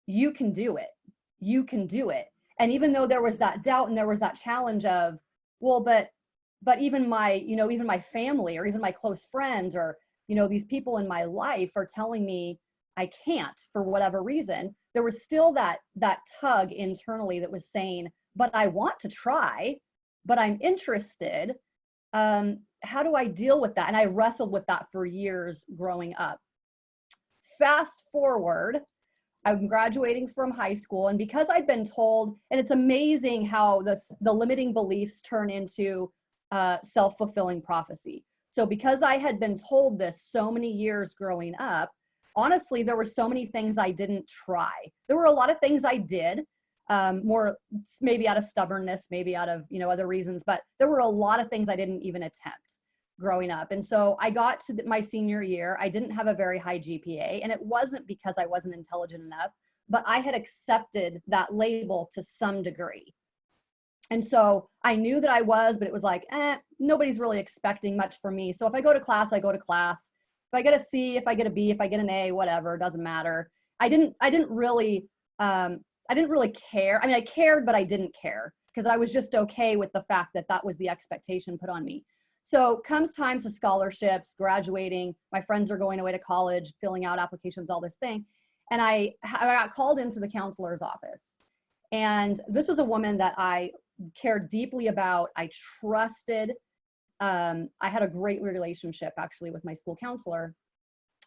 you can do it. You can do it. And even though there was that doubt and there was that challenge of, well, but even my, even my family or even my close friends or, these people in my life are telling me I can't for whatever reason, there was still that tug internally that was saying, but I want to try, but I'm interested. How do I deal with that? And I wrestled with that for years growing up. Fast forward, I'm graduating from high school, and because I'd been told, and it's amazing how the limiting beliefs turn into self-fulfilling prophecy. So because I had been told this so many years growing up, honestly, there were so many things I didn't try. There were a lot of things I did, more maybe out of stubbornness, maybe out of, other reasons, but there were a lot of things I didn't even attempt growing up. And so I got to my senior year, I didn't have a very high GPA, and it wasn't because I wasn't intelligent enough, but I had accepted that label to some degree. And so I knew that I was, but it was like, nobody's really expecting much from me. So if I go to class, I go to class. If I get a C, if I get a B, if I get an A, whatever, it doesn't matter. I didn't really care. I mean, I cared, but I didn't care because I was just okay with the fact that that was the expectation put on me. So comes time to scholarships, graduating, my friends are going away to college, filling out applications, all this thing. And I got called into the counselor's office. And this was a woman that I cared deeply about. I trusted. I had a great relationship actually with my school counselor.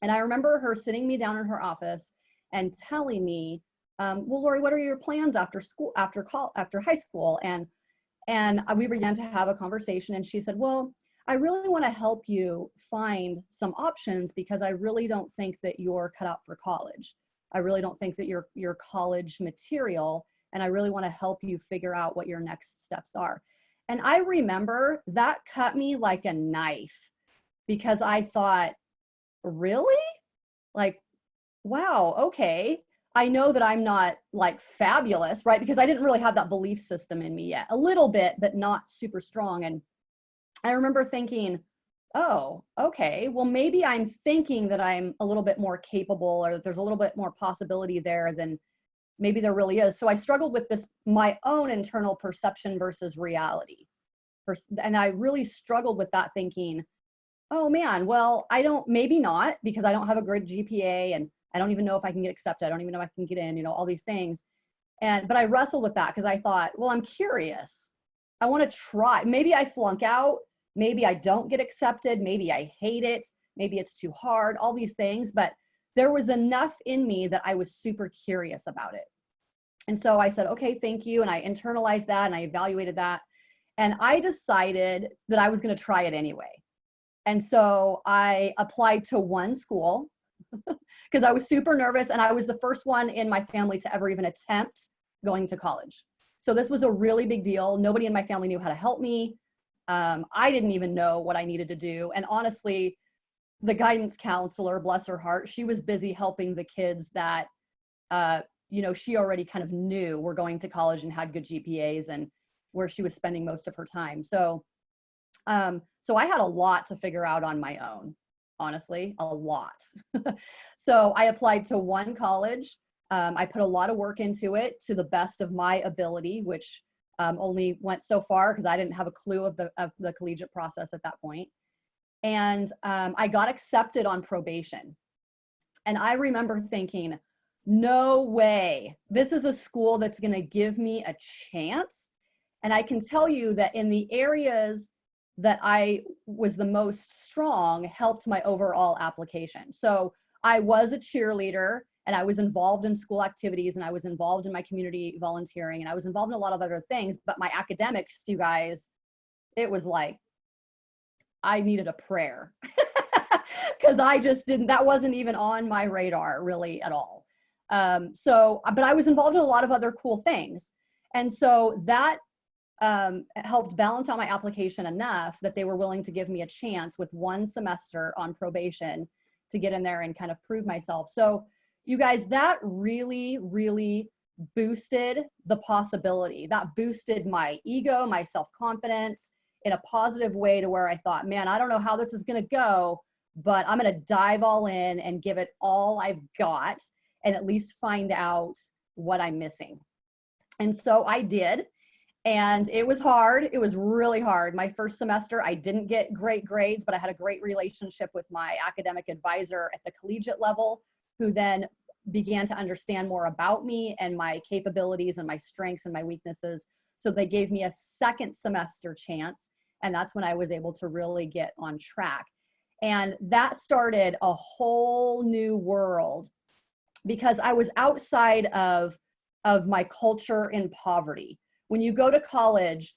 And I remember her sitting me down in her office and telling me, well, Lori, what are your plans after school, after high school? And we began to have a conversation, and she said, well, I really want to help you find some options because I really don't think that you're cut out for college. I really don't think that you're college material, and I really want to help you figure out what your next steps are. And I remember that cut me like a knife because I thought, really? Like, wow, okay. I know that I'm not like fabulous, right? Because I didn't really have that belief system in me yet. A little bit, but not super strong. And I remember thinking, oh, okay, well, maybe I'm thinking that I'm a little bit more capable or that there's a little bit more possibility there than maybe there really is. So I struggled with this, my own internal perception versus reality. And I really struggled with that thinking, oh man, well, maybe not because I don't have a good GPA and I don't even know if I can get accepted. I don't even know if I can get in, all these things. But I wrestled with that because I thought, well, I'm curious. I want to try. Maybe I flunk out. Maybe I don't get accepted. Maybe I hate it. Maybe it's too hard, all these things. But there was enough in me that I was super curious about it. And so I said, okay, thank you. And I internalized that and I evaluated that. And I decided that I was going to try it anyway. And so I applied to one school because I was super nervous, and I was the first one in my family to ever even attempt going to college. So this was a really big deal. Nobody in my family knew how to help me. I didn't even know what I needed to do. And honestly, the guidance counselor, bless her heart, she was busy helping the kids that, she already kind of knew were going to college and had good GPAs and where she was spending most of her time. So I had a lot to figure out on my own, honestly, a lot. So I applied to one college. I put a lot of work into it to the best of my ability, which only went so far because I didn't have a clue of the collegiate process at that point. And I got accepted on probation. And I remember thinking, no way, this is a school that's going to give me a chance. And I can tell you that in the areas that I was the most strong helped my overall application. So I was a cheerleader and I was involved in school activities and I was involved in my community volunteering and I was involved in a lot of other things, but my academics, you guys, it was like, I needed a prayer because I just didn't, that wasn't even on my radar really at all. But I was involved in a lot of other cool things. And so that helped balance out my application enough that they were willing to give me a chance with one semester on probation to get in there and kind of prove myself. So you guys, that really, really boosted the possibility. That boosted my ego, my self-confidence in a positive way to where I thought, man, I don't know how this is going to go, but I'm going to dive all in and give it all I've got. and at least find out what I'm missing. And so I did. And it was hard. It was really hard. My first semester, I didn't get great grades, but I had a great relationship with my academic advisor at the collegiate level, who then began to understand more about me and my capabilities and my strengths and my weaknesses. So they gave me a second semester chance. And that's when I was able to really get on track. And that started a whole new world, because I was outside of my culture in poverty. When you go to college,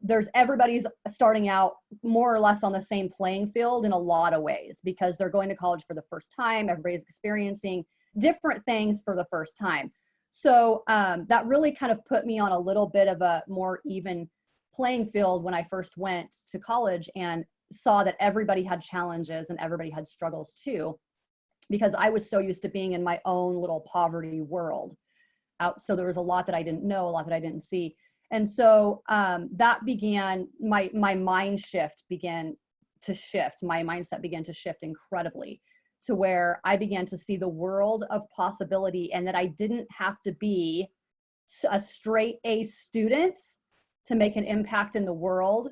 there's everybody's starting out more or less on the same playing field in a lot of ways, because they're going to college for the first time. Everybody's experiencing different things for the first time. So that really kind of put me on a little bit of a more even playing field when I first went to college, and saw that everybody had challenges and everybody had struggles too, because I was so used to being in my own little poverty world. So there was a lot that I didn't know, a lot that I didn't see. And so that began, my mind shift began to shift. My mindset began to shift incredibly, to where I began to see the world of possibility, and that I didn't have to be a straight A student to make an impact in the world,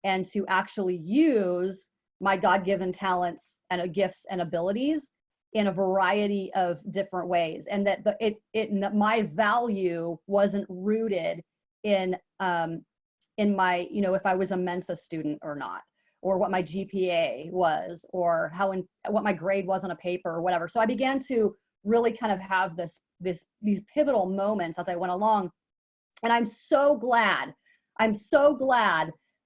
and to actually use my God-given talents and gifts and abilities in a variety of different ways. And that my value wasn't rooted in my, if I was a Mensa student or not, or what my GPA was, or what my grade was on a paper or whatever. So I began to really kind of have these pivotal moments as I went along. And I'm so glad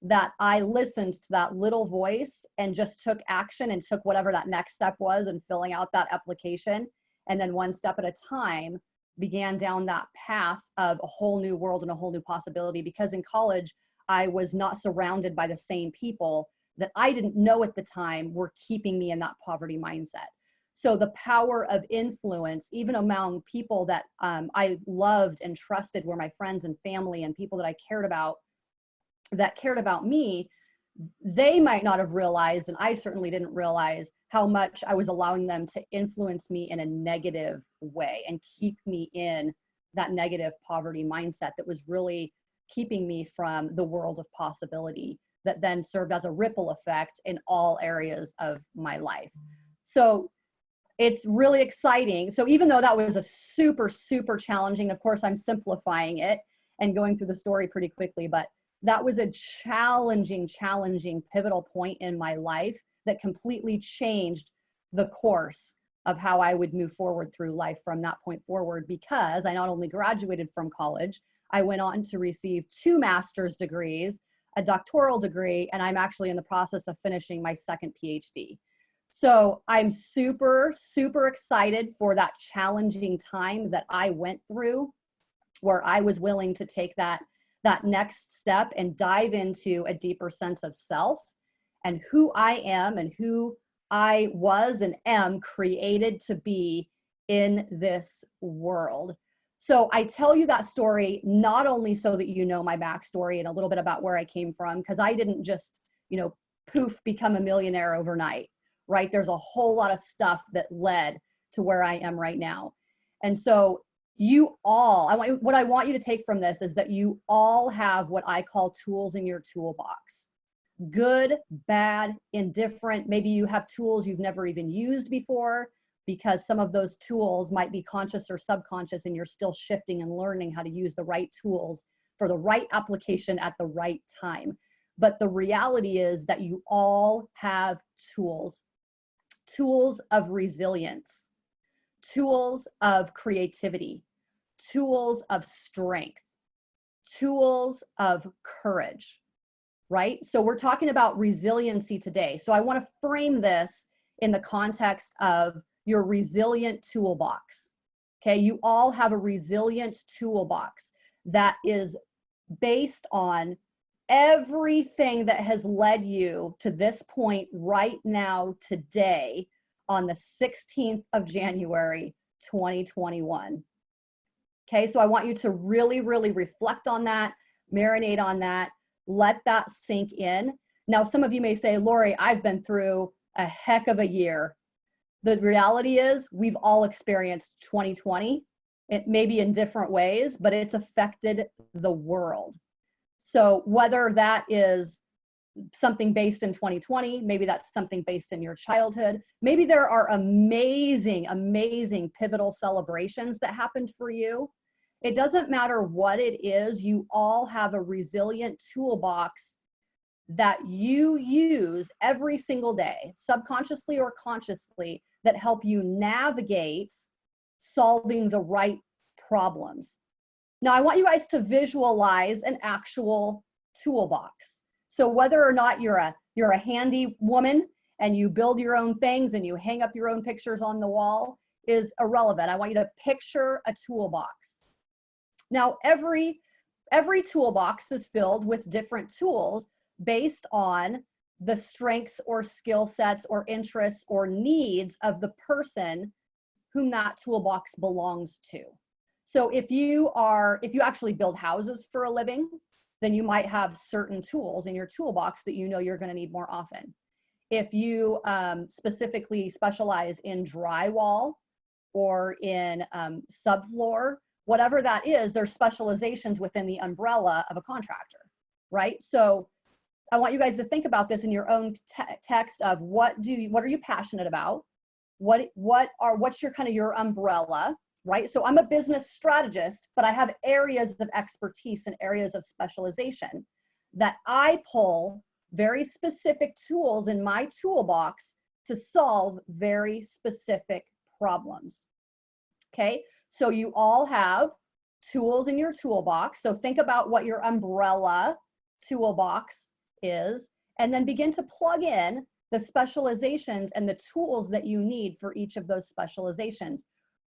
that I listened to that little voice and just took action and took whatever that next step was in filling out that application. And then one step at a time began down that path of a whole new world and a whole new possibility. Because in college, I was not surrounded by the same people that I didn't know at the time were keeping me in that poverty mindset. So the power of influence, even among people that I loved and trusted, were my friends and family and people that I cared about, that cared about me, they might not have realized, and I certainly didn't realize, how much I was allowing them to influence me in a negative way and keep me in that negative poverty mindset that was really keeping me from the world of possibility, that then served as a ripple effect in all areas of my life. So it's really exciting. So even though that was a super, super challenging, of course, I'm simplifying it and going through the story pretty quickly, but that was a challenging, pivotal point in my life that completely changed the course of how I would move forward through life from that point forward, because I not only graduated from college, I went on to receive 2 master's degrees, a doctoral degree, and I'm actually in the process of finishing my second PhD. So I'm super, super excited for that challenging time that I went through, where I was willing to take that next step and dive into a deeper sense of self and who I am and who I was and am created to be in this world. So I tell you that story not only so that you know my backstory and a little bit about where I came from, because I didn't just, poof, become a millionaire overnight, right? There's a whole lot of stuff that led to where I am right now. And so what I want you to take from this is that you all have what I call tools in your toolbox. Good, bad, indifferent. Maybe you have tools you've never even used before, because some of those tools might be conscious or subconscious, and you're still shifting and learning how to use the right tools for the right application at the right time. But the reality is that you all have tools of resilience, tools of creativity, tools of strength, tools of courage, right? So we're talking about resiliency today. So I want to frame this in the context of your resilient toolbox. Okay, you all have a resilient toolbox that is based on everything that has led you to this point right now, today, on the 16th of January, 2021. Okay, so I want you to really, really reflect on that, marinate on that, let that sink in. Now, some of you may say, Lori, I've been through a heck of a year. The reality is we've all experienced 2020. It may be in different ways, but it's affected the world. So whether that is something based in 2020, maybe that's something based in your childhood, maybe there are amazing, amazing pivotal celebrations that happened for you. It doesn't matter what it is, you all have a resilient toolbox that you use every single day, subconsciously or consciously, that help you navigate solving the right problems. Now, I want you guys to visualize an actual toolbox. So whether or not you're a handy woman and you build your own things and you hang up your own pictures on the wall is irrelevant. I want you to picture a toolbox. Now, every toolbox is filled with different tools based on the strengths or skill sets or interests or needs of the person whom that toolbox belongs to. So if you actually build houses for a living, then you might have certain tools in your toolbox that you know you're going to need more often. If you specifically specialize in drywall or in subfloor, whatever that is, there's specializations within the umbrella of a contractor, right? So I want you guys to think about this in your own text of what are you passionate about? What's your kind of your umbrella, right? So I'm a business strategist, but I have areas of expertise and areas of specialization that I pull very specific tools in my toolbox to solve very specific problems. Okay, so you all have tools in your toolbox. So think about what your umbrella toolbox is, and then begin to plug in the specializations and the tools that you need for each of those specializations.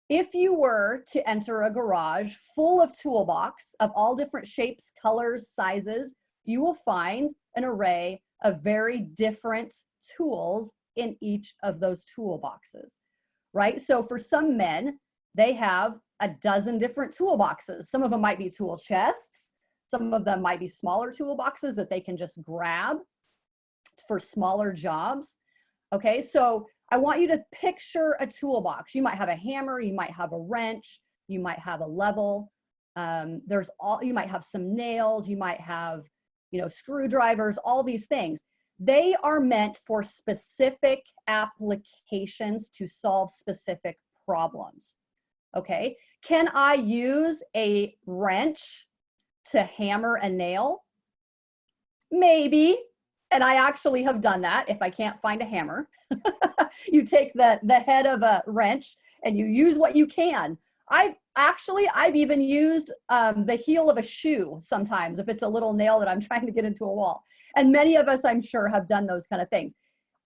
If you were to enter a garage full of toolbox of all different shapes, colors, sizes, you will find an array of very different tools in each of those toolboxes, right? So for some men, they have a dozen different toolboxes. Some of them might be tool chests. Some of them might be smaller toolboxes that they can just grab for smaller jobs. Okay, so I want you to picture a toolbox. You might have a hammer, you might have a wrench, you might have a level. You might have some nails, you might have, screwdrivers, all these things. They are meant for specific applications to solve specific problems. Okay, can I use a wrench to hammer a nail? Maybe, and I actually have done that if I can't find a hammer. You take the head of a wrench and you use what you can. I've even used the heel of a shoe sometimes if it's a little nail that I'm trying to get into a wall. And many of us, I'm sure, have done those kind of things.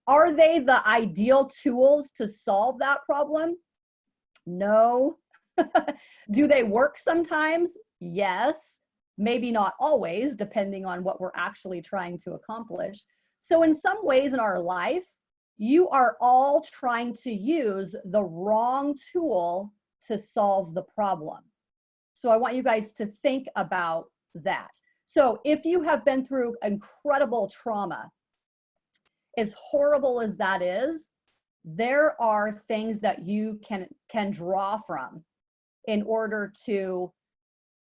Are they the ideal tools to solve that problem? No. Do they work sometimes? Yes. Maybe not always, depending on what we're actually trying to accomplish. So in some ways in our life, you are all trying to use the wrong tool to solve the problem. So I want you guys to think about that. So if you have been through incredible trauma, as horrible as that is, there are things that you can draw from in order to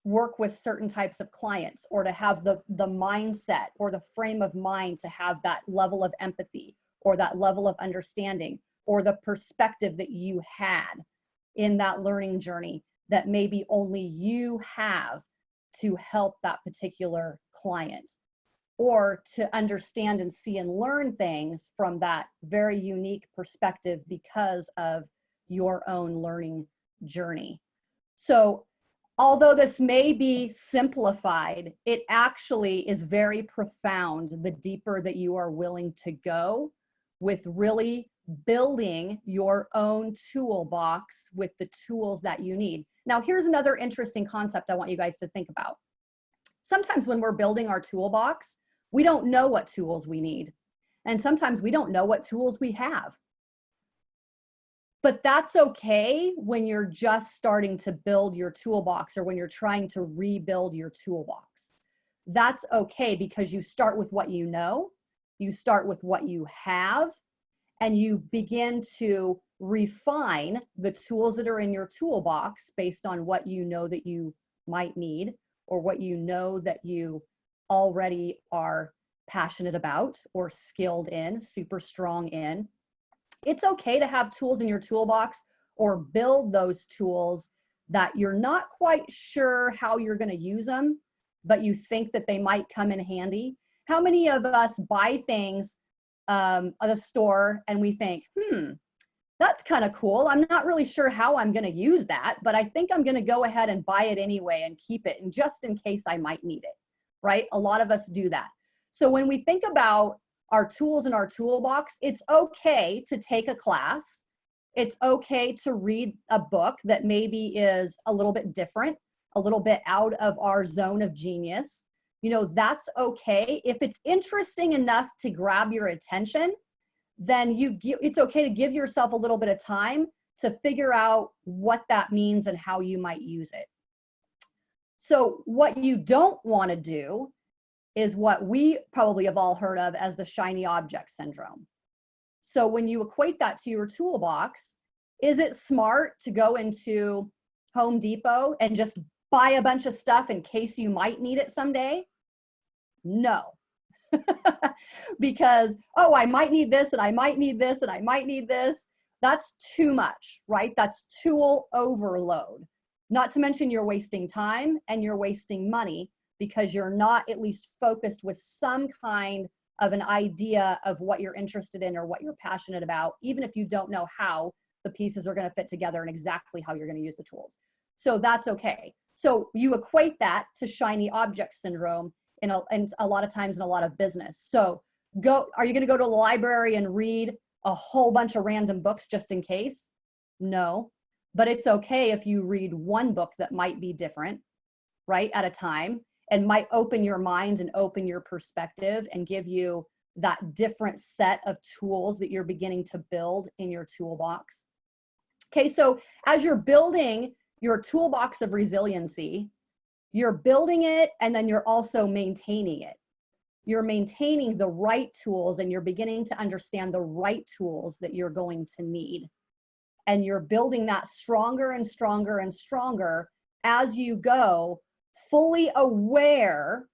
work with certain types of clients, or to have the mindset or the frame of mind to have that level of empathy or that level of understanding or the perspective that you had in that learning journey that maybe only you have to help that particular client, or to understand and see and learn things from that very unique perspective because of your own learning journey. So although this may be simplified, it actually is very profound the deeper that you are willing to go with really building your own toolbox with the tools that you need. Now, here's another interesting concept I want you guys to think about. Sometimes when we're building our toolbox, we don't know what tools we need. And sometimes we don't know what tools we have. But that's okay when you're just starting to build your toolbox, or when you're trying to rebuild your toolbox. That's okay, because you start with what you know, you start with what you have, and you begin to refine the tools that are in your toolbox based on what you know that you might need, or what you know that you already are passionate about or skilled in, super strong in. It's okay to have tools in your toolbox or build those tools that you're not quite sure how you're going to use them, but you think that they might come in handy. How many of us buy things at a store and we think, that's kind of cool. I'm not really sure how I'm going to use that, but I think I'm going to go ahead and buy it anyway and keep it, and just in case I might need it, right? A lot of us do that. So when we think about our tools in our toolbox, it's okay to take a class. It's okay to read a book that maybe is a little bit different, a little bit out of our zone of genius. You know, that's okay. If it's interesting enough to grab your attention, then it's okay to give yourself a little bit of time to figure out what that means and how you might use it. So what you don't want to do is what we probably have all heard of as the shiny object syndrome. So when you equate that to your toolbox, is it smart to go into Home Depot and just buy a bunch of stuff in case you might need it someday? No. Because, oh, I might need this, and I might need this, and I might need this. That's too much, right? That's tool overload. Not to mention you're wasting time and you're wasting money because you're not at least focused with some kind of an idea of what you're interested in or what you're passionate about, even if you don't know how the pieces are going to fit together and exactly how you're going to use the tools. So that's okay. So you equate that to shiny object syndrome in a lot of times in a lot of business. So are you going to go to the library and read a whole bunch of random books just in case? No, but it's okay if you read one book that might be different, right, at a time, and might open your mind and open your perspective and give you that different set of tools that you're beginning to build in your toolbox. Okay, so as you're building your toolbox of resiliency, you're building it and then you're also maintaining it. You're maintaining the right tools and you're beginning to understand the right tools that you're going to need. And you're building that stronger and stronger and stronger as you go, fully aware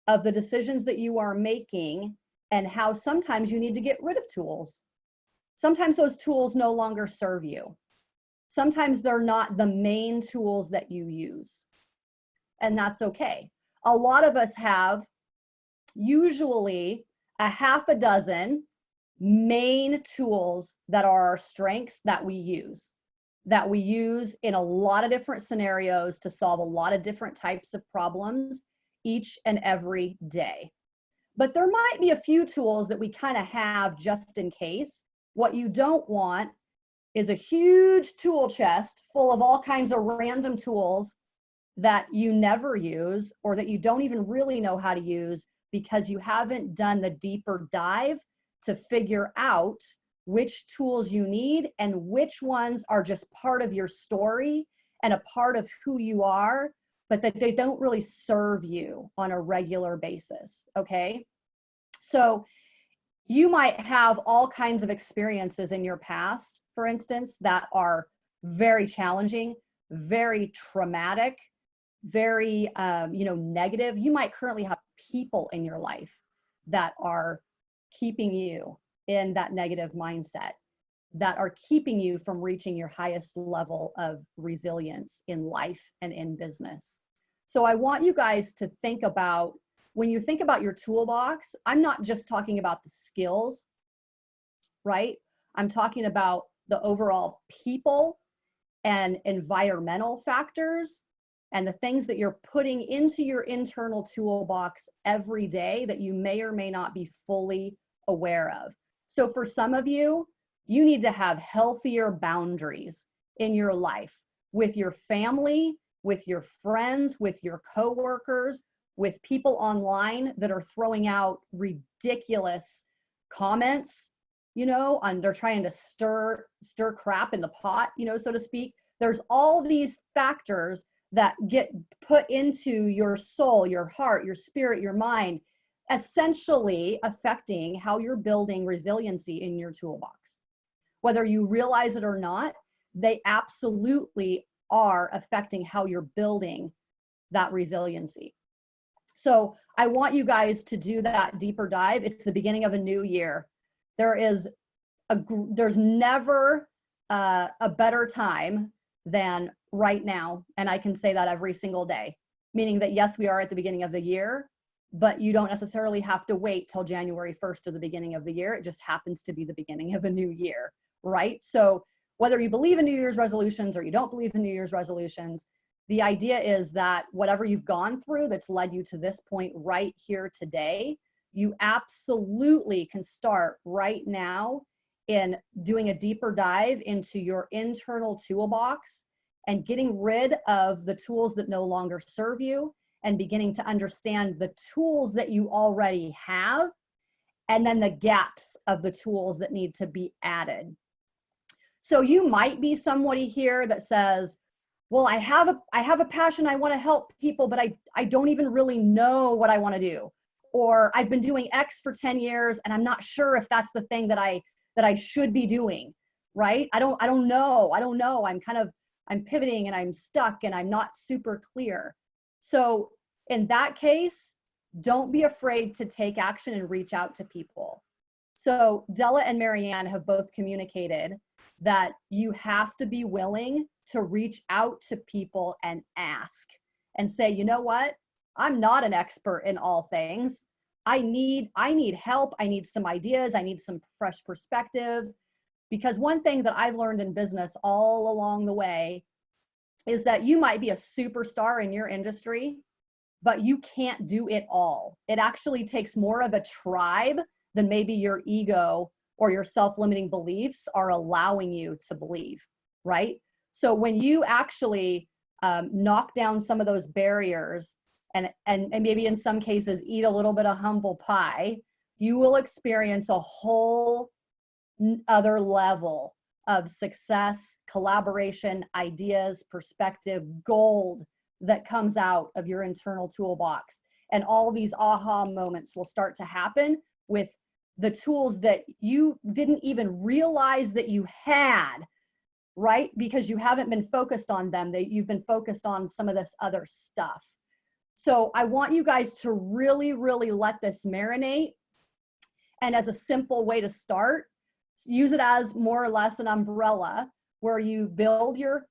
of the decisions that you are making and how sometimes you need to get rid of tools. Sometimes those tools no longer serve you. Sometimes they're not the main tools that you use. And that's okay. A lot of us have usually a half a dozen main tools that are our strengths that we use in a lot of different scenarios to solve a lot of different types of problems each and every day. But there might be a few tools that we kind of have just in case. What you don't want is a huge tool chest full of all kinds of random tools that you never use or that you don't even really know how to use because you haven't done the deeper dive to figure out which tools you need and which ones are just part of your story and a part of who you are, but that they don't really serve you on a regular basis, okay? So you might have all kinds of experiences in your past, for instance, that are very challenging, very traumatic, very negative. You might currently have people in your life that are keeping you in that negative mindset, that are keeping you from reaching your highest level of resilience in life and in business. So I want you guys to think about, when you think about your toolbox, I'm not just talking about the skills, right? I'm talking about the overall people and environmental factors and the things that you're putting into your internal toolbox every day that you may or may not be fully aware of. So for some of you, you need to have healthier boundaries in your life with your family, with your friends, with your coworkers, with people online that are throwing out ridiculous comments, and they're trying to stir crap in the pot, so to speak. There's all these factors that get put into your soul, your heart, your spirit, your mind essentially affecting how you're building resiliency in your toolbox. Whether you realize it or not, they absolutely are affecting how you're building that resiliency. So I want you guys to do that deeper dive. It's the beginning of a new year. There's never a better time than right now. And I can say that every single day, meaning that yes, we are at the beginning of the year, but you don't necessarily have to wait till January 1st or the beginning of the year. It just happens to be the beginning of a new year, right? So whether you believe in New Year's resolutions or you don't believe in New Year's resolutions, the idea is that whatever you've gone through that's led you to this point right here today, you absolutely can start right now in doing a deeper dive into your internal toolbox and getting rid of the tools that no longer serve you and beginning to understand the tools that you already have and then the gaps of the tools that need to be added. So you might be somebody here that says, well, I have a passion, I want to help people, but I don't even really know what I want to do. Or I've been doing X for 10 years and I'm not sure if that's the thing that I should be doing, right? I don't know. I'm pivoting and I'm stuck and I'm not super clear. So in that case, don't be afraid to take action and reach out to people. So Della and Marianne have both communicated that you have to be willing to reach out to people and ask and say, you know what? I'm not an expert in all things. I need help. I need some ideas. I need some fresh perspective. Because one thing that I've learned in business all along the way is that you might be a superstar in your industry, but you can't do it all. It actually takes more of a tribe than maybe your ego or your self-limiting beliefs are allowing you to believe, right? So when you actually knock down some of those barriers and maybe in some cases eat a little bit of humble pie, you will experience a whole other level of success, collaboration, ideas, perspective, gold that comes out of your internal toolbox. And all these aha moments will start to happen with the tools that you didn't even realize that you had, right? Because you haven't been focused on them, you've been focused on some of this other stuff. So I want you guys to really, really let this marinate. And as a simple way to start, use it as more or less an umbrella where you build your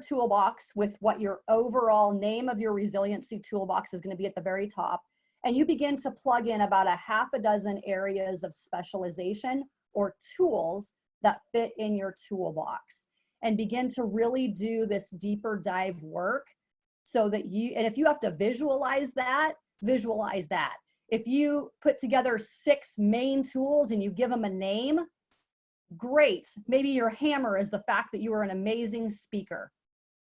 toolbox with what your overall name of your resiliency toolbox is going to be at the very top. And you begin to plug in about a half a dozen areas of specialization or tools that fit in your toolbox and begin to really do this deeper dive work so that and if you have to visualize that, visualize that. If you put together 6 main tools and you give them a name, great. Maybe your hammer is the fact that you are an amazing speaker,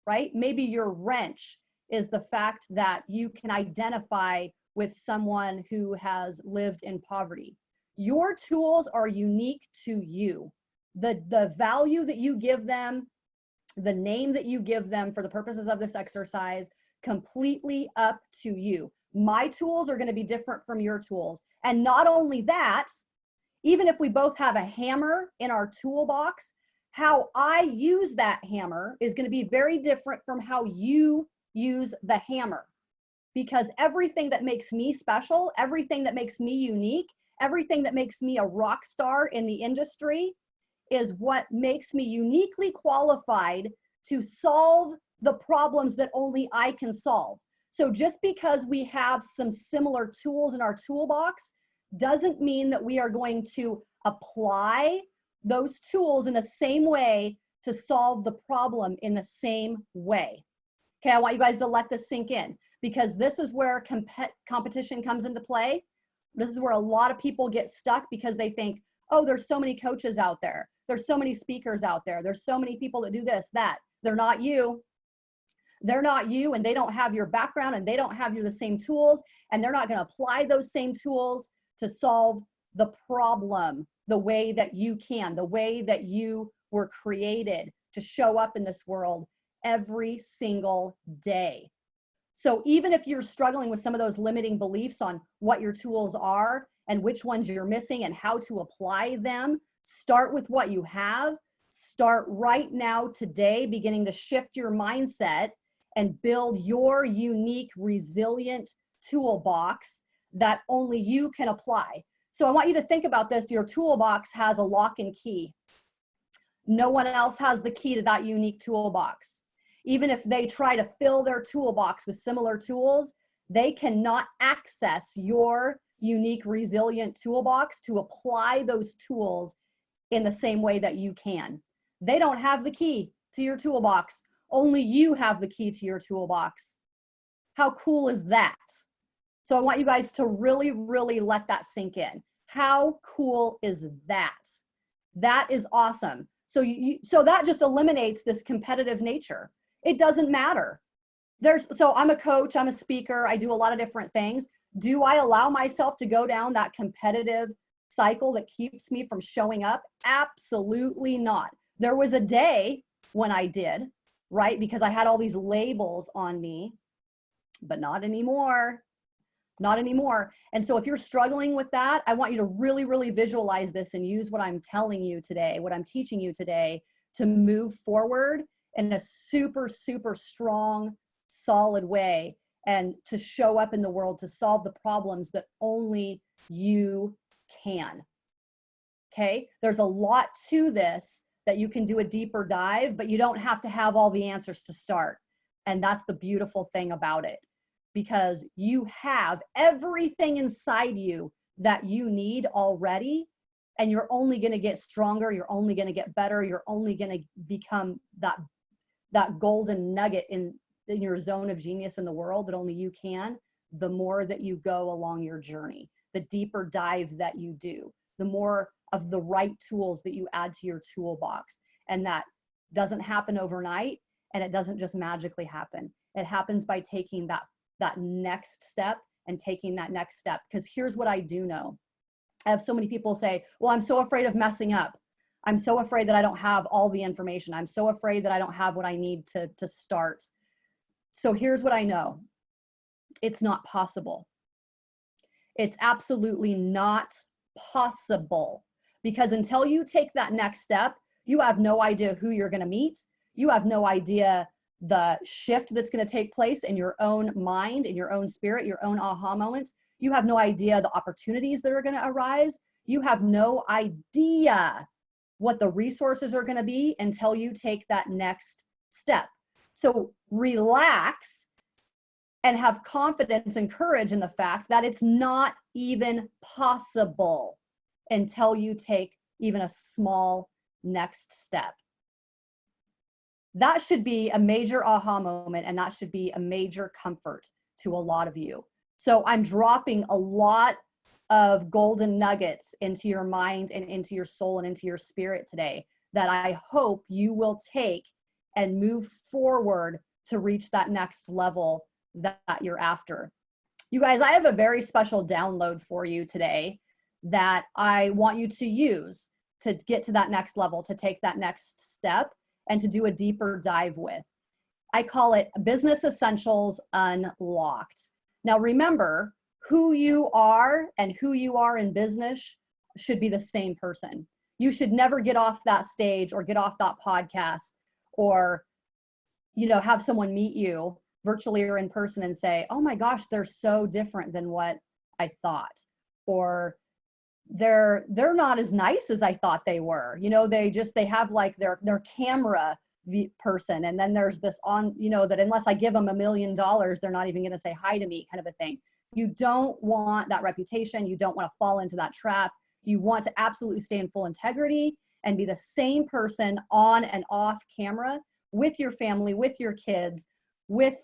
right? Maybe your wrench is the fact that you can identify with someone who has lived in poverty. Your tools are unique to you. The value that you give them, the name that you give them for the purposes of this exercise, completely up to you. My tools are going to be different from your tools. And not only that, even if we both have a hammer in our toolbox, how I use that hammer is going to be very different from how you use the hammer. Because everything that makes me special, everything that makes me unique, everything that makes me a rock star in the industry is what makes me uniquely qualified to solve the problems that only I can solve. So just because we have some similar tools in our toolbox doesn't mean that we are going to apply those tools in the same way to solve the problem in the same way. Okay, I want you guys to let this sink in because this is where competition comes into play. This is where a lot of people get stuck because they think, oh, there's so many coaches out there. There's so many speakers out there. There's so many people that do this, that. They're not you. They're not you, and they don't have your background, and they don't have the same tools, and they're not going to apply those same tools to solve the problem the way that you can, the way that you were created to show up in this world every single day. So even if you're struggling with some of those limiting beliefs on what your tools are and which ones you're missing and how to apply them, start with what you have. Start right now, today, beginning to shift your mindset and build your unique, resilient toolbox that only you can apply. So I want you to think about this. Your toolbox has a lock and key. No one else has the key to that unique toolbox. Even if they try to fill their toolbox with similar tools, they cannot access your unique, resilient toolbox to apply those tools in the same way that you can. They don't have the key to your toolbox. Only you have the key to your toolbox. How cool is that? So I want you guys to really, really let that sink in. How cool is that? That is awesome. So that just eliminates this competitive nature. It doesn't matter. So I'm a coach, I'm a speaker, I do a lot of different things. Do I allow myself to go down that competitive cycle that keeps me from showing up? Absolutely not. There was a day when I did, right? Because I had all these labels on me, but not anymore. Not anymore. And so if you're struggling with that, I want you to really, really visualize this and use what I'm telling you today, what I'm teaching you today, to move forward in a super, super strong, solid way, and to show up in the world to solve the problems that only you can. Okay? There's a lot to this that you can do a deeper dive, but you don't have to have all the answers to start. And that's the beautiful thing about it, because you have everything inside you that you need already, and you're only going to get stronger, you're only going to get better, you're only going to become that golden nugget in your zone of genius in the world that only you can, the more that you go along your journey, the deeper dive that you do, the more of the right tools that you add to your toolbox. And that doesn't happen overnight, and it doesn't just magically happen. It happens by taking that next step and taking that next step. Because here's what I do know. I have so many people say, well, I'm so afraid of messing up. I'm so afraid that I don't have all the information. I'm so afraid that I don't have what I need to start. So here's what I know. It's not possible. It's absolutely not possible. Because until you take that next step, you have no idea who you're going to meet. You have no idea the shift that's going to take place in your own mind, in your own spirit, your own aha moments. You have no idea the opportunities that are going to arise. You have no idea what the resources are going to be until you take that next step. So relax and have confidence and courage in the fact that it's not even possible until you take even a small next step. That should be a major aha moment, and that should be a major comfort to a lot of you. So I'm dropping a lot of golden nuggets into your mind and into your soul and into your spirit today that I hope you will take and move forward to reach that next level that you're after. You guys, I have a very special download for you today that I want you to use to get to that next level, to take that next step, and to do a deeper dive with. I call it Business Essentials Unlocked. Now remember, who you are and who you are in business should be the same person. You should never get off that stage or get off that podcast or, have someone meet you virtually or in person and say, oh my gosh, they're so different than what I thought. Or they're not as nice as I thought they were. They have like their camera person, and then there's this that unless I give them $1 million, they're not even going to say hi to me, kind of a thing. You don't want that reputation. You don't want to fall into that trap. You want to absolutely stay in full integrity and be the same person on and off camera with your family, with your kids, with,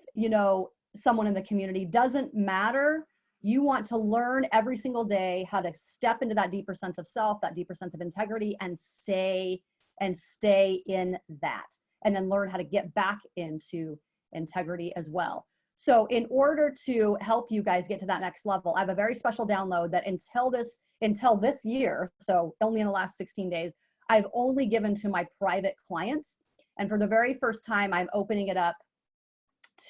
someone in the community. Doesn't matter. You want to learn every single day how to step into that deeper sense of self, that deeper sense of integrity, and stay in that. And then learn how to get back into integrity as well. So in order to help you guys get to that next level, I have a very special download that until this year, so only in the last 16 days, I've only given to my private clients. And for the very first time, I'm opening it up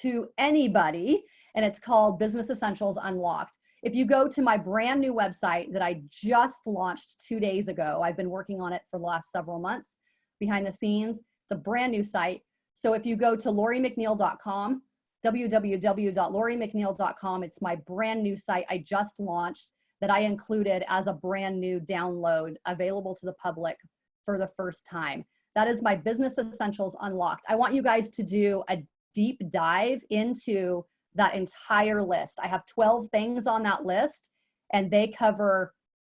to anybody, and it's called Business Essentials Unlocked. If you go to my brand new website that I just launched 2 days ago, I've been working on it for the last several months behind the scenes. It's a brand new site. So if you go to LoriMcNeil.com, www.LoriMcNeil.com, it's my brand new site I just launched that I included as a brand new download available to the public for the first time. That is my Business Essentials Unlocked. I want you guys to do a deep dive into that entire list. I have 12 things on that list, and they cover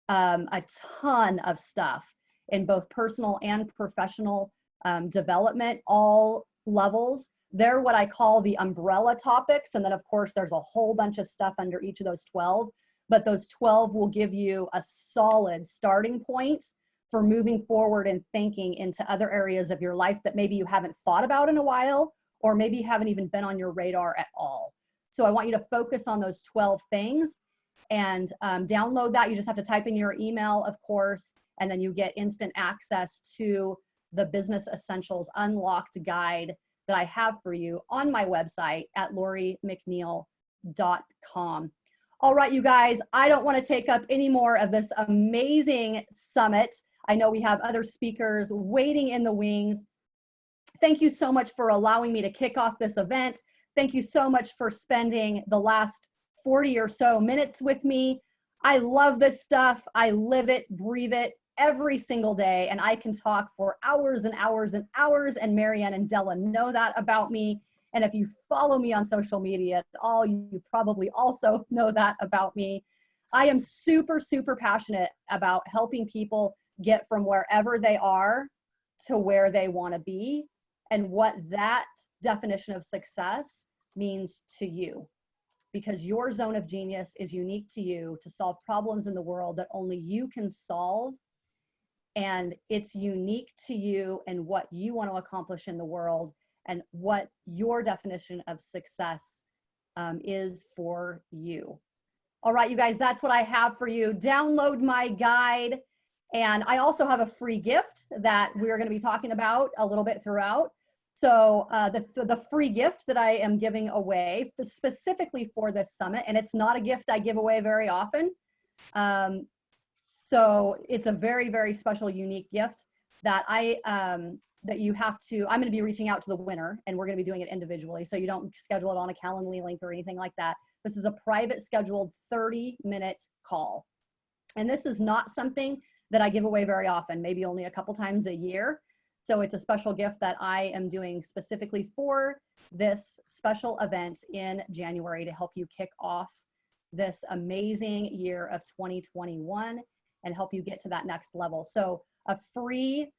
a ton of stuff in both personal and professional development, all levels. They're what I call the umbrella topics. And then of course, there's a whole bunch of stuff under each of those 12, but those 12 will give you a solid starting point for moving forward and thinking into other areas of your life that maybe you haven't thought about in a while, or maybe you haven't even been on your radar at all. So I want you to focus on those 12 things and download that. You just have to type in your email, of course, and then you get instant access to the Business Essentials Unlocked guide that I have for you on my website at LoriMcNeil.com. All right, you guys, I don't want to take up any more of this amazing summit. I know we have other speakers waiting in the wings. Thank you so much for allowing me to kick off this event. Thank you so much for spending the last 40 or so minutes with me. I love this stuff. I live it, breathe it every single day, and I can talk for hours and hours and hours, and Marianne and Della know that about me. And if you follow me on social media at all, you probably also know that about me. I am super, super passionate about helping people get from wherever they are to where they want to be, and what that definition of success means to you. Because your zone of genius is unique to you to solve problems in the world that only you can solve. And it's unique to you and what you want to accomplish in the world and what your definition of success is for you. All right, you guys, that's what I have for you. Download my guide. And I also have a free gift that we're going to be talking about a little bit throughout. So the free gift that I am giving away specifically for this summit, and it's not a gift I give away very often. So it's a very, very special, unique gift that that you have to, I'm going to be reaching out to the winner, and we're going to be doing it individually. So you don't schedule it on a Calendly link or anything like that. This is a private scheduled 30-minute call. And this is not something that I give away very often, maybe only a couple times a year. So it's a special gift that I am doing specifically for this special event in January to help you kick off this amazing year of 2021 and help you get to that next level. So a free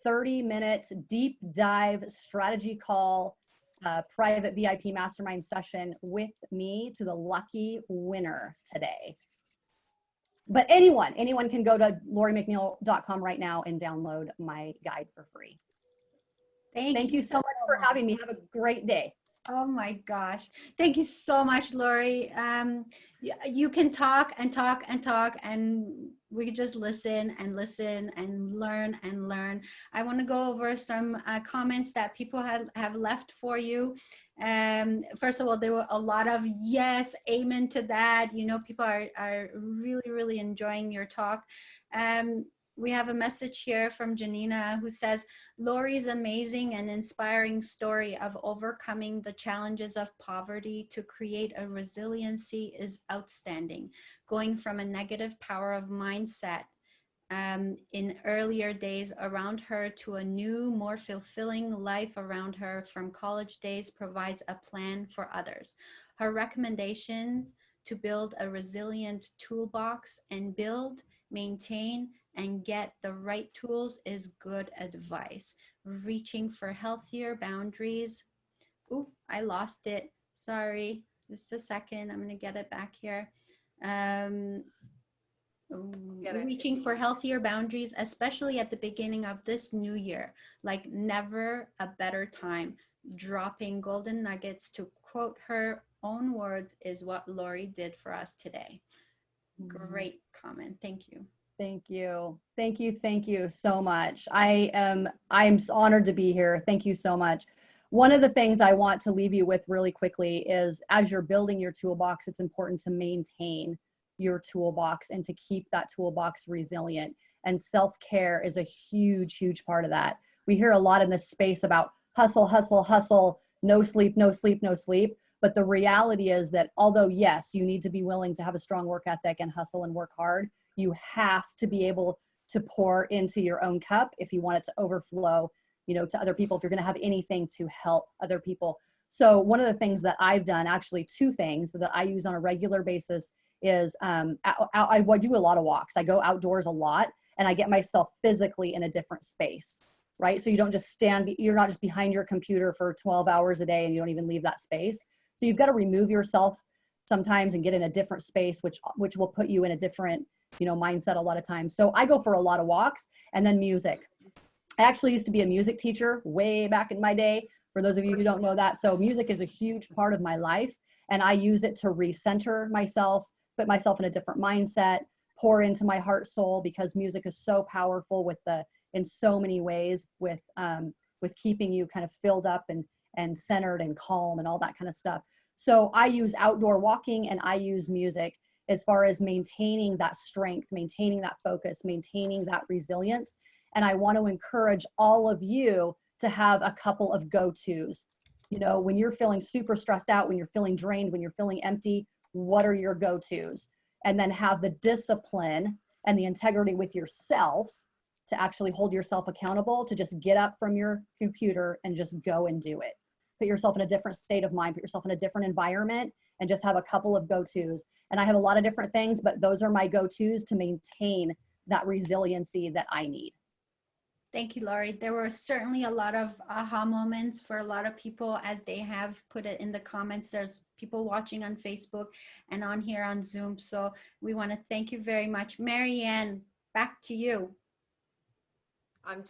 30-minute deep dive strategy call, private VIP mastermind session with me to the lucky winner today. But anyone can go to LoriMcNeil.com right now and download my guide for free. Thank you so much for having me. Have a great day. Oh my gosh. Thank you so much, Lori. You can talk and talk and talk, and we could just listen and listen and learn and learn. I want to go over some comments that people have left for you. First of all, there were a lot of yes, amen to that. You know, people are really, really enjoying your talk. We have a message here from Janina who says, Lori's amazing and inspiring story of overcoming the challenges of poverty to create a resiliency is outstanding. Going from a negative power of mindset in earlier days around her to a new, more fulfilling life around her from college days provides a plan for others. Her recommendations to build a resilient toolbox and build, maintain, and get the right tools is good advice. Reaching for healthier boundaries. Ooh, I lost it. Sorry. Just a second. I'm going to get it back here. Reaching for healthier boundaries, especially at the beginning of this new year, like never a better time. Dropping golden nuggets, to quote her own words, is what Lori did for us today. Great comment. Thank you. Thank you. Thank you. Thank you so much. I'm honored to be here. Thank you so much. one of the things I want to leave you with really quickly is, as you're building your toolbox, it's important to maintain your toolbox and to keep that toolbox resilient. And self-care is a huge, huge part of that. We hear a lot in this space about hustle, hustle, hustle, no sleep, no sleep, no sleep. But the reality is that although, yes, you need to be willing to have a strong work ethic and hustle and work hard, you have to be able to pour into your own cup if you want it to overflow, you know, to other people, if you're going to have anything to help other people. So one of the things that I've done, actually two things that I use on a regular basis, is I do a lot of walks. I go outdoors a lot, and I get myself physically in a different space, right? So you don't just you're not just behind your computer for 12 hours a day and you don't even leave that space. So you've got to remove yourself sometimes and get in a different space, which will put you in a different, you know, mindset a lot of times. So I go for a lot of walks, and then music. I actually used to be a music teacher way back in my day, for those of you who don't know that. So music is a huge part of my life, and I use it to recenter myself, put myself in a different mindset, pour into my heart soul, because music is so powerful in so many ways with keeping you kind of filled up and centered and calm and all that kind of stuff. So I use outdoor walking and I use music as far as maintaining that strength, maintaining that focus, maintaining that resilience. And I want to encourage all of you to have a couple of go-tos. You know, when you're feeling super stressed out, when you're feeling drained, when you're feeling empty, what are your go-tos? And then have the discipline and the integrity with yourself to actually hold yourself accountable, to just get up from your computer and just go and do it. Put yourself in a different state of mind, put yourself in a different environment, and just have a couple of go-tos. And I have a lot of different things, but those are my go-tos to maintain that resiliency that I need. Thank you, Lori. There were certainly a lot of aha moments for a lot of people, as they have put it in the comments. There's people watching on Facebook and on here on Zoom. So we want to thank you very much. Marianne, back to you. I'm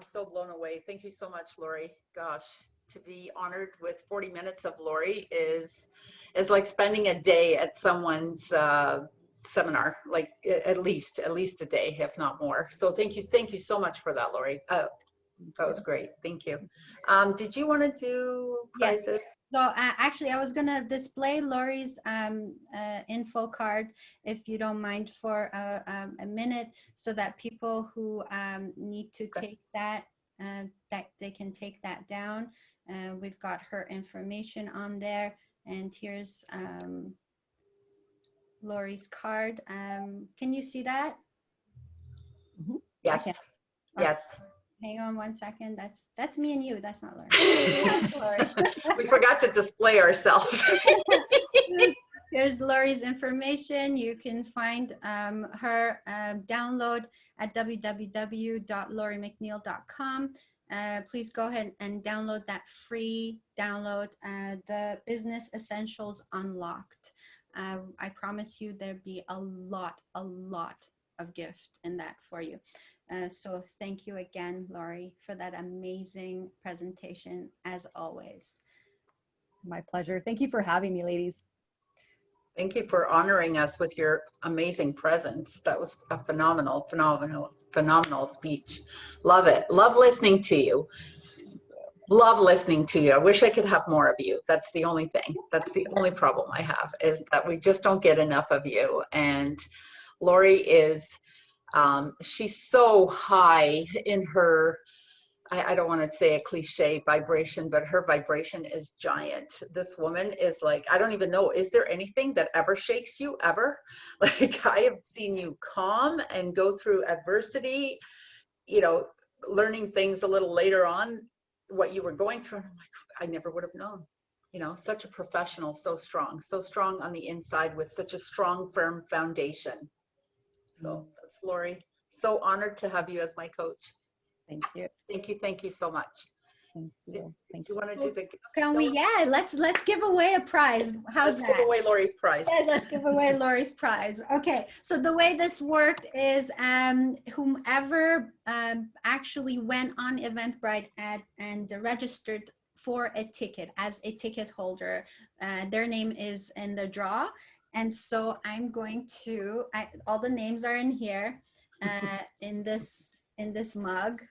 so blown away. Thank you so much, Lori. Gosh, to be honored with 40 minutes of Lori is like spending a day at someone's seminar, like at least a day, if not more. So thank you so much for that, Lori. That was great. Thank you. Did you want to do prizes? Yes. So actually, I was going to display Lori's info card, if you don't mind, for a minute, so that people who need to take that, that they can take that down. We've got her information on there, and here's Lori's card. Can you see that? Mm-hmm. Yes. Yes. Hang on one second. That's me and you. That's not Lori. Lori. We forgot to display ourselves. Here's Lori's information. You can find her download at www.lorimcneil.com. Please go ahead and download that free download, the Business Essentials Unlocked. I promise you there'll be a lot of gift in that for you. So thank you again, Lori, for that amazing presentation, as always. My pleasure. Thank you for having me, ladies. Thank you for honoring us with your amazing presence. That was a phenomenal speech. Love it. Love listening to you. Love listening to you. I wish I could have more of you. That's the only thing. That's the only problem I have, is that we just don't get enough of you. And Lori is, she's so high in her, I don't want to say a cliche vibration, but her vibration is giant. This woman is like, I don't even know, is there anything that ever shakes you ever? Like, I have seen you calm and go through adversity, you know, learning things a little later on, what you were going through. And I'm like, I never would have known, you know, such a professional, so strong on the inside with such a strong, firm foundation. So that's Lori. So honored to have you as my coach. Thank you. Thank you so much. Thank you. Do you want to do the? Can we? Yeah, let's give away a prize. How's that? Let's give away Lori's prize. Yeah, let's give away Lori's prize. Okay, so the way this worked is whomever actually went on Eventbrite and registered for a ticket as a ticket holder, their name is in the draw. And so I'm going to, all the names are in here, in this mug.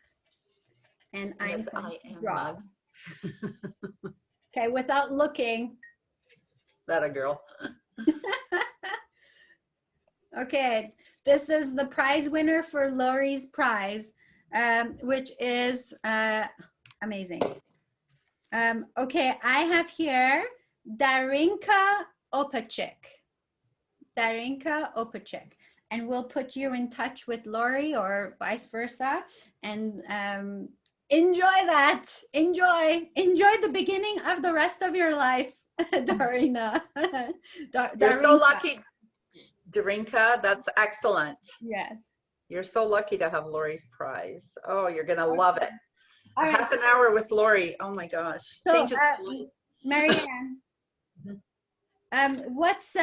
And I'm yes, going I to am draw. mug. Okay, without looking. That a girl. Okay, this is the prize winner for Lori's prize, which is amazing. Okay, I have here Darinka Opacek. Darinka Opacek. And we'll put you in touch with Lori or vice versa. And enjoy that. Enjoy the beginning of the rest of your life, Darina. You're so Darinka. lucky, Darinka. That's excellent. Yes. You're so lucky to have Lori's prize. Oh, you're going to love it. All right. Half an hour with Lori. Oh my gosh. So, Changes my life. Marianne, what's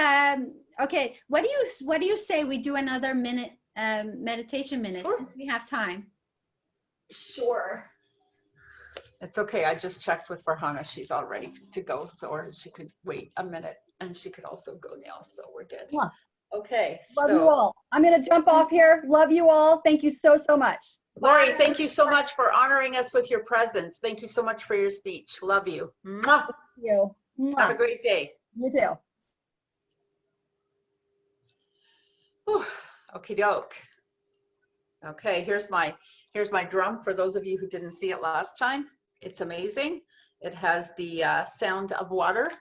okay? What do you say we do another minute meditation minute Sure. since we have time? Sure. It's okay. I just checked with Farhana. She's all ready to go. So, or she could wait a minute and she could also go now. So we're good. Yeah. Okay. Love you So, all. I'm going to jump off here. Love you all. Thank you so, so much. Lori, thank you so much for honoring us with your presence. Thank you so much for your speech. Love you. Mwah. You. Have a great day. You too. Okie doke. Okay, here's my drum for those of you who didn't see it last time. It's amazing. It has the sound of water,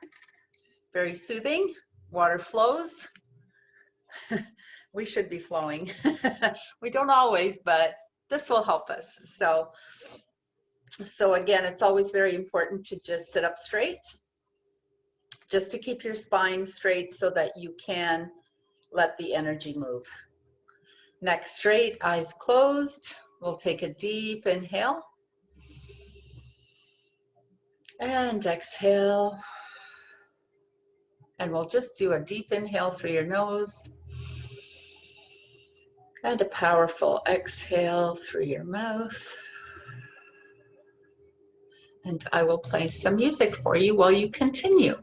very soothing. Water flows. We should be flowing. We don't always, but this will help us. So again, it's always very important to just sit up straight, just to keep your spine straight so that you can let the energy move. Neck straight, eyes closed. We'll take a deep inhale. And exhale. And we'll just do a deep inhale through your nose. And a powerful exhale through your mouth. And I will play some music for you while you continue.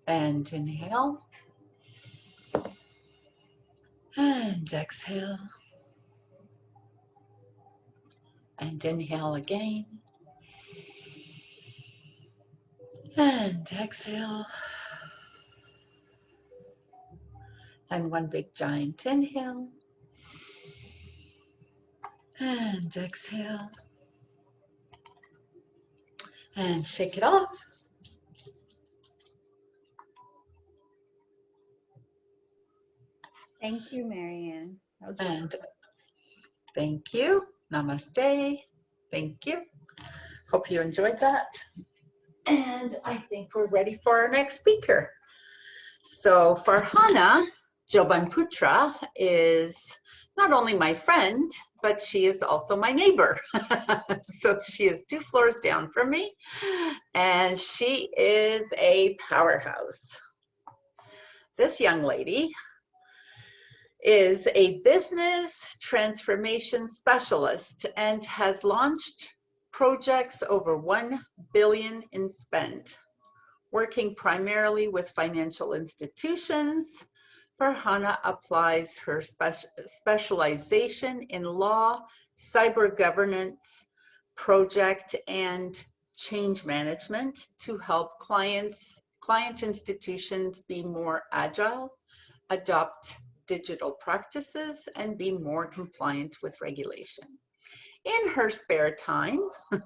And inhale. And exhale. And inhale again. And exhale. And one big giant inhale. And exhale. And shake it off. Thank you, Marianne. That was And thank you. Namaste. Thank you. Hope you enjoyed that. And I think we're ready for our next speaker. So Farhana Jobanputra is not only my friend, but she is also my neighbor. So she is 2 floors down from me, and she is a powerhouse. This young lady is a business transformation specialist and has launched projects over 1 billion in spend. Working primarily with financial institutions, Farhana applies her specialization in law, cyber governance, project and change management to help client institutions be more agile, adopt digital practices, and be more compliant with regulation. In her spare time,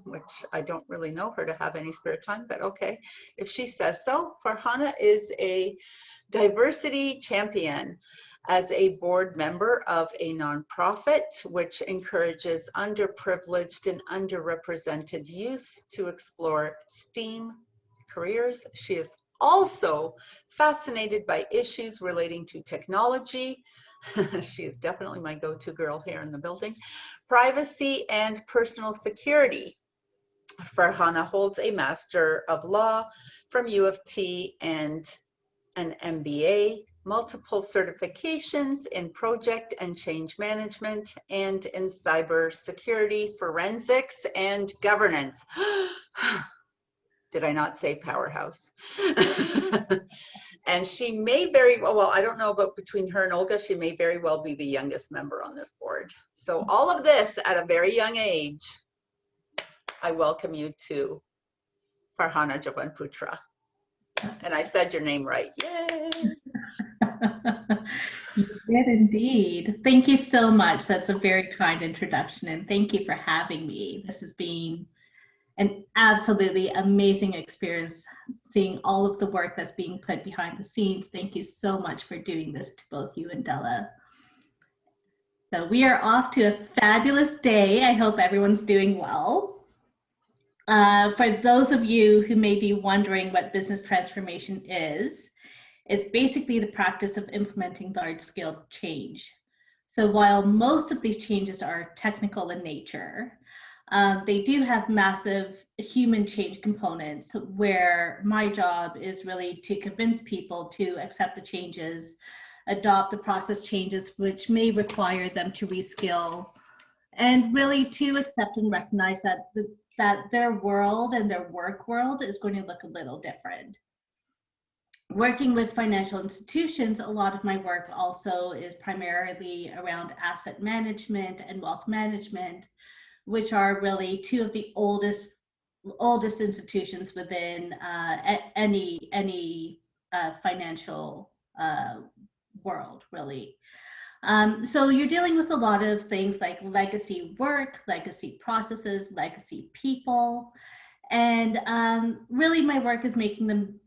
which I don't really know her to have any spare time, but okay, if she says so, Farhana is a diversity champion as a board member of a nonprofit which encourages underprivileged and underrepresented youth to explore STEAM careers. She is also fascinated by issues relating to technology. She is definitely my go-to girl here in the building. Privacy and personal security. Farhana holds a Master of Law from U of T and an MBA, multiple certifications in project and change management and in cyber security, forensics, and governance. Did I not say powerhouse? And she may very well, I don't know about between her and Olga, she may very well be the youngest member on this board. So all of this at a very young age, I welcome you to Farhana Jobanputra. And I said your name right, yay. You did indeed. Thank you so much. That's a very kind introduction, and thank you for having me. This has been an absolutely amazing experience, seeing all of the work that's being put behind the scenes. Thank you so much for doing this to both you and Della. So we are off to a fabulous day. I hope everyone's doing well. For those of you who may be wondering what business transformation is, it's basically the practice of implementing large-scale change. So while most of these changes are technical in nature, they do have massive human change components where my job is really to convince people to accept the changes, adopt the process changes, which may require them to reskill, and really to accept and recognize that their world and their work world is going to look a little different. Working with financial institutions, a lot of my work also is primarily around asset management and wealth management, which are really 2 of the oldest institutions within any financial world, really. So you're dealing with a lot of things like legacy work, legacy processes, legacy people, and really my work is making them,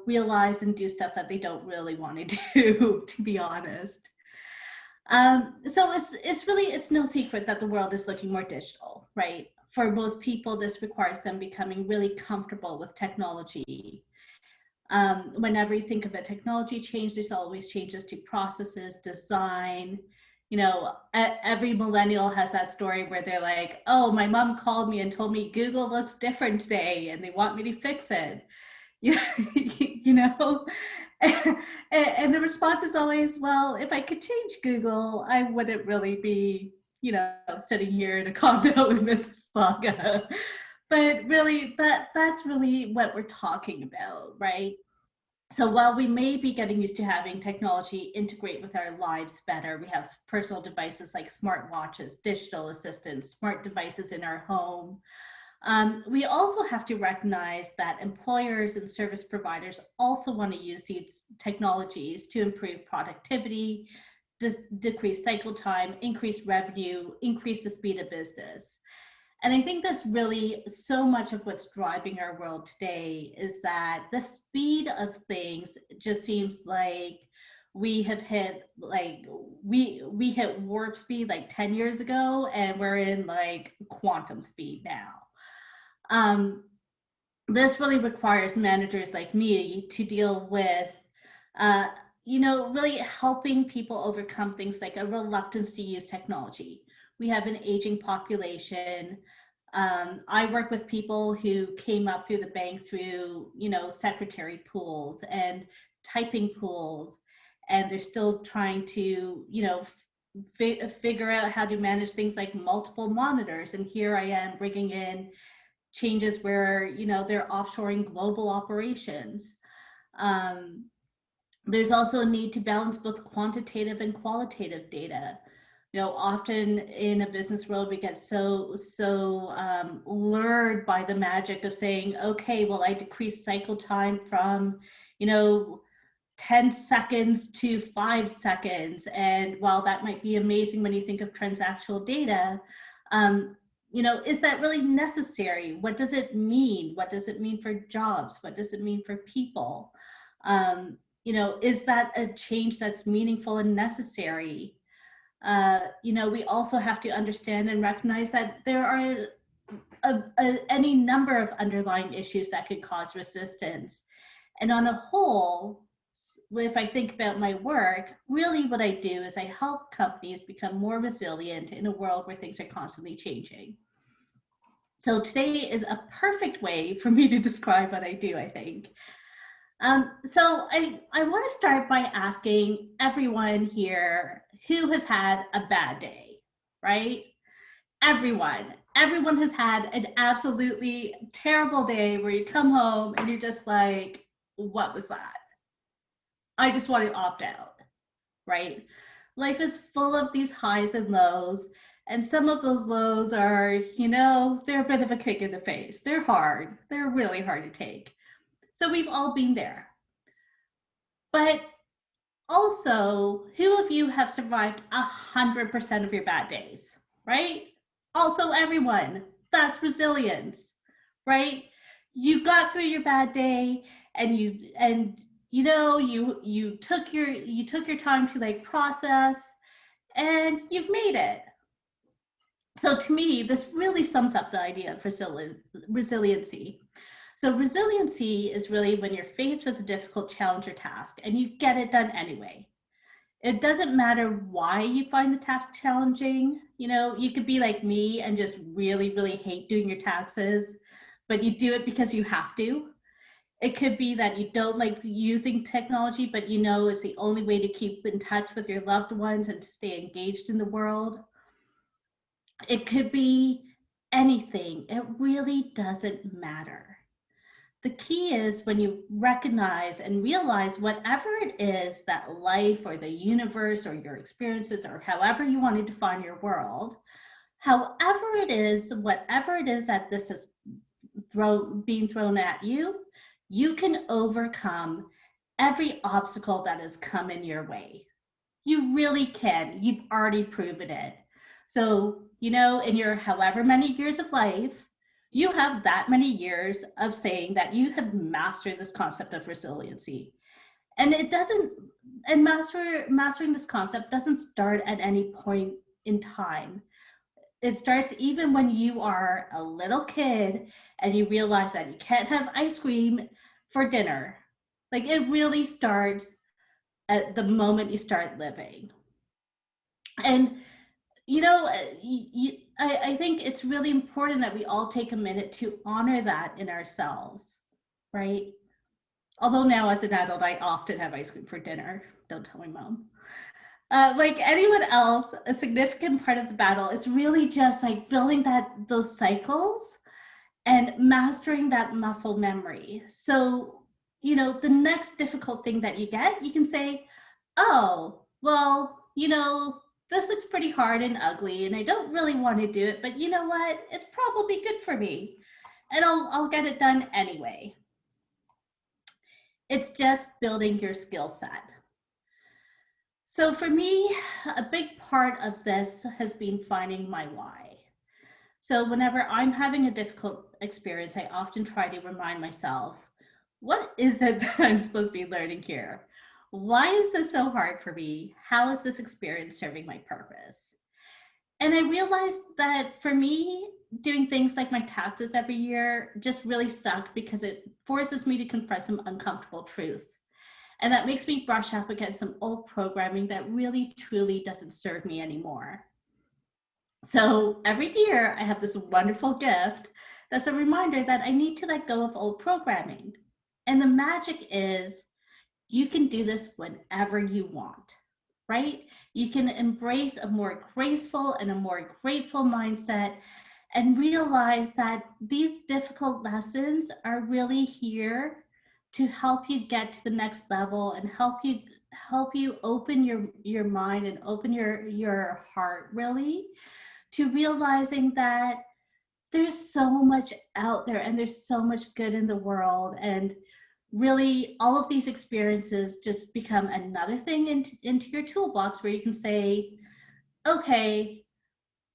realize and do stuff that they don't really want to do, to be honest. So it's no secret that the world is looking more digital, right? For most people, this requires them becoming really comfortable with technology. Whenever you think of a technology change, there's always changes to processes, design. Every millennial has that story where they're like, oh, my mom called me and told me Google looks different today and they want me to fix it. And the response is always, well, if I could change Google, I wouldn't really be, sitting here in a condo in Mississauga. But really, that's really what we're talking about, right? So while we may be getting used to having technology integrate with our lives better, we have personal devices like smartwatches, digital assistants, smart devices in our home. We also have to recognize that employers and service providers also want to use these technologies to improve productivity, decrease cycle time, increase revenue, increase the speed of business. And I think that's really so much of what's driving our world today, is that the speed of things just seems like we have hit, like we hit warp speed like 10 years ago, and we're in like quantum speed now. This really requires managers like me to deal with really helping people overcome things like a reluctance to use technology. We have an aging population. I work with people who came up through the bank through, secretary pools and typing pools, and they're still trying to, figure out how to manage things like multiple monitors. And here I am bringing in changes where, they're offshoring global operations. There's also a need to balance both quantitative and qualitative data. Often in a business world, we get so lured by the magic of saying, okay, well, I decreased cycle time from, 10 seconds to 5 seconds. And while that might be amazing when you think of transactional data, is that really necessary? What does it mean? What does it mean for jobs? What does it mean for people? Is that a change that's meaningful and necessary? We also have to understand and recognize that there are any number of underlying issues that could cause resistance. And on a whole, if I think about my work, really what I do is I help companies become more resilient in a world where things are constantly changing. So today is a perfect way for me to describe what I do, I think. So I want to start by asking everyone here who has had a bad day, right? Everyone has had an absolutely terrible day where you come home and you're just like, what was that? I just want to opt out, right? Life is full of these highs and lows, and some of those lows are, they're a bit of a kick in the face. They're hard. They're really hard to take. So we've all been there. But also, who of you have survived 100% of your bad days, right? Also, everyone. That's resilience, right? You got through your bad day, and you took your time to like process, and you've made it. So to me, this really sums up the idea of resiliency. So resiliency is really when you're faced with a difficult challenge or task and you get it done anyway. It doesn't matter why you find the task challenging. You could be like me and just really, really hate doing your taxes, but you do it because you have to. It could be that you don't like using technology, but it's the only way to keep in touch with your loved ones and to stay engaged in the world. It could be anything. It really doesn't matter. The key is when you recognize and realize whatever it is that life or the universe or your experiences or however you want to define your world, whatever it is that this is being thrown at you, you can overcome every obstacle that has come in your way. You really can. You've already proven it. So, in your however many years of life, you have that many years of saying that you have mastered this concept of resiliency. And mastering this concept doesn't start at any point in time. It starts even when you are a little kid and you realize that you can't have ice cream for dinner. Like, it really starts at the moment you start living. And I think it's really important that we all take a minute to honor that in ourselves, right? Although now as an adult, I often have ice cream for dinner. Don't tell my mom. Like anyone else, a significant part of the battle is really just like building those cycles and mastering that muscle memory. So, you know, the next difficult thing that you get, you can say, oh, well, you know, this looks pretty hard and ugly and I don't really want to do it, but you know what? It's probably good for me and I'll get it done anyway. It's just building your skill set. So for me, a big part of this has been finding my why. So whenever I'm having a difficult experience, I often try to remind myself, what is it that I'm supposed to be learning here? Why is this so hard for me? How is this experience serving my purpose? And I realized that for me, doing things like my taxes every year just really sucked because it forces me to confront some uncomfortable truths. And that makes me brush up against some old programming that really, truly doesn't serve me anymore. So every year I have this wonderful gift that's a reminder that I need to let go of old programming. And the magic is you can do this whenever you want, right? You can embrace a more graceful and a more grateful mindset and realize that these difficult lessons are really here to help you get to the next level and help you open your mind and open your heart really to realizing that there's so much out there and there's so much good in the world, and really all of these experiences just become another thing into your toolbox where you can say, okay,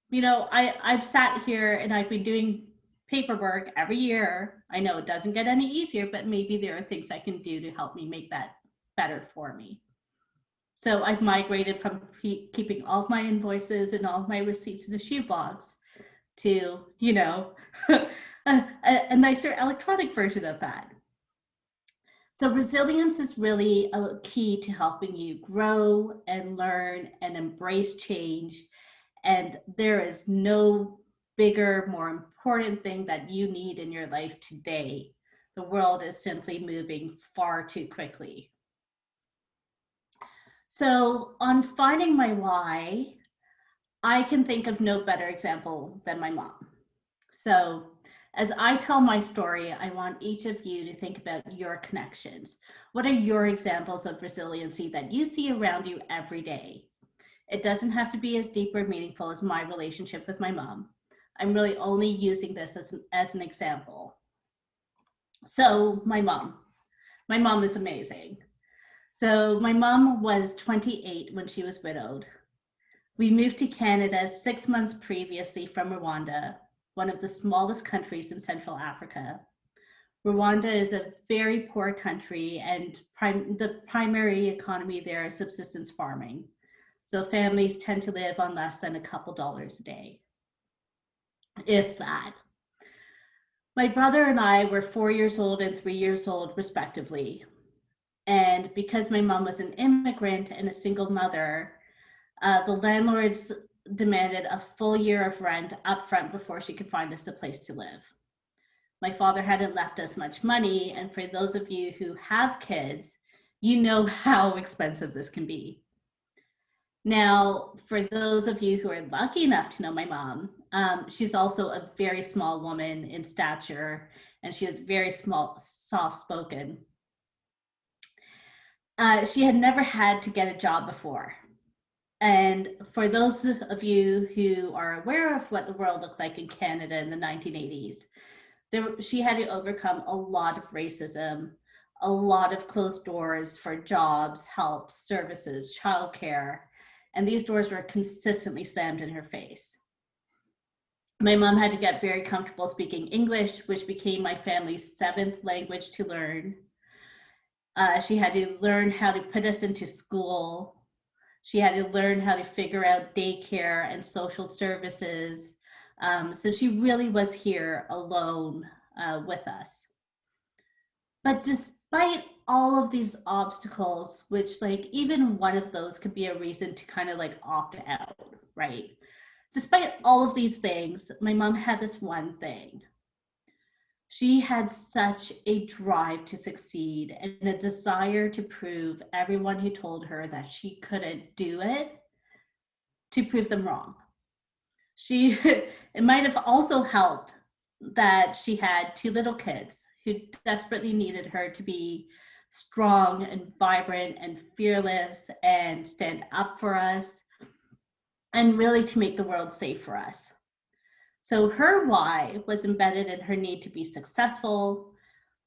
you know, I've sat here and I've been doing paperwork every year. I know it doesn't get any easier, but maybe there are things I can do to help me make that better for me. So I've migrated from keeping all of my invoices and all of my receipts in a shoebox to, you know, a nicer electronic version of that. So resilience is really a key to helping you grow and learn and embrace change. And there is no bigger, more important thing that you need in your life today. The world is simply moving far too quickly. So on finding my why, I can think of no better example than my mom. So as I tell my story, I want each of you to think about your connections. What are your examples of resiliency that you see around you every day? It doesn't have to be as deep or meaningful as my relationship with my mom. I'm really only using this as an example. So my mom is amazing. So my mom was 28 when she was widowed. We moved to Canada 6 months previously from Rwanda, one of the smallest countries in Central Africa. Rwanda is a very poor country, and the primary economy there is subsistence farming. So families tend to live on less than a couple dollars a day, if that. My brother and I were 4 years old and 3 years old, respectively. And because my mom was an immigrant and a single mother, the landlords demanded a full year of rent upfront before she could find us a place to live. My father hadn't left us much money, and for those of you who have kids, you know how expensive this can be. Now, for those of you who are lucky enough to know my mom, she's also a very small woman in stature, and she is very small, soft-spoken. She had never had to get a job before. And for those of you who are aware of what the world looked like in Canada in the 1980s, she had to overcome a lot of racism, a lot of closed doors for jobs, help, services, childcare, and these doors were consistently slammed in her face. My mom had to get very comfortable speaking English, which became my family's 7th language to learn. She had to learn how to put us into school. She had to learn how to figure out daycare and social services. So she really was here alone with us. But despite all of these obstacles, which like even one of those could be a reason to kind of like opt out, right? Despite all of these things, my mom had this one thing. She had such a drive to succeed and a desire to prove everyone who told her that she couldn't do it, to prove them wrong. It might have also helped that she had 2 little kids who desperately needed her to be strong and vibrant and fearless and stand up for us and really to make the world safe for us. So her why was embedded in her need to be successful,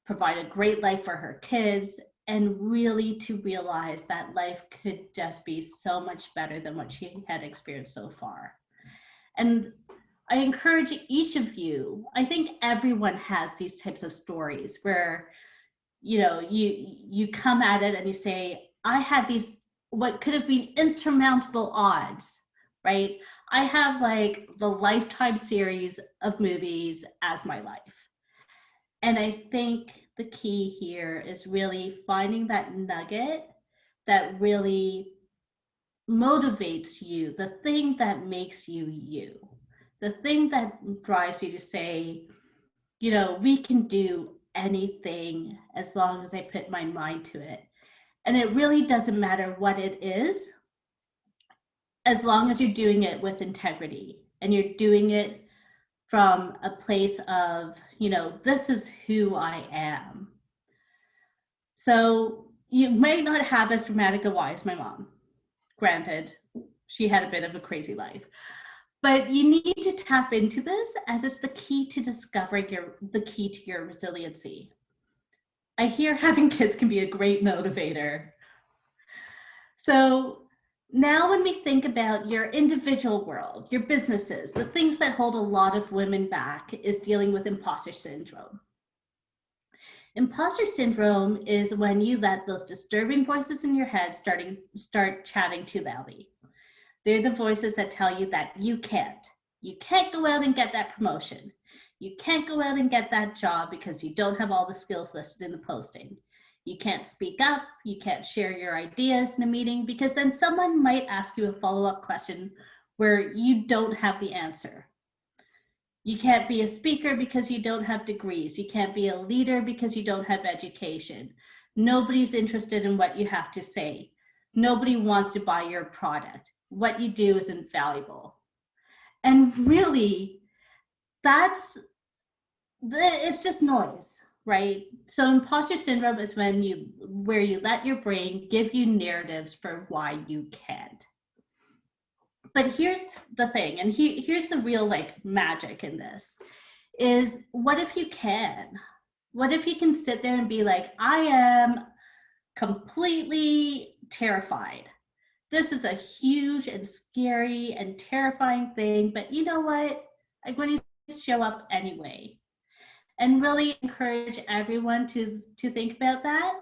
provide a great life for her kids, and really to realize that life could just be so much better than what she had experienced so far. And I encourage each of you, I think everyone has these types of stories where, you know, you come at it and you say, I had these, what could have been insurmountable odds, right? I have like the Lifetime series of movies as my life. And I think the key here is really finding that nugget that really motivates you, the thing that makes you you, the thing that drives you to say, you know, we can do anything as long as I put my mind to it. And it really doesn't matter what it is, as long as you're doing it with integrity and you're doing it from a place of, you know, this is who I am. So you might not have as dramatic a why as my mom. Granted, she had a bit of a crazy life. But you need to tap into this as it's the key to discovering the key to your resiliency. I hear having kids can be a great motivator. So now when we think about your individual world, your businesses, the things that hold a lot of women back is dealing with imposter syndrome. Imposter syndrome is when you let those disturbing voices in your head start chatting too loudly. They're the voices that tell you that you can't. You can't go out and get that promotion. You can't go out and get that job because you don't have all the skills listed in the posting. You can't speak up. You can't share your ideas in a meeting because then someone might ask you a follow-up question where you don't have the answer. You can't be a speaker because you don't have degrees. You can't be a leader because you don't have education. Nobody's interested in what you have to say. Nobody wants to buy your product. What you do is invaluable. And really, it's just noise, right? So imposter syndrome is where you let your brain give you narratives for why you can't. But here's the thing, and here's the real like magic in this, is what if you can? What if you can sit there and be like, I am completely terrified. This is a huge and scary and terrifying thing, but you know what? I'm going to show up anyway. And really encourage everyone to think about that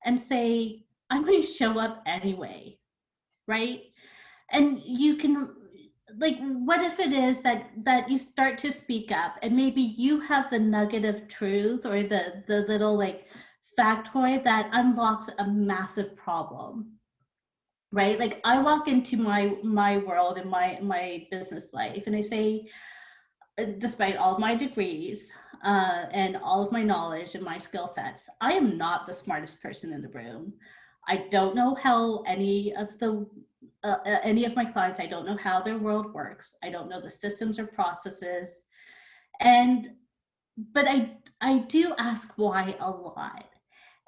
and say, I'm going to show up anyway, right? And you can, like, what if it is that you start to speak up and maybe you have the nugget of truth or the little like factoid that unlocks a massive problem, right? Like I walk into my world and my business life and I say, despite all of my degrees and all of my knowledge and my skill sets, I am not the smartest person in the room. I don't know how any of my clients, I don't know how their world works. I don't know the systems or processes. But I do ask why a lot.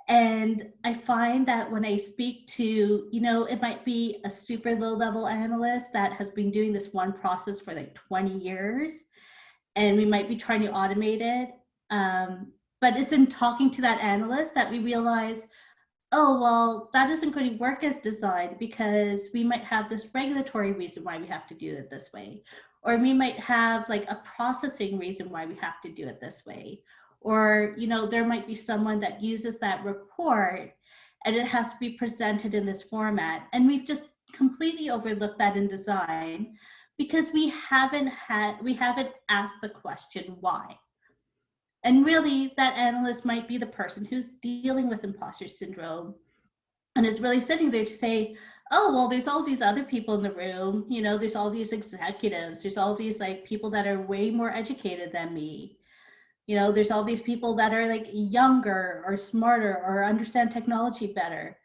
And I find that when I speak to, you know, it might be a super low level analyst that has been doing this one process for like 20 years, and we might be trying to automate it. But it's in talking to that analyst that we realize, oh, well, that isn't going to work as designed because we might have this regulatory reason why we have to do it this way. Or we might have like a processing reason why we have to do it this way. Or, you know, there might be someone that uses that report and it has to be presented in this format. And we've just completely overlooked that in design because we haven't asked the question why. And really, that analyst might be the person who's dealing with imposter syndrome and is really sitting there to say, oh, well, there's all these other people in the room, you know, there's all these executives, there's all these like people that are way more educated than me. You know, there's all these people that are like younger or smarter or understand technology better.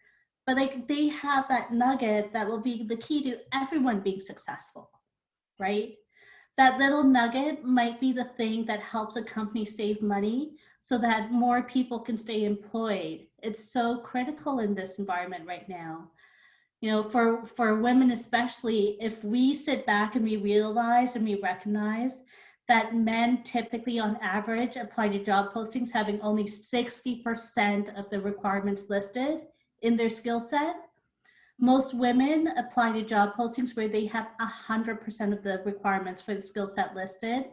But like they have that nugget that will be the key to everyone being successful, right? That little nugget might be the thing that helps a company save money so that more people can stay employed. It's so critical in this environment right now. You know, for women especially, if we sit back and we realize and we recognize that men typically on average apply to job postings having only 60% of the requirements listed in their skill set. Most women apply to job postings where they have 100% of the requirements for the skill set listed.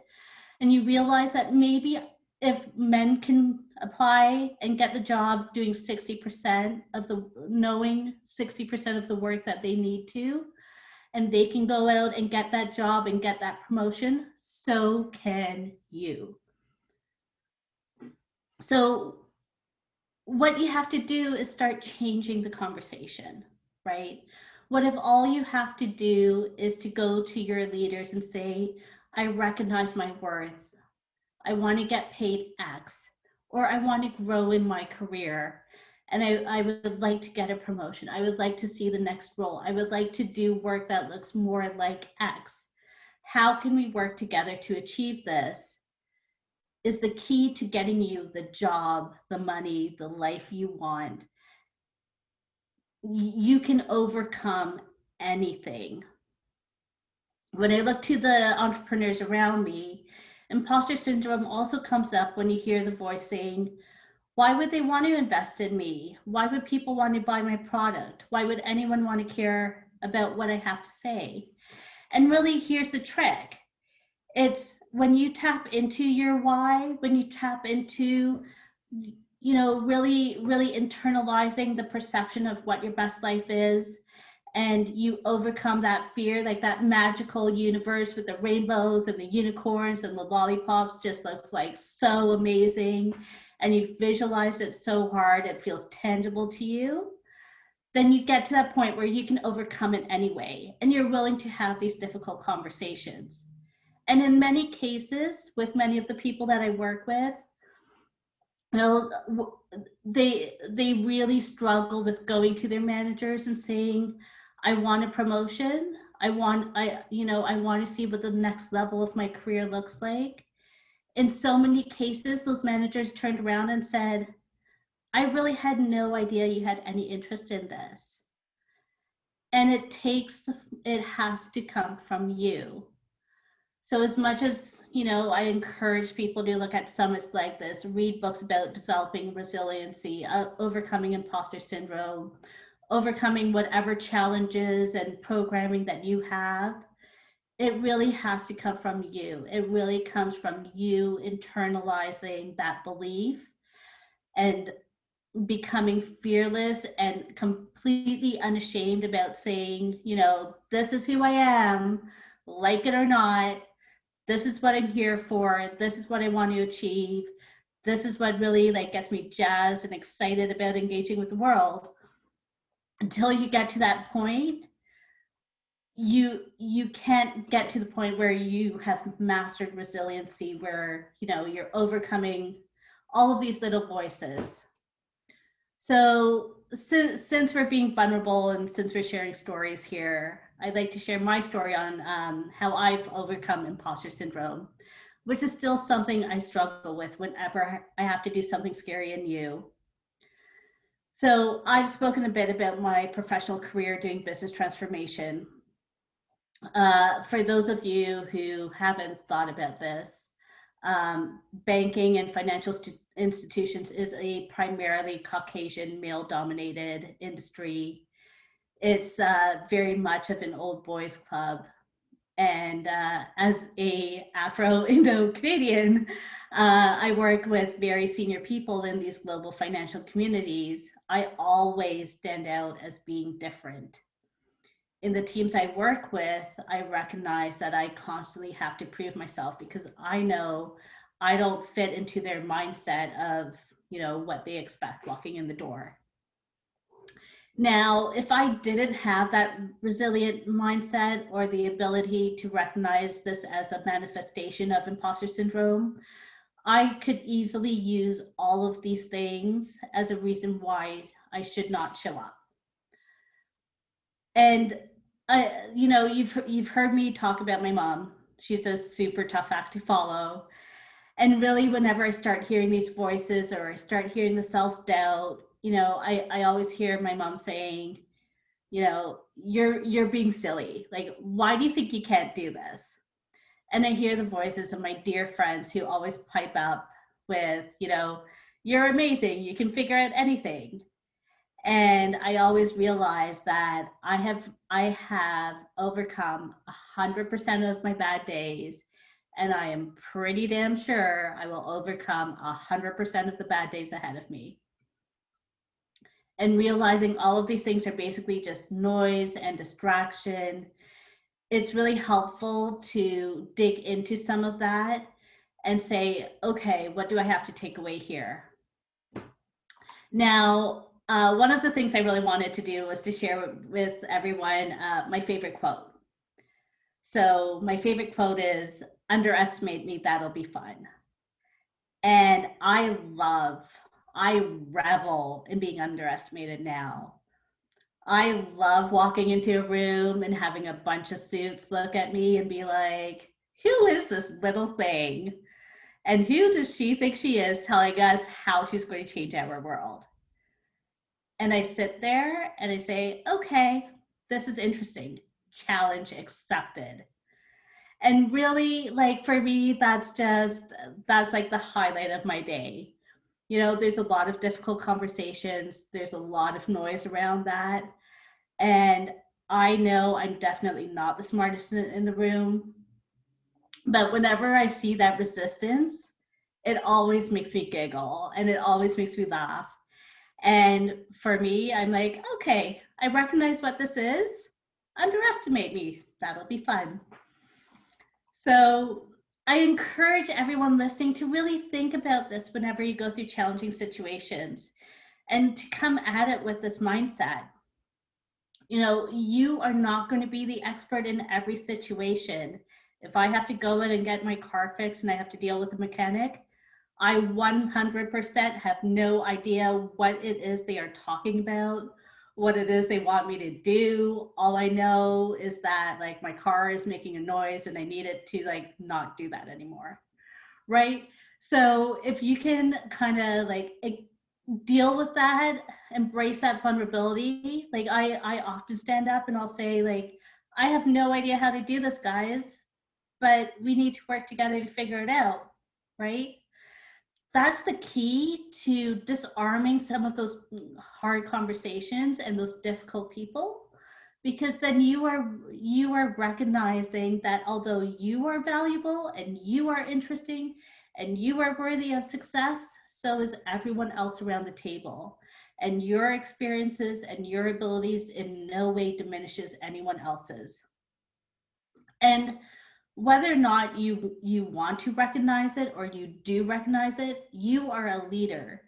And you realize that maybe if men can apply and get the job doing 60% of the, knowing 60% of the work that they need to, and they can go out and get that job and get that promotion, so can you. So what you have to do is start changing the conversation, right? What if all you have to do is to go to your leaders and say, I recognize my worth. I want to get paid X, or I want to grow in my career, and I would like to get a promotion. I would like to see the next role. I would like to do work that looks more like X. How can we work together to achieve this? Is the key to getting you the job, the money, the life you want. You can overcome anything. When I look to the entrepreneurs around me, imposter syndrome also comes up when you hear the voice saying, why would they want to invest in me? Why would people want to buy my product? Why would anyone want to care about what I have to say? And really, here's the trick. It's when you tap into your why, when you tap into, you know, really internalizing the perception of what your best life is, and you overcome that fear, like that magical universe with the rainbows and the unicorns and the lollipops just looks like so amazing, and you've visualized it so hard it feels tangible to you, then you get to that point where you can overcome it anyway, and you're willing to have these difficult conversations. And in many cases, with many of the people that I work with, you know, they really struggle with going to their managers and saying, I want a promotion. I want to see what the next level of my career looks like. In so many cases, those managers turned around and said, I really had no idea you had any interest in this. And it has to come from you. So as much as, you know, I encourage people to look at summits like this, read books about developing resiliency, overcoming imposter syndrome, overcoming whatever challenges and programming that you have, it really has to come from you. It really comes from you internalizing that belief and becoming fearless and completely unashamed about saying, you know, this is who I am, like it or not. This is what I'm here for. This is what I want to achieve. This is what really like gets me jazzed and excited about engaging with the world. Until you get to that point, you can't get to the point where you have mastered resiliency, where, you know, you're overcoming all of these little voices. So since we're being vulnerable and since we're sharing stories here, I'd like to share my story on how I've overcome imposter syndrome, which is still something I struggle with whenever I have to do something scary and new. So I've spoken a bit about my professional career doing business transformation. For those of you who haven't thought about this, banking and financial institutions is a primarily Caucasian male-dominated industry. It's very much of an old boys club. And as a Afro-Indo-Canadian, I work with very senior people in these global financial communities. I always stand out as being different. In the teams I work with, I recognize that I constantly have to prove myself because I know I don't fit into their mindset of, you know, what they expect walking in the door. Now, if I didn't have that resilient mindset or the ability to recognize this as a manifestation of imposter syndrome, I could easily use all of these things as a reason why I should not show up. And you know, you've heard me talk about my mom. She's a super tough act to follow. And really, whenever I start hearing these voices or I start hearing the self-doubt, I always hear my mom saying, you're being silly. Like, why do you think you can't do this? And I hear the voices of my dear friends who always pipe up with, you're amazing, you can figure out anything. And I always realize that I have overcome 100% of my bad days, and I am pretty damn sure I will overcome 100% of the bad days ahead of me. And realizing all of these things are basically just noise and distraction, it's really helpful to dig into some of that and say, okay, what do I have to take away here? Now, one of the things I really wanted to do was to share with everyone my favorite quote. So my favorite quote is, underestimate me, that'll be fun. And I revel in being underestimated now. I love walking into a room and having a bunch of suits look at me and be like, who is this little thing? And who does she think she is telling us how she's going to change our world? And I sit there and I say, okay, this is interesting. Challenge accepted. And really, like, for me, that's like the highlight of my day. There's a lot of difficult conversations. There's a lot of noise around that. And I know I'm definitely not the smartest in the room. But whenever I see that resistance, it always makes me giggle and it always makes me laugh. And for me, I'm like, okay, I recognize what this is. Underestimate me. That'll be fun. So I encourage everyone listening to really think about this whenever you go through challenging situations and to come at it with this mindset. You are not going to be the expert in every situation. If I have to go in and get my car fixed and I have to deal with a mechanic, I 100% have no idea what it is they are talking about, what it is they want me to do. All I know is that, like, my car is making a noise and I need it to, like, not do that anymore, right? So if you can kind of like deal with that, embrace that vulnerability. Like, I often stand up and I'll say, like, I have no idea how to do this, guys, but we need to work together to figure it out, right? That's the key to disarming some of those hard conversations and those difficult people, because then you are recognizing that although you are valuable and you are interesting and you are worthy of success, so is everyone else around the table. And your experiences and your abilities in no way diminishes anyone else's. And whether or not you want to recognize it or you do recognize it, you are a leader.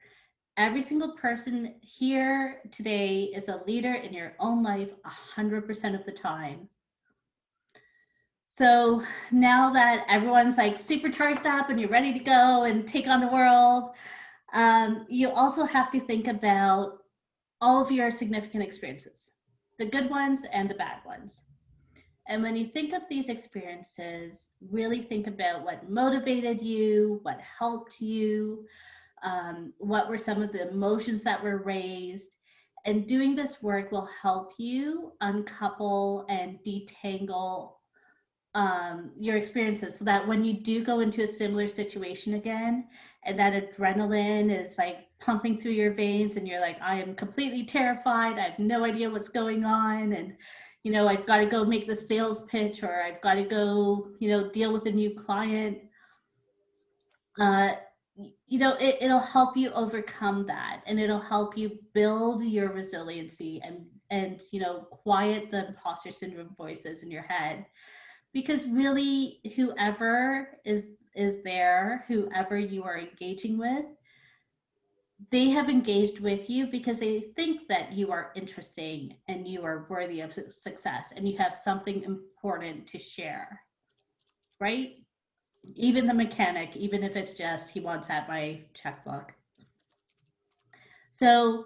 Every single person here today is a leader in your own life 100% of the time. So now that everyone's like super charged up and you're ready to go and take on the world, you also have to think about all of your significant experiences, the good ones and the bad ones. And when you think of these experiences, really think about what motivated you, what helped you, what were some of the emotions that were raised. And doing this work will help you uncouple and detangle your experiences, so that when you do go into a similar situation again, and that adrenaline is like pumping through your veins and you're like, I am completely terrified, I have no idea what's going on, and I've got to go make the sales pitch, or I've got to go, deal with a new client. It'll help you overcome that, and it'll help you build your resiliency and quiet the imposter syndrome voices in your head. Because really, whoever is there, whoever you are engaging with, they have engaged with you because they think that you are interesting and you are worthy of success and you have something important to share, right? Even the mechanic, even if it's just he wants at my checkbook. So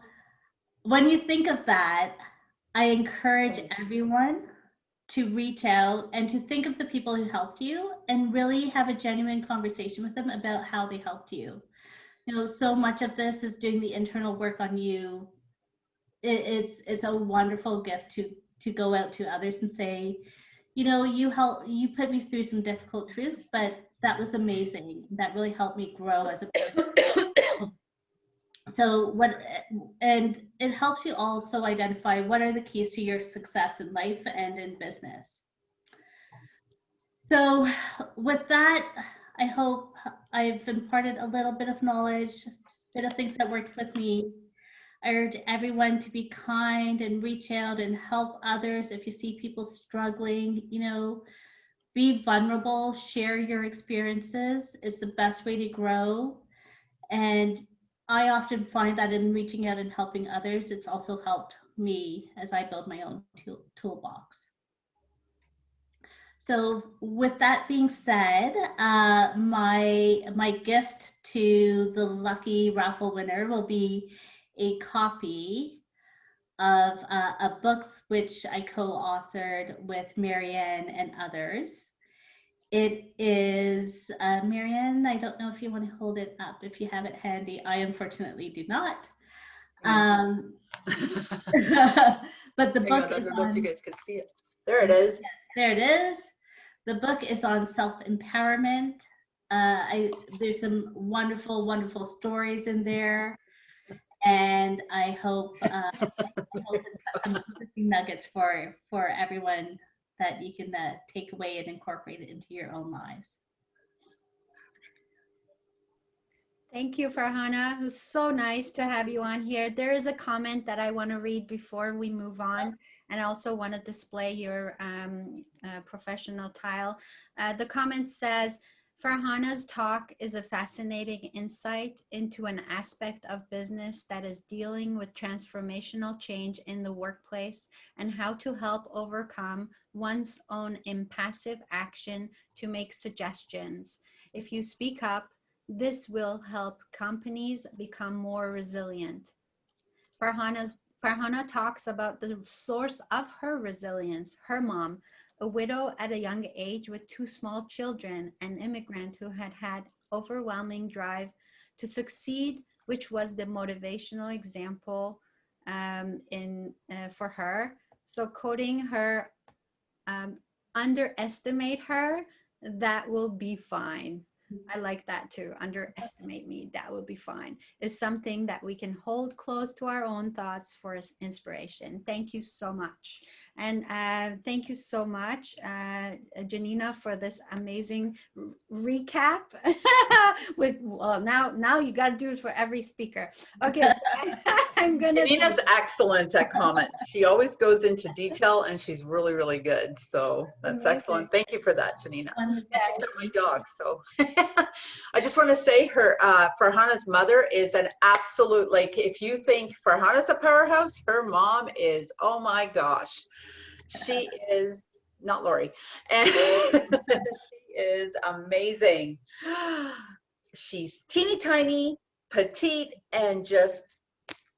when you think of that, I encourage everyone to reach out and to think of the people who helped you and really have a genuine conversation with them about how they helped you. You know, so much of this is doing the internal work on you. It's a wonderful gift to go out to others and say, you know, you put me through some difficult truths, but that was amazing. That really helped me grow as a person. So and it helps you also identify what are the keys to your success in life and in business. So with that, I hope I've imparted a little bit of knowledge, a bit of things that worked with me. I urge everyone to be kind and reach out and help others. If you see people struggling, you know, be vulnerable, share your experiences is the best way to grow. And I often find that in reaching out and helping others, it's also helped me as I build my own toolbox. So with that being said, my gift to the lucky raffle winner will be a copy of a book which I co-authored with Marianne and others. It is, Marianne, I don't know if you want to hold it up, if you have it handy. I unfortunately do not. But the book is I don't know if you guys can see it. There it is. There it is. The book is on self-empowerment. There's some wonderful, wonderful stories in there. And I hope it's got some interesting nuggets for everyone that you can take away and incorporate it into your own lives. Thank you, Farhana. It was so nice to have you on here. There is a comment that I want to read before we move on, and I also want to display your professional tile. The comment says, Farhana's talk is a fascinating insight into an aspect of business that is dealing with transformational change in the workplace and how to help overcome one's own impassive action to make suggestions. If you speak up, this will help companies become more resilient. Farhana talks about the source of her resilience, her mom, a widow at a young age with 2 small children, an immigrant who had had overwhelming drive to succeed, which was the motivational example for her. So quoting her, underestimate her, that will be fine. I like that too. Underestimate me, that will be fine, is something that we can hold close to our own thoughts for inspiration. Thank you so much. And thank you so much, Janina, for this amazing recap. Well, now you got to do it for every speaker. Okay, so I'm going to. Janina's excellent at comments. She always goes into detail and she's really, really good. So that's amazing. Excellent. Thank you for that, Janina. And she's got my dog. So I just want to say Farhana's mother is an absolute, like, if you think Farhana's a powerhouse, her mom is, oh my gosh. She is, not Lori, and she is amazing. She's teeny tiny, petite, and just,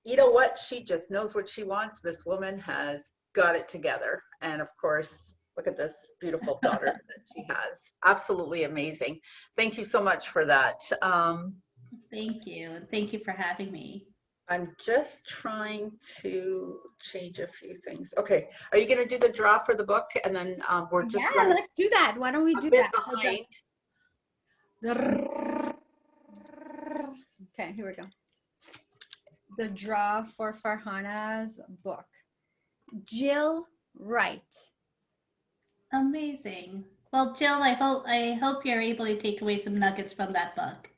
you know what? She just knows what she wants. This woman has got it together. And of course, look at this beautiful daughter that she has. Absolutely amazing. Thank you so much for that. Thank you. And thank you for having me. I'm just trying to change a few things. Okay, are you going to do the draw for the book? And then we're just let's do that. Why don't we do that? Behind. Okay, here we go. The draw for Farhana's book. Jill Wright. Amazing. Well, Jill, I hope you're able to take away some nuggets from that book.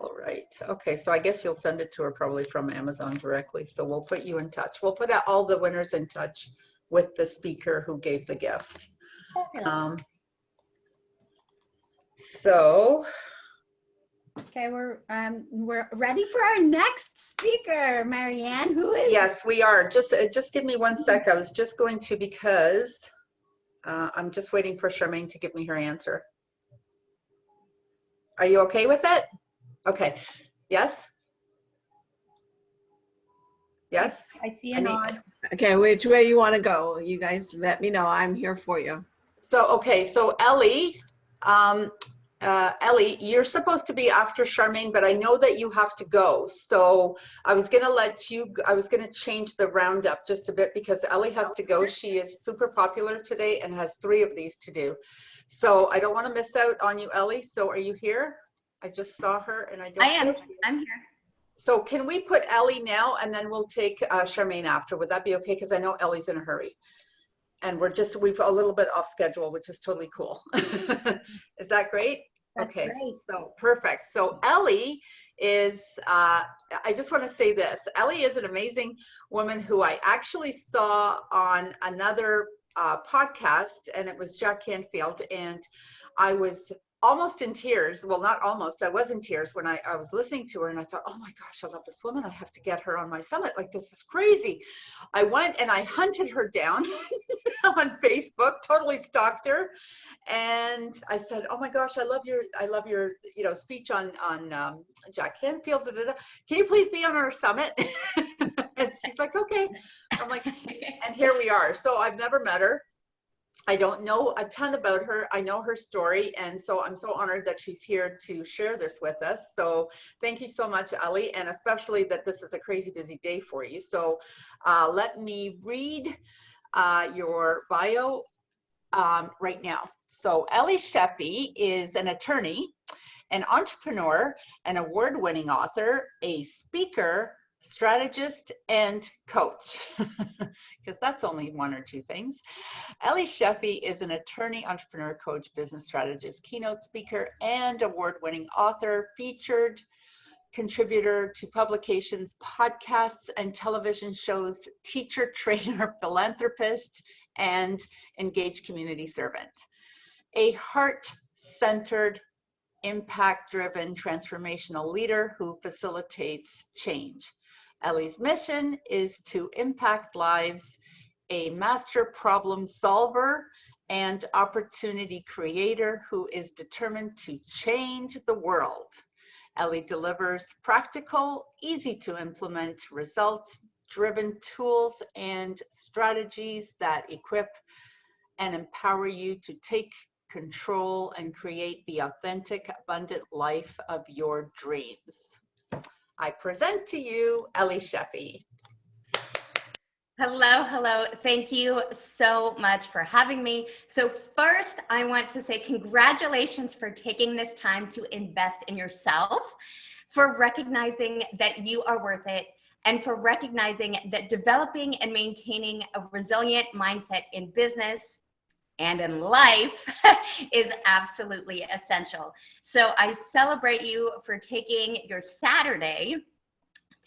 All right. Okay. So I guess you'll send it to her probably from Amazon directly. So we'll put you in touch. We'll put all the winners in touch with the speaker who gave the gift. So. Okay, we're ready for our next speaker, Marianne. Who is? Yes, we are. Just give me 1 sec. I was just going to, because I'm just waiting for Charmaine to give me her answer. Are you okay with it? Okay. Yes? Yes? I see a nod. Okay, which way you want to go? You guys let me know. I'm here for you. So, okay, so Ellie, Ellie, you're supposed to be after Charmaine, but I know that you have to go. So I was going to change the roundup just a bit because Ellie has to go. She is super popular today and has 3 of these to do. So I don't want to miss out on you, Ellie. So are you here? I just saw her and I don't. I am. I'm here. So can we put Ellie now and then we'll take Charmaine after? Would that be okay? Because I know Ellie's in a hurry. And we've a little bit off schedule, which is totally cool. Is that great? That's okay, great. so perfect. So Ellie is, I just want to say this. Ellie is an amazing woman who I actually saw on another podcast, and it was Jack Canfield, and I was almost in tears. Well, not almost, I was in tears when I was listening to her, and I thought, oh my gosh, I love this woman. I have to get her on my summit. Like, this is crazy. I went and I hunted her down on Facebook, totally stalked her. And I said, oh my gosh, I love your speech on Jack Canfield. Da, da, da. Can you please be on our summit? And she's like, okay. I'm like, and here we are. So I've never met her. I don't know a ton about her. I know her story. And so I'm so honored that she's here to share this with us. So thank you so much, Ellie, and especially that this is a crazy busy day for you. So let me read your bio right now. So Ellie Sheffy is an attorney, an entrepreneur, an award-winning author, a speaker, strategist, and coach, because that's only 1 or 2 things. Ellie Sheffy is an attorney, entrepreneur, coach, business strategist, keynote speaker, and award-winning author, featured contributor to publications, podcasts, and television shows, teacher, trainer, philanthropist, and engaged community servant. A heart-centered, impact-driven, transformational leader who facilitates change. Ellie's mission is to impact lives, a master problem solver and opportunity creator who is determined to change the world. Ellie delivers practical, easy to implement, results-driven tools and strategies that equip and empower you to take control and create the authentic, abundant life of your dreams. I present to you Ellie Sheffy. Hello, hello. Thank you so much for having me. So first, I want to say congratulations for taking this time to invest in yourself, for recognizing that you are worth it, and for recognizing that developing and maintaining a resilient mindset in business and in life is absolutely essential. So I celebrate you for taking your Saturday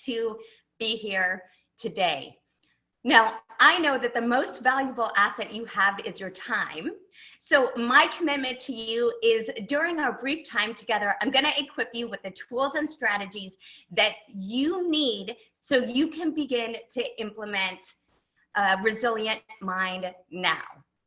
to be here today. Now, I know that the most valuable asset you have is your time. So my commitment to you is during our brief time together, I'm going to equip you with the tools and strategies that you need so you can begin to implement a resilient mind now.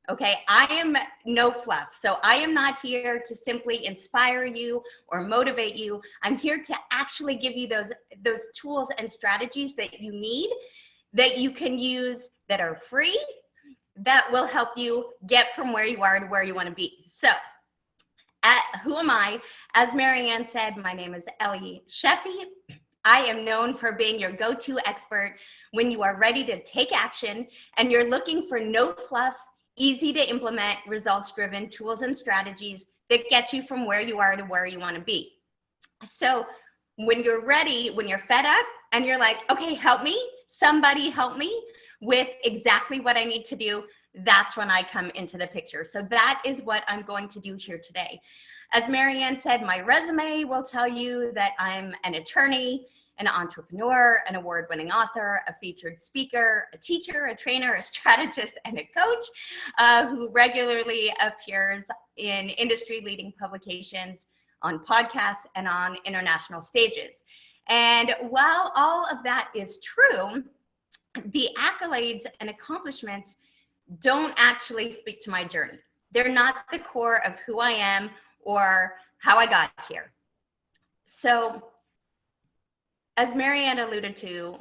Okay, I am no fluff. So I am not here to simply inspire you or motivate you. I'm here to actually give you those tools and strategies that you need, that you can use, that are free, that will help you get from where you are to where you want to be. So who am I? As Marianne said, my name is Ellie Sheffy. I am known for being your go-to expert when you are ready to take action and you're looking for no fluff, easy to implement, results-driven tools and strategies that get you from where you are to where you want to be. So when you're ready, when you're fed up and you're like, okay, help me, somebody help me with exactly what I need to do, that's when I come into the picture. So that is what I'm going to do here today. As Marianne said, my resume will tell you that I'm an attorney, an entrepreneur, an award-winning author, a featured speaker, a teacher, a trainer, a strategist, and a coach who regularly appears in industry-leading publications, on podcasts, and on international stages. And while all of that is true, the accolades and accomplishments don't actually speak to my journey. They're not the core of who I am or how I got here. So, as Marianne alluded to,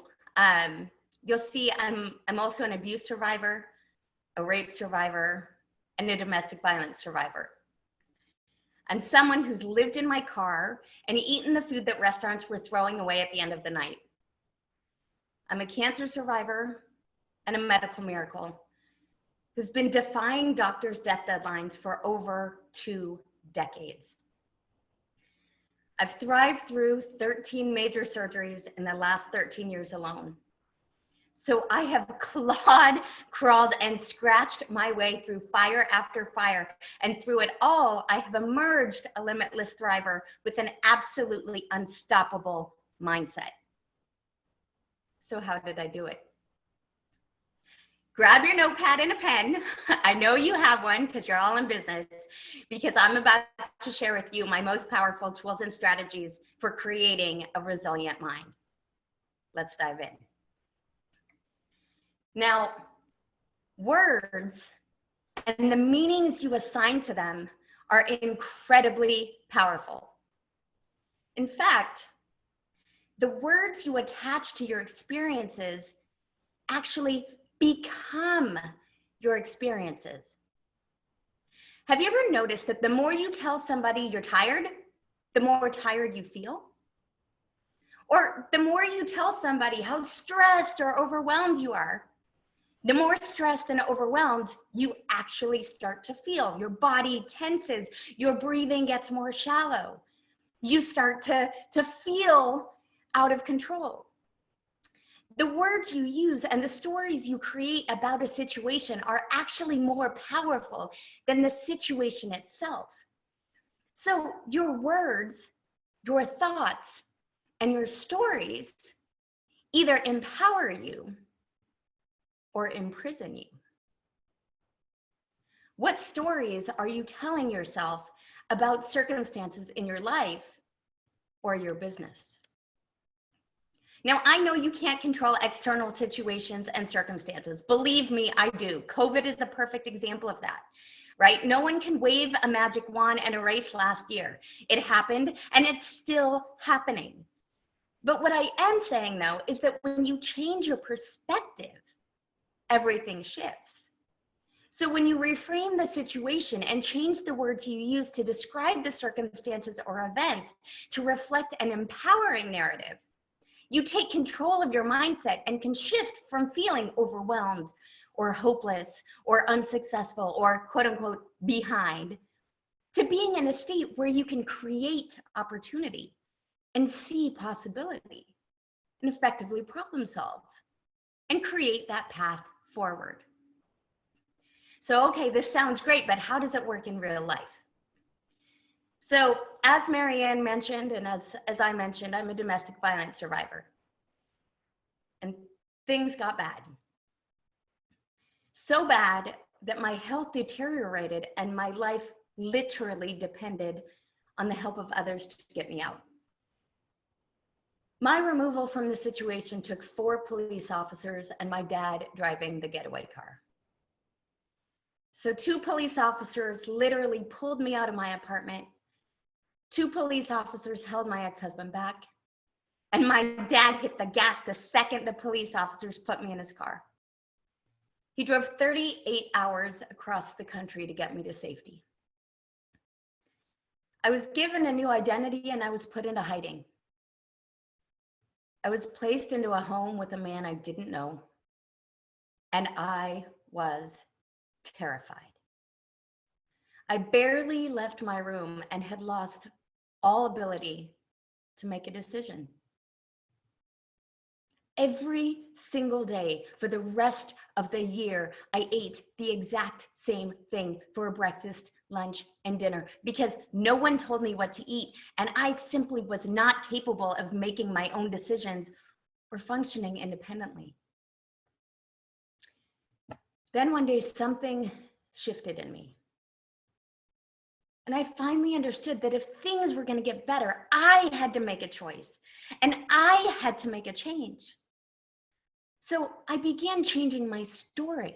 you'll see I'm also an abuse survivor, a rape survivor, and a domestic violence survivor. I'm someone who's lived in my car and eaten the food that restaurants were throwing away at the end of the night. I'm a cancer survivor and a medical miracle who's been defying doctors' death deadlines for over 2 decades. I've thrived through 13 major surgeries in the last 13 years alone. So I have clawed, crawled, and scratched my way through fire after fire. And through it all, I have emerged a limitless thriver with an absolutely unstoppable mindset. So how did I do it? Grab your notepad and a pen. I know you have one because you're all in business, because I'm about to share with you my most powerful tools and strategies for creating a resilient mind. Let's dive in. Now, words and the meanings you assign to them are incredibly powerful. In fact, the words you attach to your experiences actually become your experiences. Have you ever noticed that the more you tell somebody you're tired, the more tired you feel? Or the more you tell somebody how stressed or overwhelmed you are, the more stressed and overwhelmed you actually start to feel. Your body tenses, your breathing gets more shallow. You start to feel out of control. The words you use and the stories you create about a situation are actually more powerful than the situation itself. So your words, your thoughts, and your stories either empower you or imprison you. What stories are you telling yourself about circumstances in your life or your business? Now, I know you can't control external situations and circumstances. Believe me, I do. COVID is a perfect example of that, right? No one can wave a magic wand and erase last year. It happened and it's still happening. But what I am saying though, is that when you change your perspective, everything shifts. So when you reframe the situation and change the words you use to describe the circumstances or events to reflect an empowering narrative, you take control of your mindset and can shift from feeling overwhelmed or hopeless or unsuccessful or quote unquote behind to being in a state where you can create opportunity and see possibility and effectively problem solve and create that path forward. So, okay, this sounds great, but how does it work in real life? So as Marianne mentioned, and as I mentioned, I'm a domestic violence survivor. And things got bad. So bad that my health deteriorated and my life literally depended on the help of others to get me out. My removal from the situation took 4 police officers and my dad driving the getaway car. So 2 police officers literally pulled me out of my apartment. 2 police officers held my ex-husband back. And my dad hit the gas the second the police officers put me in his car. He drove 38 hours across the country to get me to safety. I was given a new identity and I was put into hiding. I was placed into a home with a man I didn't know, and I was terrified. I barely left my room and had lost all ability to make a decision. Every single day for the rest of the year, I ate the exact same thing for breakfast, lunch, and dinner because no one told me what to eat, and I simply was not capable of making my own decisions or functioning independently. Then one day something shifted in me. And I finally understood that if things were going to get better, I had to make a choice and I had to make a change. So I began changing my story.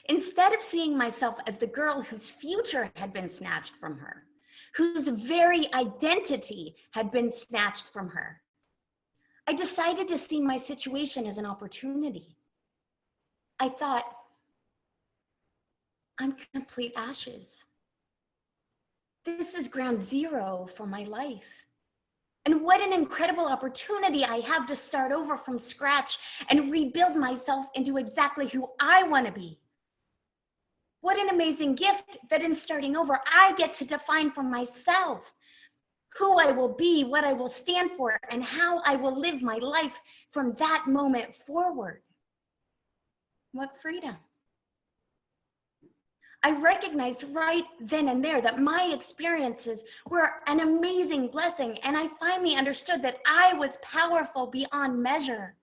Instead of seeing myself as the girl whose future had been snatched from her, whose very identity had been snatched from her, I decided to see my situation as an opportunity. I thought, I'm complete ashes. This is ground zero for my life. And what an incredible opportunity I have to start over from scratch and rebuild myself into exactly who I want to be. What an amazing gift that in starting over, I get to define for myself who I will be, what I will stand for, and how I will live my life from that moment forward. What freedom. I recognized right then and there that my experiences were an amazing blessing, and I finally understood that I was powerful beyond measure,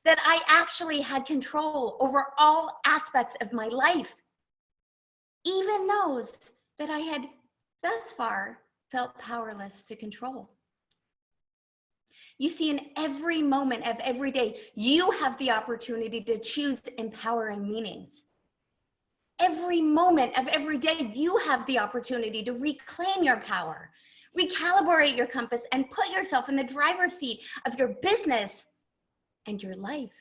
that I actually had control over all aspects of my life, even those that I had thus far felt powerless to control. You see, in every moment of every day, you have the opportunity to choose empowering meanings. Every moment of every day, you have the opportunity to reclaim your power, recalibrate your compass, and put yourself in the driver's seat of your business and your life.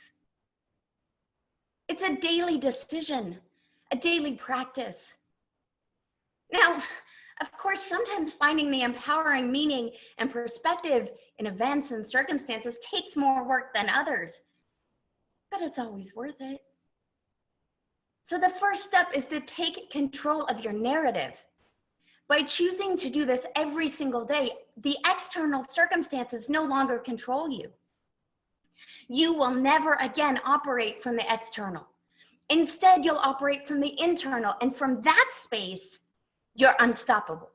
It's a daily decision, a daily practice. Now, of course, sometimes finding the empowering meaning and perspective in events and circumstances takes more work than others, but it's always worth it. So the first step is to take control of your narrative. By choosing to do this every single day, the external circumstances no longer control you. You will never again operate from the external. Instead, you'll operate from the internal, and from that space, you're unstoppable.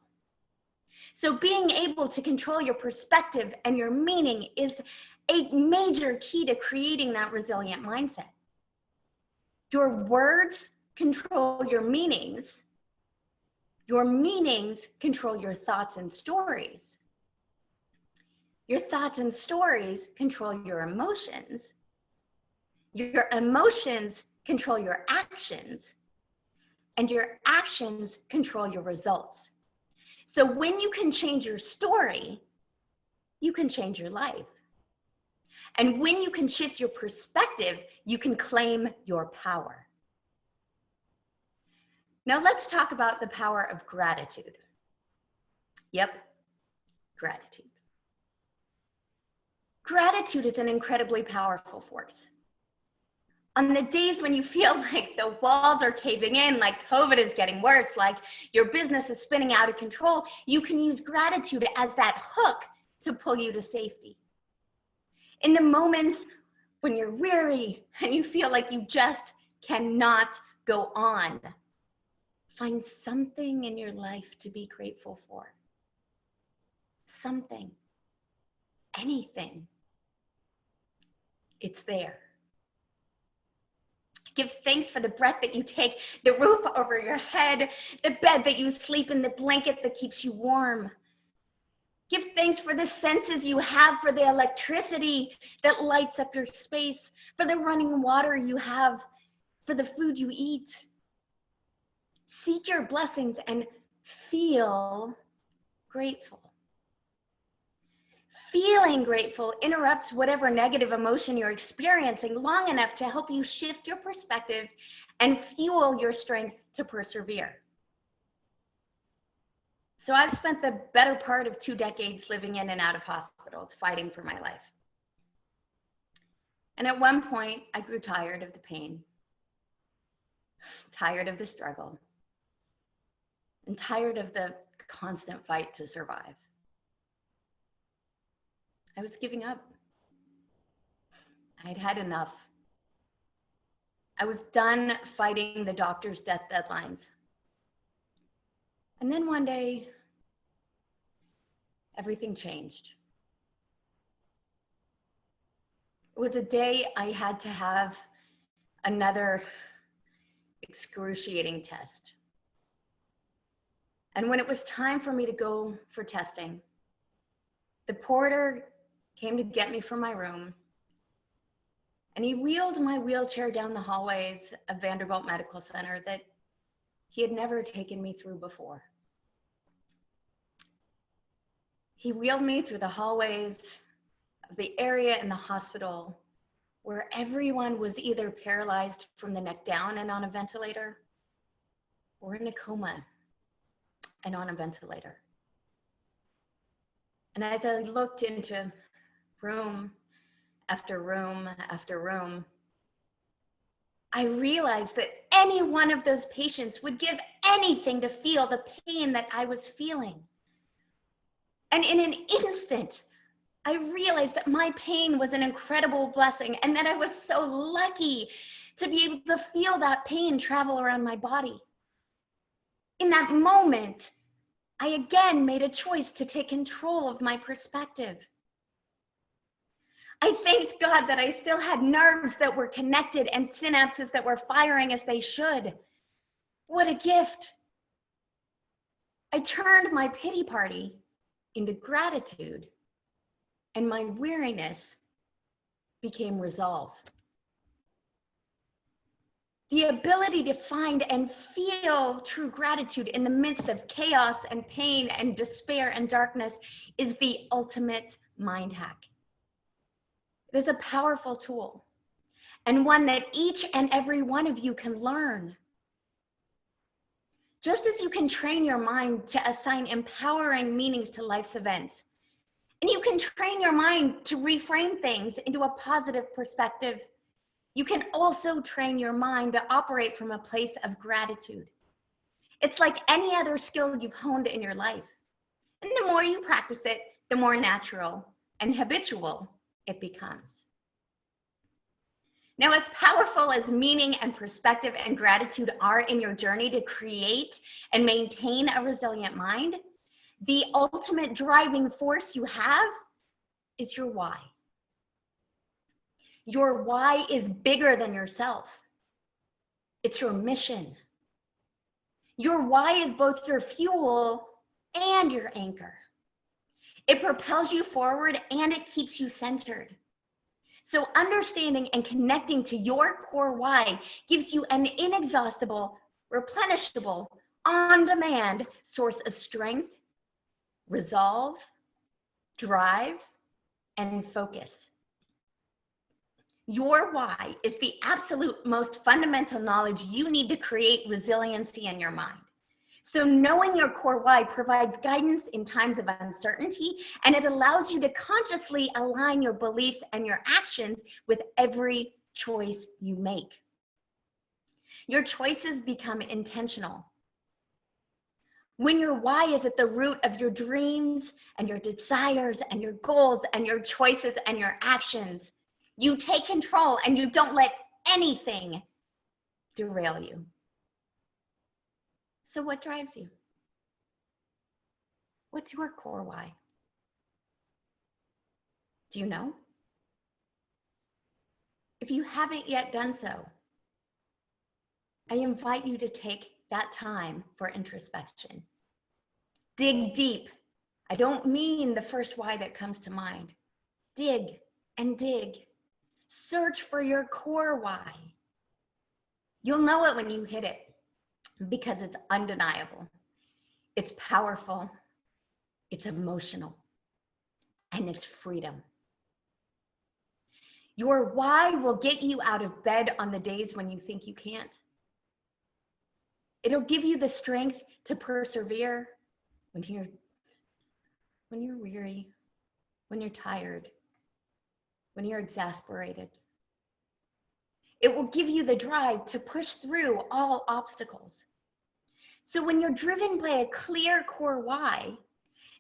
So being able to control your perspective and your meaning is a major key to creating that resilient mindset. Your words control your meanings. Your meanings control your thoughts and stories. Your thoughts and stories control your emotions. Your emotions control your actions. And your actions control your results. So when you can change your story, you can change your life. And when you can shift your perspective, you can claim your power. Now let's talk about the power of gratitude. Yep, gratitude. Gratitude is an incredibly powerful force. On the days when you feel like the walls are caving in, like COVID is getting worse, like your business is spinning out of control, you can use gratitude as that hook to pull you to safety. In the moments when you're weary and you feel like you just cannot go on, find something in your life to be grateful for. Something, anything. It's there. Give thanks for the breath that you take, the roof over your head, the bed that you sleep in, the blanket that keeps you warm. Give thanks for the senses you have, for the electricity that lights up your space, for the running water you have, for the food you eat. Seek your blessings and feel grateful. Feeling grateful interrupts whatever negative emotion you're experiencing long enough to help you shift your perspective and fuel your strength to persevere. So I've spent the better part of 2 decades living in and out of hospitals, fighting for my life. And at one point, I grew tired of the pain, tired of the struggle, and tired of the constant fight to survive. I was giving up. I'd had enough. I was done fighting the doctor's death deadlines. And then one day, everything changed. It was a day I had to have another excruciating test. And when it was time for me to go for testing, the porter came to get me from my room, and he wheeled my wheelchair down the hallways of Vanderbilt Medical Center that he had never taken me through before. He wheeled me through the hallways of the area in the hospital where everyone was either paralyzed from the neck down and on a ventilator or in a coma and on a ventilator. And as I looked into room after room after room, I realized that any one of those patients would give anything to feel the pain that I was feeling. And in an instant, I realized that my pain was an incredible blessing and that I was so lucky to be able to feel that pain travel around my body. In that moment, I again made a choice to take control of my perspective. I thanked God that I still had nerves that were connected and synapses that were firing as they should. What a gift. I turned my pity party into gratitude, and my weariness became resolve. The ability to find and feel true gratitude in the midst of chaos and pain and despair and darkness is the ultimate mind hack. It is a powerful tool and one that each and every one of you can learn. Just as you can train your mind to assign empowering meanings to life's events, and you can train your mind to reframe things into a positive perspective, you can also train your mind to operate from a place of gratitude. It's like any other skill you've honed in your life. And the more you practice it, the more natural and habitual it becomes. Now, as powerful as meaning and perspective and gratitude are in your journey to create and maintain a resilient mind, the ultimate driving force you have is your why. Your why is bigger than yourself. It's your mission. Your why is both your fuel and your anchor. It propels you forward and it keeps you centered. So understanding and connecting to your core why gives you an inexhaustible, replenishable, on-demand source of strength, resolve, drive, and focus. Your why is the absolute most fundamental knowledge you need to create resiliency in your mind. So knowing your core why provides guidance in times of uncertainty, and it allows you to consciously align your beliefs and your actions with every choice you make. Your choices become intentional. When your why is at the root of your dreams and your desires and your goals and your choices and your actions, you take control and you don't let anything derail you. So what drives you? What's your core why? Do you know? If you haven't yet done so, I invite you to take that time for introspection. Dig deep. I don't mean the first why that comes to mind. Dig and dig. Search for your core why. You'll know it when you hit it because it's undeniable. It's powerful. It's emotional. And it's freedom. Your why will get you out of bed on the days when you think you can't. It'll give you the strength to persevere when you're weary, when you're tired, when you're exasperated. It will give you the drive to push through all obstacles. So when you're driven by a clear core why,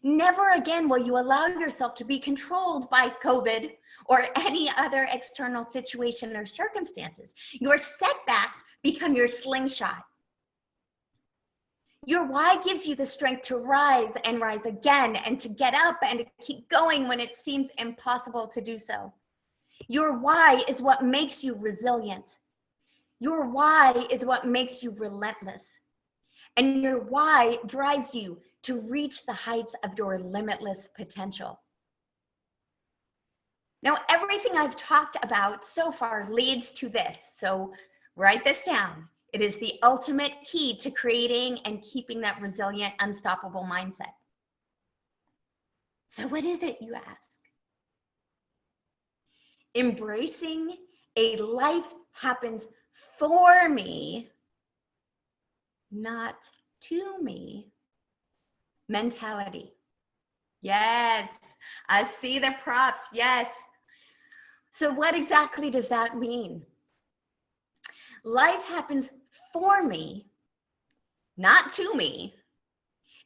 never again will you allow yourself to be controlled by COVID or any other external situation or circumstances. Your setbacks become your slingshot. Your why gives you the strength to rise and rise again and to get up and to keep going when it seems impossible to do so. Your why is what makes you resilient. Your why is what makes you relentless. And your why drives you to reach the heights of your limitless potential. Now, everything I've talked about so far leads to this. So write this down. It is the ultimate key to creating and keeping that resilient, unstoppable mindset. So what is it, you ask? embracing a life happens for me, not to me mentality. Yes, I see the props. Yes. So what exactly does that mean? Life happens for me, not to me,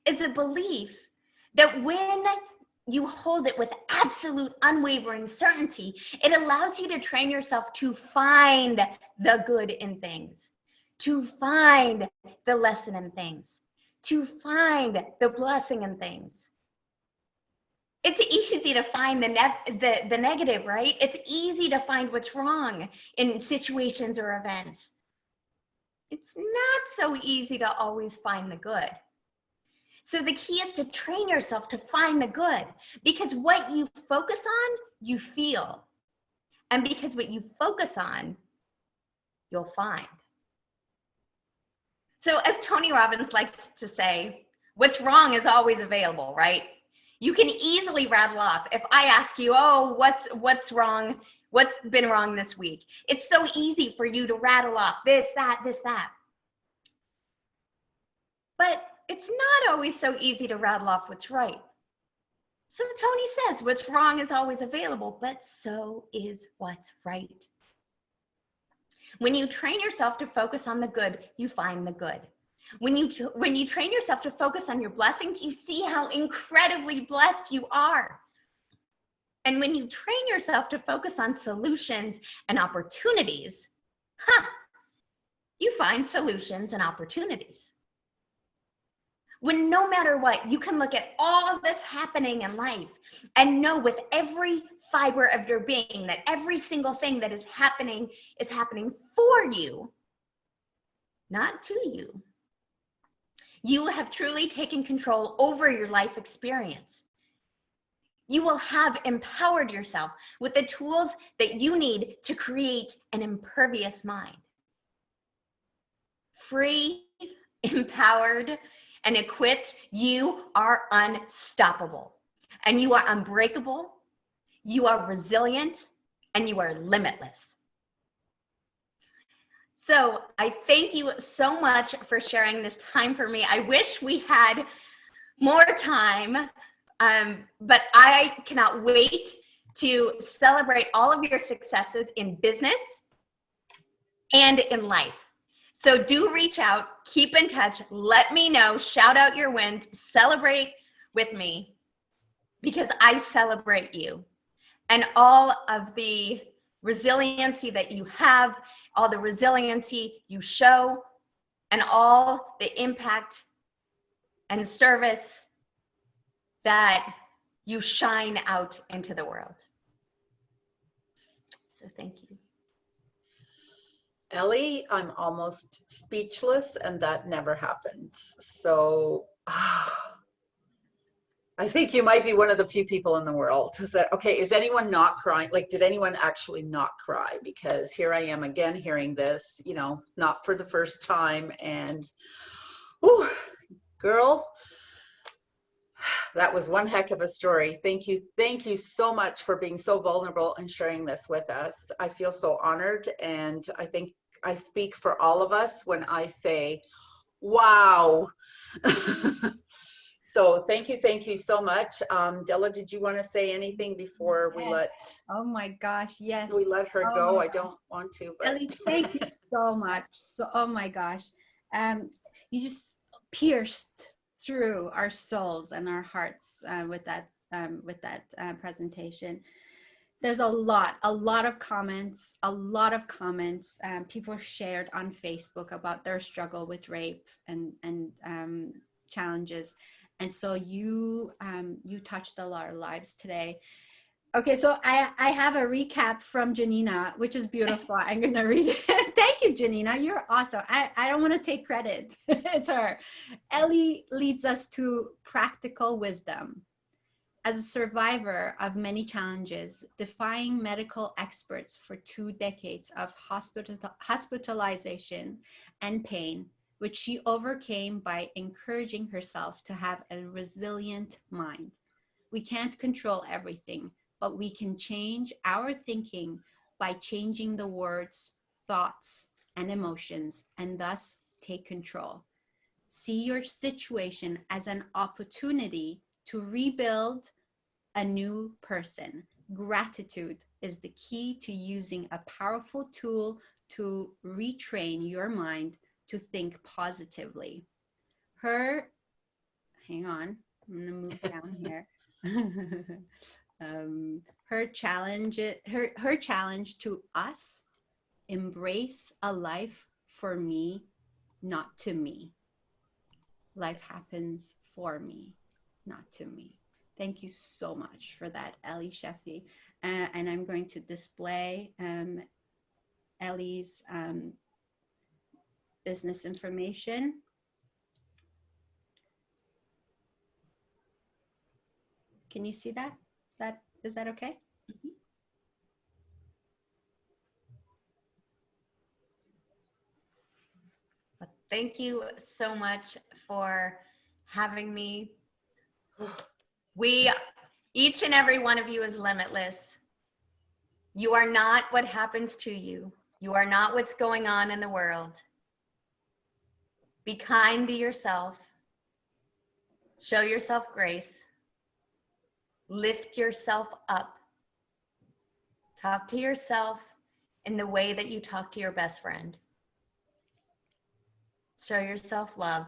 is a belief that when you hold it with absolute unwavering certainty, it allows you to train yourself to find the good in things, to find the lesson in things, to find the blessing in things. It's easy to find the negative, right? It's easy to find what's wrong in situations or events. It's not so easy to always find the good. So the key is to train yourself to find the good, because what you focus on, you feel. And because what you focus on, you'll find. So as Tony Robbins likes to say, what's wrong is always available, right? You can easily rattle off. If I ask you, oh, what's wrong? What's been wrong this week? It's so easy for you to rattle off this, that, this, that. But it's not always so easy to rattle off what's right. So Tony says what's wrong is always available, but so is what's right. When you train yourself to focus on the good, you find the good. When you train yourself to focus on your blessings, you see how incredibly blessed you are. And when you train yourself to focus on solutions and opportunities, you find solutions and opportunities. When no matter what, you can look at all that's happening in life and know with every fiber of your being that every single thing that is happening for you, not to you. You have truly taken control over your life experience. You will have empowered yourself with the tools that you need to create an impervious mind. Free, empowered, and equipped, you are unstoppable. And you are unbreakable, you are resilient, and you are limitless. So I thank you so much for sharing this time for me. I wish we had more time, but I cannot wait to celebrate all of your successes in business and in life. So do reach out, keep in touch, let me know, shout out your wins, celebrate with me, because I celebrate you and all of the resiliency that you have, all the resiliency you show, and all the impact and service that you shine out into the world. So thank you. Ellie, I'm almost speechless, and that never happens. So I think you might be one of the few people in the world that, okay, is anyone not crying? Like, did anyone actually not cry? Because here I am again hearing this, you know, not for the first time. And, ooh, girl, that was one heck of a story. Thank you. Thank you so much for being so vulnerable and sharing this with us. I feel so honored, and I think I speak for all of us when I say, wow. So thank you so much. Della, did you want to say anything before we let Oh my gosh, yes. we let her Oh go? my I don't want to, but Ellie, thank you so much. So, oh my gosh, you just pierced through our souls and our hearts with that presentation. There's a lot of comments, people shared on Facebook about their struggle with rape and challenges. And so you touched a lot of lives today. Okay, so I have a recap from Janina, which is beautiful. I'm going to read it. Thank you, Janina. You're awesome. I don't want to take credit. It's her. Ellie leads us to practical wisdom. As a survivor of many challenges, defying medical experts for 2 decades of hospitalization and pain, which she overcame by encouraging herself to have a resilient mind. We can't control everything, but we can change our thinking by changing the words, thoughts, and emotions, and thus take control. See your situation as an opportunity to rebuild a new person. Gratitude is the key to using a powerful tool to retrain your mind to think positively. Hang on, I'm gonna move down here. Her challenge to us: embrace a life for me, not to me. Life happens for me, not to me. Thank you so much for that, Ellie Sheffy. And I'm going to display Ellie's business information. Can you see that? Is that okay? Thank you so much for having me. Each and every one of you is limitless. You are not what happens to you. You are not what's going on in the world. Be kind to yourself. Show yourself grace. Lift yourself up. Talk to yourself in the way that you talk to your best friend. Show yourself love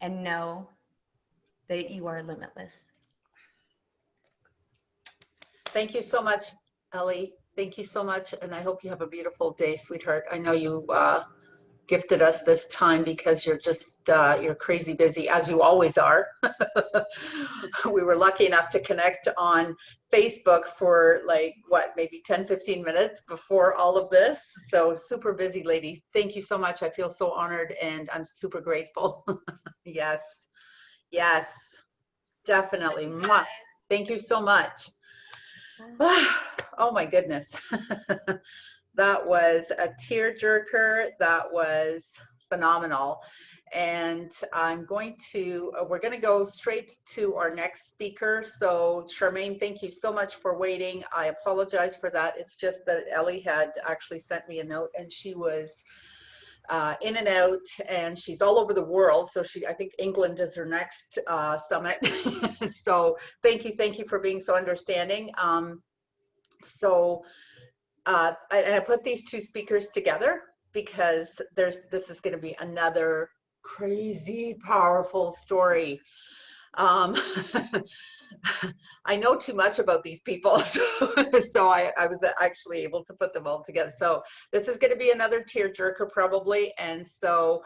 and know that you are limitless. Thank you so much, Ellie. Thank you so much. And I hope you have a beautiful day, sweetheart. I know you gifted us this time because you're just, you're crazy busy, as you always are. We were lucky enough to connect on Facebook for like, what, maybe 10, 15 minutes before all of this. So super busy lady. Thank you so much. I feel so honored and I'm super grateful. Yes, yes, definitely. Mwah. Thank you so much. Oh my goodness. That was a tearjerker. That was phenomenal. And we're going to go straight to our next speaker. So Charmaine, thank you so much for waiting. I apologize for that. It's just that Ellie had actually sent me a note and she was in and out, and she's all over the world. So I think England is her next summit. So thank you for being so understanding. I put these two speakers together because this is going to be another crazy powerful story. I know too much about these people, so I was actually able to put them all together. So this is going to be another tearjerker probably. And so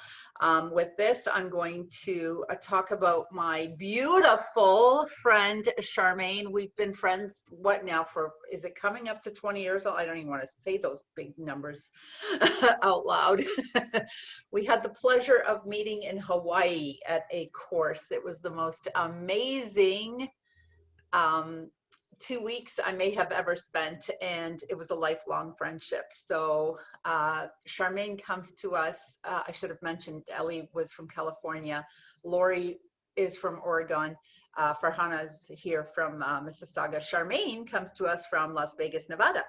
with this, I'm going to talk about my beautiful friend, Charmaine. We've been friends, what now, is it coming up to 20 years old? I don't even want to say those big numbers out loud. We had the pleasure of meeting in Hawaii at a course. It was the most amazing 2 weeks I may have ever spent, and it was a lifelong friendship. So Charmaine comes to us. I should have mentioned Ellie was from California. Lori is from Oregon. Farhana's here from Mississauga. Charmaine comes to us from Las Vegas, Nevada.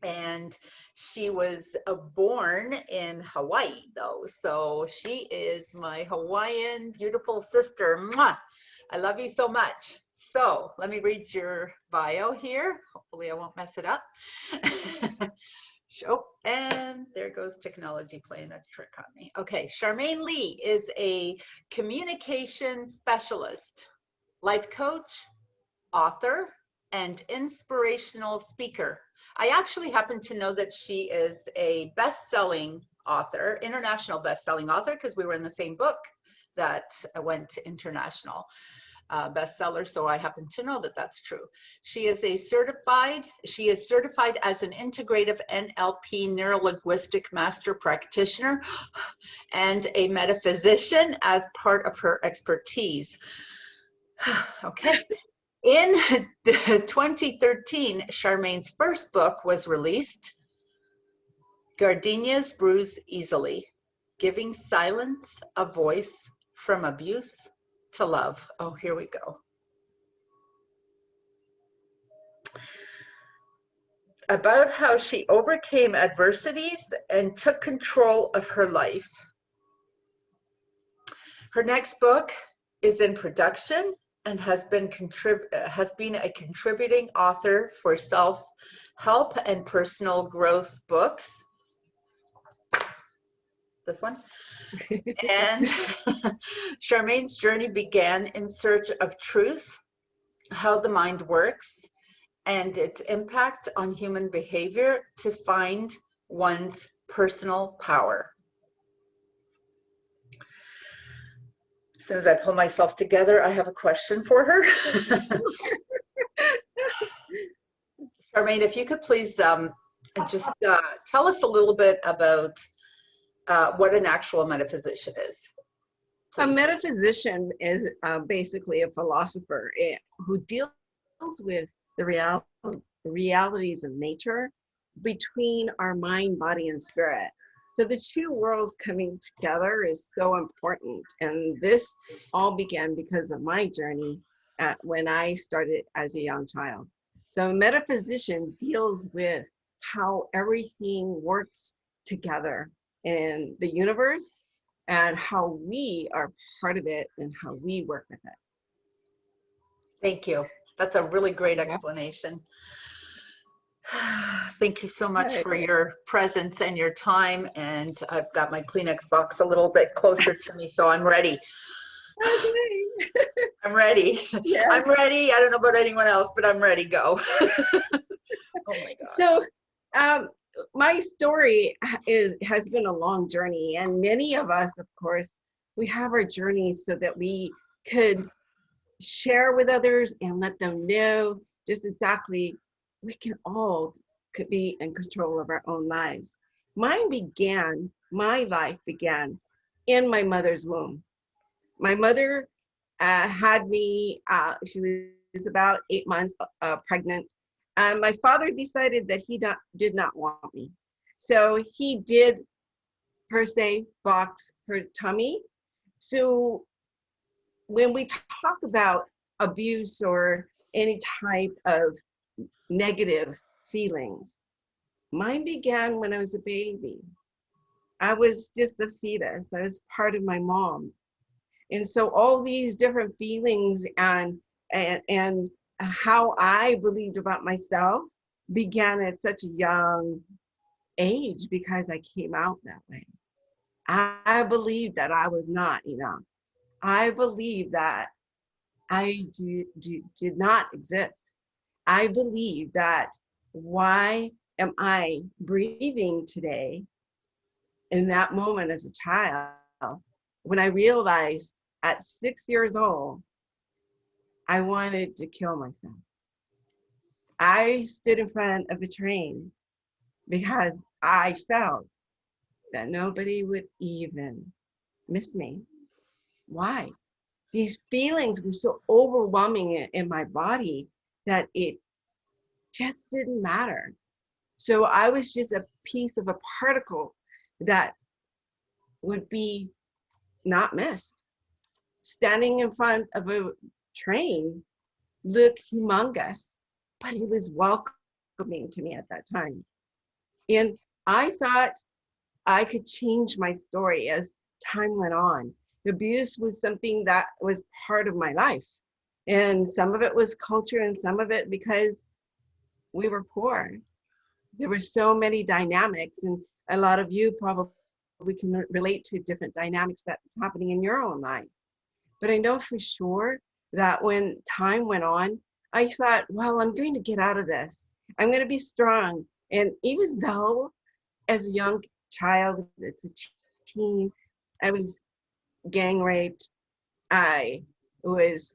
And she was born in Hawaii, though. So she is my Hawaiian beautiful sister. Mwah! I love you so much. So let me read your bio here. Hopefully I won't mess it up. Oh, and there goes technology playing a trick on me. Okay, Charmaine Lee is a communication specialist, life coach, author, and inspirational speaker. I actually happen to know that she is a best-selling author, international best-selling author, because we were in the same book that went international. Bestseller, so I happen to know that that's true. She is certified as an integrative NLP neuro-linguistic master practitioner and a metaphysician as part of her expertise. Okay. In 2013, Charmaine's first book was released, Gardenias Bruise Easily, Giving Silence a Voice from Abuse to Love. Oh, here we go. about how she overcame adversities and took control of her life. Her next book is in production and has been a contributing author for self-help and personal growth books. This one. And Charmaine's journey began in search of truth, how the mind works, and its impact on human behavior to find one's personal power. As soon as I pull myself together, I have a question for her. Charmaine, if you could please just tell us a little bit about what an actual metaphysician is. A Please. metaphysician is basically a philosopher who deals with the realities of nature between our mind, body, and spirit. So the two worlds coming together is so important. And this all began because of my journey when I started as a young child. So a metaphysician deals with how everything works together in the universe and how we are part of it and how we work with it. Thank you. That's a really great explanation. Thank you so much for your presence and your time. And I've got my Kleenex box a little bit closer to me, so I'm ready. I'm ready. Yeah. I'm ready. I don't know about anyone else, but I'm ready. Go. Oh my God. So my story has been a long journey, and many of us, of course, we have our journeys so that we could share with others and let them know just exactly we can all could be in control of our own lives. My life began in my mother's womb. My mother had me, she was about 8 months pregnant. My father decided that he did not want me. So he did, per se, box her tummy. So when we talk about abuse or any type of negative feelings, mine began when I was a baby. I was just a fetus. I was part of my mom. And so all these different feelings and how I believed about myself began at such a young age because I came out that way. I believed that I was not enough. I believed that I did not exist. I believe that why am I breathing today? In that moment as a child, when I realized at 6 years old, I wanted to kill myself. I stood in front of a train because I felt that nobody would even miss me. Why? These feelings were so overwhelming in my body that it just didn't matter. So I was just a piece of a particle that would be not missed. Standing in front of a train looked humongous, but it was welcoming to me at that time. And I thought I could change my story as time went on. Abuse was something that was part of my life. And some of it was culture and some of it because we were poor. There were so many dynamics, and a lot of you probably can relate to different dynamics that's happening in your own life. But I know for sure that when time went on, I thought, well, I'm going to get out of this. I'm going to be strong. And even though as a young child, as a teen, I was gang raped, I was,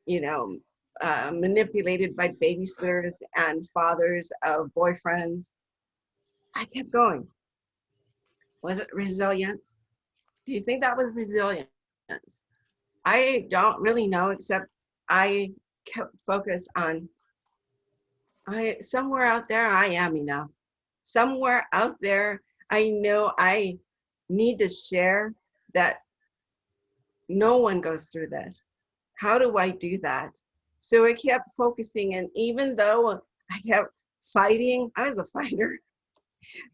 manipulated by babysitters and fathers of boyfriends, I kept going. Was it resilience? Do you think that was resilience? I don't really know, except I kept focused on, somewhere out there, I am enough. Somewhere out there, I know I need to share that no one goes through this. How do I do that? So I kept focusing, and even though I kept fighting. I was a fighter.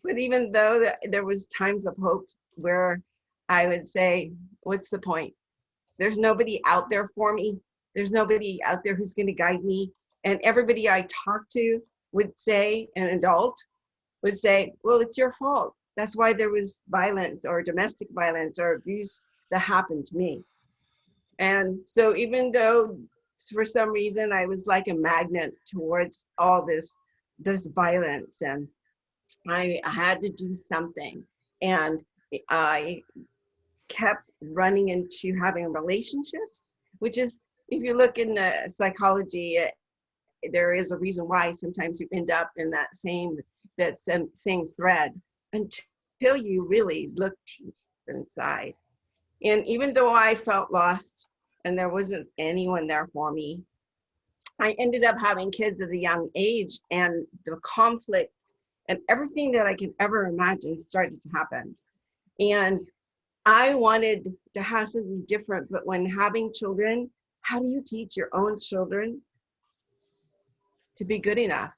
But even though there was times of hope where I would say, what's the point? There's nobody out there for me. There's nobody out there who's going to guide me. And everybody I talked to would say, an adult would say, well, it's your fault. That's why there was violence or domestic violence or abuse that happened to me. And so even though for some reason I was like a magnet towards all this violence, and I had to do something, and I kept running into having relationships, which is, if you look in psychology, there is a reason why sometimes you end up in that same thread until you really look deep inside. And even though I felt lost and there wasn't anyone there for me, I ended up having kids at a young age, and the conflict and everything that I could ever imagine started to happen. And I wanted to have something different, but when having children, how do you teach your own children to be good enough?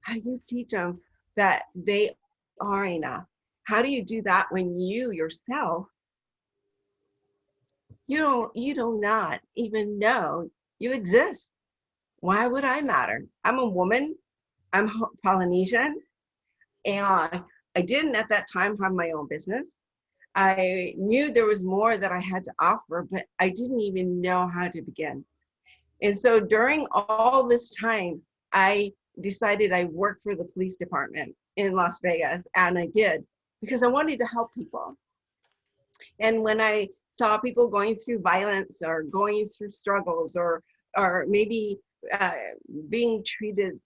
How do you teach them that they are enough? How do you do that when you yourself, you do not even know you exist? Why would I matter? I'm a woman, I'm Polynesian, and I didn't at that time have my own business. I knew there was more that I had to offer, but I didn't even know how to begin. And so during all this time, I decided I worked for the police department in Las Vegas, and I did because I wanted to help people. And when I saw people going through violence or going through struggles or maybe being treated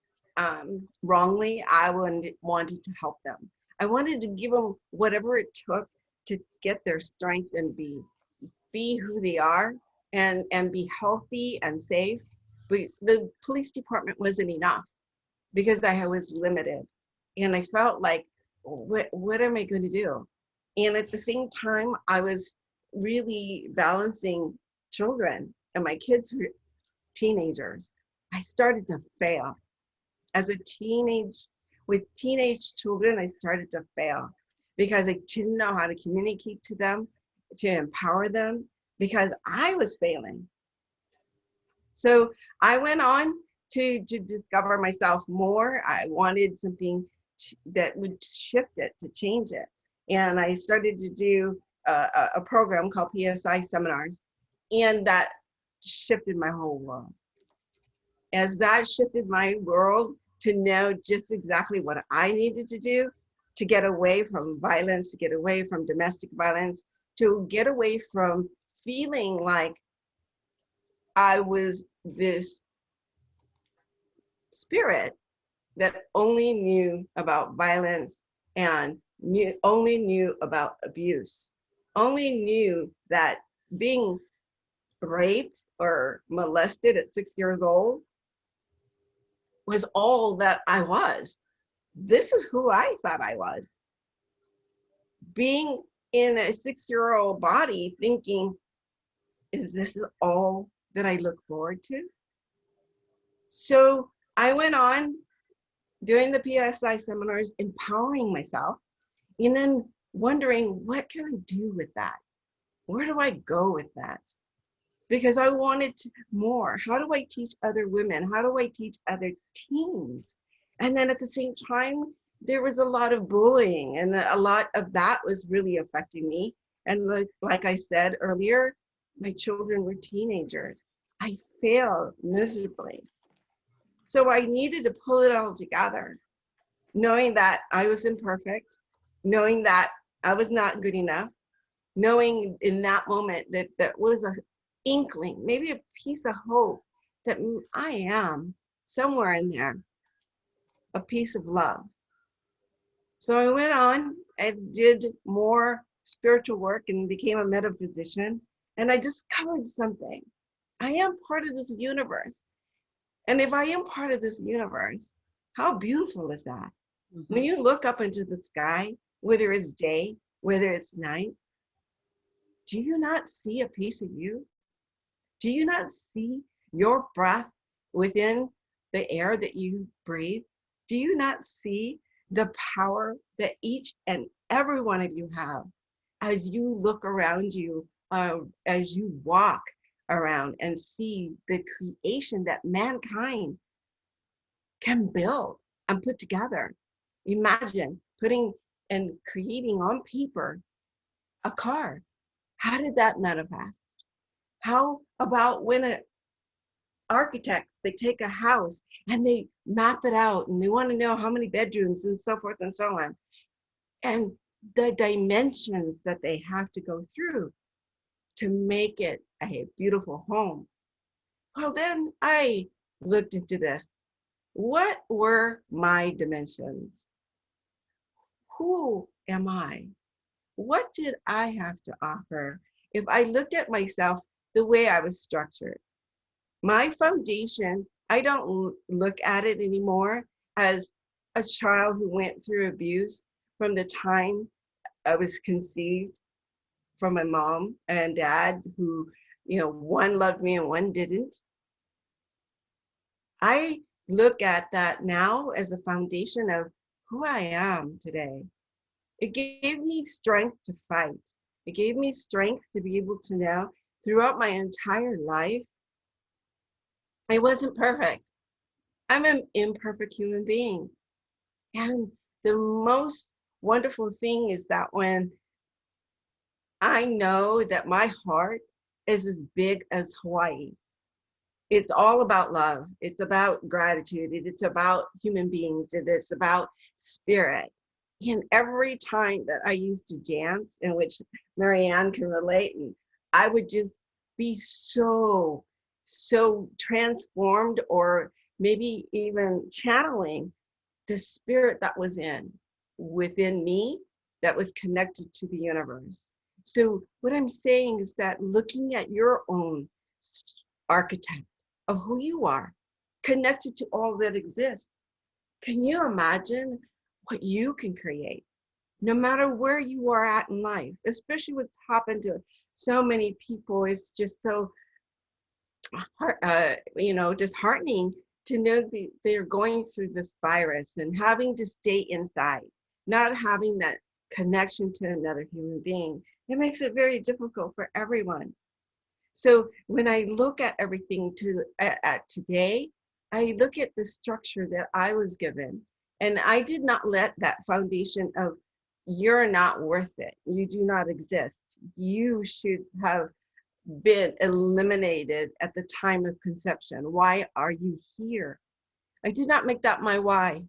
wrongly, I wanted to help them. I wanted to give them whatever it took to get their strength and be who they are and be healthy and safe. But the police department wasn't enough because I was limited, and I felt like, what am I going to do? And at the same time, I was really balancing children, and my kids were teenagers. I started to fail. With teenage children, I started to fail because I didn't know how to communicate to them, to empower them, because I was failing. So I went on to discover myself more. I wanted something that would shift it, to change it. And I started to do a program called PSI Seminars, and that shifted my whole world. As that shifted my world to know just exactly what I needed to do to get away from violence, to get away from domestic violence, to get away from feeling like I was this spirit that only knew about violence and only knew about abuse, only knew that being raped or molested at 6 years old was all that I was. This is who I thought I was. Being in a 6-year-old body thinking, is this all that I look forward to? So I went on doing the PSI seminars, empowering myself, and then wondering, what can I do with that? Where do I go with that? Because I wanted more. How do I teach other women? How do I teach other teens? And then at the same time, there was a lot of bullying, and a lot of that was really affecting me. And like I said earlier, my children were teenagers. I failed miserably. So I needed to pull it all together, knowing that I was imperfect, knowing that I was not good enough, knowing in that moment that that was an inkling, maybe a piece of hope that I am somewhere in there, a piece of love. So I went on and did more spiritual work and became a metaphysician, and I discovered something. I am part of this universe. And if I am part of this universe, how beautiful is that? Mm-hmm. When you look up into the sky, whether it's day, whether it's night, do you not see a piece of you? Do you not see your breath within the air that you breathe? Do you not see the power that each and every one of you have as you look around you, as you walk around and see the creation that mankind can build and put together? Imagine putting and creating on paper a car. How did that manifest? How about when architects, they take a house and they map it out and they want to know how many bedrooms and so forth and so on, and the dimensions that they have to go through to make it a beautiful home. Well, then I looked into this. What were my dimensions? Who am I? What did I have to offer if I looked at myself the way I was structured? My foundation, I don't look at it anymore as a child who went through abuse from the time I was conceived, from my mom and dad who, one loved me and one didn't. I look at that now as a foundation of who I am today. It gave me strength to fight. It gave me strength to be able to know throughout my entire life, I wasn't perfect. I'm an imperfect human being. And the most wonderful thing is that when I know that my heart is as big as Hawaii, it's all about love. It's about gratitude. It's about human beings. It is about spirit. And every time that I used to dance, in which Marianne can relate, and I would just be so transformed, or maybe even channeling the spirit that was within me, that was connected to the universe. So what I'm saying is that looking at your own archetype of who you are, connected to all that exists, can you imagine what you can create, no matter where you are at in life? Especially what's happened to so many people is just so disheartening to know they're going through this virus and having to stay inside, not having that connection to another human being. It makes it very difficult for everyone. So when I look at everything at today, I look at the structure that I was given, and I did not let that foundation of you're not worth it, you do not exist, you should have been eliminated at the time of conception. Why are you here? I did not make that my why.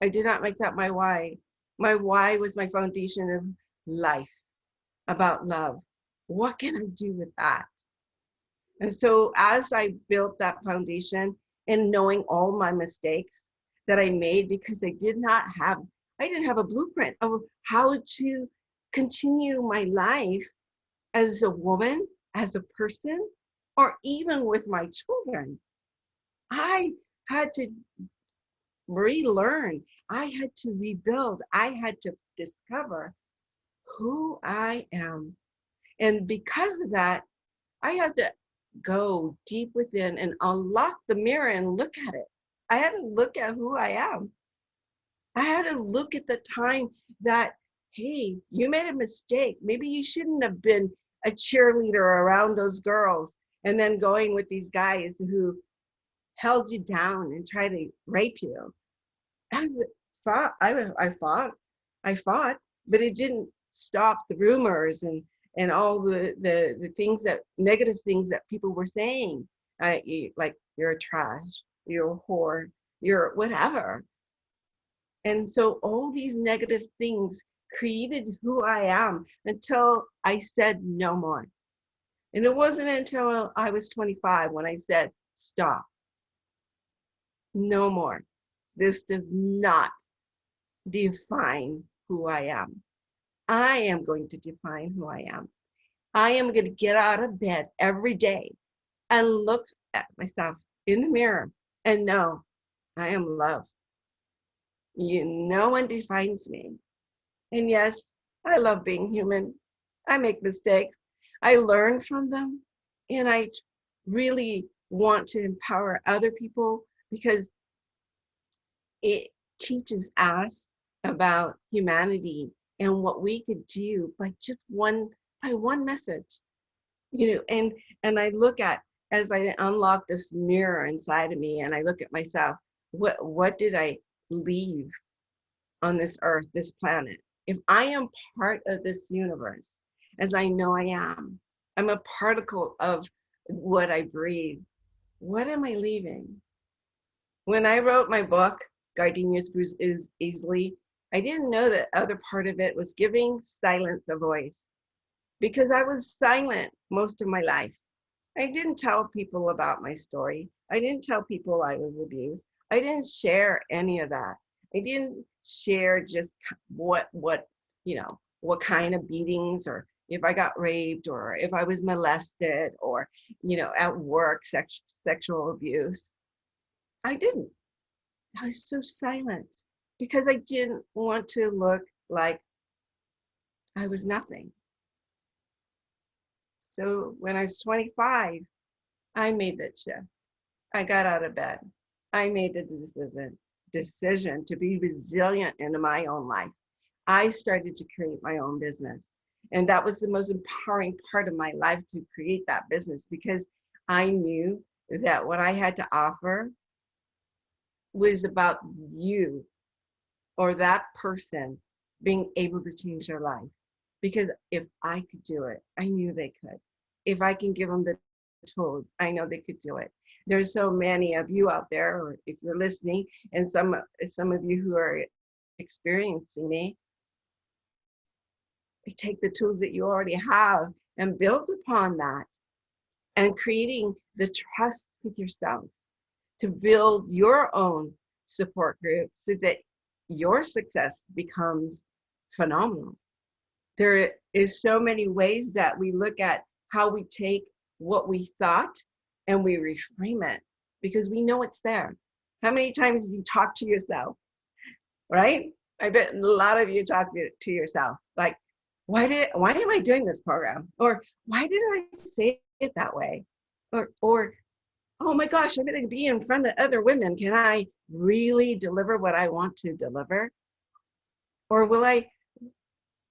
I did not make that my why. My why was my foundation of life, about love. What can I do with that? And so as I built that foundation and knowing all my mistakes that I made, because I didn't have a blueprint of how to continue my life as a woman, as a person, or even with my children. I had to relearn. I had to rebuild. I had to discover who I am. And because of that, I had to go deep within and unlock the mirror and look at it. I had to look at who I am. I had to look at the time that, hey, you made a mistake. Maybe you shouldn't have been a cheerleader around those girls and then going with these guys who held you down and tried to rape you. I fought, but it didn't stop the rumors and all the things, that negative things that people were saying, like you're a trash, you're a whore, you're whatever. And so all these negative things created who I am until I said no more. And it wasn't until I was 25 when I said, stop, no more. This does not define who I am. I am going to define who I am. I am going to get out of bed every day and look at myself in the mirror and know I am love. No one defines me. And yes, I love being human. I make mistakes. I learn from them. And I really want to empower other people, because it teaches us about humanity and what we could do by just one message, you know. And I look at, as I unlock this mirror inside of me and I look at myself, what did I leave on this earth, this planet? If I am part of this universe, as I know I am, I'm a particle of what I breathe. What am I leaving? When I wrote my book, Gardenia's Bruise Easily, I didn't know that other part of it was giving silence a voice, because I was silent most of my life. I didn't tell people about my story. I didn't tell people I was abused. I didn't share any of that. I didn't share just what you know, what kind of beatings, or if I got raped, or if I was molested, or, you know, at work, sexual abuse. I didn't. I was so silent because I didn't want to look like I was nothing. So when I was 25, I made that shift. I got out of bed. I made the decision to be resilient in my own life. I started to create my own business. And that was the most empowering part of my life, to create that business, because I knew that what I had to offer was about you, or that person, being able to change their life. Because if I could do it, I knew they could. If I can give them the tools, I know they could do it. There's so many of you out there, or if you're listening, and some of you who are experiencing me, take the tools that you already have and build upon that, and creating the trust with yourself to build your own support group so that your success becomes phenomenal. There is so many ways that we look at how we take what we thought and we reframe it, because we know it's there. How many times you talk to yourself, right? I bet a lot of you talk to yourself, like, why am I doing this program? Or why did I say it that way? Or oh my gosh, I'm going to be in front of other women. Can I really deliver what I want to deliver? Or will I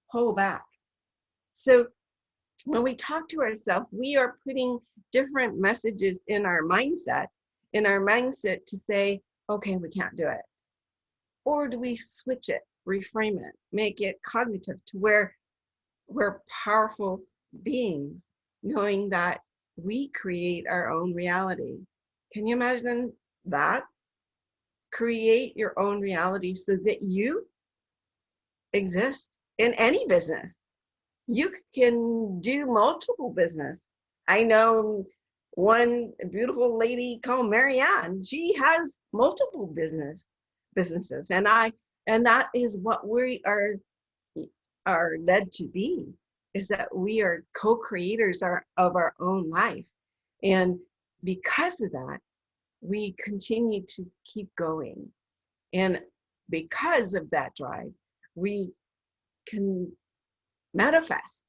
hold back? So when we talk to ourselves, we are putting different messages in our mindset to say, okay, we can't do it. Or do we switch it, reframe it, make it cognitive to where we're powerful beings, knowing that we create our own reality. Can you imagine that? Create your own reality so that you exist in any business. You can do multiple business. I know one beautiful lady called Marianne. She has multiple businesses, and that is what we are led to be, is that we are co-creators of our own life. And because of that, we continue to keep going. And because of that drive, we can manifest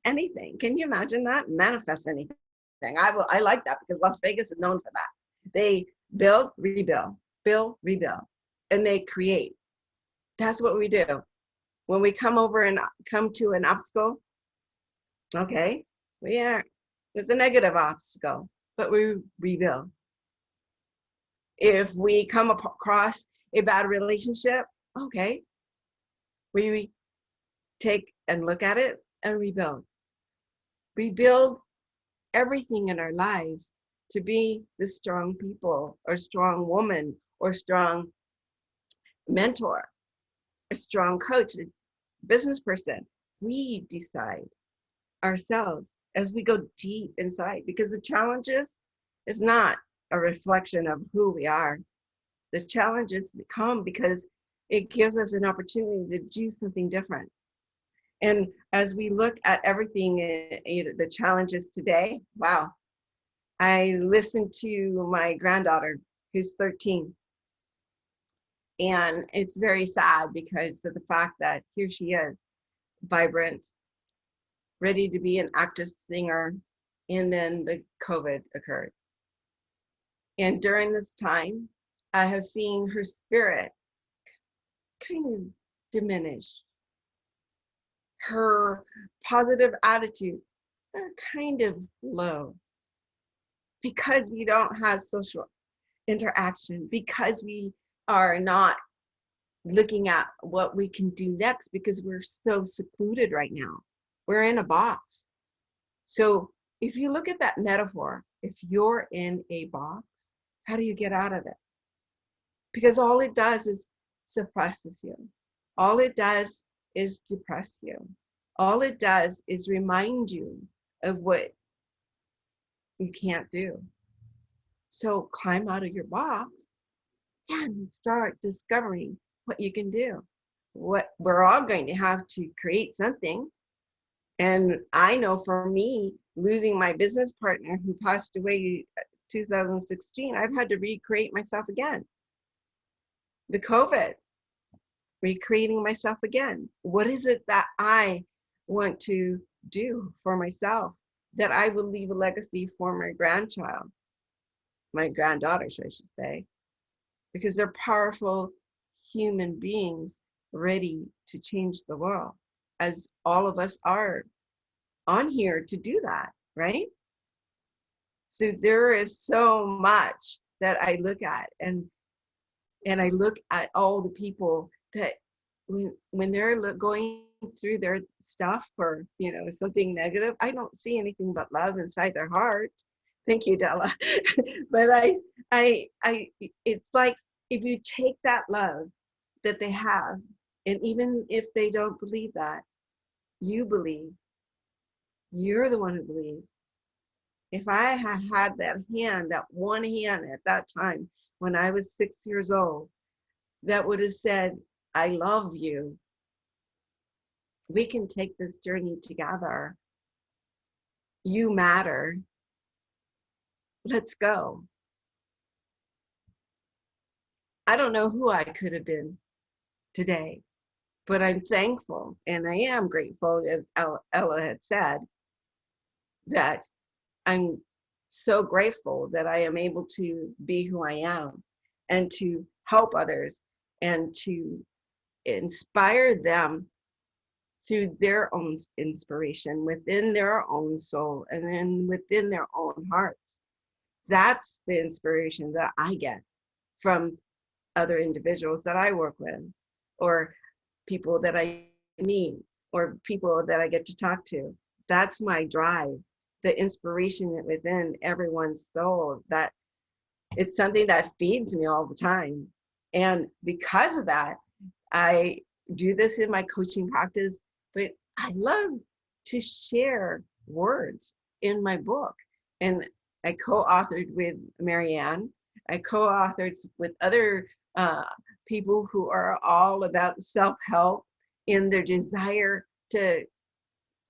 anything. Can you imagine that? Manifest anything. I like that, because Las Vegas is known for that. They build, rebuild, and they create. That's what we do. When we come to an obstacle, okay, it's a negative obstacle, but we rebuild. If we come across a bad relationship, okay, we take and look at it and rebuild. Rebuild everything in our lives to be the strong people, or strong woman, or strong mentor, a strong coach, a business person. We decide ourselves as we go deep inside, because the challenges is not a reflection of who we are. The challenges come because it gives us an opportunity to do something different. And as we look at everything, the challenges today, wow. I listened to my granddaughter, who's 13. And it's very sad because of the fact that here she is, vibrant, ready to be an actress, singer, and then the COVID occurred. And during this time, I have seen her spirit kind of diminish, her positive attitude kind of low, because we don't have social interaction, because we are not looking at what we can do next, because we're so secluded right now. We're in a box. So if you look at that metaphor, if you're in a box, how do you get out of it? Because all it does is suppresses you. All it does is depress you. All it does is remind you of what you can't do. So climb out of your box and start discovering what you can do. What we're all going to have to create something. And I know for me, losing my business partner who passed away 2016, I've had to recreate myself again. The COVID, recreating myself again. What is it that I want to do for myself, that I will leave a legacy for my grandchild, my granddaughters, I should say, because they're powerful human beings ready to change the world, as all of us are on here to do that, right? So there is so much that I look at, and I look at all the people that when they're going through their stuff, or something negative, I don't see anything but love inside their heart. Thank you, Della. But I it's like, if you take that love that they have, and even if they don't believe that, you believe, you're the one who believes. If I had had that hand, that one hand at that time when I was 6 years old, that would have said, I love you. We can take this journey together. You matter. Let's go. I don't know who I could have been today, but I'm thankful, and I am grateful, as Ella had said, that I'm so grateful that I am able to be who I am, and to help others, and to inspire them through their own inspiration within their own soul, and then within their own hearts. That's the inspiration that I get from other individuals that I work with, or people that I meet, or people that I get to talk to. That's my drive, the inspiration within everyone's soul, that it's something that feeds me all the time. And because of that, I do this in my coaching practice, but I love to share words in my book. And I co-authored with Marianne. I co-authored with other people who are all about self-help in their desire to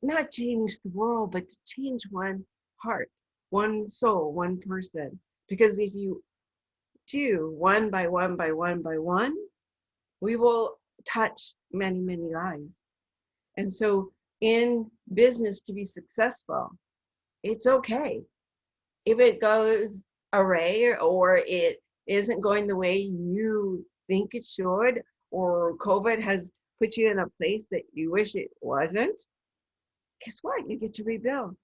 not change the world, but to change one heart, one soul, one person. Because if you do one by one by one by one, we will touch many, many lives. And so in business, to be successful, it's okay if it goes awry, or it isn't going the way you think it should, or COVID has put you in a place that you wish it wasn't. Guess what? You get to rebuild.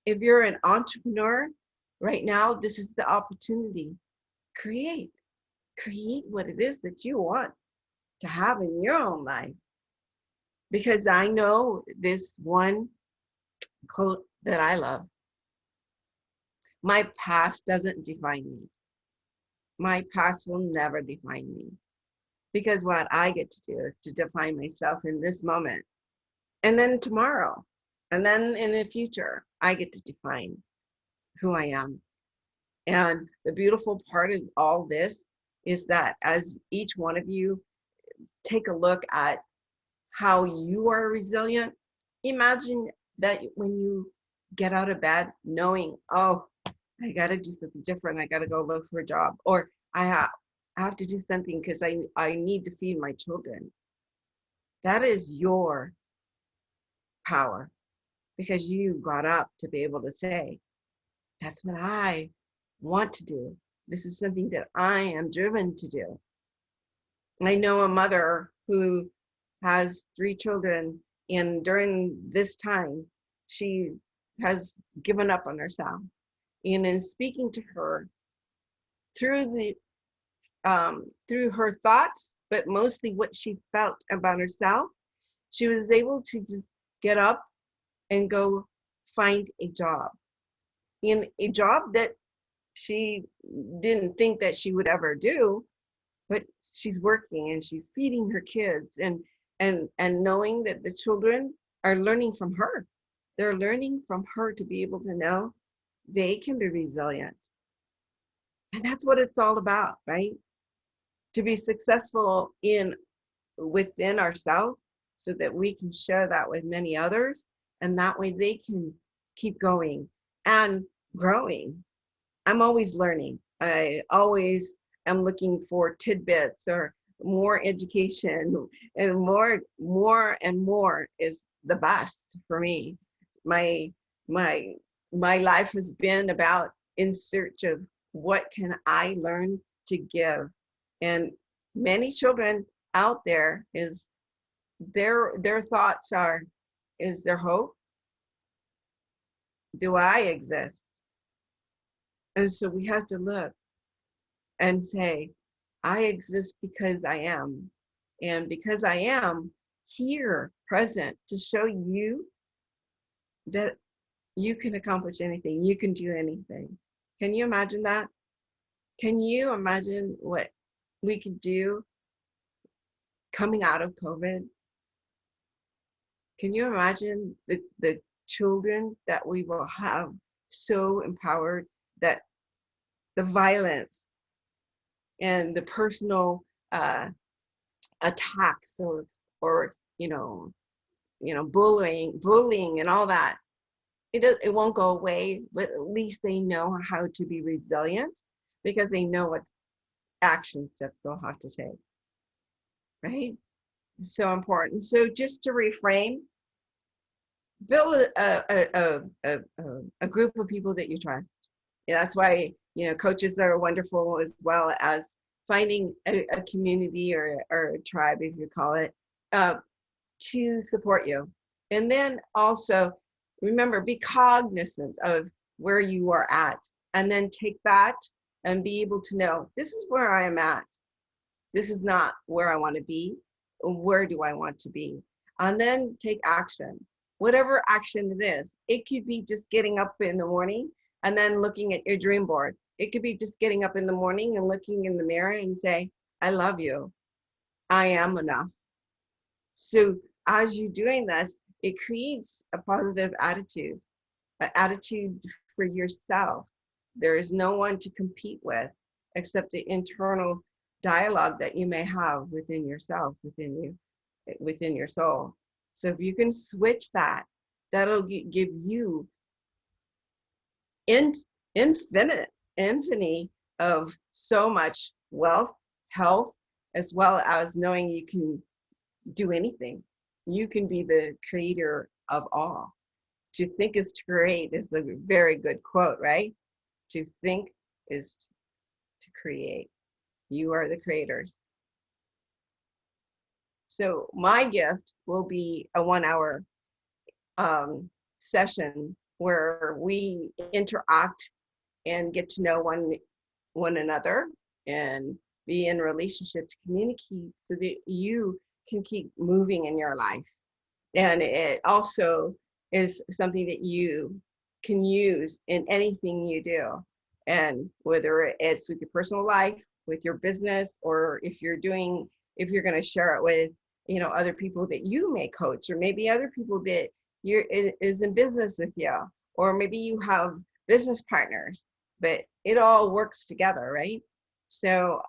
If you're an entrepreneur right now, this is the opportunity. Create what it is that you want to have in your own life. Because I know this one quote that I love: my past doesn't define me. My past will never define me. Because what I get to do is to define myself in this moment, and then tomorrow, and then in the future, I get to define who I am. And the beautiful part of all this is that as each one of you take a look at how you are resilient, imagine that when you get out of bed knowing, oh, I got to do something different. I got to go look for a job, or I have to do something because I need to feed my children. That is your power, because you got up to be able to say, that's what I want to do. This is something that I am driven to do. I know a mother who has 3 children, and during this time, she has given up on herself. And in speaking to her through through her thoughts, but mostly what she felt about herself, she was able to just get up and go find a job. In a job that she didn't think that she would ever do, but she's working and she's feeding her kids, and knowing that the children are learning from her. They're learning from her to be able to know they can be resilient. And that's what it's all about, right? To be successful within ourselves so that we can share that with many others, and that way they can keep going and growing. I'm always learning. I always am looking for tidbits or more education, and more and more is the best for me. My life has been about in search of what can I learn to give. And many children out there, is their thoughts are, is there hope? Do I exist? And so we have to look and say, I exist because I am. And because I am here, present, to show you that you can accomplish anything, you can do anything. Can you imagine that? Can you imagine what we could do coming out of COVID? Can you imagine the children that we will have so empowered that the violence and the personal attacks or bullying and all that, it won't go away, but at least they know how to be resilient because they know what action steps they'll have to take, right? So important. So just to reframe, build a group of people that you trust. Yeah, that's why coaches are wonderful, as well as finding a community or a tribe, if you call it, to support you. And then also remember, be cognizant of where you are at, and then take that and be able to know, this is where I am at. This is not where I want to be. Where do I want to be? And then take action. Whatever action it is, it could be just getting up in the morning and then looking at your dream board. It could be just getting up in the morning and looking in the mirror and say, I love you. I am enough. So as you're doing this, it creates a positive attitude, an attitude for yourself. There is no one to compete with except the internal dialogue that you may have within yourself, within your soul. So if you can switch that, that'll give you infinity of so much wealth, health, as well as knowing you can do anything. You can be the creator of all. To think is to create is a very good quote, right? To think is to create. You are the creators. So my gift will be a 1-hour session where we interact and get to know one another and be in relationship to communicate so that you can keep moving in your life. And it also is something that you can use in anything you do. And whether it's with your personal life, with your business, or if you're going to share it with other people that you may coach, or maybe other people that is in business with you, or maybe you have business partners, but it all works together, right? So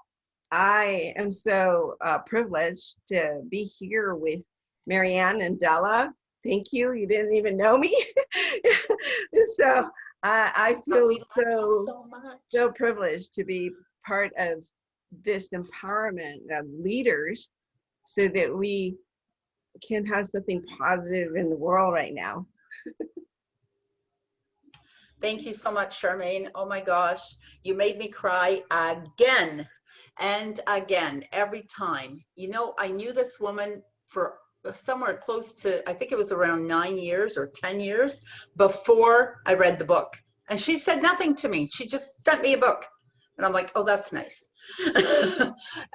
I am so privileged to be here with Marianne and Della. Thank you. You didn't even know me. So I feel so privileged to be part of this empowerment of leaders so that we can have something positive in the world right now. Thank you so much, Charmaine. Oh my gosh, you made me cry again and again, every time. You know, I knew this woman for somewhere close to, I think it was around 9 years or 10 years before I read the book. And she said nothing to me. She just sent me a book. And I'm like, oh, that's nice.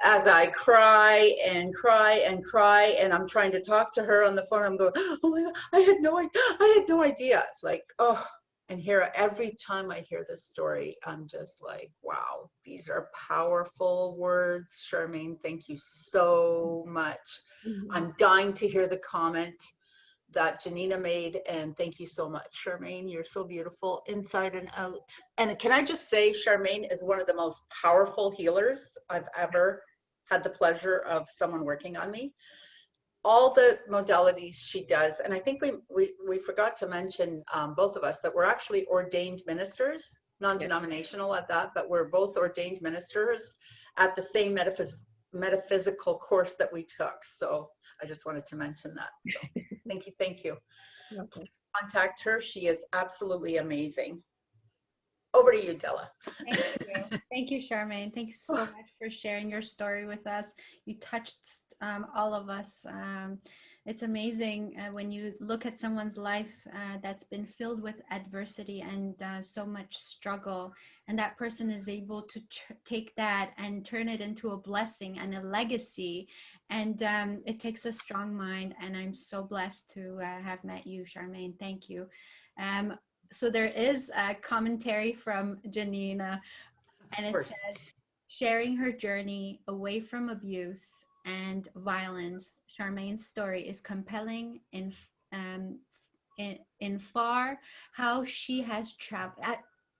As I cry and cry and cry, and I'm trying to talk to her on the phone, I'm going, oh my God, I had no idea. It's like, oh, and here, every time I hear this story, I'm just like, wow, these are powerful words. Charmaine, thank you so much. I'm dying to hear the comment that Janina made, and thank you so much, Charmaine. You're so beautiful inside and out. And can I just say, Charmaine is one of the most powerful healers I've ever had the pleasure of someone working on me. All the modalities she does, and I think we forgot to mention, both of us, that we're actually ordained ministers, non-denominational at that, but we're both ordained ministers at the same metaphysical course that we took. So I just wanted to mention that. So thank you. Okay. Contact her. She is absolutely amazing. Over to you, Della. Thank you, Charmaine. Thank you so much for sharing your story with us. You touched all of us. It's amazing when you look at someone's life that's been filled with adversity and so much struggle, and that person is able to take that and turn it into a blessing and a legacy. And it takes a strong mind, and I'm so blessed to have met you, Charmaine. Thank you. So there is a commentary from Janina, and it says, sharing her journey away from abuse and violence, Charmaine's story is compelling in far how she has traveled.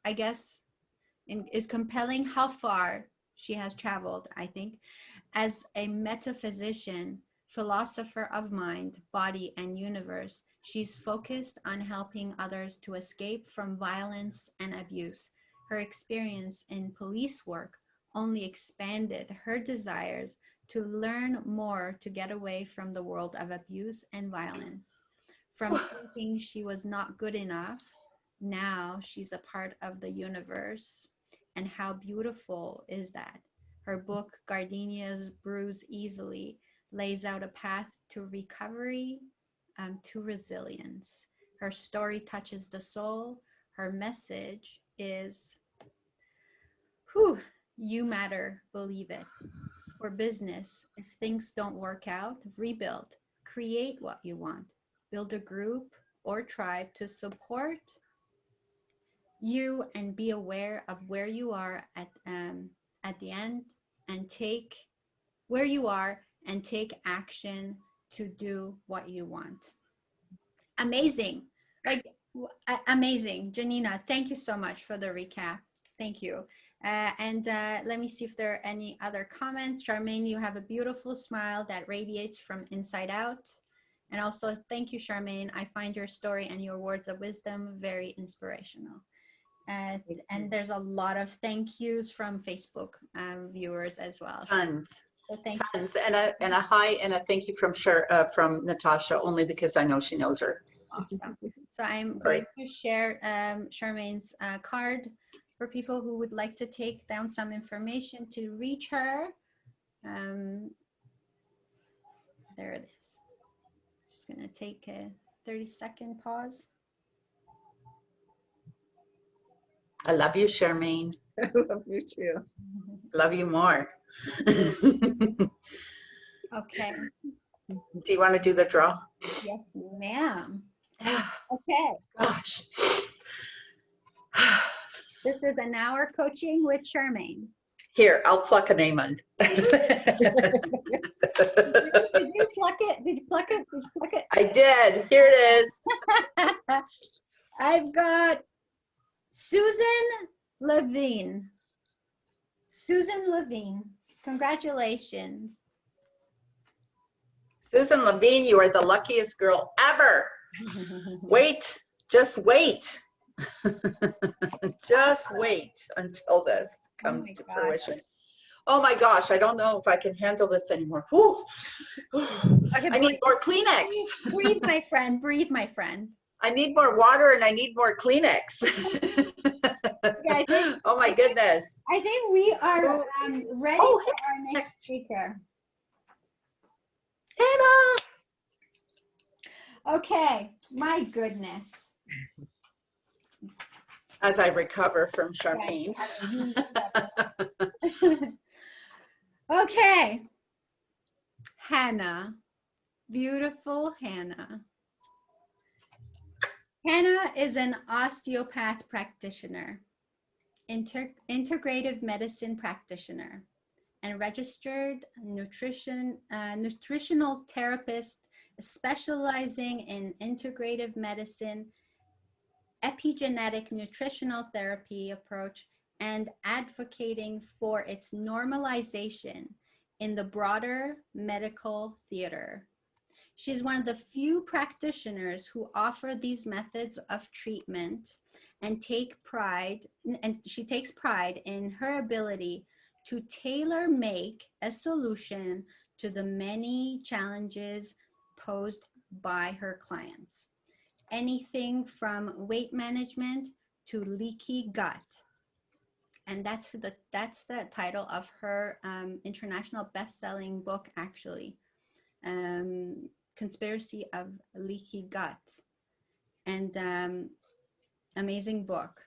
I guess is compelling how far she has traveled, I think, as a metaphysician, philosopher of mind, body, and universe. She's focused on helping others to escape from violence and abuse. Her experience in police work only expanded her desires to learn more to get away from the world of abuse and violence. From thinking she was not good enough, now she's a part of the universe. And how beautiful is that? Her book, Gardenias Bruise Easily, lays out a path to recovery, to resilience. Her story touches the soul. Her message is, you matter, believe it. For business, if things don't work out, rebuild, create what you want, build a group or tribe to support you, and be aware of where you are at the end, and take where you are and take action to do what you want. Amazing. Amazing. Janina, thank you so much for the recap. Thank you. And let me see if there are any other comments. Charmaine, you have a beautiful smile that radiates from inside out. And also, thank you, Charmaine. I find your story and your words of wisdom very inspirational. And there's a lot of thank yous from Facebook viewers as well. Tons. So thank Tons. And a hi and a thank you from Natasha, only because I know she knows her. Awesome. So I'm going to share Charmaine's card for people who would like to take down some information to reach her. There it is. Just going to take a 30-second pause. I love you, Charmaine. I love you too. Love you more. Okay. Do you want to do the draw? Yes, ma'am. Okay. Gosh. This is an hour coaching with Charmaine. Here, I'll pluck a name on. Did you pluck it? Did you pluck it? Did you pluck it? I did. Here it is. I've got Susan Levine. Susan Levine, congratulations. Susan Levine, you are the luckiest girl ever. Wait, just wait. Just wait until this comes to fruition. Oh my gosh, I don't know if I can handle this anymore. Whew. Okay, I need more Kleenex. Breathe, my friend. Breathe, my friend. I need more water and I need more Kleenex. I think- Oh my goodness. I think we are ready Oh, for our next next. speaker. Hannah. Okay, my goodness. As I recover from Charmaine. Okay, Hannah, beautiful Hannah. Hannah is an osteopath practitioner, integrative medicine practitioner, and registered nutritional therapist specializing in integrative medicine, epigenetic nutritional therapy approach, and advocating for its normalization in the broader medical theater. She's one of the few practitioners who offer these methods of treatment and she takes pride in her ability to tailor make a solution to the many challenges posed by her clients. Anything from weight management to leaky gut. And that's the title of her international best-selling book, actually. Conspiracy of Leaky Gut, and amazing book.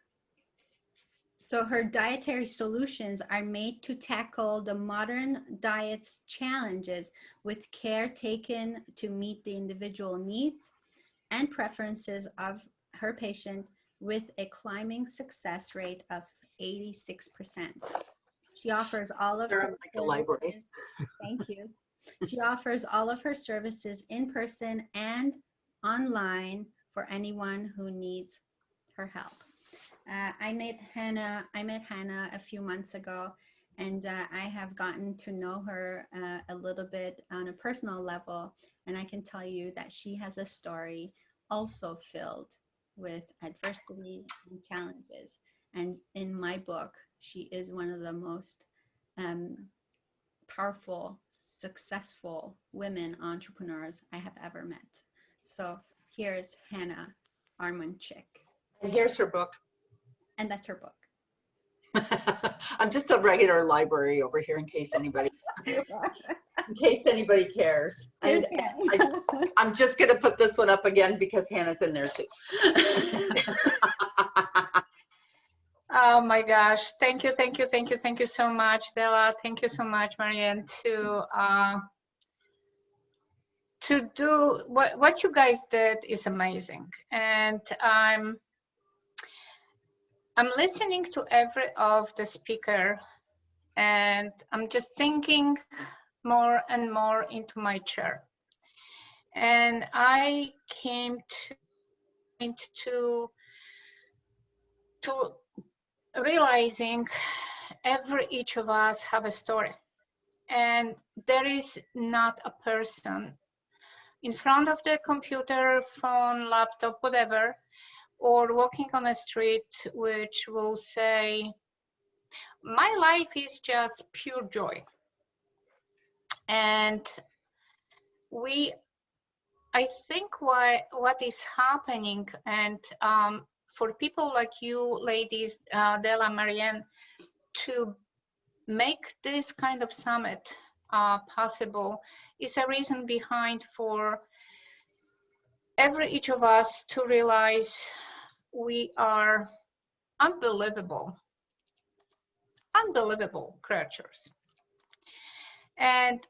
So her dietary solutions are made to tackle the modern diet's challenges with care taken to meet the individual needs and preferences of her patient, with a climbing success rate of 86%. She offers all of her library. Thank you. She offers all of her services in person and online for anyone who needs her help. I met Hannah a few months ago, and I have gotten to know her a little bit on a personal level, and I can tell you that she has a story also filled with adversity and challenges. And in my book, she is one of the most powerful, successful women entrepreneurs I have ever met. So here's Hannah Armonchik. And here's her book. And that's her book. I'm just a regular library over here in case anybody cares. And I'm just going to put this one up again because Hannah's in there too. Oh my gosh. Thank you so much, Della. Thank you so much, Marianne, to do what you guys did is amazing. And I'm listening to every of the speaker, and I'm just thinking more and more into my chair. And I came to realizing each of us have a story, and there is not a person in front of the computer, phone, laptop, whatever, or walking on a street which will say, my life is just pure joy. And I think what is happening, and for people like you ladies, Della, Marianne, to make this kind of summit possible is a reason behind for each of us to realize we are unbelievable creatures. And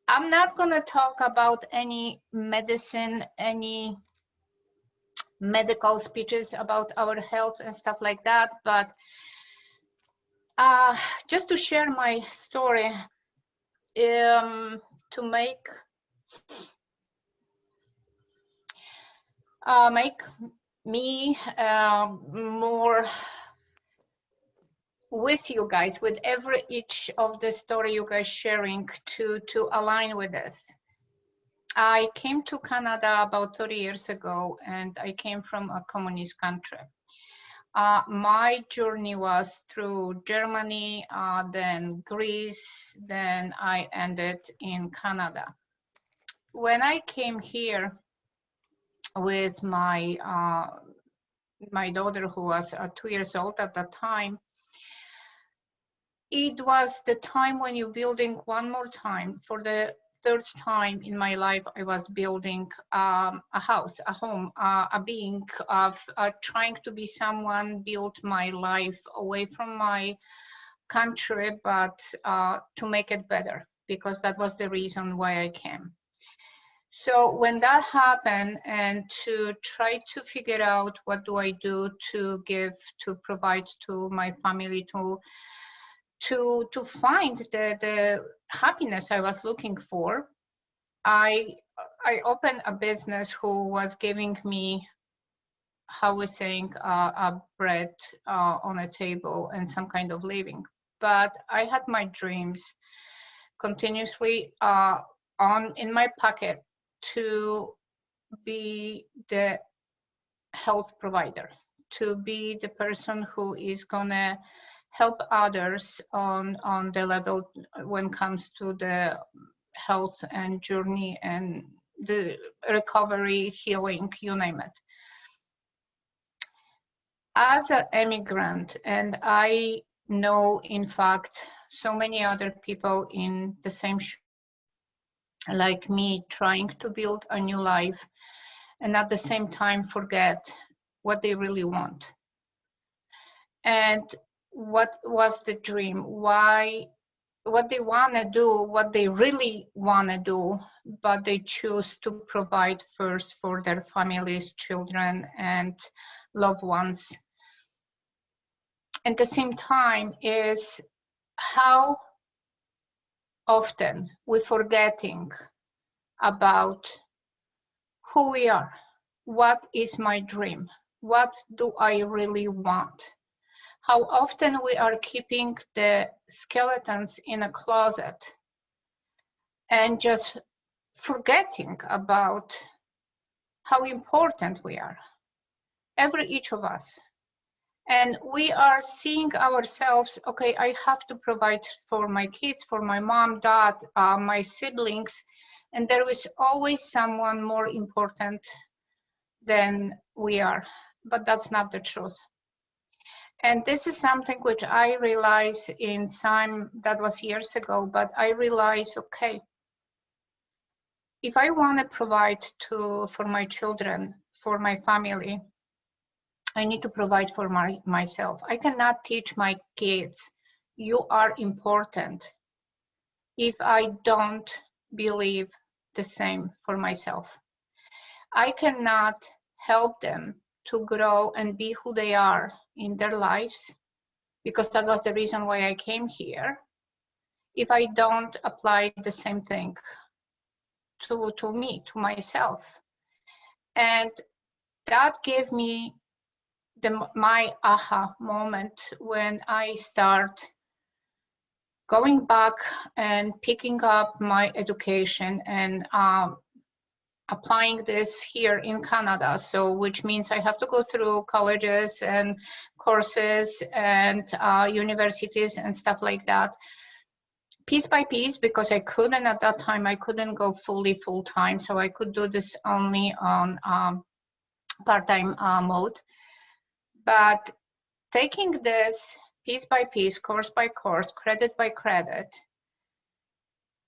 I'm not going to talk about any medicine, any medical speeches about our health and stuff like that, but just to share my story, to make me more with you guys, with each of the story you guys sharing, to align with this. I came to Canada about 30 years ago, and I came from a communist country. My journey was through Germany, then Greece, then I ended in Canada. When I came here, with my my daughter, who was 2 years old at that time. It was the time when you're building one more time. For the third time in my life, I was building a house, a home, a being of trying to be someone, build my life away from my country, but to make it better, because that was the reason why I came. So when that happened, and to try to figure out what do I do to give, to provide to my family, to find the happiness I was looking for, I opened a business who was giving me, how we're saying, a bread on a table and some kind of living. But I had my dreams continuously in my pocket to be the health provider, to be the person who is gonna help others on the level when it comes to the health and journey and the recovery, healing, you name it. As an immigrant, and I know, in fact, so many other people in the same like me, trying to build a new life, and at the same time forget what they really want. And what was the dream? Why, what they want to do, what they really want to do, but they choose to provide first for their families, children, and loved ones. At the same time is how often we're forgetting about who we are. What is my dream? What do I really want? How often we are keeping the skeletons in a closet and just forgetting about how important we are, each of us. And we are seeing ourselves, okay, I have to provide for my kids, for my mom, dad, my siblings, and there is always someone more important than we are, but that's not the truth. And this is something which I realized in time, that was years ago, but I realized, okay, if I want to provide for my children, for my family, I need to provide for myself. I cannot teach my kids, you are important, if I don't believe the same for myself. I cannot help them to grow and be who they are in their lives, because that was the reason why I came here, if I don't apply the same thing to me, to myself. And that gave me my aha moment when I start going back and picking up my education and applying this here in Canada. So which means I have to go through colleges and courses and universities and stuff like that, piece by piece, because I couldn't, at that time, I couldn't go full time. So I could do this only on part-time mode. But taking this piece by piece, course by course, credit by credit,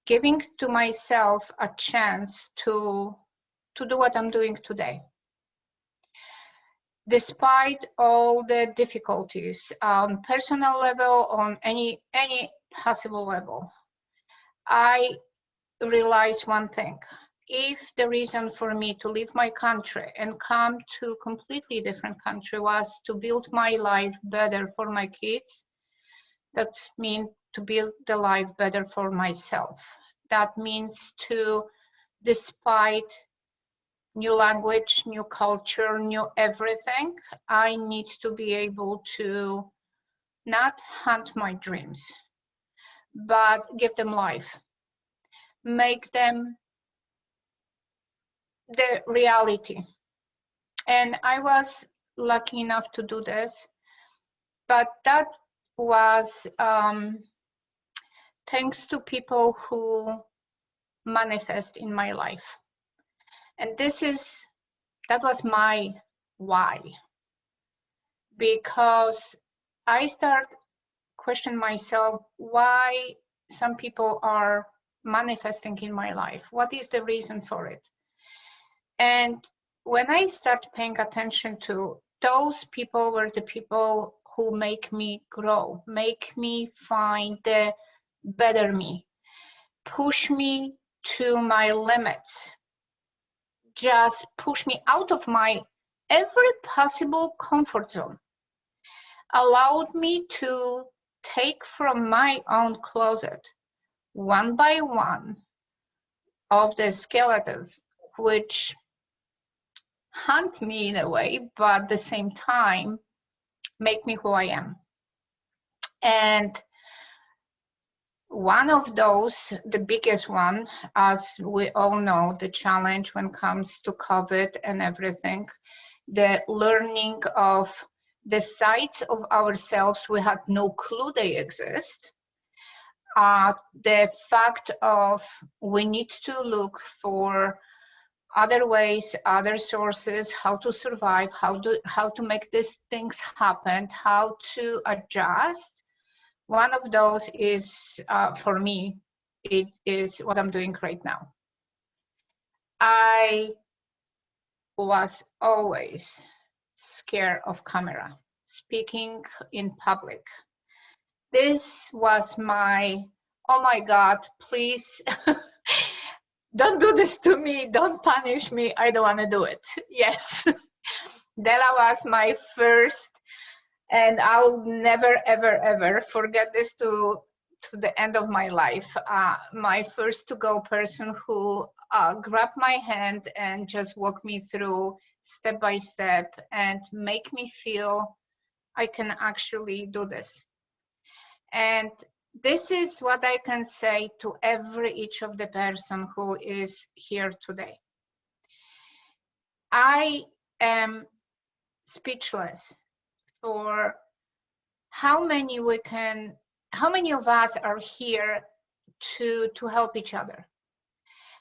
giving to myself a chance to do what I'm doing today. Despite all the difficulties, on personal level, on any possible level, I realized one thing. If the reason for me to leave my country and come to a completely different country was to build my life better for my kids, that means to build the life better for myself. That means to, despite new language, new culture, new everything, I need to be able to not hunt my dreams, but give them life, make them the reality. And I was lucky enough to do this, but that was thanks to people who manifest in my life. And this is that was my why. Because I start question myself why some people are manifesting in my life. What is the reason for it? And when I start paying attention to those people were the people who make me grow, make me find the better me, push me to my limits, just push me out of my every possible comfort zone, allowed me to take from my own closet one by one of the skeletons which hunt me in a way, but at the same time make me who I am. And one of those, the biggest one, as we all know, the challenge when it comes to COVID and everything, the learning of the sides of ourselves we had no clue they exist. The fact of we need to look for other ways, other sources, how to survive, how to make these things happen, how to adjust. One of those is, for me, it is what I'm doing right now. I was always scared of camera, speaking in public. This was my, oh my God, please don't do this to me, don't punish me, I don't want to do it. Yes, that was my first, and I'll never, ever, ever forget this to the end of my life. My first to-go person who grabbed my hand and just walked me through step by step and make me feel I can actually do this. And this is what I can say to each of the person who is here today. I am speechless for how many of us are here to help each other.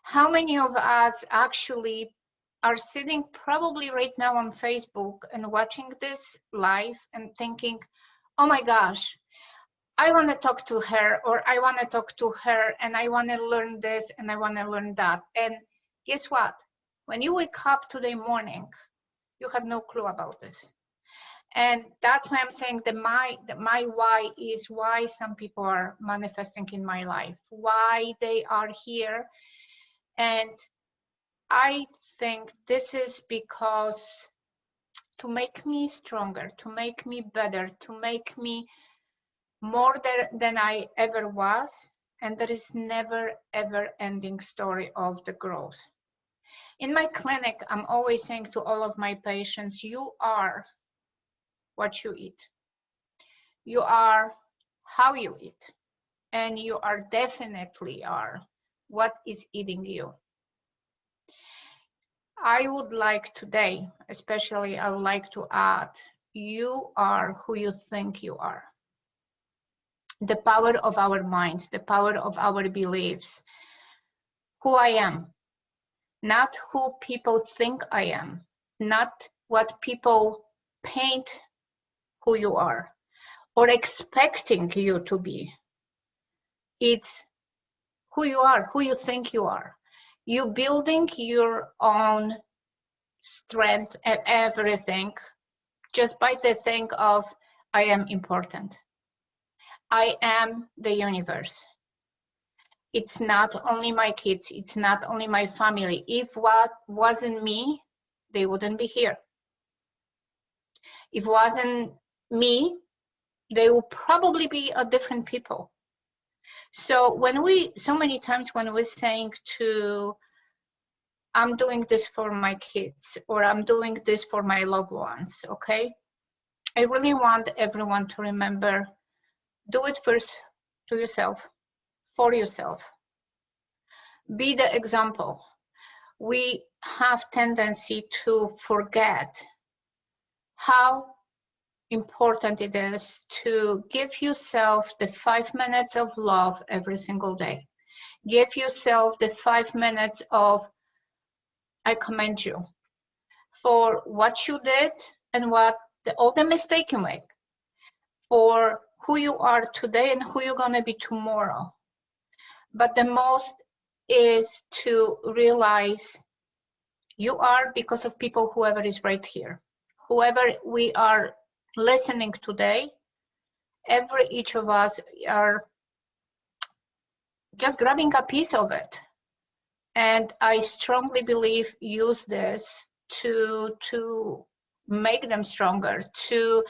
How many of us actually are sitting probably right now on Facebook and watching this live and thinking, oh my gosh, I want to talk to her, or I want to talk to her, and I want to learn this and I want to learn that. And guess what? When you wake up today morning, you had no clue about this. And that's why I'm saying that my why is why some people are manifesting in my life, why they are here. And I think this is because to make me stronger, to make me better, to make me more than I ever was. And there is never, ever ending story of the growth. In my clinic, I'm always saying to all of my patients, you are what you eat. You are how you eat. And you are definitely are what is eating you. I would like today, especially I would like to add, you are who you think you are. The power of our minds, the power of our beliefs, who I am, not who people think I am, not what people paint who you are or expecting you to be. It's who you are, who you think you are. You building your own strength and everything just by the think of I am important. I am the universe. It's not only my kids, it's not only my family. If what wasn't me, they wouldn't be here. If it wasn't me, they would probably be a different people. So so many times when we're saying I'm doing this for my kids, or I'm doing this for my loved ones, okay? I really want everyone to remember, do it first to yourself, for yourself. Be the example. We have tendency to forget how important it is to give yourself the 5 minutes of love every single day. Give yourself the 5 minutes of I commend you for what you did and all the mistake you make, for who you are today and who you're going to be tomorrow. But the most is to realize you are because of people, whoever is right here, whoever we are listening today, each of us are just grabbing a piece of it. And I strongly believe use this to make them stronger, to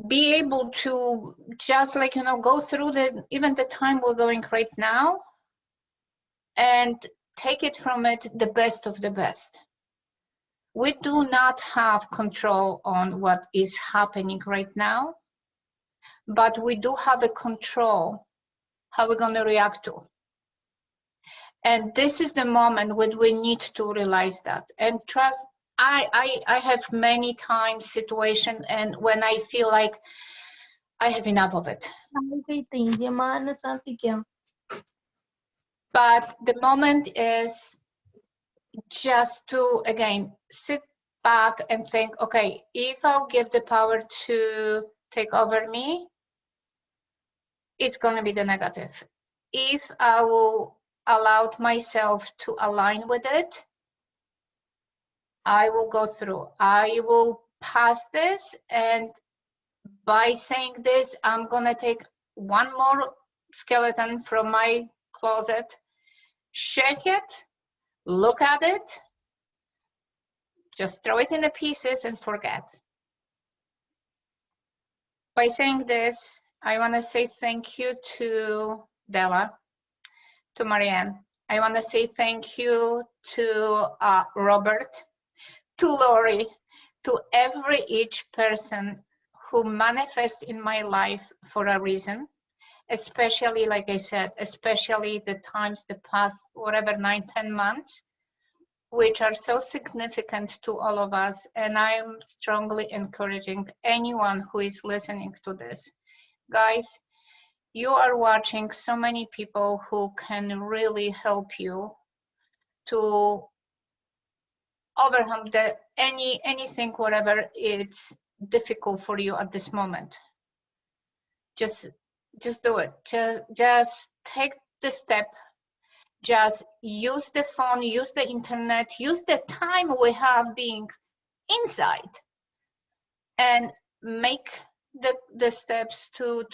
be able to just like, go through even the time we're going right now and take it from it the best of the best. We do not have control on what is happening right now, but we do have a control how we're going to react to. And this is the moment when we need to realize that and trust. I have many times situation and when I feel like I have enough of it. But the moment is just to, again, sit back and think, okay, if I'll give the power to take over me, it's going to be the negative. If I will allow myself to align with it, I will go through. I will pass this, and by saying this, I'm going to take one more skeleton from my closet, shake it, look at it, just throw it in the pieces and forget. By saying this, I want to say thank you to Della, to Marianne. I want to say thank you to Robert, to Lori, to each person who manifests in my life for a reason, especially, like I said, especially the times, the past, whatever, 9-10 months, which are so significant to all of us. And I am strongly encouraging anyone who is listening to this. Guys, you are watching so many people who can really help you to overcome anything, whatever it's difficult for you at this moment. Just do it. Just take the step. Just use the phone, use the internet, use the time we have being inside, and make the steps to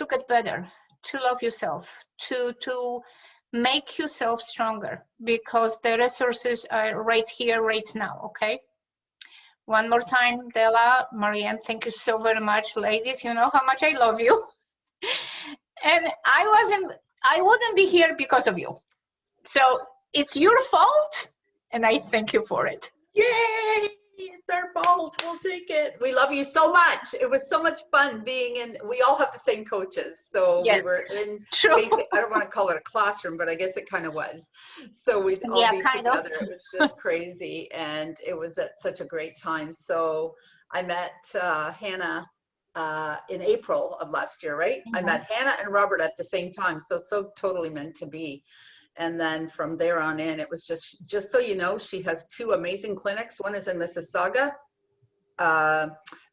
get better, to love yourself, to make yourself stronger, because the resources are right here, right now, okay? One more time, Della, Marianne, thank you so very much. Ladies, you know how much I love you. And I wouldn't be here because of you. So it's your fault, and I thank you for it. Yay! It's our fault. We'll take it. We love you so much. It was so much fun being in. We all have the same coaches, so yes, we were in. true. Basic, I don't want to call it a classroom, but I guess it kind of was. So we'd all be together. It was just crazy, and it was at such a great time. So I met Hannah in April of last year, right? I met Hannah and Robert at the same time. So totally meant to be. And then from there on in, it was just so you know, she has 2 amazing clinics. One is in Mississauga,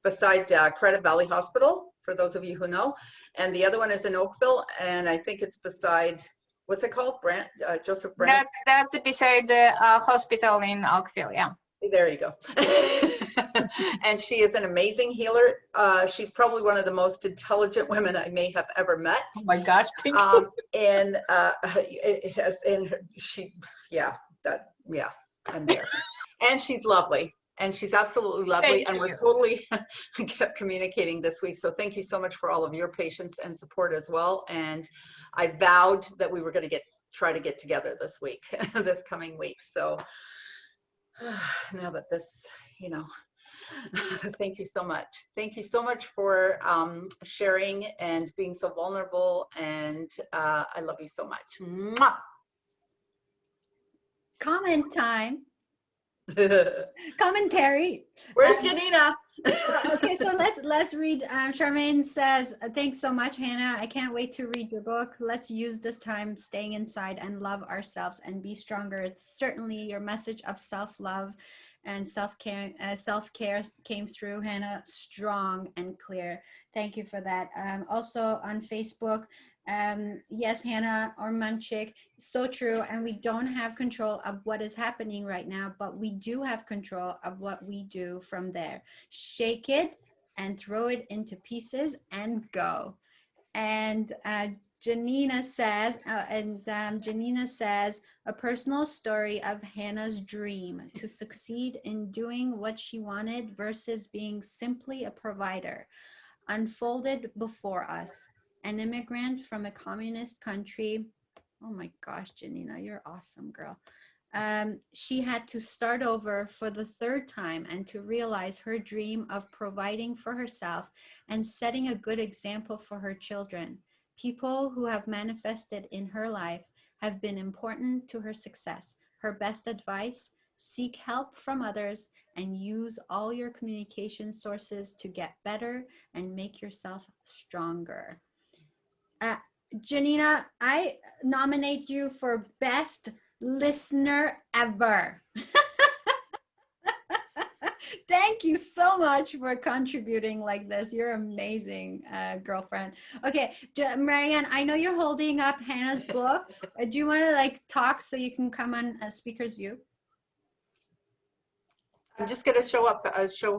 beside Credit Valley Hospital, for those of you who know. And the other one is in Oakville, and I think it's beside, what's it called? Joseph Brand? That's beside the hospital in Oakville, yeah. There you go. And she is an amazing healer. She's probably one of the most intelligent women I may have ever met. Oh my gosh, thank you. And I'm there. And she's lovely. And she's absolutely lovely. Thank and you. We're totally kept communicating this week. So thank you so much for all of your patience and support as well. And I vowed that we were going to try to get together this week, this coming week. So now that this, thank you so much. Thank you so much for sharing and being so vulnerable. And I love you so much. Mwah! Comment time. Commentary. Where's Janina? Okay, so let's read. Charmaine says, "Thanks so much, Hannah. I can't wait to read your book. Let's use this time staying inside and love ourselves and be stronger." It's certainly your message of self-love and self-care. Self-care came through, Hannah, strong and clear. Thank you for that. Also on Facebook, yes, Hannah or Munchik, so true. And we don't have control of what is happening right now, but we do have control of what we do from there. Shake it and throw it into pieces and go. And Janina says, a personal story of Hannah's dream to succeed in doing what she wanted versus being simply a provider unfolded before us. An immigrant from a communist country. Oh my gosh, Janina, you're awesome, girl. She had to start over for the third time and to realize her dream of providing for herself and setting a good example for her children. People who have manifested in her life have been important to her success. Her best advice: seek help from others and use all your communication sources to get better and make yourself stronger. Janina, I nominate you for best listener ever. Thank you so much for contributing like this. You're amazing, girlfriend. Okay, Marianne, I know you're holding up Hannah's book. Do you want to like talk so you can come on Speaker's View? I'm just going to show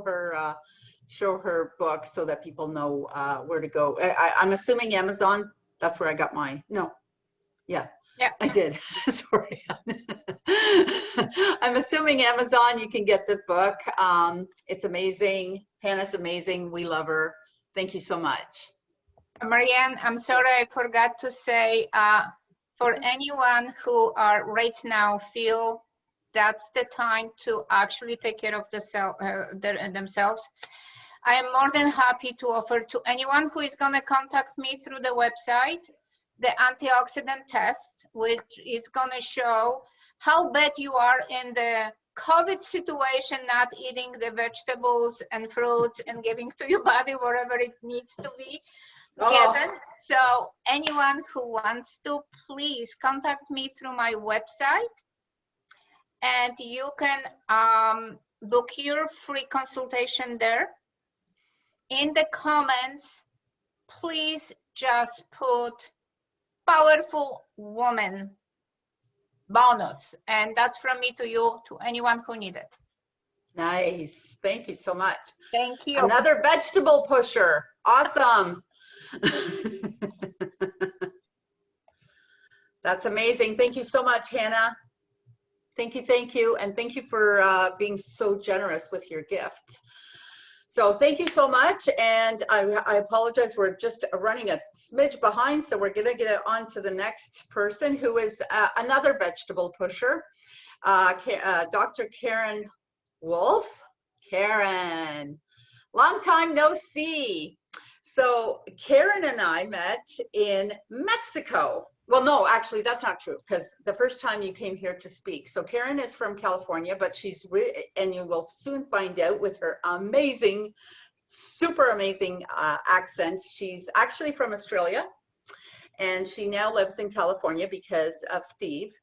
her book so that people know where to go. I'm assuming Amazon. That's where I got mine. No. Yeah. Yeah. I did. Sorry. I'm assuming Amazon, you can get the book. It's amazing. Hannah's amazing. We love her. Thank you so much. Marianne, I'm sorry I forgot to say, for anyone who are right now feel that's the time to actually take care of themselves, I am more than happy to offer to anyone who is going to contact me through the website the antioxidant test, which is going to show how bad you are in the COVID situation, not eating the vegetables and fruits and giving to your body wherever it needs to be given. So anyone who wants to, please contact me through my website, and you can book your free consultation there. In the comments, please just put powerful woman bonus, and that's from me to you, to anyone who needs it. Nice. Thank you so much. Thank you. Another vegetable pusher. Awesome. That's amazing. Thank you so much, Hannah. Thank you. And thank you for being so generous with your gifts. So thank you so much. And I apologize, we're just running a smidge behind. So we're gonna get on to the next person, who is another vegetable pusher, Dr. Karen Wolf. Karen, long time no see. So Karen and I met in Mexico. Well, no, actually, that's not true, because the first time you came here to speak. So Karen is from California, but she's, and you will soon find out with her amazing, super amazing accent. She's actually from Australia, and she now lives in California because of Steve.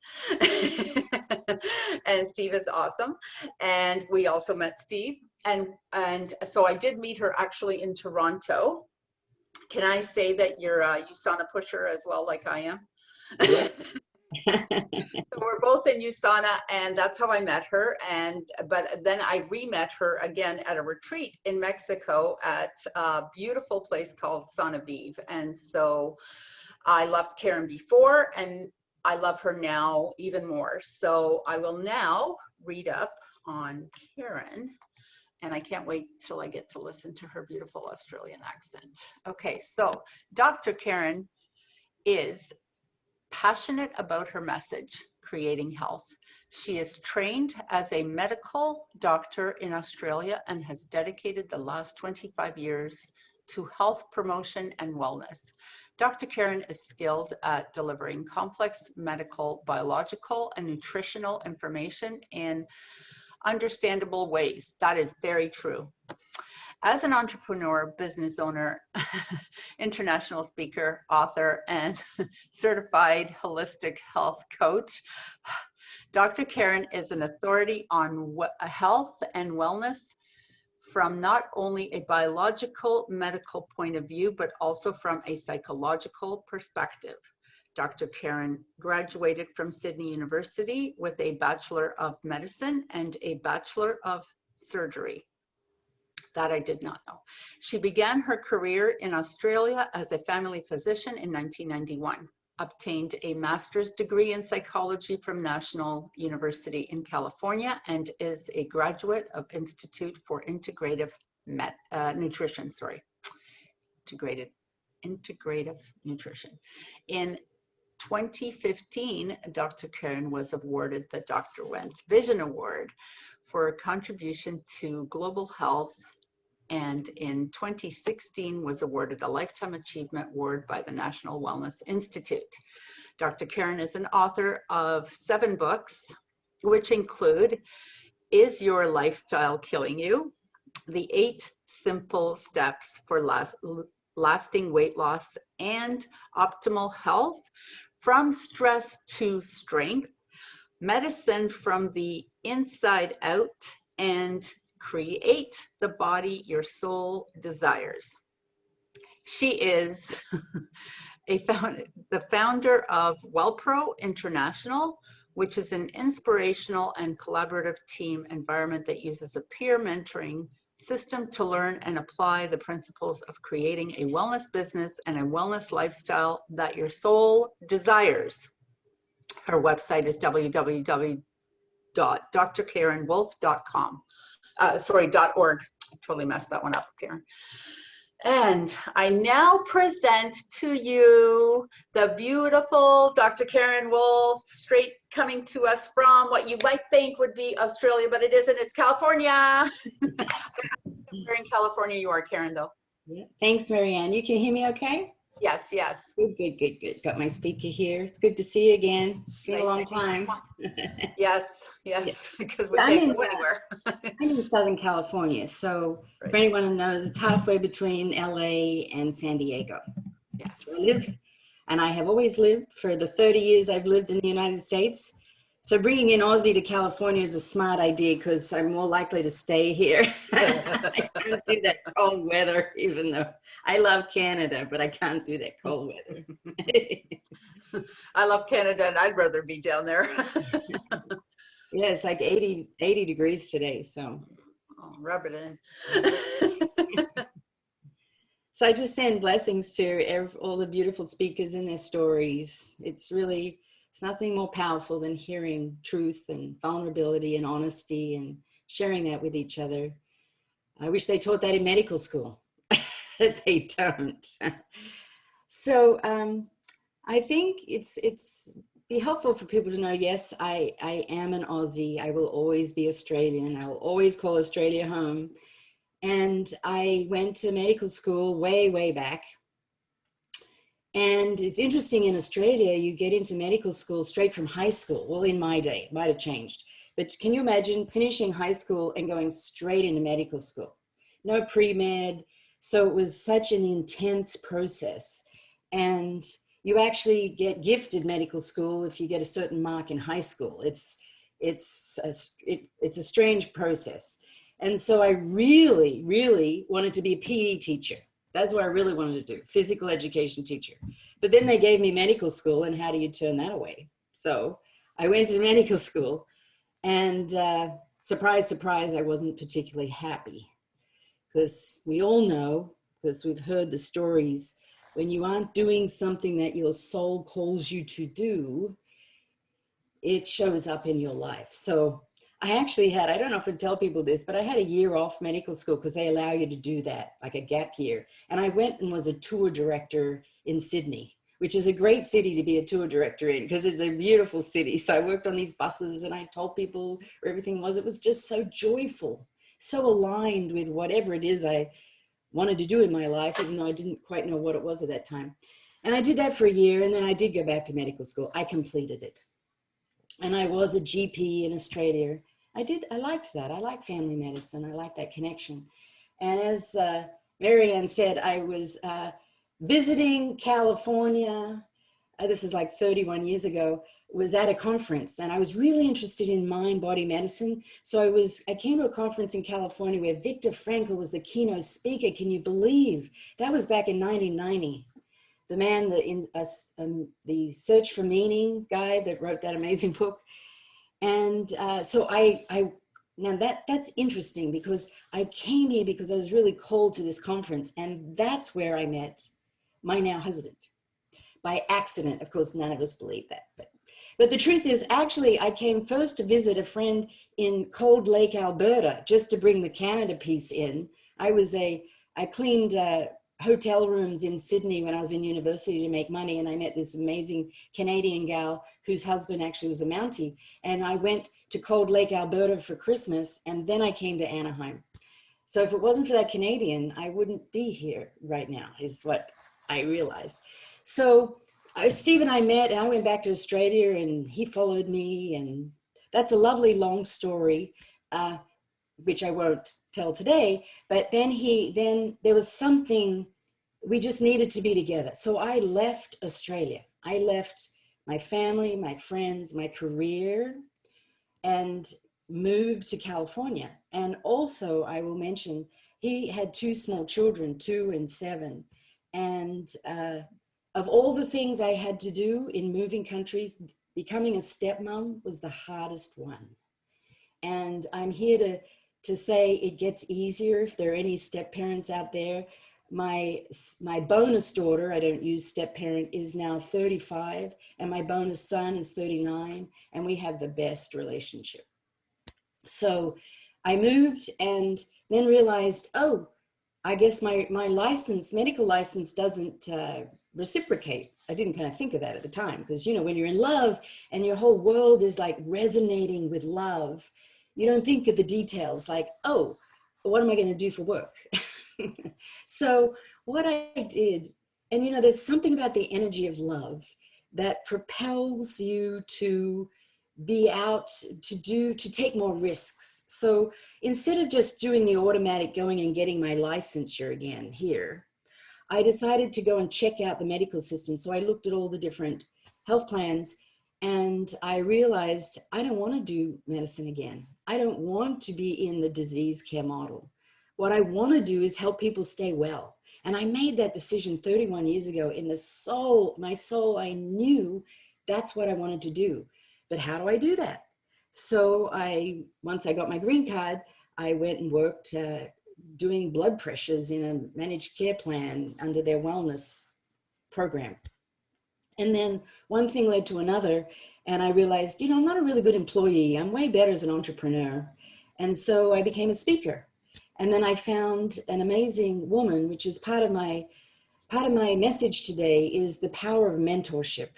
And Steve is awesome. And we also met Steve. And so I did meet her actually in Toronto. Can I say that you're a USANA pusher as well, like I am? So we're both in USANA, and that's how I met her. But then I re-met her again at a retreat in Mexico at a beautiful place called Sana Vive. And so I loved Karen before, and I love her now even more. So I will now read up on Karen. And I can't wait till I get to listen to her beautiful Australian accent. Okay, so Dr. Karen is passionate about her message, creating health. She is trained as a medical doctor in Australia and has dedicated the last 25 years to health promotion and wellness. Dr. Karen is skilled at delivering complex medical, biological, and nutritional information in understandable ways. That is very true. As an entrepreneur, business owner, international speaker, author, and certified holistic health coach, Dr. Karen is an authority on health and wellness from not only a biological medical point of view, but also from a psychological perspective. Dr. Karen graduated from Sydney University with a Bachelor of Medicine and a Bachelor of Surgery. That I did not know. She began her career in Australia as a family physician in 1991, obtained a master's degree in psychology from National University in California, and is a graduate of Institute for Integrative Nutrition, Integrative Nutrition. In 2015, Dr. Karen was awarded the Dr. Wentz Vision Award for a contribution to global health, and in 2016 was awarded a Lifetime Achievement Award by the National Wellness Institute. Dr. Karen is an author of 7 books, which include Is Your Lifestyle Killing You? The 8 Simple Steps for Lasting Weight Loss and Optimal Health, From Stress to Strength, Medicine from the Inside Out, and Create the Body Your Soul Desires. She is the founder of WellPro International, which is an inspirational and collaborative team environment that uses a peer mentoring system to learn and apply the principles of creating a wellness business and a wellness lifestyle that your soul desires. Her website is www.drkarenwolf.com. .org. I totally messed that one up, Karen. And I now present to you the beautiful Dr. Karen Wolf, straight coming to us from what you might think would be Australia, but it isn't. It's California. Where in California you are, Karen, though? Yeah. Thanks, Marianne. You can hear me okay? Yes, yes. Good, good, good, good. Got my speaker here. It's good to see you again. It's been a long time. Yes, yes, because we I'm can't go anywhere. I'm in Southern California, so Right. for anyone who knows, it's halfway between LA and San Diego. Yes. That's where I live, and I have always lived for the 30 years I've lived in the United States. So bringing in Aussie to California is a smart idea because I'm more likely to stay here. I can't do that cold weather, even though I love Canada, but I can't do that cold weather. I love Canada and I'd rather be down there. Yeah, it's like 80 degrees today, so. Oh, rub it in. So I just send blessings to all the beautiful speakers and their stories. It's nothing more powerful than hearing truth and vulnerability and honesty and sharing that with each other. I wish they taught that in medical school. They don't. So I think it's be helpful for people to know, yes, I am an Aussie. I will always be Australian. I will always call Australia home. And I went to medical school way, way back. And it's interesting, in Australia, you get into medical school straight from high school. Well, in my day, it might have changed. But can you imagine finishing high school and going straight into medical school? No pre-med. So it was such an intense process. And you actually get gifted medical school if you get a certain mark in high school. It's a strange process. And so I really, really wanted to be a PE teacher. That's what I really wanted to do, physical education teacher. But then they gave me medical school, and how do you turn that away? So I went to medical school, and surprise, surprise, I wasn't particularly happy. Because we all know, because we've heard the stories, when you aren't doing something that your soul calls you to do, it shows up in your life. So I actually had, I don't know if I tell people this, but I had a year off medical school because they allow you to do that, like a gap year. And I went and was a tour director in Sydney, which is a great city to be a tour director in because it's a beautiful city. So I worked on these buses and I told people where everything was. It was just so joyful, so aligned with whatever it is I wanted to do in my life, even though I didn't quite know what it was at that time. And I did that for a year, and then I did go back to medical school. I completed it. And I was a GP in Australia. I liked that. I like family medicine. I like that connection. And as Marianne said, I was visiting California. This is like 31 years ago, was at a conference, and I was really interested in mind-body medicine. So I came to a conference in California where Viktor Frankl was the keynote speaker. Can you believe? That was back in 1990. The man, the Search for Meaning guy that wrote that amazing book. And so now that's interesting, because I came here because I was really called to this conference, and that's where I met my now husband. By accident. Of course, none of us believe that. But the truth is, actually, I came first to visit a friend in Cold Lake, Alberta, just to bring the Canada piece in. I cleaned hotel rooms in Sydney when I was in university to make money, and I met this amazing Canadian gal whose husband actually was a Mountie. And I went to Cold Lake, Alberta for Christmas, and then I came to Anaheim. So if it wasn't for that Canadian, I wouldn't be here right now, is what I realized. So Steve and I met, and I went back to Australia, and he followed me, and that's a lovely long story, which I won't tell today. But then there was something, we just needed to be together. So I left Australia. I left my family, my friends, my career, and moved to California. And also, I will mention, he had 2 small children, 2 and 7, and of all the things I had to do in moving countries, becoming a stepmom was the hardest one. And I'm here to say it gets easier if there are any step parents out there. My bonus daughter, I don't use step parent, is now 35, and my bonus son is 39, and we have the best relationship. So I moved and then realized, oh, I guess my medical license doesn't reciprocate. I didn't kind of think of that at the time, because, when you're in love and your whole world is like resonating with love, you don't think of the details like, oh, what am I going to do for work? So what I did, and there's something about the energy of love that propels you to be out to take more risks. So instead of just doing the automatic going and getting my licensure again here, I decided to go and check out the medical system. So I looked at all the different health plans, and I realized I don't want to do medicine again. I don't want to be in the disease care model. What I want to do is help people stay well. And I made that decision 31 years ago. In my soul, I knew that's what I wanted to do. But how do I do that? So once I got my green card, I went and worked doing blood pressures in a managed care plan under their wellness program. And then one thing led to another, and I realized, I'm not a really good employee. I'm way better as an entrepreneur. And so I became a speaker. And then I found an amazing woman, which is part of my message today, is the power of mentorship.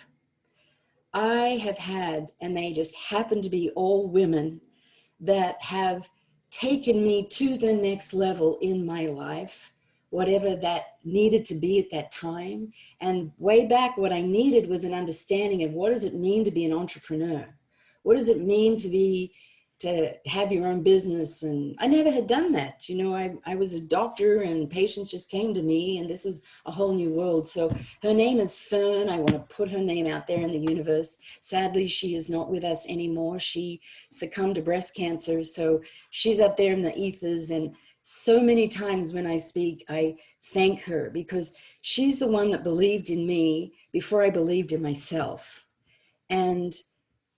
I have had, and they just happen to be all women that have taken me to the next level in my life, whatever that needed to be at that time. And way back, what I needed was an understanding of what does it mean to be an entrepreneur? What does it mean to have your own business? And I never had done that. I was a doctor, and patients just came to me, and this was a whole new world. So her name is Fern. I want to put her name out there in the universe. Sadly, she is not with us anymore. She succumbed to breast cancer. So she's up there in the ethers. And so many times when I speak, I thank her, because she's the one that believed in me before I believed in myself. And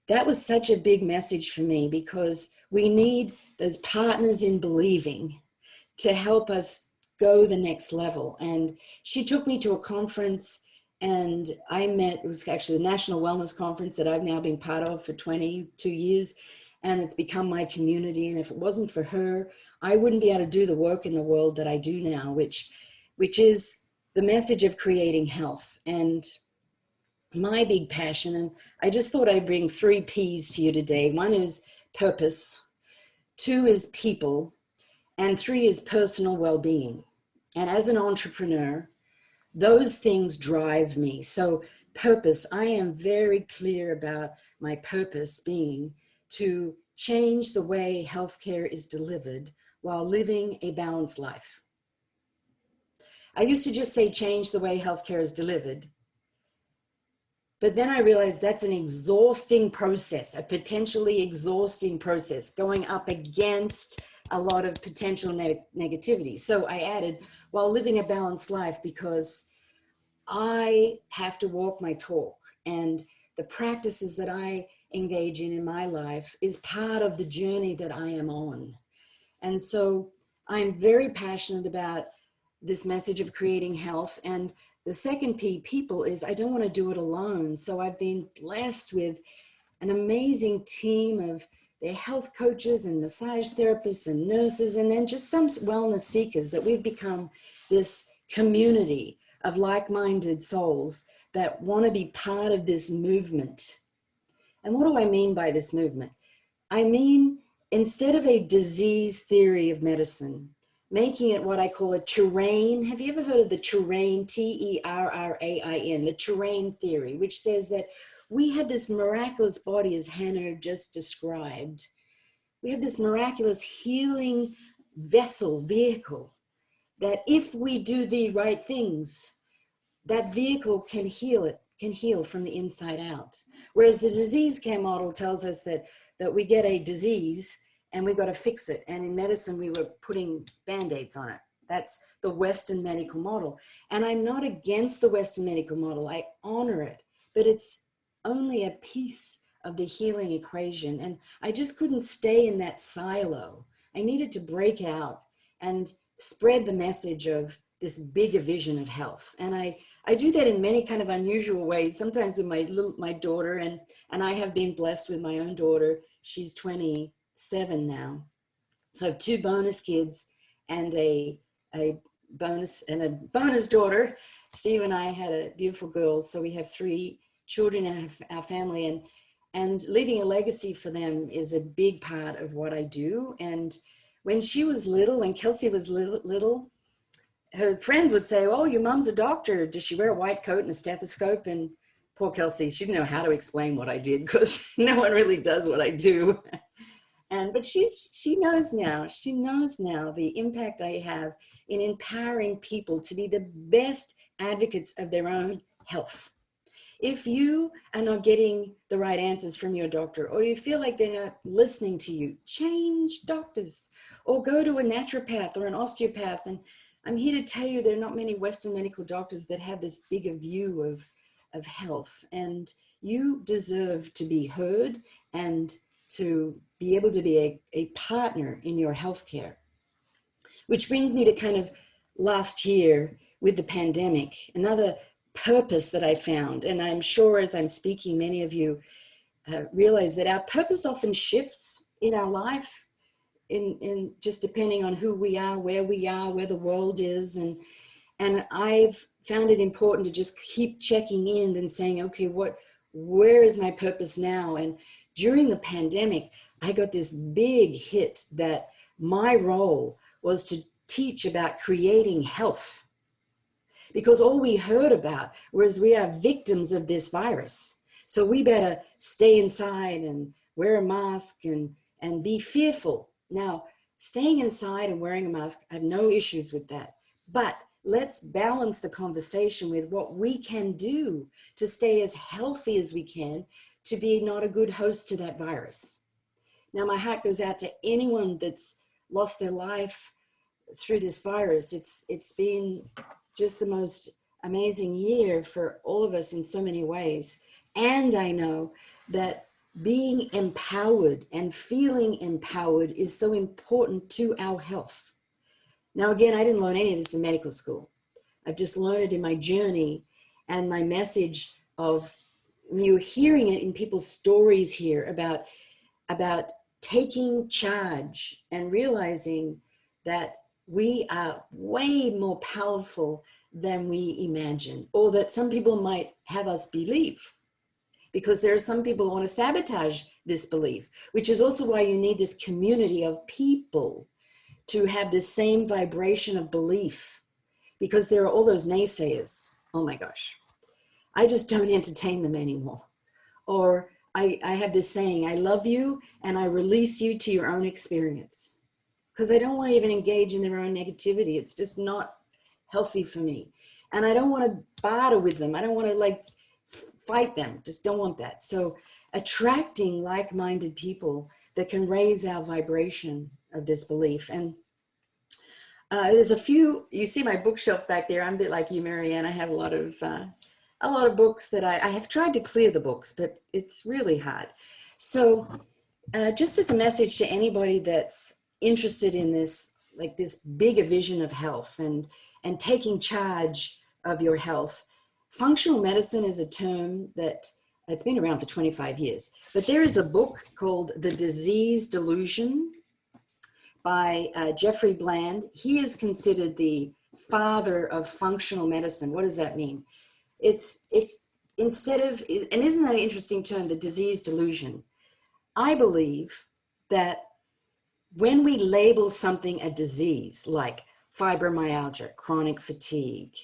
that was such a big message for me, because we need those partners in believing to help us go the next level. And she took me to a conference, and it was actually the National Wellness Conference that I've now been part of for 22 years. And it's become my community. And if it wasn't for her, I wouldn't be able to do the work in the world that I do now, which is the message of creating health. And my big passion, and I just thought I'd bring 3 P's to you today. 1 is purpose, 2 is people, and 3 is personal well-being. And as an entrepreneur, those things drive me. So purpose, I am very clear about my purpose being to change the way healthcare is delivered while living a balanced life. I used to just say change the way healthcare is delivered. But then I realized that's an exhausting process, a potentially exhausting process, going up against a lot of potential negativity. So I added, while living a balanced life, because I have to walk my talk, and the practices that I engage in my life is part of the journey that I am on. And so I'm very passionate about this message of creating health. And the second P, people, is I don't want to do it alone. So I've been blessed with an amazing team of their health coaches and massage therapists and nurses, and then just some wellness seekers, that we've become this community of like-minded souls that want to be part of this movement. And what do I mean by this movement? I mean, instead of a disease theory of medicine, making it what I call a terrain. Have you ever heard of the terrain, T-E-R-R-A-I-N, the terrain theory, which says that we have this miraculous body, as Hannah just described. We have this miraculous healing vessel, vehicle, that if we do the right things, that vehicle can heal it, can heal from the inside out. Whereas the disease care model tells us that we get a disease and we've got to fix it. And in medicine, we were putting Band-Aids on it. That's the Western medical model. And I'm not against the Western medical model. I honor it, but it's only a piece of the healing equation. And I just couldn't stay in that silo. I needed to break out and spread the message of this bigger vision of health. And I do that in many kind of unusual ways, sometimes with my daughter, and I have been blessed with my own daughter. She's 27 now. So I have 2 bonus kids and a bonus daughter. Steve and I had a beautiful girl. So we have 3 children in our family, and leaving a legacy for them is a big part of what I do. And when she was little, when Kelsey was little, her friends would say, "Oh, your mom's a doctor. Does she wear a white coat and a stethoscope?" And poor Kelsey, she didn't know how to explain what I did, because no one really does what I do. But she knows now. She knows now the impact I have in empowering people to be the best advocates of their own health. If you are not getting the right answers from your doctor, or you feel like they're not listening to you, change doctors, or go to a naturopath or an osteopath. And I'm here to tell you there are not many Western medical doctors that have this bigger view of health. And you deserve to be heard and to be able to be a partner in your healthcare. Which brings me to kind of last year with the pandemic, another purpose that I found. And I'm sure as I'm speaking, many of you realize that our purpose often shifts in our life, in just depending on who we are, where the world is. And I've found it important to just keep checking in and saying, okay, where is my purpose now? And during the pandemic, I got this big hit that my role was to teach about creating health. Because all we heard about was we are victims of this virus. So we better stay inside and wear a mask and be fearful. Now, staying inside and wearing a mask, I have no issues with that. But let's balance the conversation with what we can do to stay as healthy as we can, to be not a good host to that virus. Now, my heart goes out to anyone that's lost their life through this virus. It's been just the most amazing year for all of us in so many ways. And I know that being empowered and feeling empowered is so important to our health. Now, again, I didn't learn any of this in medical school. I've just learned it in my journey, and my message of, you're hearing it in people's stories here about taking charge and realizing that we are way more powerful than we imagine, or that some people might have us believe, because there are some people who want to sabotage this belief, which is also why you need this community of people to have the same vibration of belief, because there are all those naysayers. Oh my gosh, I just don't entertain them anymore. Or I have this saying, I love you and I release you to your own experience. because I don't want to even engage in their own negativity. It's just not healthy for me. And I don't want to barter with them. I don't want to like fight them. Just don't want that. So attracting like-minded people that can raise our vibration of this belief. And there's a few, you see my bookshelf back there. I'm a bit like you, Marianne. I have a lot of books that I have tried to clear the books, but it's really hard. So just as a message to anybody that's interested in this, like this bigger vision of health and taking charge of your health, functional medicine is a term that it's been around for 25 years, but there is a book called The Disease Delusion by Jeffrey Bland. He is considered the father of functional medicine. What does that mean? Instead of, and isn't that an interesting term, the disease delusion? I believe that when we label something a disease, like fibromyalgia, chronic fatigue,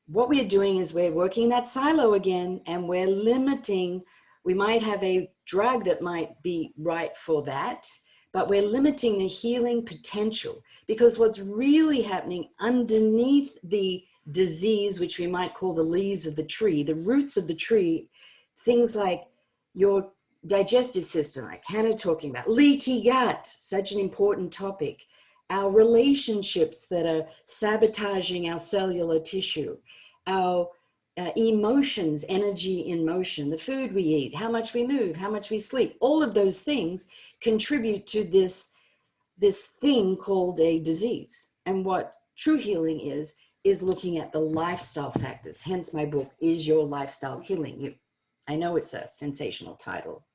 what we're doing is we're working that silo again, and we're limiting. We might have a drug that might be right for that, but we're limiting the healing potential, because what's really happening underneath the disease, which we might call the leaves of the tree, the roots of the tree, things like your digestive system, like Hannah talking about, leaky gut, such an important topic, our relationships that are sabotaging our cellular tissue, our emotions, energy in motion, the food we eat, how much we move, how much we sleep, all of those things contribute to this thing called a disease. And what true healing is looking at the lifestyle factors. Hence my book, Is Your Lifestyle Healing? I know it's a sensational title,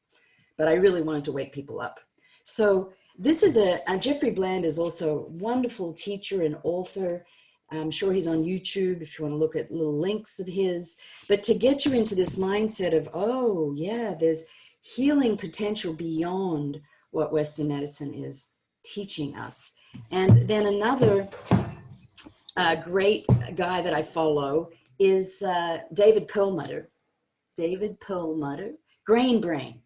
but I really wanted to wake people up. So this is Jeffrey Bland is also a wonderful teacher and author. I'm sure he's on YouTube if you want to look at little links of his. But to get you into this mindset of, oh yeah, there's healing potential beyond what Western medicine is teaching us. And then another great guy that I follow is David Perlmutter. David Perlmutter, Grain Brain.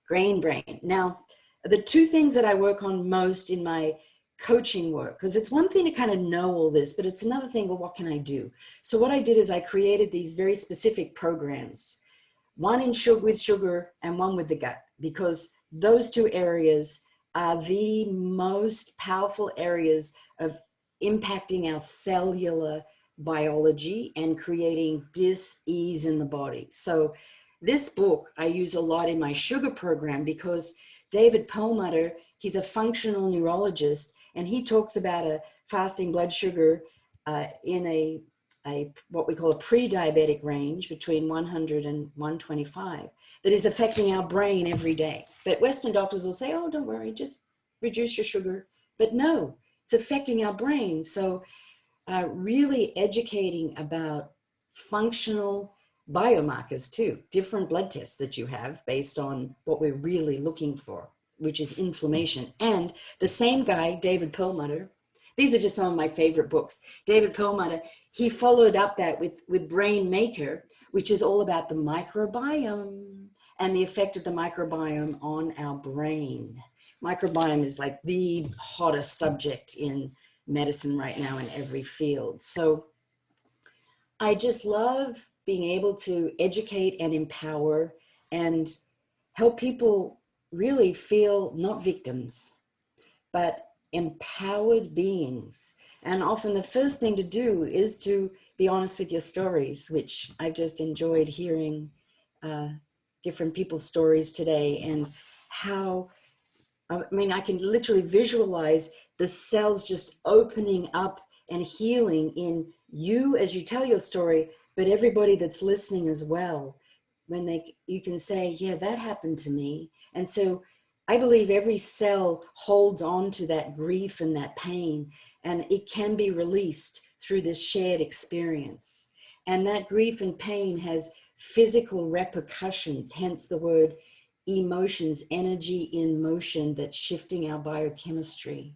Grain Brain. Now, the two things that I work on most in my coaching work, because it's one thing to kind of know all this, but it's another thing, well, what can I do? So what I did is I created these very specific programs, one with sugar and one with the gut, because those two areas are the most powerful areas of impacting our cellular biology and creating dis-ease in the body. So this book I use a lot in my sugar program, because David Perlmutter, he's a functional neurologist, and he talks about a fasting blood sugar in a what we call a pre-diabetic range between 100 and 125 that is affecting our brain every day. But Western doctors will say, oh, don't worry, just reduce your sugar. But no, it's affecting our brain. So really educating about functional biomarkers too, different blood tests that you have based on what we're really looking for, which is inflammation. And the same guy, David Perlmutter, these are just some of my favorite books. David Perlmutter, he followed up that with Brain Maker, which is all about the microbiome and the effect of the microbiome on our brain. Microbiome is like the hottest subject in medicine right now in every field. So I just love being able to educate and empower and help people really feel not victims, but empowered beings. And often the first thing to do is to be honest with your stories, which I've just enjoyed hearing different people's stories today, and how, I mean, I can literally visualize the cells just opening up and healing in you as you tell your story, but everybody that's listening as well, when you can say, yeah, that happened to me. And so I believe every cell holds on to that grief and that pain, and it can be released through this shared experience. And that grief and pain has physical repercussions, hence the word emotions, energy in motion that's shifting our biochemistry.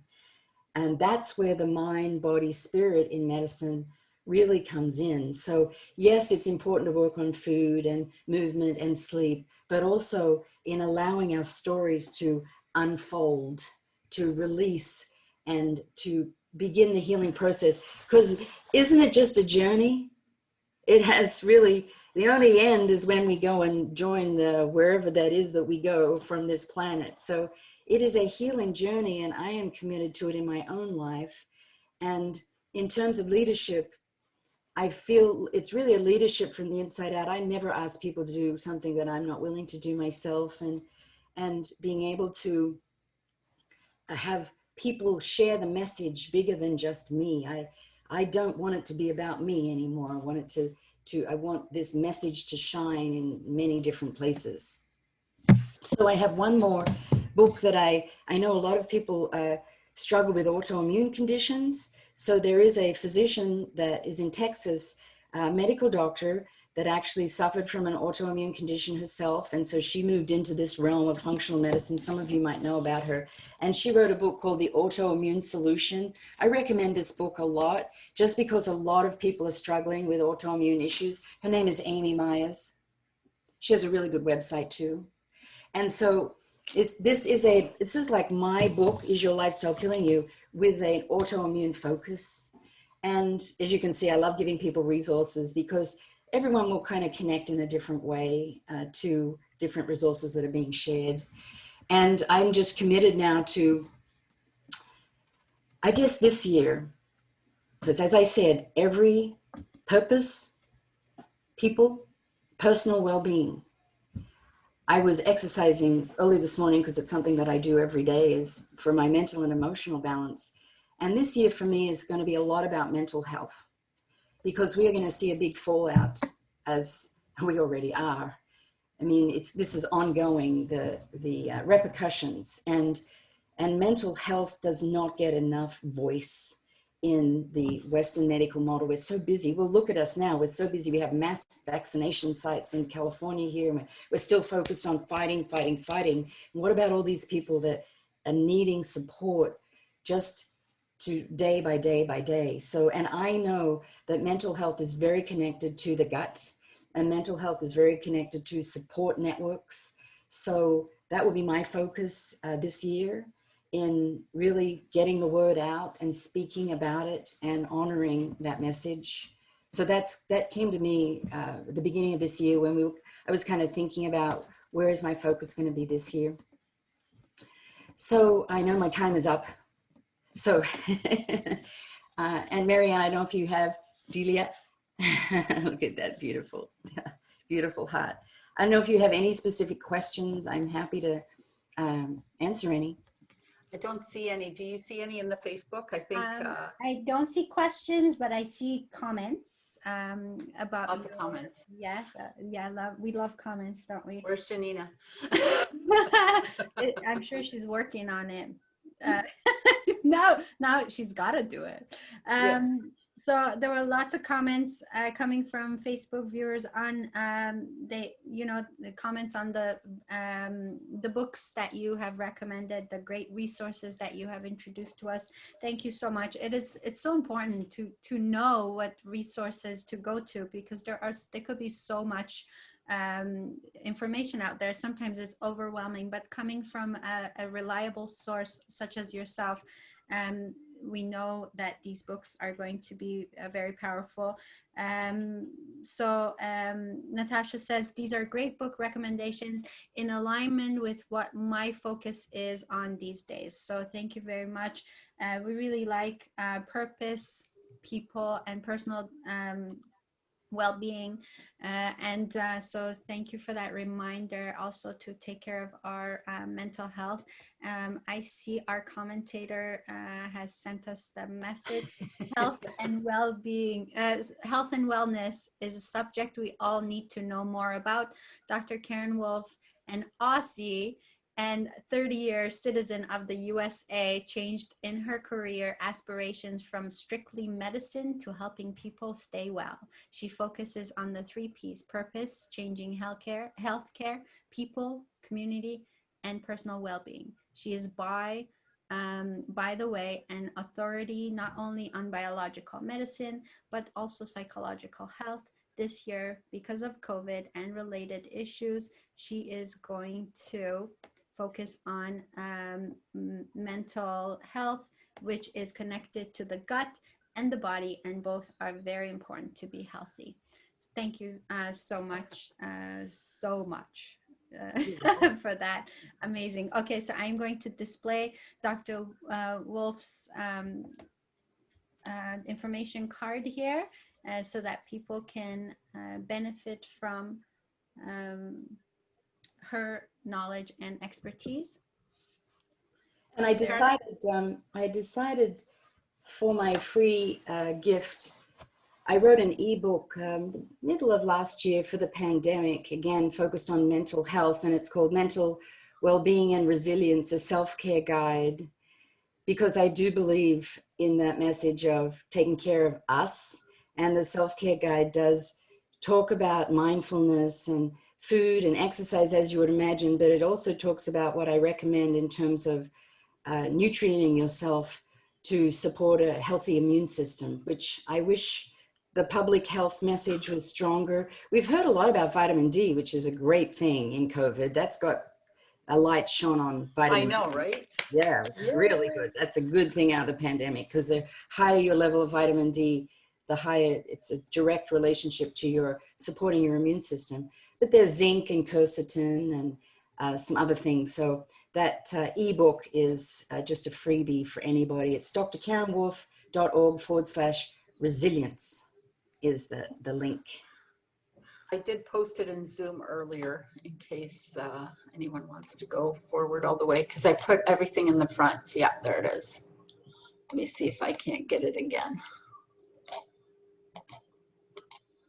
And that's where the mind, body, spirit in medicine really comes in. So yes, it's important to work on food and movement and sleep, but also in allowing our stories to unfold, to release and to begin the healing process. Because isn't it just a journey? It has really, the only end is when we go and join the wherever that is that we go from this planet. So it is a healing journey, and I am committed to it in my own life. And in terms of leadership, I feel it's really a leadership from the inside out. I never ask people to do something that I'm not willing to do myself, and being able to have people share the message bigger than just me. I don't want it to be about me anymore. I want it I want this message to shine in many different places. So I have one more book that I know a lot of people struggle with autoimmune conditions. So there is a physician that is in Texas, a medical doctor that actually suffered from an autoimmune condition herself. And so she moved into this realm of functional medicine. Some of you might know about her. And she wrote a book called The Autoimmune Solution. I recommend this book a lot, just because a lot of people are struggling with autoimmune issues. Her name is Amy Myers. She has a really good website too. And so this is like my book, Is Your Lifestyle Killing You, with an autoimmune focus. And as you can see, I love giving people resources, because everyone will kind of connect in a different way to different resources that are being shared. And I'm just committed now to, I guess this year, because as I said, every purpose, people, personal well-being. I was exercising early this morning because it's something that I do every day, is for my mental and emotional balance. And this year for me is going to be a lot about mental health, because we are going to see a big fallout, as we already are. I mean, this is ongoing, the repercussions, and mental health does not get enough voice in the Western medical model. We're so busy. Well, look at us now. We're so busy. We have mass vaccination sites in California here. We're still focused on fighting. And what about all these people that are needing support just to day by day? So, and I know that mental health is very connected to the gut, and mental health is very connected to support networks. So that will be my focus this year, in really getting the word out and speaking about it and honoring that message. So that came to me at the beginning of this year, when I was kind of thinking about, where is my focus going to be this year? So I know my time is up. So, and Marianne, I don't know if you have Delia. Look at that beautiful, beautiful heart. I don't know if you have any specific questions. I'm happy to answer any. I don't see any. Do you see any in the Facebook? I think I don't see questions, but I see comments about lots of comments. Yes, we love comments, don't we? Where's Janina? I'm sure she's working on it. Now she's got to do it. So there were lots of comments coming from Facebook viewers on the comments on the books that you have recommended, the great resources that you have introduced to us. Thank you so much. It's so important to know what resources to go to, because there could be so much information out there. Sometimes it's overwhelming, but coming from a reliable source such as yourself, we know that these books are going to be very powerful. So Natasha says, these are great book recommendations in alignment with what my focus is on these days. So thank you very much. We really like purpose, people, and personal well-being, so thank you for that reminder, also to take care of our mental health. I see our commentator has sent us the message. Health and well-being, health and wellness is a subject we all need to know more about. Dr. Karen Wolf, an Aussie and 30-year citizen of the USA, changed in her career aspirations from strictly medicine to helping people stay well. She focuses on the 3 P's: purpose, changing healthcare, people, community, and personal well-being. She is, by the way, an authority not only on biological medicine, but also psychological health. This year, because of COVID and related issues, she is going to focus on mental health, which is connected to the gut and the body, and both are very important to be healthy. Thank you so much for that. Amazing. Okay, so I'm going to display Dr. Wolf's information card here so that people can benefit from her knowledge and expertise. And I decided for my free gift, I wrote an ebook middle of last year for the pandemic, again, focused on mental health, and it's called Mental Wellbeing and Resilience, a self-care guide, because I do believe in that message of taking care of us. And the self-care guide does talk about mindfulness and food and exercise, as you would imagine, but it also talks about what I recommend in terms of nutrieting yourself to support a healthy immune system, which I wish the public health message was stronger. We've heard a lot about vitamin D, which is a great thing in COVID. That's got a light shone on vitamin D. I know, right? Yeah, it's really good. That's a good thing out of the pandemic, because the higher your level of vitamin D, the higher it's a direct relationship to your supporting your immune system. But there's zinc and quercetin and some other things. So that ebook is just a freebie for anybody. It's drkarenwolf.org/resilience is the link. I did post it in Zoom earlier in case anyone wants to go forward all the way, because I put everything in the front. Yeah, there it is. Let me see if I can't get it again.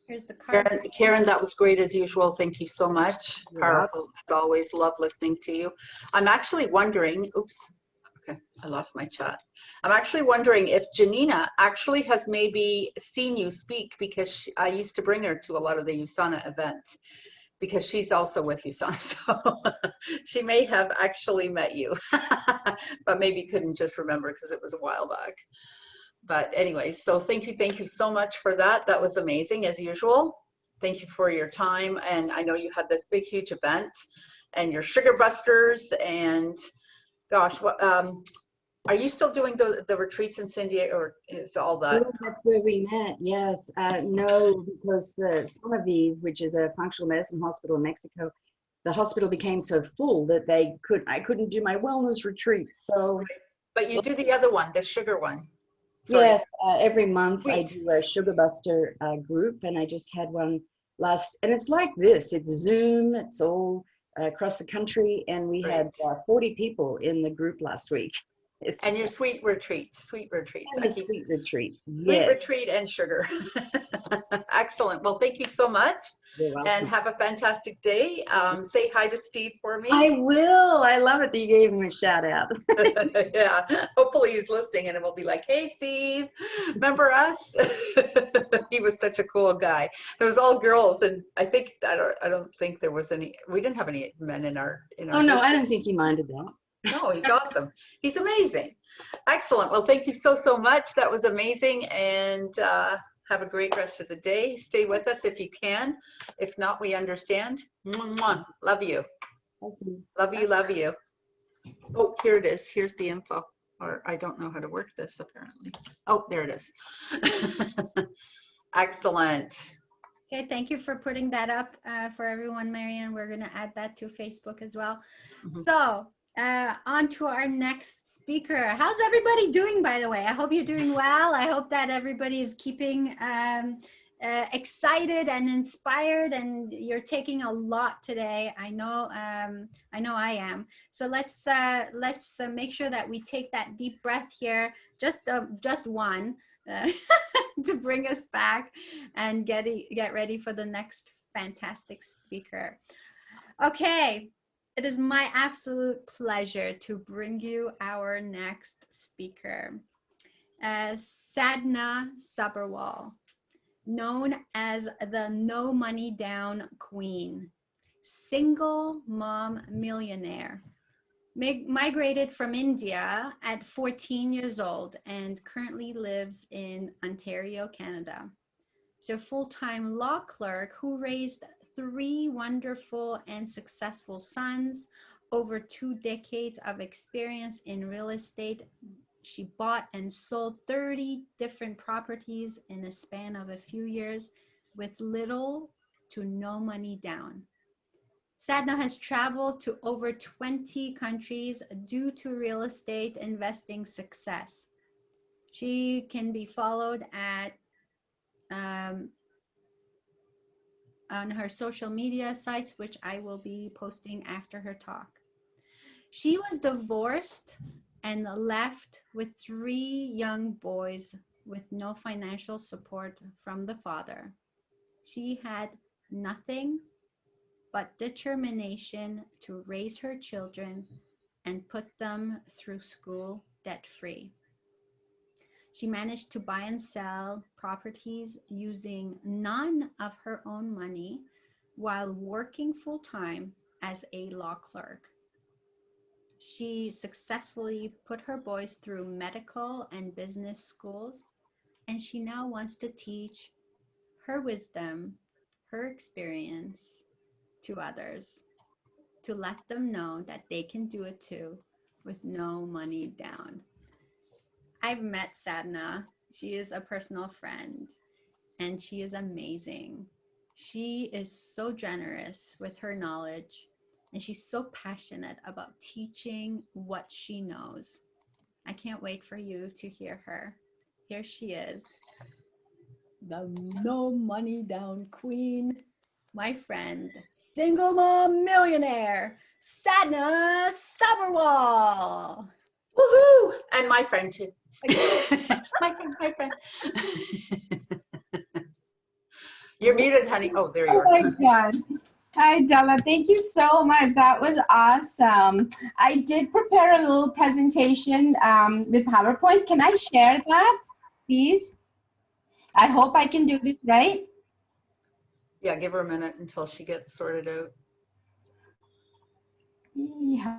Here's the card. Karen, that was great as usual. Thank you so much. You're Powerful as always. Love listening to you. I'm actually wondering, oops, okay, I lost my chat. I'm actually wondering if Janina actually has maybe seen you speak, because I used to bring her to a lot of the USANA events, because she's also with USANA. So she may have actually met you, but maybe couldn't just remember because it was a while back. But anyway, so thank you so much for that. That was amazing as usual. Thank you for your time. And I know you had this big, huge event and your Sugar Busters, and gosh, what, are you still doing the retreats in San Diego, or is all that? Oh, that's where we met, yes. No, because the Sonaviv, which is a functional medicine hospital in Mexico, the hospital became so full that I couldn't do my wellness retreats. So, but you do the other one, the sugar one. Sorry. Yes, every month I Sweet. do a Sugar Buster group, and I just had one and it's like this. It's Zoom, it's all across the country, and we had 40 people in the group last week. And your sweet retreat. Sweet retreat. Sweet retreat and sugar. Excellent. Well, thank you so much. You're welcome. And have a fantastic day. Say hi to Steve for me. I will. I love it that you gave him a shout out. Yeah. Hopefully he's listening and it will be like, hey, Steve, remember us? He was such a cool guy. It was all girls, and I don't think there was any. We didn't have any men in our. Oh no, I don't think he minded that. No, he's awesome. He's amazing. Excellent. Well, thank you so much. That was amazing. And have a great rest of the day. Stay with us if you can. If not, we understand. Mwah. Love you. Thank you. Love you. Love you. Oh, here it is. Here's the info. Or I don't know how to work this apparently. Oh, there it is. Excellent. Okay, thank you for putting that up for everyone, Marianne. We're going to add that to Facebook as well. Mm-hmm. So on to our next speaker. How's everybody doing, by the way? I hope you're doing well. I hope that everybody is keeping excited and inspired, and you're taking a lot today. I know I am. So let's make sure that we take that deep breath here, just one, to bring us back and get ready for the next fantastic speaker. Okay. It is my absolute pleasure to bring you our next speaker, Sadhna Sabharwal, known as the No Money Down Queen, single mom millionaire, migrated from India at 14 years old and currently lives in Ontario, Canada. She's a full-time law clerk who raised 3 wonderful and successful sons, over 2 decades of experience in real estate She bought and sold 30 different properties in a span of a few years with little to no money down. Sadhna has traveled to over 20 countries due to real estate investing success. She can be followed at on her social media sites, which I will be posting after her talk. She was divorced and left with 3 young boys with no financial support from the father. She had nothing but determination to raise her children and put them through school debt-free. She managed to buy and sell properties using none of her own money while working full-time as a law clerk. She successfully put her boys through medical and business schools, and she now wants to teach her wisdom, her experience to others, to let them know that they can do it too with no money down. I've met Sadhna. She is a personal friend and she is amazing. She is so generous with her knowledge and she's so passionate about teaching what she knows. I can't wait for you to hear her. Here she is, the no money down queen, my friend, single mom millionaire, Sadhna Sabharwal. Woohoo! And my friend too. my friend. You're muted, honey. Oh, there you Oh are. my God. Hi, Della. Thank you so much. That was awesome. I did prepare a little presentation with PowerPoint. Can I share that, please? I hope I can do this right. Yeah, give her a minute until she gets sorted out. Yeah.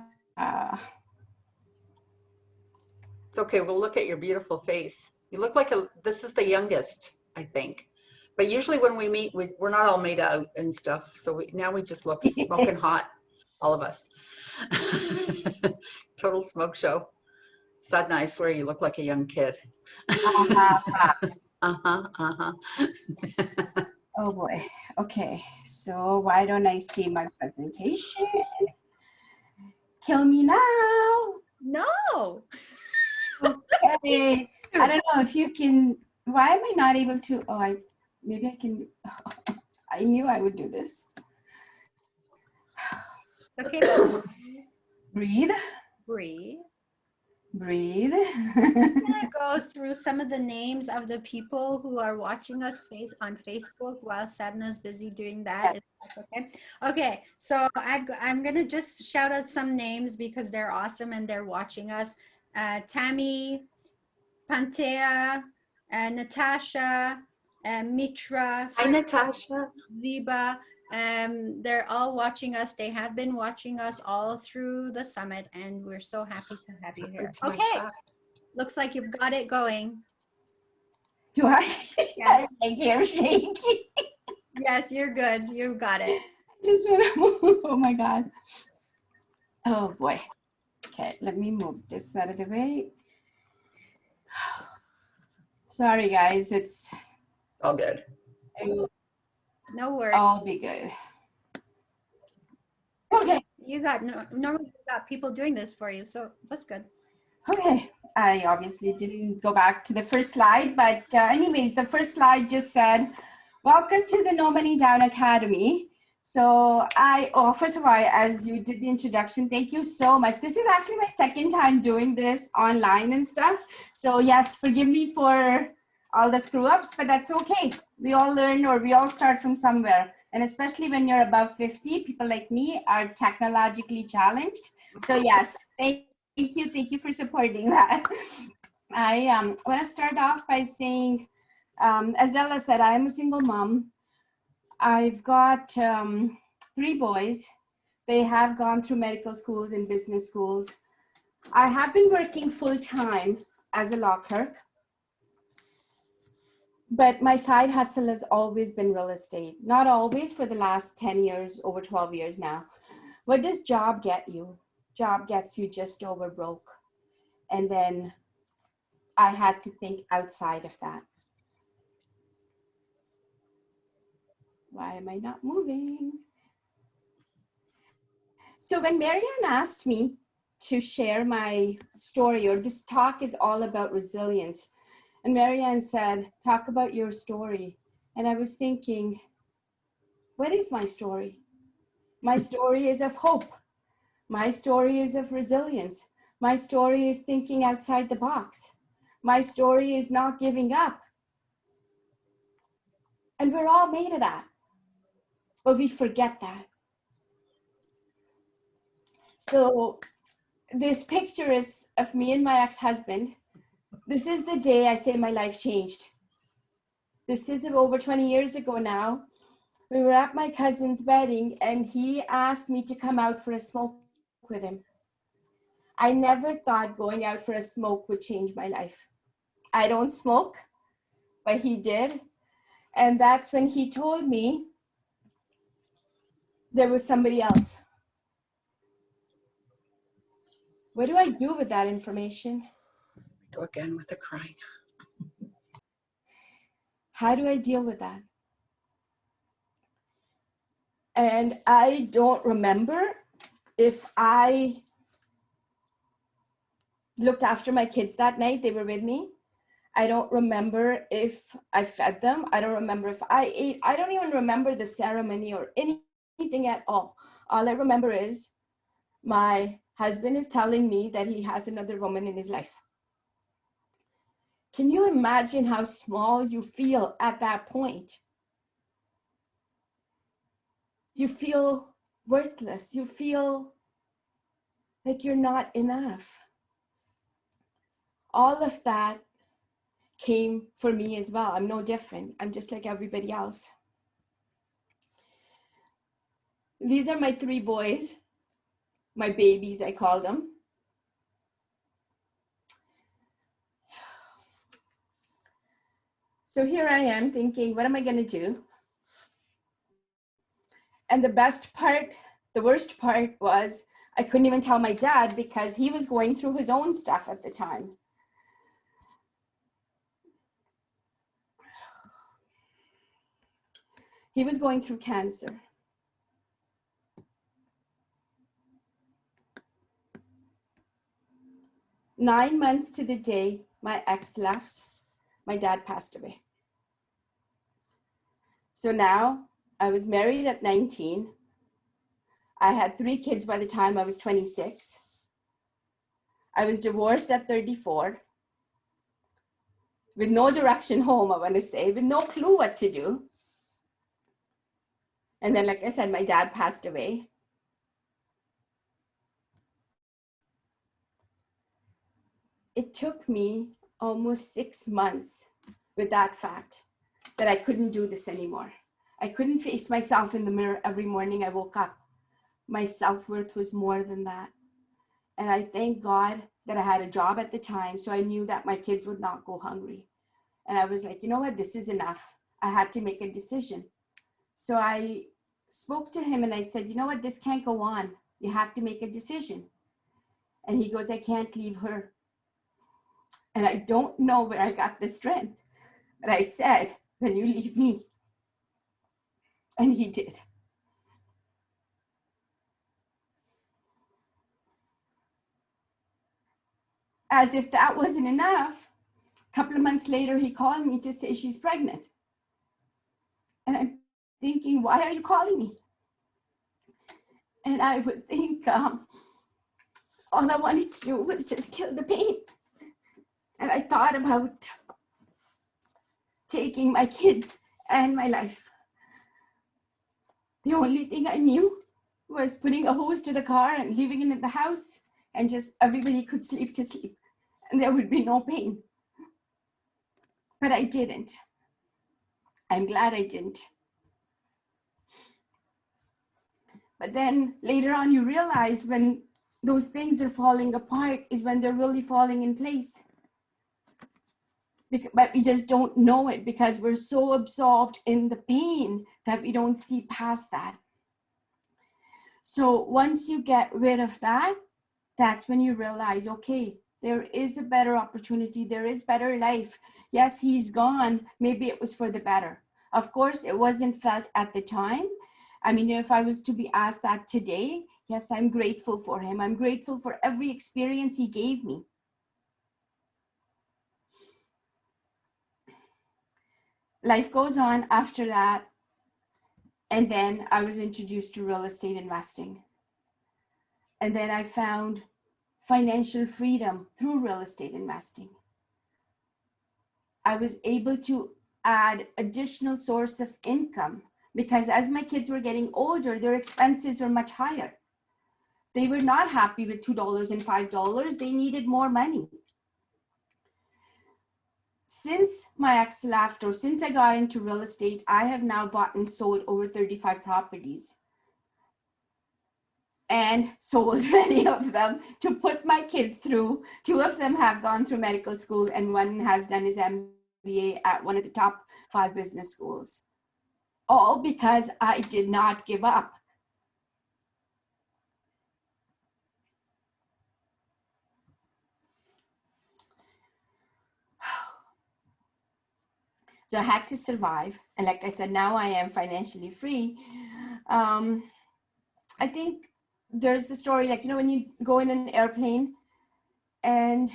It's okay. We'll look at your beautiful face. You look like this is the youngest, I think. But usually when we meet, we're not all made out and stuff. So now we just look smoking hot, all of us. Total smoke show. Sadhna, I swear you look like a young kid. Oh boy. Okay. So why don't I see my presentation? Kill me now. No. Okay. I don't know if you can. Why am I not able to? Oh, maybe I can. I knew I would do this. Okay. Breathe. Breathe. Breathe. I'm gonna go through some of the names of the people who are watching us on Facebook while Sadhna's busy doing that. Okay. Okay. So I'm gonna just shout out some names because they're awesome and they're watching us. Tammy, Pantea, Natasha, Mitra. Hi, Natasha. Ziba. They're all watching us. They have been watching us all through the summit, and we're so happy to have you here. Okay, looks like you've got it going. Do I? Yeah. I'm shaking. Yes, you're good. You got it. Just want to move. Oh my God. Oh boy. Okay, let me move this out of the way. Sorry, guys. It's all good. No worries. I'll be good. Okay. You got normally you got people doing this for you, so that's good. Okay. I obviously didn't go back to the first slide, but anyways, the first slide just said, welcome to the No Money Down Academy. So first of all, as you did the introduction, thank you so much. This is actually my second time doing this online and stuff. So yes, forgive me for all the screw ups, but that's okay. We all learn or we all start from somewhere. And especially when you're above 50, people like me are technologically challenged. So yes, thank you for supporting that. I want to start off by saying, as Della said, I'm a single mom. I've got 3 boys. They have gone through medical schools and business schools. I have been working full-time as a law clerk, but my side hustle has always been real estate. Not always, for the last 10 years, over 12 years now. What does job get you? Job gets you just over broke. And then I had to think outside of that. Why am I not moving? So when Marianne asked me to share my story, or this talk is all about resilience, and Marianne said, talk about your story. And I was thinking, what is my story? My story is of hope. My story is of resilience. My story is thinking outside the box. My story is not giving up. And we're all made of that, but we forget that. So this picture is of me and my ex-husband. This is the day I say my life changed. This is over 20 years ago now. We were at my cousin's wedding and he asked me to come out for a smoke with him. I never thought going out for a smoke would change my life. I don't smoke, but he did. And that's when he told me there was somebody else. What do I do with that information? Go again with the crying. How do I deal with that? And I don't remember if I looked after my kids that night. They were with me. I don't remember if I fed them. I don't remember if I ate. I don't even remember the ceremony or anything at all. All I remember is my husband is telling me that he has another woman in his life. Can you imagine how small you feel at that point? You feel worthless. You feel like you're not enough. All of that came for me as well. I'm no different. I'm just like everybody else. These are my 3 boys, my babies, I call them. So here I am thinking, what am I going to do? And the best part, the worst part was I couldn't even tell my dad because he was going through his own stuff at the time. He was going through cancer. Nine months to the day my ex left, my dad passed away. So now I was married at 19. I had 3 kids by the time I was 26. I was divorced at 34. With no direction home, I want to say, with no clue what to do. And then, like I said, my dad passed away. It took me almost 6 months with that fact that I couldn't do this anymore. I couldn't face myself in the mirror every morning I woke up. My self-worth was more than that. And I thank God that I had a job at the time, so I knew that my kids would not go hungry. And I was like, you know what, this is enough. I had to make a decision. So I spoke to him and I said, you know what, this can't go on. You have to make a decision. And he goes, I can't leave her. And I don't know where I got the strength. But I said, then you leave me. And he did. As if that wasn't enough, a couple of months later, he called me to say she's pregnant. And I'm thinking, why are you calling me? And I would think, all I wanted to do was just kill the pain. And I thought about taking my kids and my life. The only thing I knew was putting a hose to the car and leaving it in the house, and just everybody could sleep to sleep and there would be no pain. But I didn't. I'm glad I didn't. But then later on you realize when those things are falling apart is when they're really falling in place. But we just don't know it because we're so absorbed in the pain that we don't see past that. So once you get rid of that, that's when you realize, okay, There is a better opportunity. There is better life. Yes, he's gone. Maybe it was for the better. Of course, it wasn't felt at the time. I mean, if I was to be asked that today, yes, I'm grateful for him. I'm grateful for every experience he gave me. Life goes on after that. And then I was introduced to real estate investing. And then I found financial freedom through real estate investing. I was able to add additional source of income because as my kids were getting older, their expenses were much higher. They were not happy with $2 and $5. They needed more money. Since my ex left, or since I got into real estate, I have now bought and sold over 35 properties and sold many of them to put my kids through. 2 of them have gone through medical school and 1 has done his MBA at one of the top 5 business schools. All because I did not give up. So I had to survive. And like I said, now I am financially free. I think there's the story, like, you know, when you go in an airplane and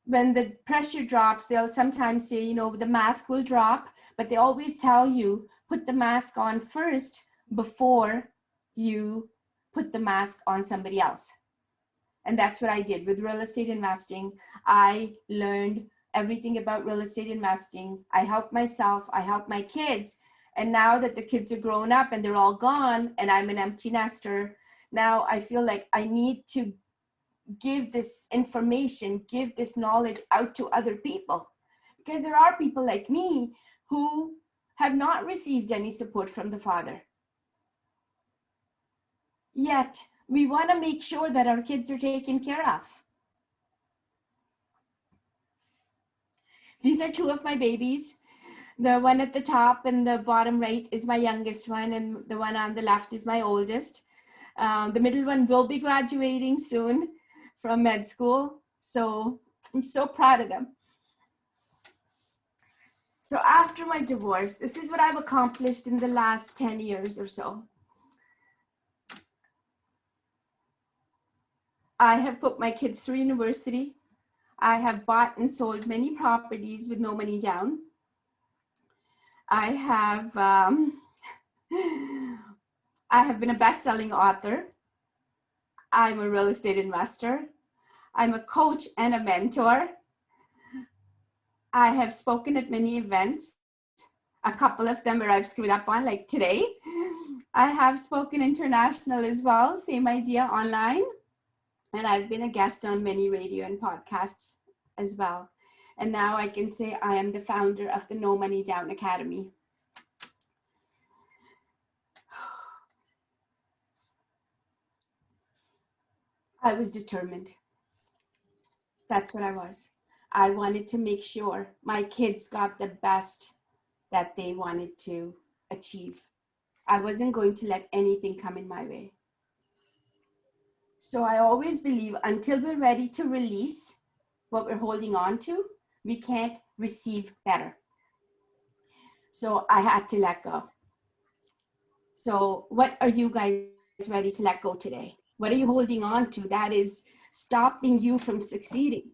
when the pressure drops, they'll sometimes say, you know, the mask will drop, but they always tell you, put the mask on first before you put the mask on somebody else. And that's what I did with real estate investing. I learned everything about real estate investing. I helped myself, I helped my kids. And now that the kids are grown up and they're all gone and I'm an empty nester, now I feel like I need to give this information, give this knowledge out to other people. Because there are people like me who have not received any support from the Father. Yet, we want to make sure that our kids are taken care of. These are 2 of my babies. The one at the top and the bottom right is my youngest one, and the one on the left is my oldest. The middle one will be graduating soon from med school. So I'm so proud of them. So after my divorce, this is what I've accomplished in the last 10 years or so. I have put my kids through university. I have bought and sold many properties with no money down. I have been a best-selling author. I'm a real estate investor. I'm a coach and a mentor. I have spoken at many events, a couple of them where I've screwed up on, like today. I have spoken international as well, same idea, online. And I've been a guest on many radio and podcasts as well. And now I can say I am the founder of the No Money Down Academy. I was determined. That's what I was. I wanted to make sure my kids got the best that they wanted to achieve. I wasn't going to let anything come in my way. So I always believe until we're ready to release what we're holding on to, we can't receive better. So I had to let go. So what are you guys ready to let go today? What are you holding on to that is stopping you from succeeding?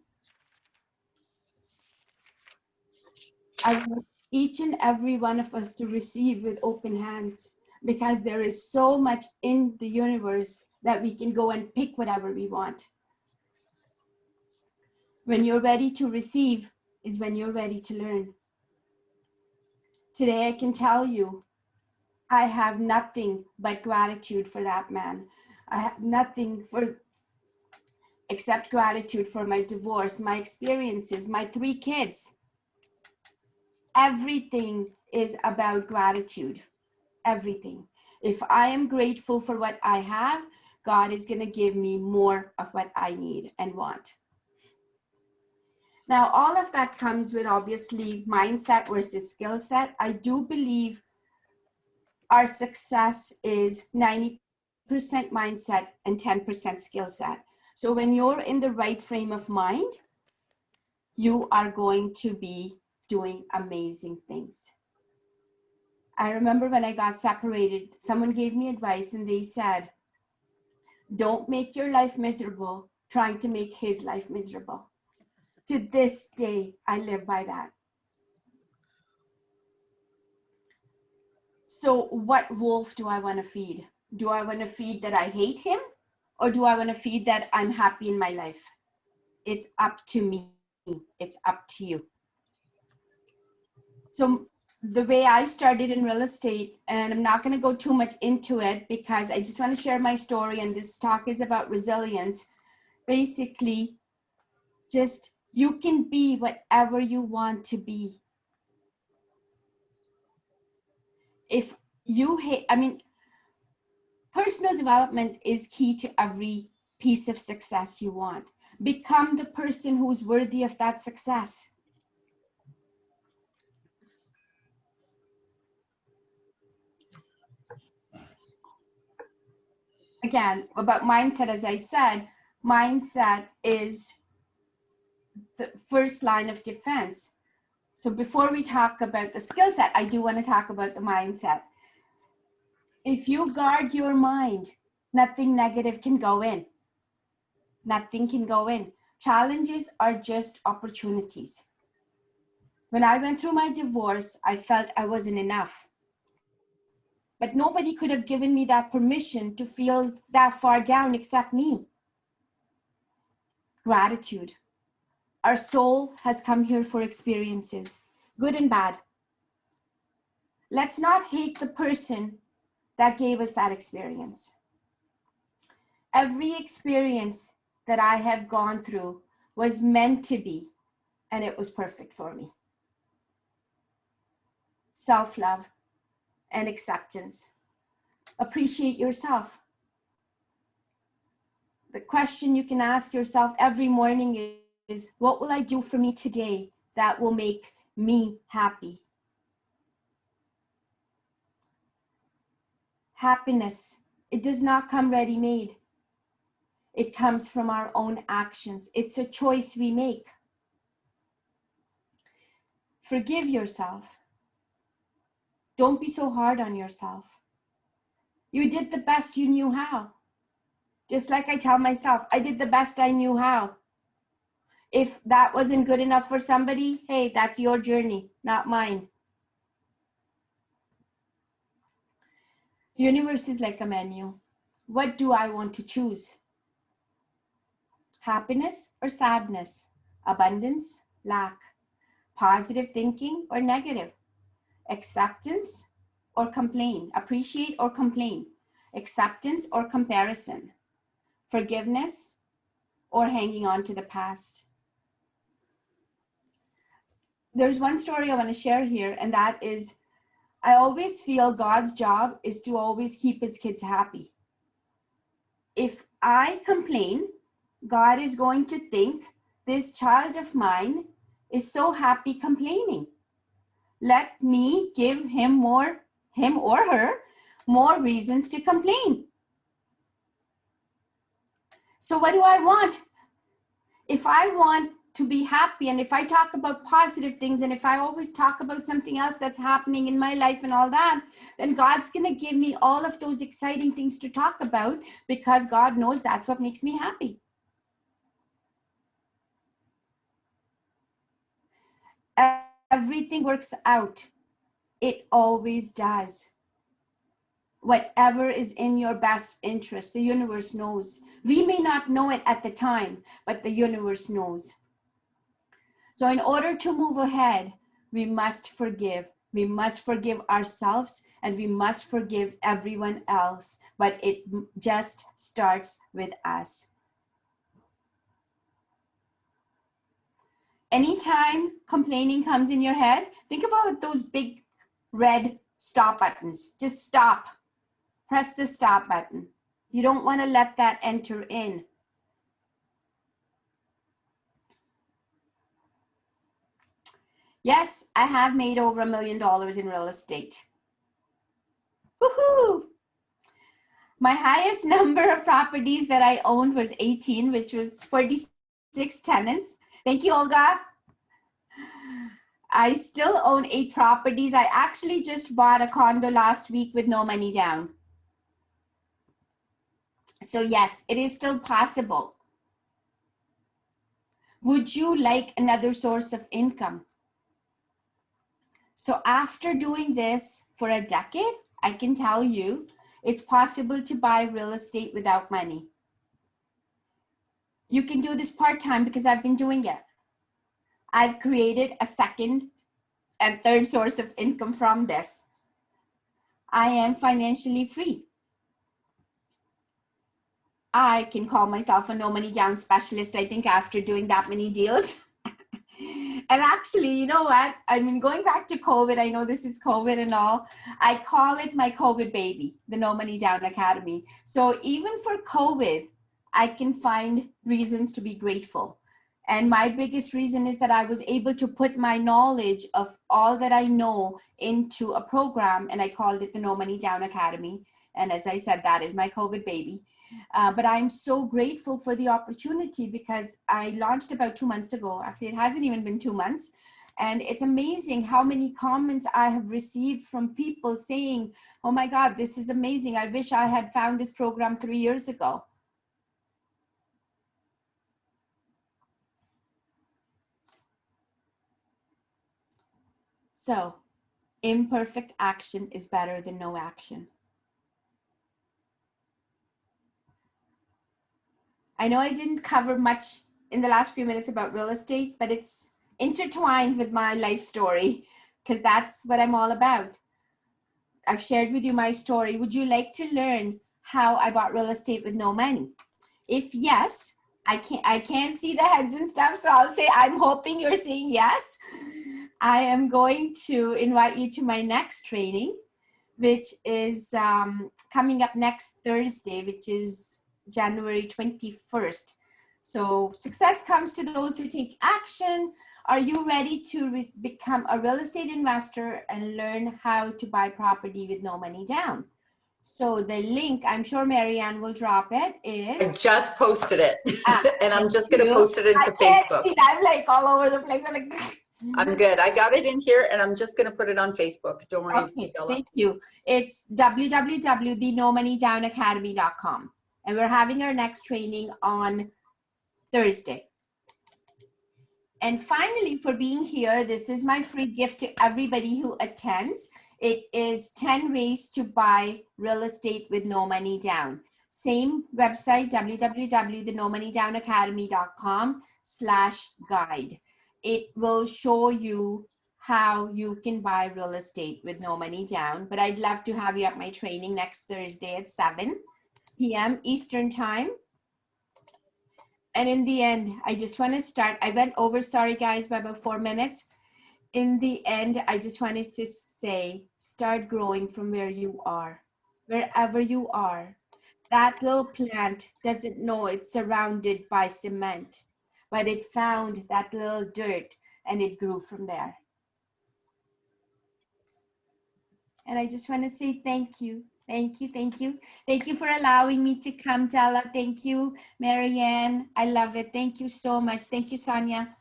I want each and every one of us to receive with open hands, because there is so much in the universe that we can go and pick whatever we want. When you're ready to receive is when you're ready to learn. Today I can tell you, I have nothing but gratitude for that man. I have nothing except gratitude for my divorce, my experiences, my 3 kids. Everything is about gratitude. Everything. If I am grateful for what I have, God is going to give me more of what I need and want. Now, all of that comes with obviously mindset versus skill set. I do believe our success is 90% mindset and 10% skill set. So when you're in the right frame of mind, you are going to be doing amazing things. I remember when I got separated, someone gave me advice and they said, don't make your life miserable trying to make his life miserable. To this day, I live by that. So what wolf do I want to feed? Do I want to feed that I hate him? Or do I want to feed that I'm happy in my life? It's up to me. It's up to you. So the way I started in real estate, and I'm not going to go too much into it because I just want to share my story, and this talk is about resilience. Basically, just you can be whatever you want to be. If you hate, personal development is key to every piece of success you want. Become the person who's worthy of that success. Again, about mindset, as I said, mindset is the first line of defense. So before we talk about the skill set, I do want to talk about the mindset. If you guard your mind, nothing negative can go in. Nothing can go in. Challenges are just opportunities. When I went through my divorce, I felt I wasn't enough. But nobody could have given me that permission to feel that far down except me. Gratitude. Our soul has come here for experiences, good and bad. Let's not hate the person that gave us that experience. Every experience that I have gone through was meant to be, and it was perfect for me. Self-love and acceptance. Appreciate yourself. The question you can ask yourself every morning is, what will I do for me today that will make me happy? Happiness, it does not come ready-made. It comes from our own actions. It's a choice we make. Forgive yourself. Don't be so hard on yourself. You did the best you knew how. Just like I tell myself, I did the best I knew how. If that wasn't good enough for somebody, hey, that's your journey, not mine. Universe is like a menu. What do I want to choose? Happiness or sadness? Abundance, lack? Positive thinking or negative? Acceptance or complain? Appreciate or complain? Acceptance or comparison? Forgiveness or hanging on to the past? There's one story I want to share here, and that is, I always feel God's job is to always keep his kids happy. If I complain, God is going to think this child of mine is so happy complaining. Let me give him or her more reasons to complain. So what do I want? If I want to be happy, and if I talk about positive things, and if I always talk about something else that's happening in my life and all that, then God's going to give me all of those exciting things to talk about, because God knows that's what makes me happy. Everything works out. It always does. Whatever is in your best interest, the universe knows. We may not know it at the time, but the universe knows. So in order to move ahead, we must forgive. We must forgive ourselves, and we must forgive everyone else. But it just starts with us. Anytime complaining comes in your head, think about those big red stop buttons. Just stop. Press the stop button. You don't want to let that enter in. Yes, I have made over $1 million in real estate. Woohoo! My highest number of properties that I owned was 18, which was 46 tenants. Thank you, Olga. I still own 8 properties. I actually just bought a condo last week with no money down. So yes, it is still possible. Would you like another source of income? So after doing this for a decade, I can tell you it's possible to buy real estate without money. You can do this part-time because I've been doing it. I've created a second and third source of income from this. I am financially free. I can call myself a no money down specialist, I think, after doing that many deals. And actually, you know what? I mean, going back to COVID, I know this is COVID and all, I call it my COVID baby, the No Money Down Academy. So even for COVID, I can find reasons to be grateful. And my biggest reason is that I was able to put my knowledge of all that I know into a program, and I called it the No Money Down Academy. And as I said, that is my COVID baby. But I'm so grateful for the opportunity because I launched about 2 months ago. Actually, it hasn't even been 2 months. And it's amazing how many comments I have received from people saying, oh my God, this is amazing. I wish I had found this program 3 years ago. So, imperfect action is better than no action. I know I didn't cover much in the last few minutes about real estate, but it's intertwined with my life story because that's what I'm all about. I've shared with you my story. Would you like to learn how I bought real estate with no money? If yes, I can't see the heads and stuff, so I'll say I'm hoping you're saying yes. I am going to invite you to my next training, which is coming up next Thursday, which is January 21st. So success comes to those who take action. Are you ready to become a real estate investor and learn how to buy property with no money down? So the link, I'm sure Marianne will drop it, is... I just posted it. And I'm just going to post it into Facebook. See, I'm like all over the place. I'm like... I'm good. I got it in here and I'm just going to put it on Facebook. Don't worry. Okay, thank you. It's www.thenommoneydownacademy.com. And we're having our next training on Thursday. And finally, for being here, this is my free gift to everybody who attends. It is 10 ways to buy real estate with no money down. Same website, www.thenommoneydownacademy.com/guide. It will show you how you can buy real estate with no money down. But I'd love to have you at my training next Thursday at 7 p.m. Eastern Time. And in the end, I just want to start. I went over, sorry guys, by about 4 minutes. In the end, I just wanted to say, start growing from where you are, wherever you are. That little plant doesn't know it's surrounded by cement, but it found that little dirt and it grew from there. And I just want to say thank you. Thank you, thank you. Thank you for allowing me to come, Della. Thank you, Marianne. I love it. Thank you so much. Thank you, Sonia.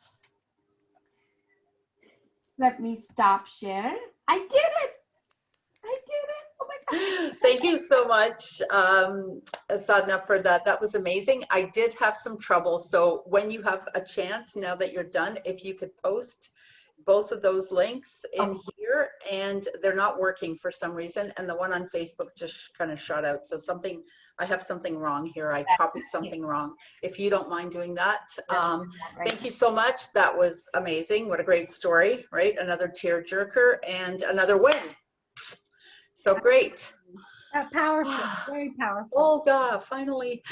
Let me stop share. I did it. I did it. Oh my God. Thank you so much, Sadhna, for that. That was amazing. I did have some trouble. So when you have a chance, now that you're done, if you could post both of those links in here, and they're not working for some reason, and the one on Facebook just kind of shot out. So something, I have something wrong here. I copied something wrong. If you don't mind doing that. Thank you so much. That was amazing. What a great story, right? Another tearjerker and another win. So great. Powerful, very powerful. Oh God, finally.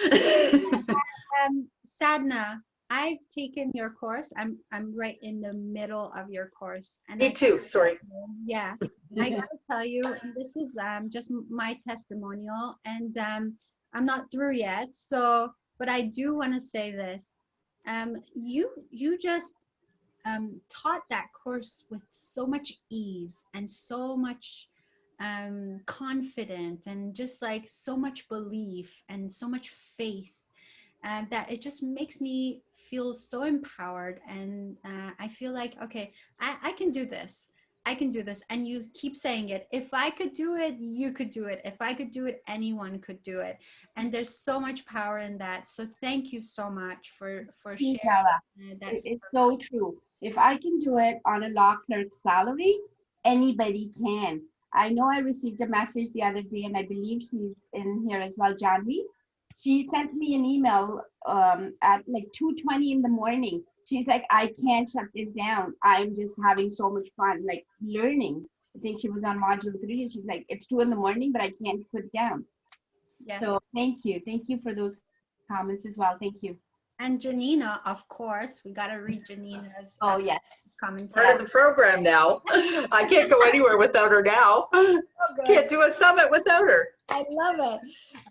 Sadhna, I've taken your course. I'm right in the middle of your course. And Me too, sorry. Yeah, I gotta tell you, this is just my testimonial, and I'm not through yet. So, but I do want to say this. You just taught that course with so much ease and so much confident and just like so much belief and so much faith that it just makes me feel so empowered. And I feel like, okay, I can do this. I can do this. And you keep saying it. If I could do it, you could do it. If I could do it, anyone could do it. And there's so much power in that. So thank you so much for sharing. That's It's so true. If I can do it on a law clerk salary, anybody can. I know I received a message the other day, and I believe she's in here as well, Janvi. She sent me an email at like 2:20 in the morning. She's like, I can't shut this down. I'm just having so much fun, like learning. I think she was on module 3, and she's like, it's 2 in the morning, but I can't put it down. Yeah. So thank you. Thank you for those comments as well. Thank you. And Janina, of course, we got to read Janina's Oh, yes. commentary. Part of the program now. I can't go anywhere without her now. Oh, good. Can't do a summit without her. I love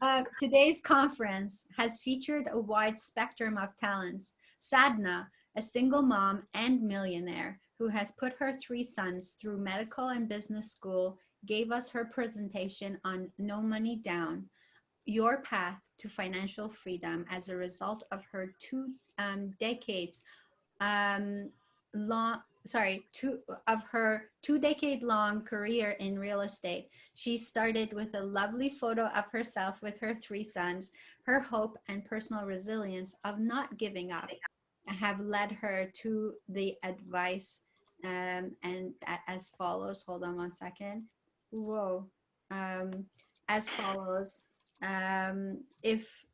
it. Today's conference has featured a wide spectrum of talents. Sadhna, a single mom and millionaire who has put her 3 sons through medical and business school, gave us her presentation on No Money Down, your path to financial freedom as a result of her 2 decades two-decade-long career in real estate. She started with a lovely photo of herself with her 3 sons. Her hope and personal resilience of not giving up have led her to the advice and as follows. Hold on one second. Whoa. As follows. If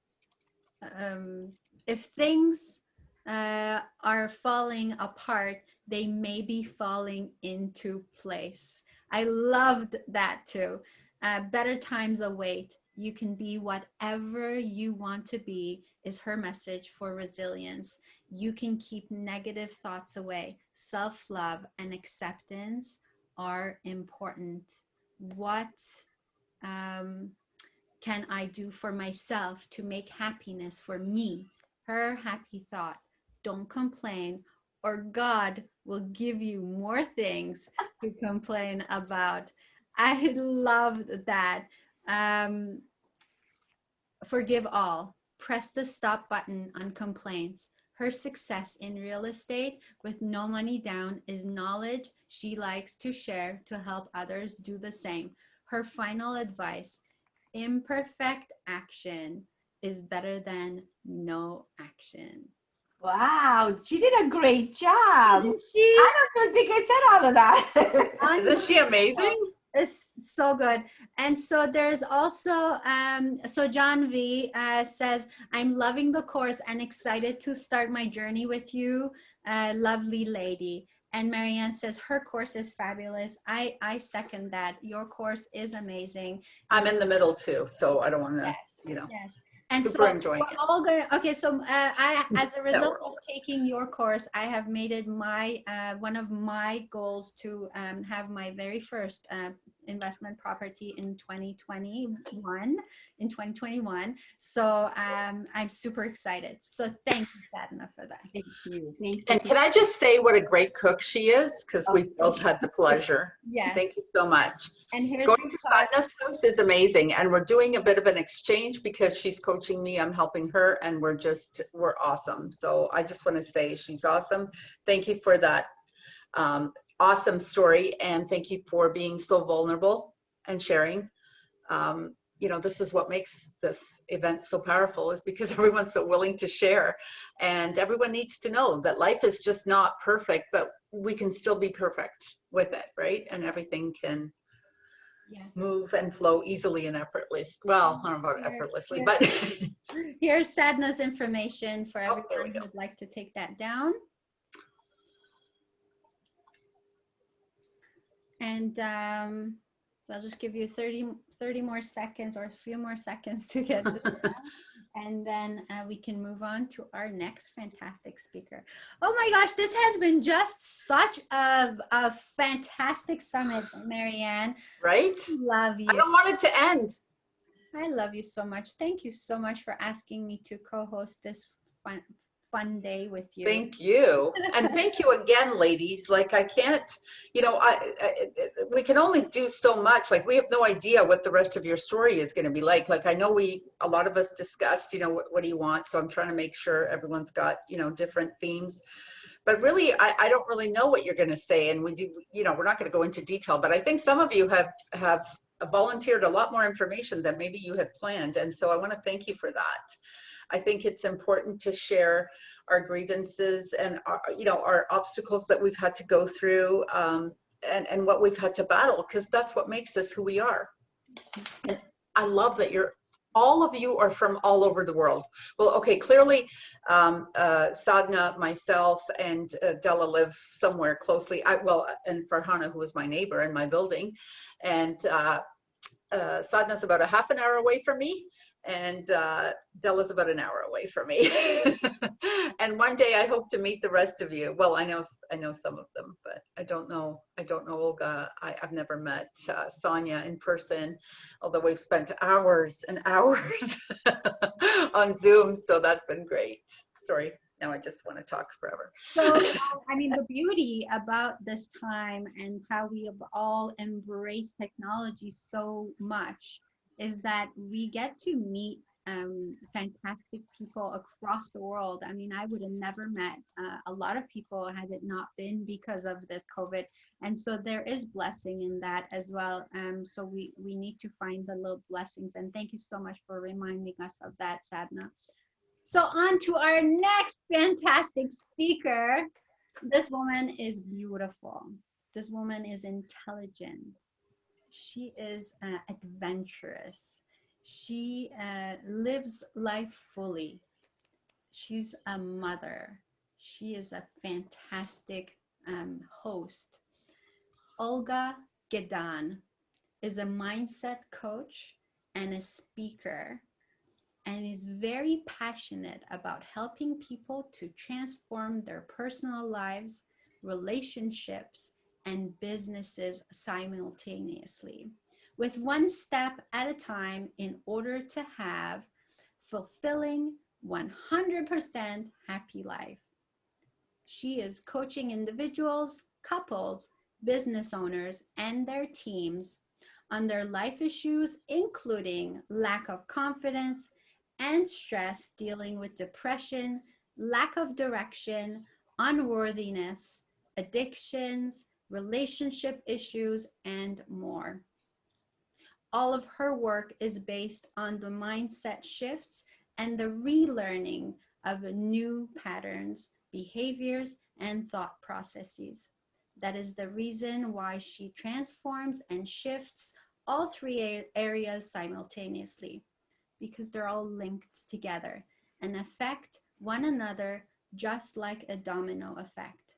things are falling apart, they may be falling into place. I loved that too. Better times await. You can be whatever you want to be is her message for resilience. You can keep negative thoughts away. Self-love and acceptance are important. What can I do for myself to make happiness for me? Her happy thought. Don't complain, or God will give you more things to complain about. I love that. Forgive all. Press the stop button on complaints. Her success in real estate with no money down is knowledge she likes to share to help others do the same. Her final advice: imperfect action is better than no action. Wow, she did a great job. Isn't she? I don't think I said all of that. Isn't she amazing? It's so good. And so there's also, so John V says, I'm loving the course and excited to start my journey with you, lovely lady. And Marianne says, her course is fabulous. I second that. Your course is amazing. I'm in the middle too, so I don't want to, Yes, you know. yes. And Super so enjoying we're it. all going. Okay, so I, as a result we're of taking your course, I have made it my one of my goals to have my very first investment property in 2021. In 2021, so I'm super excited. So thank you, Sadhna, for that. Thank you. Thank you. And can I just say what a great cook she is? Because we've both had the pleasure. Yes. Thank you so much. And here's Going to Sadhna's house is amazing. And we're doing a bit of an exchange because she's coaching me, I'm helping her, and we're awesome. So I just want to say she's awesome. Thank you for that awesome story. And thank you for being so vulnerable and sharing. You know, this is what makes this event so powerful, is because everyone's so willing to share. And everyone needs to know that life is just not perfect, but we can still be perfect with it, right? And everything can move and flow easily and effortless. Well, I don't know about effortlessly, but here's Sadhna's information for everyone who'd like to take that down. And so I'll just give you 30 more seconds, or a few more seconds to get this down. And then we can move on to our next fantastic speaker. Oh my gosh, this has been just such a fantastic summit, Marianne. Right? Love you. I don't want it to end. I love you so much. Thank you so much for asking me to co-host this fun day with you. Thank you. And thank you again, ladies. Like, I can't, you know, we can only do so much. Like, we have no idea what the rest of your story is going to be like. Like, I know a lot of us discussed, you know, what do you want? So I'm trying to make sure everyone's got, you know, different themes. But really, I don't really know what you're going to say. And we do, you know, we're not going to go into detail, but I think some of you have volunteered a lot more information than maybe you had planned. And so I want to thank you for that. I think it's important to share our grievances and you know, our obstacles that we've had to go through, and what we've had to battle, because that's what makes us who we are. And I love that all of you are from all over the world. Well, okay, clearly Sadhna, myself, and Della live somewhere closely. And Farhana, who was my neighbor in my building, and Sadhna's about a half an hour away from me, and Della's about an hour away from me. And one day I hope to meet the rest of you. Well, I know some of them, but I don't know Olga. I've never met Sonia in person, although we've spent hours and hours on Zoom, so that's been great. Sorry, now I just want to talk forever. So, I mean, the beauty about this time and how we have all embraced technology so much is that we get to meet fantastic people across the world. I mean, I would have never met a lot of people had it not been because of this COVID. And so there is blessing in that as well. So we need to find the little blessings. And thank you so much for reminding us of that, Sadhna. So on to our next fantastic speaker. This woman is beautiful. This woman is intelligent. She is adventurous. She lives life fully. She's a mother. She is a fantastic host. Olga Gedan is a mindset coach and a speaker, and is very passionate about helping people to transform their personal lives, relationships, and businesses simultaneously, with one step at a time, in order to have fulfilling 100% happy life. She is coaching individuals, couples, business owners, and their teams on their life issues, including lack of confidence and stress, dealing with depression, lack of direction, unworthiness, addictions, relationship issues, and more. All of her work is based on the mindset shifts and the relearning of new patterns, behaviors, and thought processes. That is the reason why she transforms and shifts all three areas simultaneously, because they're all linked together and affect one another just like a domino effect.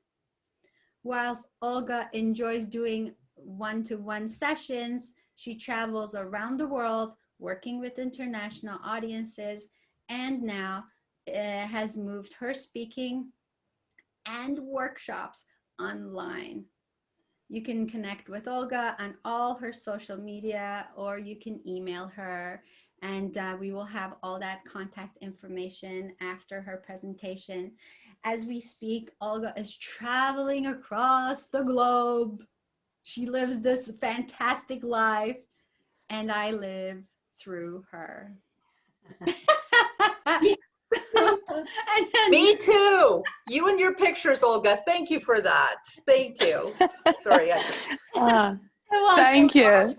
Whilst Olga enjoys doing one-to-one sessions, she travels around the world working with international audiences, and now has moved her speaking and workshops online. You can connect with Olga on all her social media, or you can email her, and we will have all that contact information after her presentation. As we speak, Olga is traveling across the globe. She lives this fantastic life, and I live through her. Me too. You and your pictures, Olga. Thank you for that. Thank you. Sorry. Thank you.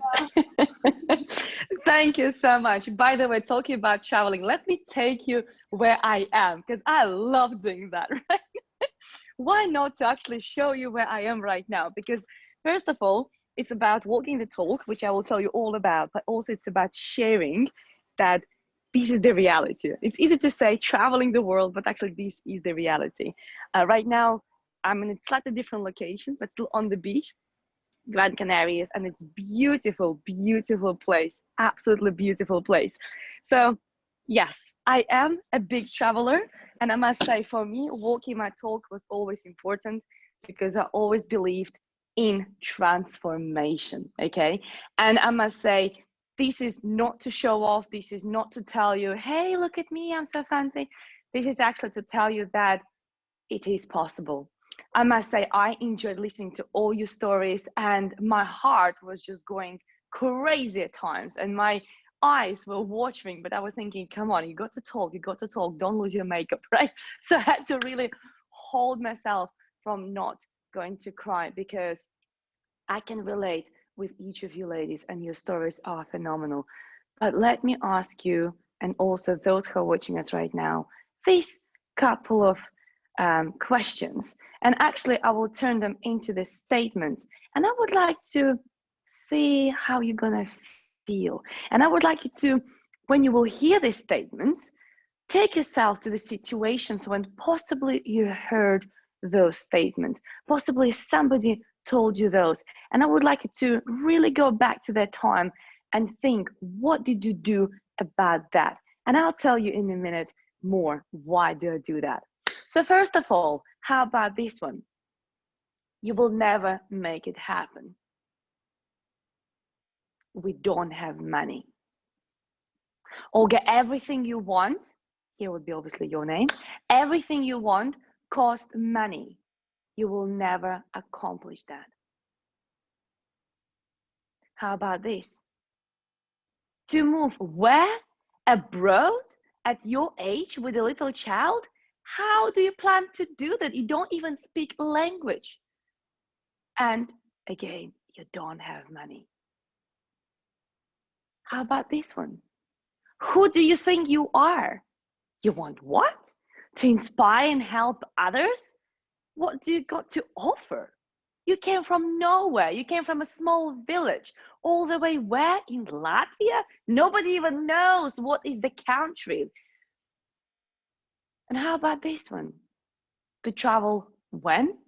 Thank you so much. By the way, talking about traveling, let me take you where I am, because I love doing that, right? Why not to actually show you where I am right now? Because first of all, it's about walking the talk, which I will tell you all about, but also it's about sharing that this is the reality. It's easy to say traveling the world, but actually this is the reality. Right now, I'm in a slightly different location, but still on the beach, Gran Canarias, and it's beautiful, beautiful place, absolutely beautiful place. So yes, I am a big traveler, and I must say for me, walking my talk was always important, because I always believed in transformation, okay? And I must say, this is not to show off, this is not to tell you, hey, look at me, I'm so fancy. This is actually to tell you that it is possible. I must say, I enjoyed listening to all your stories, and my heart was just going crazy at times, and my eyes were watering, but I was thinking, come on, you got to talk, don't lose your makeup, right? So I had to really hold myself from not going to cry, because I can relate with each of you ladies, and your stories are phenomenal. But let me ask you, and also those who are watching us right now, these couple of questions, and actually I will turn them into the statements, and I would like to see how you're gonna feel. And I would like you to, when you will hear these statements, take yourself to the situations when possibly you heard those statements, possibly somebody told you those, and I would like you to really go back to that time and think, what did you do about that? And I'll tell you in a minute more why do I do that. So first of all, how about this one? You will never make it happen. We don't have money. Olga, everything you want, here would be obviously your name, everything you want costs money. You will never accomplish that. How about this? To move where? Abroad at your age with a little child? How do you plan to do that? You don't even speak language. And again, you don't have money. How about this one? Who do you think you are? You want what? To inspire and help others? What do you got to offer? You came from nowhere. You came from a small village, all the way where? In Latvia? Nobody even knows what is the country. And how about this one? To travel when?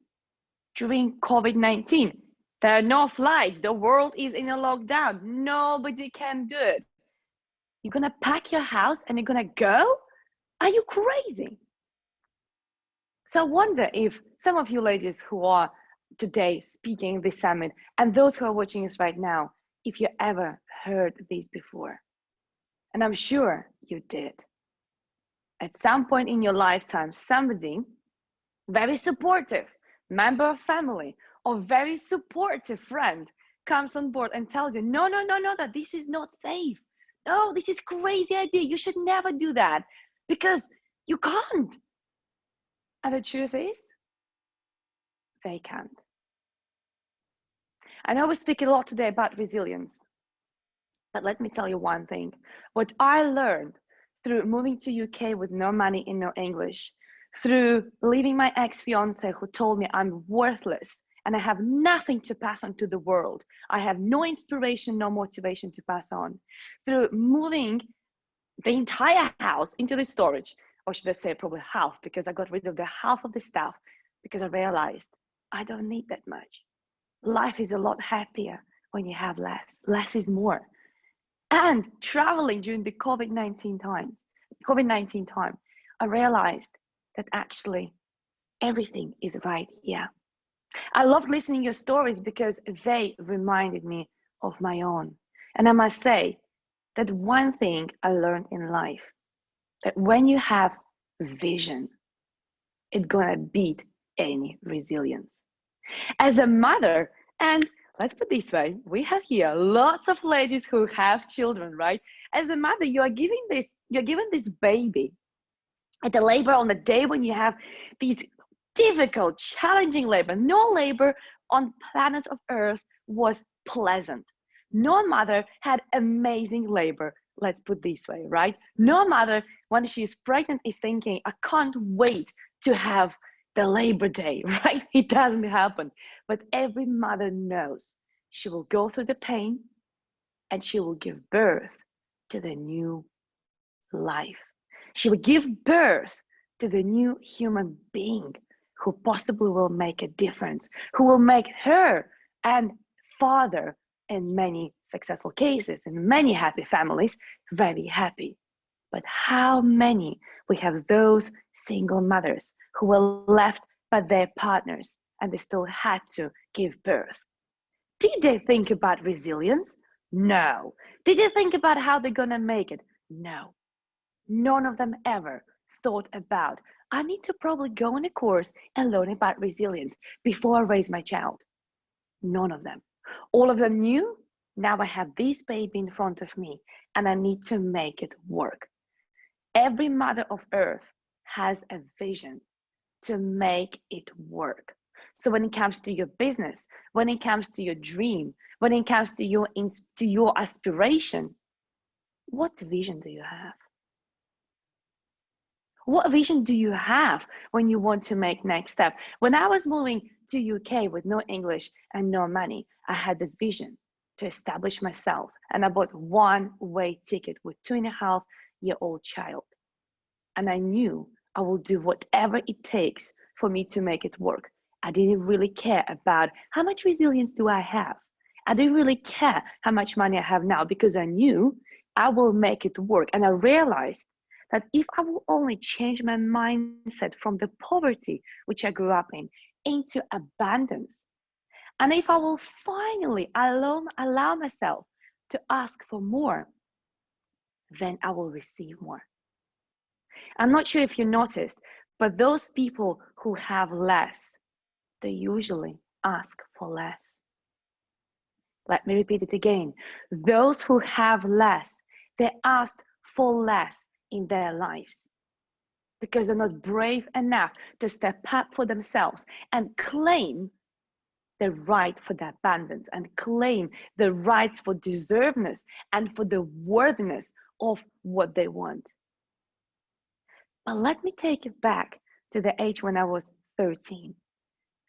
During COVID-19. There are no flights. The world is in a lockdown. Nobody can do it. You're gonna pack your house and you're gonna go? Are you crazy? So I wonder if some of you ladies who are today speaking in this summit, and those who are watching us right now, if you ever heard this before. And I'm sure you did. At some point in your lifetime, somebody very supportive, member of family, or very supportive friend comes on board and tells you, no, that this is not safe. No, this is crazy idea. You should never do that because you can't. And the truth is, they can't. I know we speak a lot today about resilience, but let me tell you one thing. What I learned through moving to UK with no money and no English, through leaving my ex-fiance who told me I'm worthless and I have nothing to pass on to the world. I have no inspiration, no motivation to pass on. Through moving the entire house into the storage, or should I say probably half, because I got rid of the half of the stuff because I realized I don't need that much. Life is a lot happier when you have less. Less is more. And traveling during the COVID-19 time, I realized that actually everything is right here. I loved listening to your stories because they reminded me of my own. And I must say that one thing I learned in life, that when you have vision, it's gonna beat any resilience. As a mother, and let's put it this way, we have here lots of ladies who have children, right? As a mother, you're given this baby at the labor on the day when you have these difficult, challenging labor. No labor on planet of Earth was pleasant. No mother had amazing labor. Let's put it this way, right? No mother, when she's pregnant, is thinking, I can't wait to have the Labor Day, right? It doesn't happen. But every mother knows she will go through the pain and she will give birth to the new life. She will give birth to the new human being who possibly will make a difference, who will make her and father, in many successful cases, in many happy families, very happy. But how many we have those single mothers who were left by their partners and they still had to give birth? Did they think about resilience? No. Did they think about how they're gonna make it? No. None of them ever thought about, I need to probably go on a course and learn about resilience before I raise my child. None of them. All of them knew, now I have this baby in front of me and I need to make it work. Every mother of earth has a vision to make it work. So when it comes to your business, when it comes to your dream, when it comes to your aspiration, what vision do you have? What vision do you have when you want to make next step? When I was moving to UK with no English and no money, I had the vision to establish myself, and I bought one-way ticket with 2.5-year-old child. And I knew I will do whatever it takes for me to make it work. I didn't really care about how much resilience do I have. I didn't really care how much money I have now, because I knew I will make it work. And I realized that if I will only change my mindset from the poverty which I grew up in into abundance, and if I will finally allow myself to ask for more, then I will receive more. I'm not sure if you noticed, but those people who have less, they usually ask for less. Let me repeat it again. Those who have less, they ask for less in their lives because they're not brave enough to step up for themselves and claim the right for the abundance and claim the rights for deservedness and for the worthiness of what they want. But let me take it back to the age when I was 13.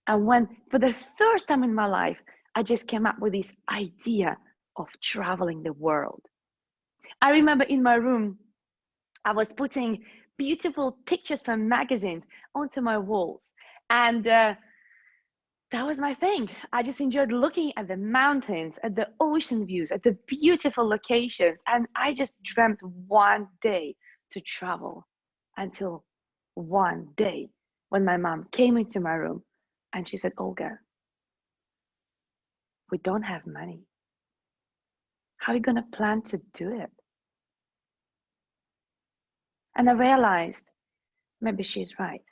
And when, for the first time in my life, I just came up with this idea of traveling the world. I remember in my room, I was putting beautiful pictures from magazines onto my walls. And that was my thing. I just enjoyed looking at the mountains, at the ocean views, at the beautiful locations. And I just dreamt one day to travel, until one day when my mom came into my room and she said, Olga, we don't have money. How are you going to plan to do it? And I realized maybe she's right.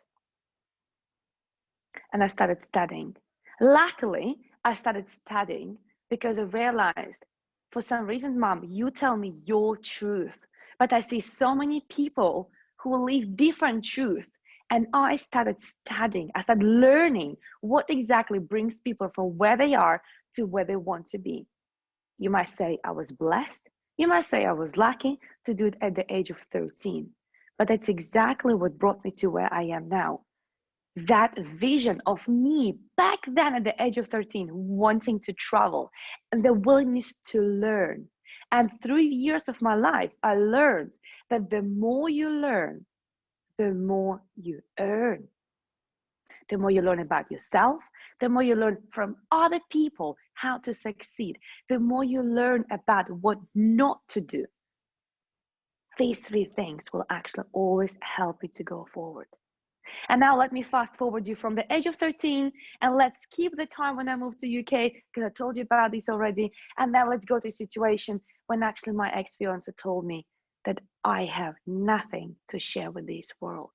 And I started studying. Luckily, I started studying because I realized, for some reason, Mom, you tell me your truth, but I see so many people who live different truth. And I started studying. I started learning what exactly brings people from where they are to where they want to be. You might say I was blessed. You might say I was lucky to do it at the age of 13. But that's exactly what brought me to where I am now. That vision of me back then at the age of 13, wanting to travel and the willingness to learn. And through years of my life, I learned that the more you learn, the more you earn. The more you learn about yourself, the more you learn from other people how to succeed, the more you learn about what not to do. These three things will actually always help you to go forward. And now let me fast forward you from the age of 13, and let's keep the time when I moved to UK, because I told you about this already. And then let's go to a situation when actually my ex-fiance told me that I have nothing to share with this world.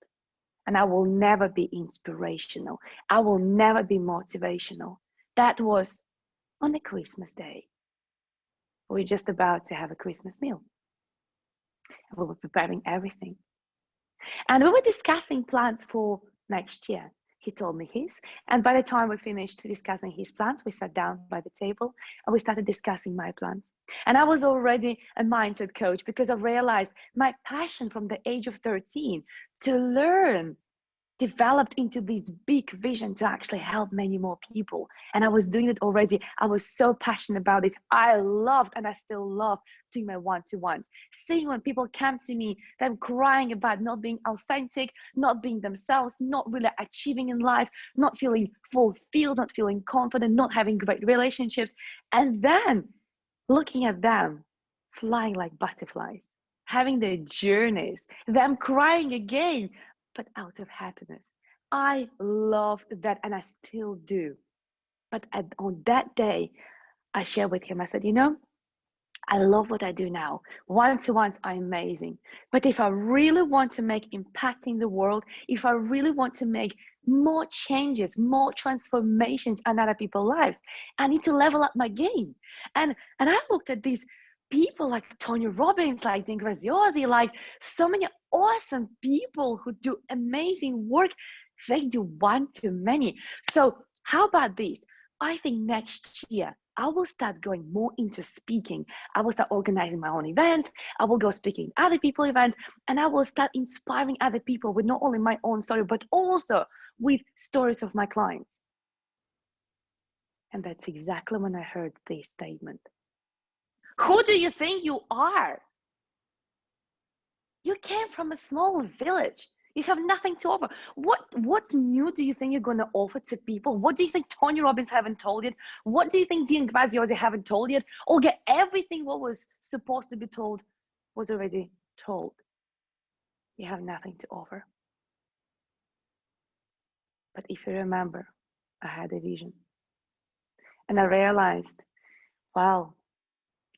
And I will never be inspirational. I will never be motivational. That was on a Christmas day. We were just about to have a Christmas meal. And we were preparing everything. And we were discussing plans for next year. He told me his. And by the time we finished discussing his plans, we sat down by the table and we started discussing my plans. And I was already a mindset coach because I realized my passion from the age of 13 to learn developed into this big vision to actually help many more people. And I was doing it already. I was so passionate about this. I loved, and I still love, doing my one-to-ones. Seeing when people come to me, them crying about not being authentic, not being themselves, not really achieving in life, not feeling fulfilled, not feeling confident, not having great relationships. And then looking at them flying like butterflies, having their journeys, them crying again, but out of happiness. I loved that, and I still do. But on that day, I shared with him, I said, you know, I love what I do now. One-to-ones are amazing. But if I really want to make impact in the world, if I really want to make more changes, more transformations in other people's lives, I need to level up my game. And I looked at these people like Tony Robbins, like Dean Graziosi, like so many awesome people who do amazing work. They do one too many. So how about this? I think next year, I will start going more into speaking. I will start organizing my own events. I will go speaking at other people's events, and I will start inspiring other people with not only my own story, but also with stories of my clients. And that's exactly when I heard this statement. Who do you think you are? You came from a small village. You have nothing to offer. What's new do you think you're going to offer to people? What do you think Tony Robbins haven't told you? What do you think Dean Graziosi haven't told you? Olga, everything what was supposed to be told was already told. You have nothing to offer. But if you remember, I had a vision. And I realized, well,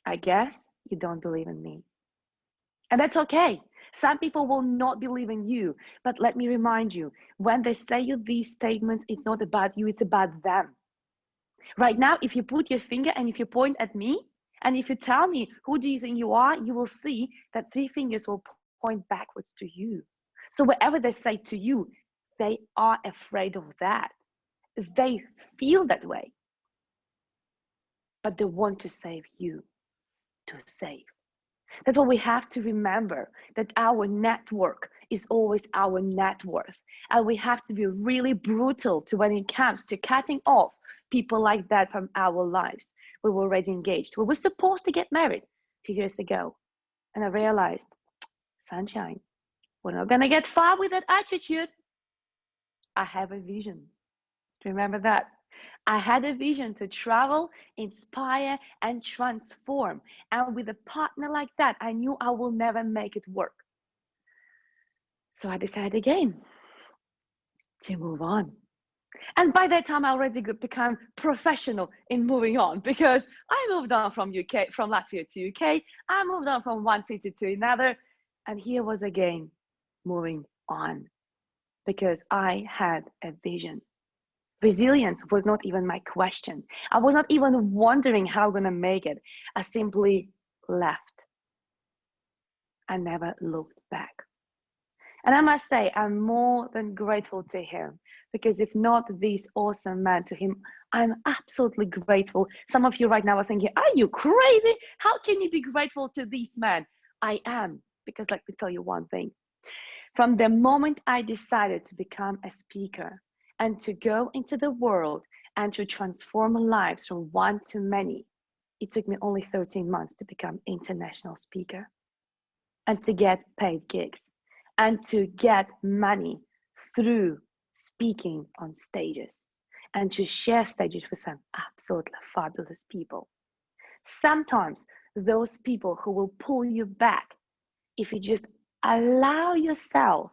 I guess you don't believe in me. And that's okay. Some people will not believe in you, but let me remind you, when they say you these statements, it's not about you, it's about them. Right now, if you put your finger and if you point at me, and if you tell me, who do you think you are, you will see that 3 fingers will point backwards to you. So whatever they say to you, they are afraid of that. They feel that way, but they want to save you, to save. That's what we have to remember, that our network is always our net worth. And we have to be really brutal to when it comes to cutting off people like that from our lives. We were already engaged. We were supposed to get married a few years ago. And I realized, sunshine, we're not going to get far with that attitude. I have a vision. Remember that? I had a vision to travel, inspire, and transform. And with a partner like that, I knew I will never make it work. So I decided again to move on. And by that time, I already become professional in moving on, because I moved on from Latvia to UK. I moved on from one city to another. And here was again moving on, because I had a vision. Resilience was not even my question. I was not even wondering how I'm going to make it. I simply left. I never looked back. And I must say, I'm more than grateful to him, because if not this awesome man, to him, I'm absolutely grateful. Some of you right now are thinking, are you crazy? How can you be grateful to this man? I am, because let me tell you one thing. From the moment I decided to become a speaker, and to go into the world and to transform lives from one to many, it took me only 13 months to become international speaker, and to get paid gigs, and to get money through speaking on stages, and to share stages with some absolutely fabulous people. Sometimes those people who will pull you back, if you just allow yourself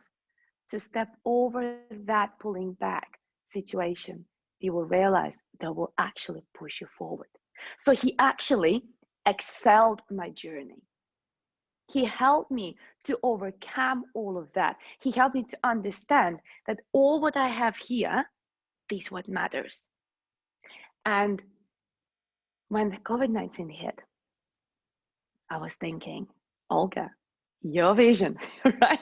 to step over that pulling back situation, you will realize that will actually push you forward. So he actually excelled my journey. He helped me to overcome all of that. He helped me to understand that all what I have here is what matters. And when the COVID-19 hit, I was thinking, Olga, your vision, right?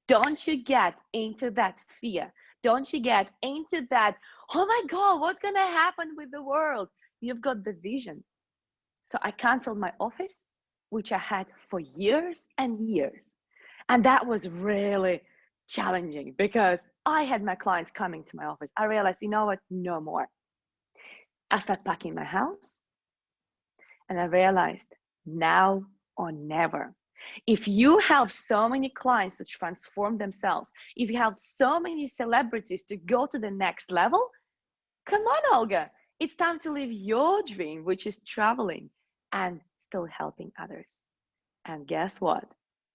Don't you get into that fear. Don't you get into that, oh my God, what's going to happen with the world? You've got the vision. So I canceled my office, which I had for years and years. And that was really challenging, because I had my clients coming to my office. I realized, you know what, no more. I started packing my house, and I realized now or never. If you help so many clients to transform themselves, if you help so many celebrities to go to the next level, come on, Olga, it's time to live your dream, which is traveling and still helping others. And guess what?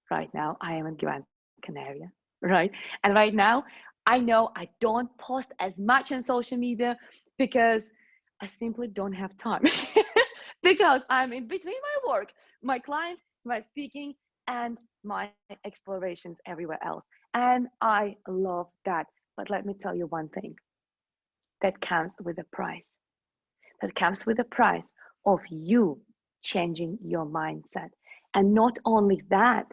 Right now, I am in Gran Canaria, right? And right now, I know I don't post as much on social media because I simply don't have time. because I'm in between my work, my client, my speaking, and my explorations everywhere else. And I love that. But let me tell you one thing, that comes with a price. That comes with a price of you changing your mindset. And not only that,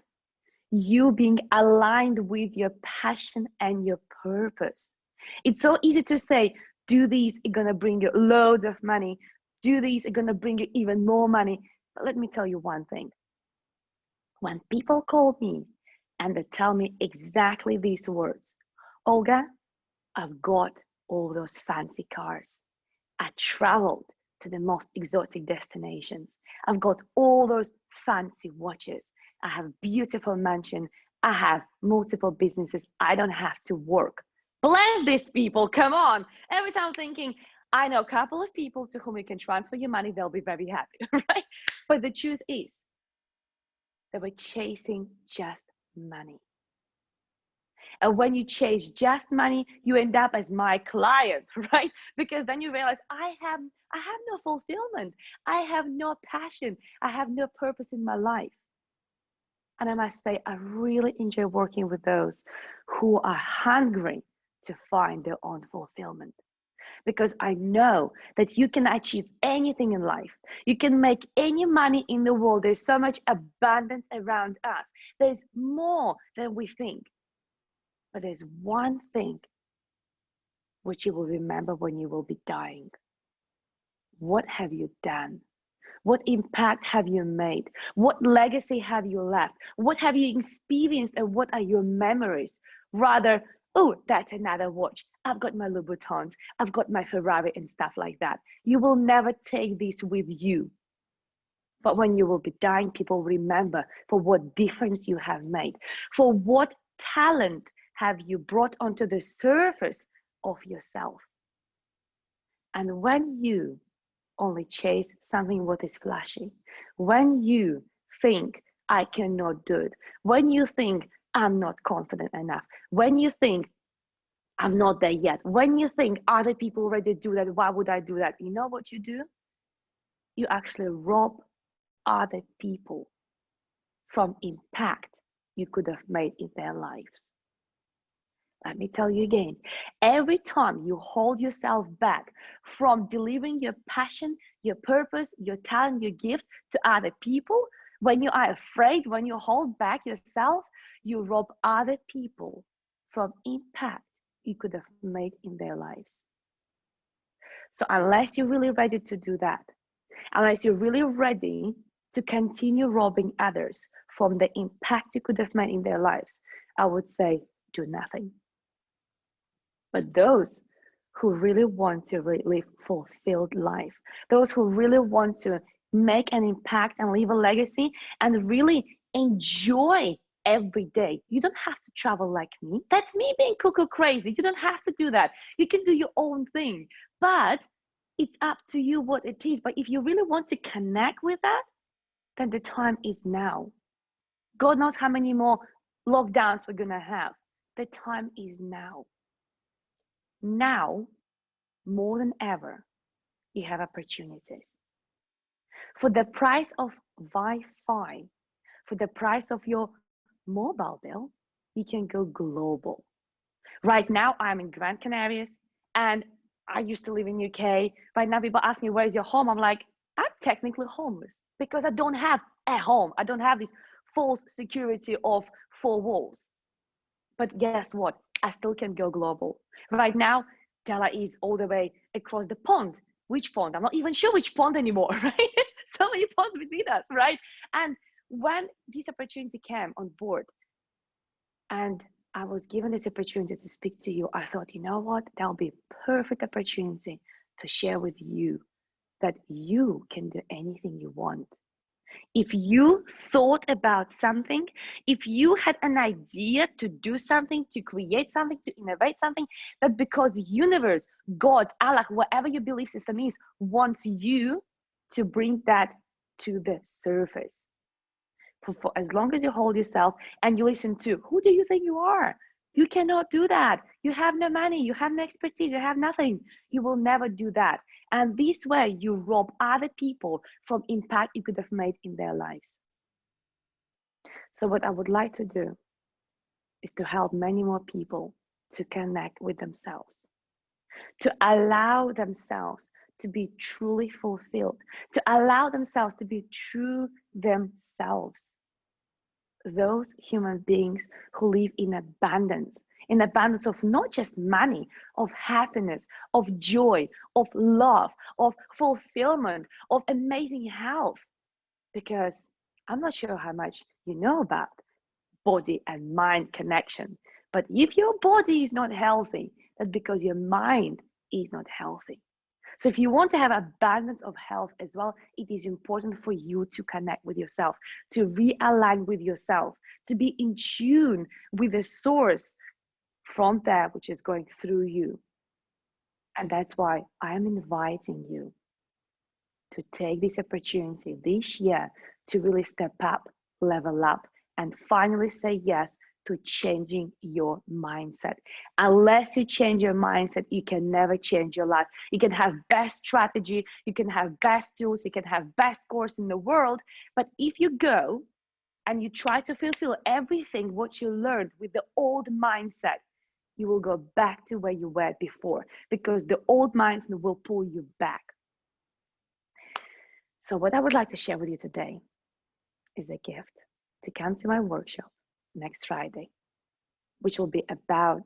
you being aligned with your passion and your purpose. It's so easy to say, do these, it's gonna bring you loads of money. Do these, it's gonna bring you even more money. But let me tell you one thing. When people call me and they tell me exactly these words, Olga, I've got all those fancy cars. I traveled to the most exotic destinations. I've got all those fancy watches. I have beautiful mansion. I have multiple businesses. I don't have to work. Bless these people, come on. Every time I'm thinking, I know a couple of people to whom you can transfer your money, they'll be very happy, right? But the truth is, they were chasing just money. And when you chase just money, you end up as my client, right? Because then you realize I have no fulfillment. I have no passion. I have no purpose in my life. And I must say, I really enjoy working with those who are hungry to find their own fulfillment. Because I know that you can achieve anything in life. You can make any money in the world. There's so much abundance around us. There's more than we think. But there's one thing which you will remember when you will be dying. What have you done? What impact have you made? What legacy have you left? What have you experienced and what are your memories? Rather, oh, that's another watch. I've got my Louboutins. I've got my Ferrari and stuff like that. You will never take this with you. But when you will be dying, people remember for what difference you have made, for what talent have you brought onto the surface of yourself. And when you only chase something what is flashy, when you think I cannot do it, when you think I'm not confident enough, when you think I'm not there yet, when you think other people already do that, why would I do that? You know what you do? You actually rob other people from impact you could have made in their lives. Let me tell you again, every time you hold yourself back from delivering your passion, your purpose, your talent, your gift to other people, when you are afraid, when you hold back yourself, you rob other people from impact you could have made in their lives. So unless you're really ready to do that, unless you're really ready to continue robbing others from the impact you could have made in their lives, I would say do nothing. But those who really want to live fulfilled life, those who really want to make an impact and leave a legacy and really enjoy every day. You don't have to travel like me. That's me being cuckoo crazy. You don't have to do that. You can do your own thing, but it's up to you what it is. But if you really want to connect with that, then the time is now. God knows how many more lockdowns we're gonna have. The time is now. Now, more than ever, you have opportunities. For the price of Wi-Fi, for the price of your mobile bill, you can go global. Right now, I'm in Gran Canarias, and I used to live in UK. Right now, people ask me, where's your home? I'm like, I'm technically homeless because I don't have a home. I don't have this false security of 4 walls. But guess what? I still can go global. Right now, Della is all the way across the pond. Which pond? I'm not even sure which pond anymore, right? So many ponds between us, right? And when this opportunity came on board and I was given this opportunity to speak to you, I thought, you know what? That'll be a perfect opportunity to share with you that you can do anything you want. If you thought about something, if you had an idea to do something, to create something, to innovate something, that because the universe, God, Allah, whatever your belief system is, wants you to bring that to the surface. For as long as you hold yourself and you listen to, who do you think you are? You cannot do that. You have no money, you have no expertise, you have nothing. You will never do that. And this way you rob other people from impact you could have made in their lives. So what I would like to do is to help many more people to connect with themselves, to allow themselves to be truly fulfilled, to allow themselves to be true themselves. Those human beings who live in abundance of not just money, of happiness, of joy, of love, of fulfillment, of amazing health. Because I'm not sure how much you know about body and mind connection, but if your body is not healthy, that's because your mind is not healthy. So if you want to have abundance of health as well, it is important for you to connect with yourself, to realign with yourself, to be in tune with the source from there, which is going through you. And that's why I am inviting you to take this opportunity this year to really step up, level up, and finally say yes to changing your mindset. Unless you change your mindset, you can never change your life. You can have best strategy, you can have best tools, you can have best course in the world, but if you go and you try to fulfill everything what you learned with the old mindset, you will go back to where you were before, because the old mindset will pull you back. So what I would like to share with you today is a gift to come to my workshop next Friday, which will be about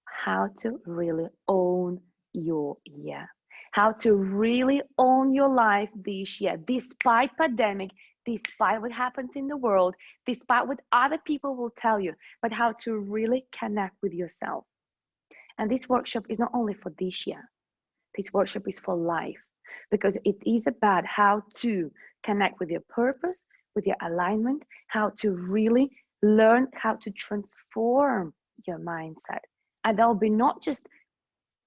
how to really own your year, how to really own your life this year, despite pandemic, despite what happens in the world, despite what other people will tell you, but how to really connect with yourself. And this workshop is not only for this year, this workshop is for life, because it is about how to connect with your purpose, with your alignment, how to really learn how to transform your mindset. And that'll be not just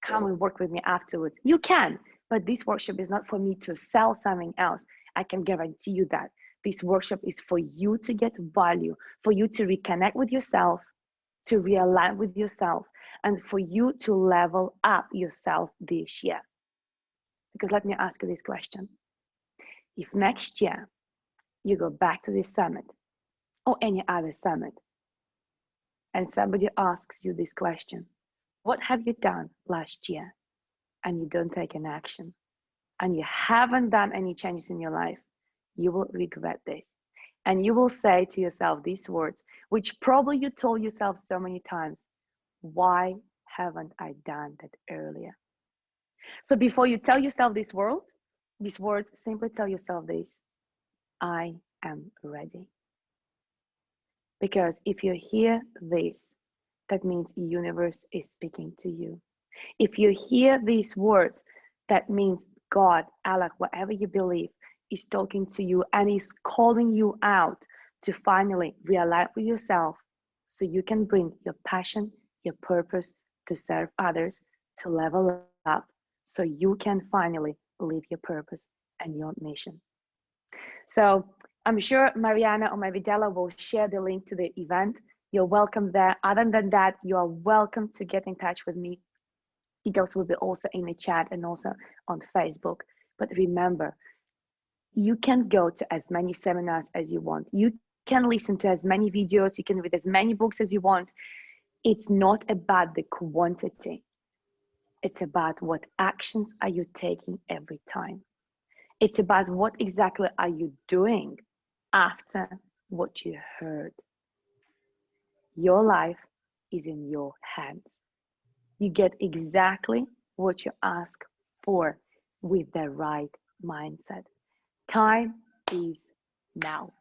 come and work with me afterwards. You can, but this workshop is not for me to sell something else. I can guarantee you that. This workshop is for you to get value, for you to reconnect with yourself, to realign with yourself, and for you to level up yourself this year. Because let me ask you this question. If next year you go back to this summit or any other summit, and somebody asks you this question, what have you done last year? And you don't take an action, and you haven't done any changes in your life, you will regret this. And you will say to yourself these words, which probably you told yourself so many times: why haven't I done that earlier? So before you tell yourself these words, simply tell yourself this: I am ready. Because if you hear this, that means the universe is speaking to you. If you hear these words, that means God, Allah, whatever you believe, is talking to you and is calling you out to finally realign with yourself, so you can bring your passion, your purpose to serve others, to level up, so you can finally live your purpose and your mission. So I'm sure Mariana or Mavidela will share the link to the event. You're welcome there. Other than that, you are welcome to get in touch with me. Details will be also in the chat and also on Facebook. But remember, you can go to as many seminars as you want. You can listen to as many videos. You can read as many books as you want. It's not about the quantity. It's about what actions are you taking every time. It's about what exactly are you doing after what you heard. Your life is in your hands. You get exactly what you ask for with the right mindset. Time is now.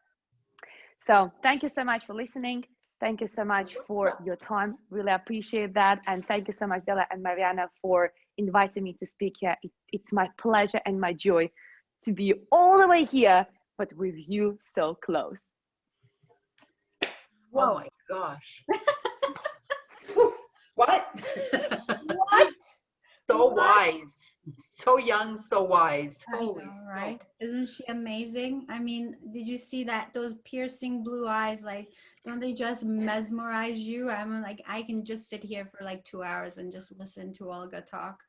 So thank you so much for listening. Thank you so much for your time. Really appreciate that. And thank you so much, Della and Mariana, for inviting me to speak here. It's my pleasure and my joy to be all the way here, but with you so close. Whoa. Oh my gosh. What? What? So wise. So young, so wise. I Holy know, right? smoke. Isn't she amazing? I mean, did you see that? Those piercing blue eyes, like, don't they just mesmerize you? I'm like, I can just sit here for like 2 hours and just listen to Olga talk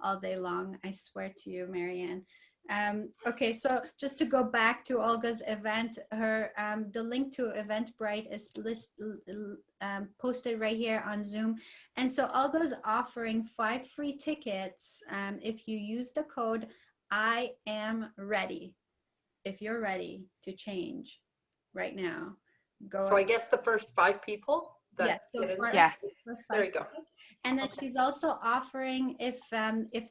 all day long. I swear to you, Marianne. Okay, so just to go back to Olga's event, her the link to Eventbrite is posted right here on Zoom. And so Olga's offering 5 free tickets if you use the code I am ready. If you're ready to change right now, go. So I guess the first 5 people. Yes. So for Yes. first 5 There you go. people. And then she's also offering, if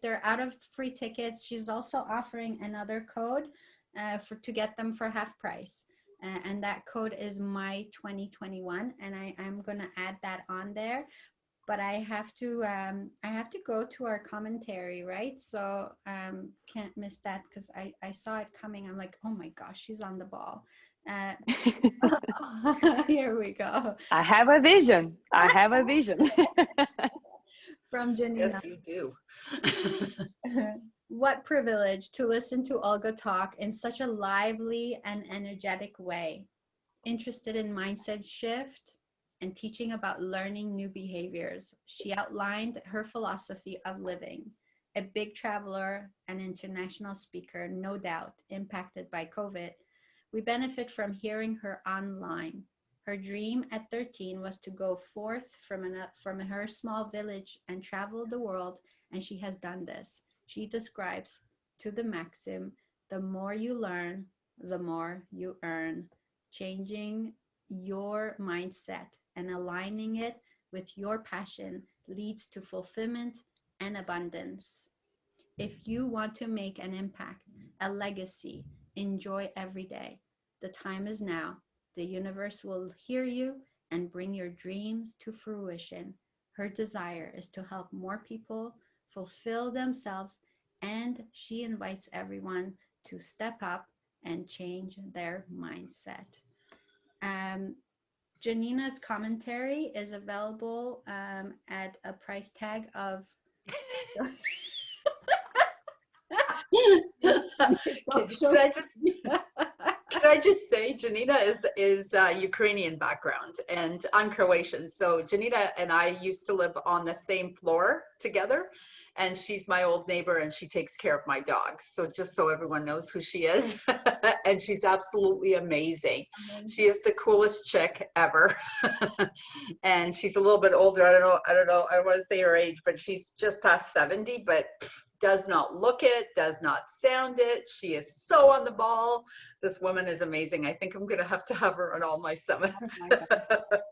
they're out of free tickets, she's also offering another code to get them for half price. And that code is my2021, and I'm gonna add that on there. But I have to go to our commentary, right? So can't miss that because I saw it coming. I'm like, oh my gosh, she's on the ball. Here we go. I have a vision. I have a vision. From Janina. Yes, you do. What privilege to listen to Olga talk in such a lively and energetic way. Interested in mindset shift and teaching about learning new behaviors. She outlined her philosophy of living. A big traveler, an international speaker, no doubt impacted by COVID. We benefit from hearing her online. Her dream at 13 was to go forth from her small village and travel the world, and she has done this. She describes to the maxim, the more you learn, the more you earn. Changing your mindset and aligning it with your passion leads to fulfillment and abundance. If you want to make an impact, a legacy, enjoy every day. The time is now. The universe will hear you and bring your dreams to fruition. Her desire is to help more people fulfill themselves, and she invites everyone to step up and change their mindset. Janina's commentary is available at a price tag of Could I just say, Janina is Ukrainian background, and I'm Croatian. So Janina and I used to live on the same floor together, and she's my old neighbor, and she takes care of my dogs. So just so everyone knows who she is, and she's absolutely amazing. She is the coolest chick ever, and she's a little bit older. I don't know. I don't want to say her age, but she's just past 70, but does not look it, does not sound it. She is so on the ball. This woman is amazing. I think I'm going to have her on all my summits.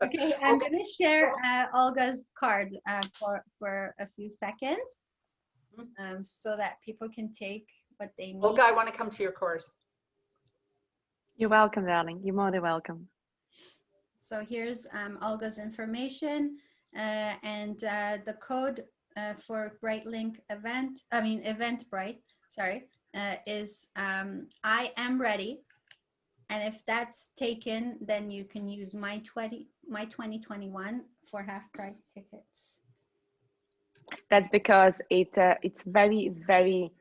Okay, I'm going to share Olga's card for a few seconds so that people can take what they need. Olga, I want to come to your course. You're welcome, darling. You're more than welcome. So here's Olga's information and the code for Eventbrite, is I am ready. And if that's taken, then you can use my 2021 for half price tickets. That's because it's very, very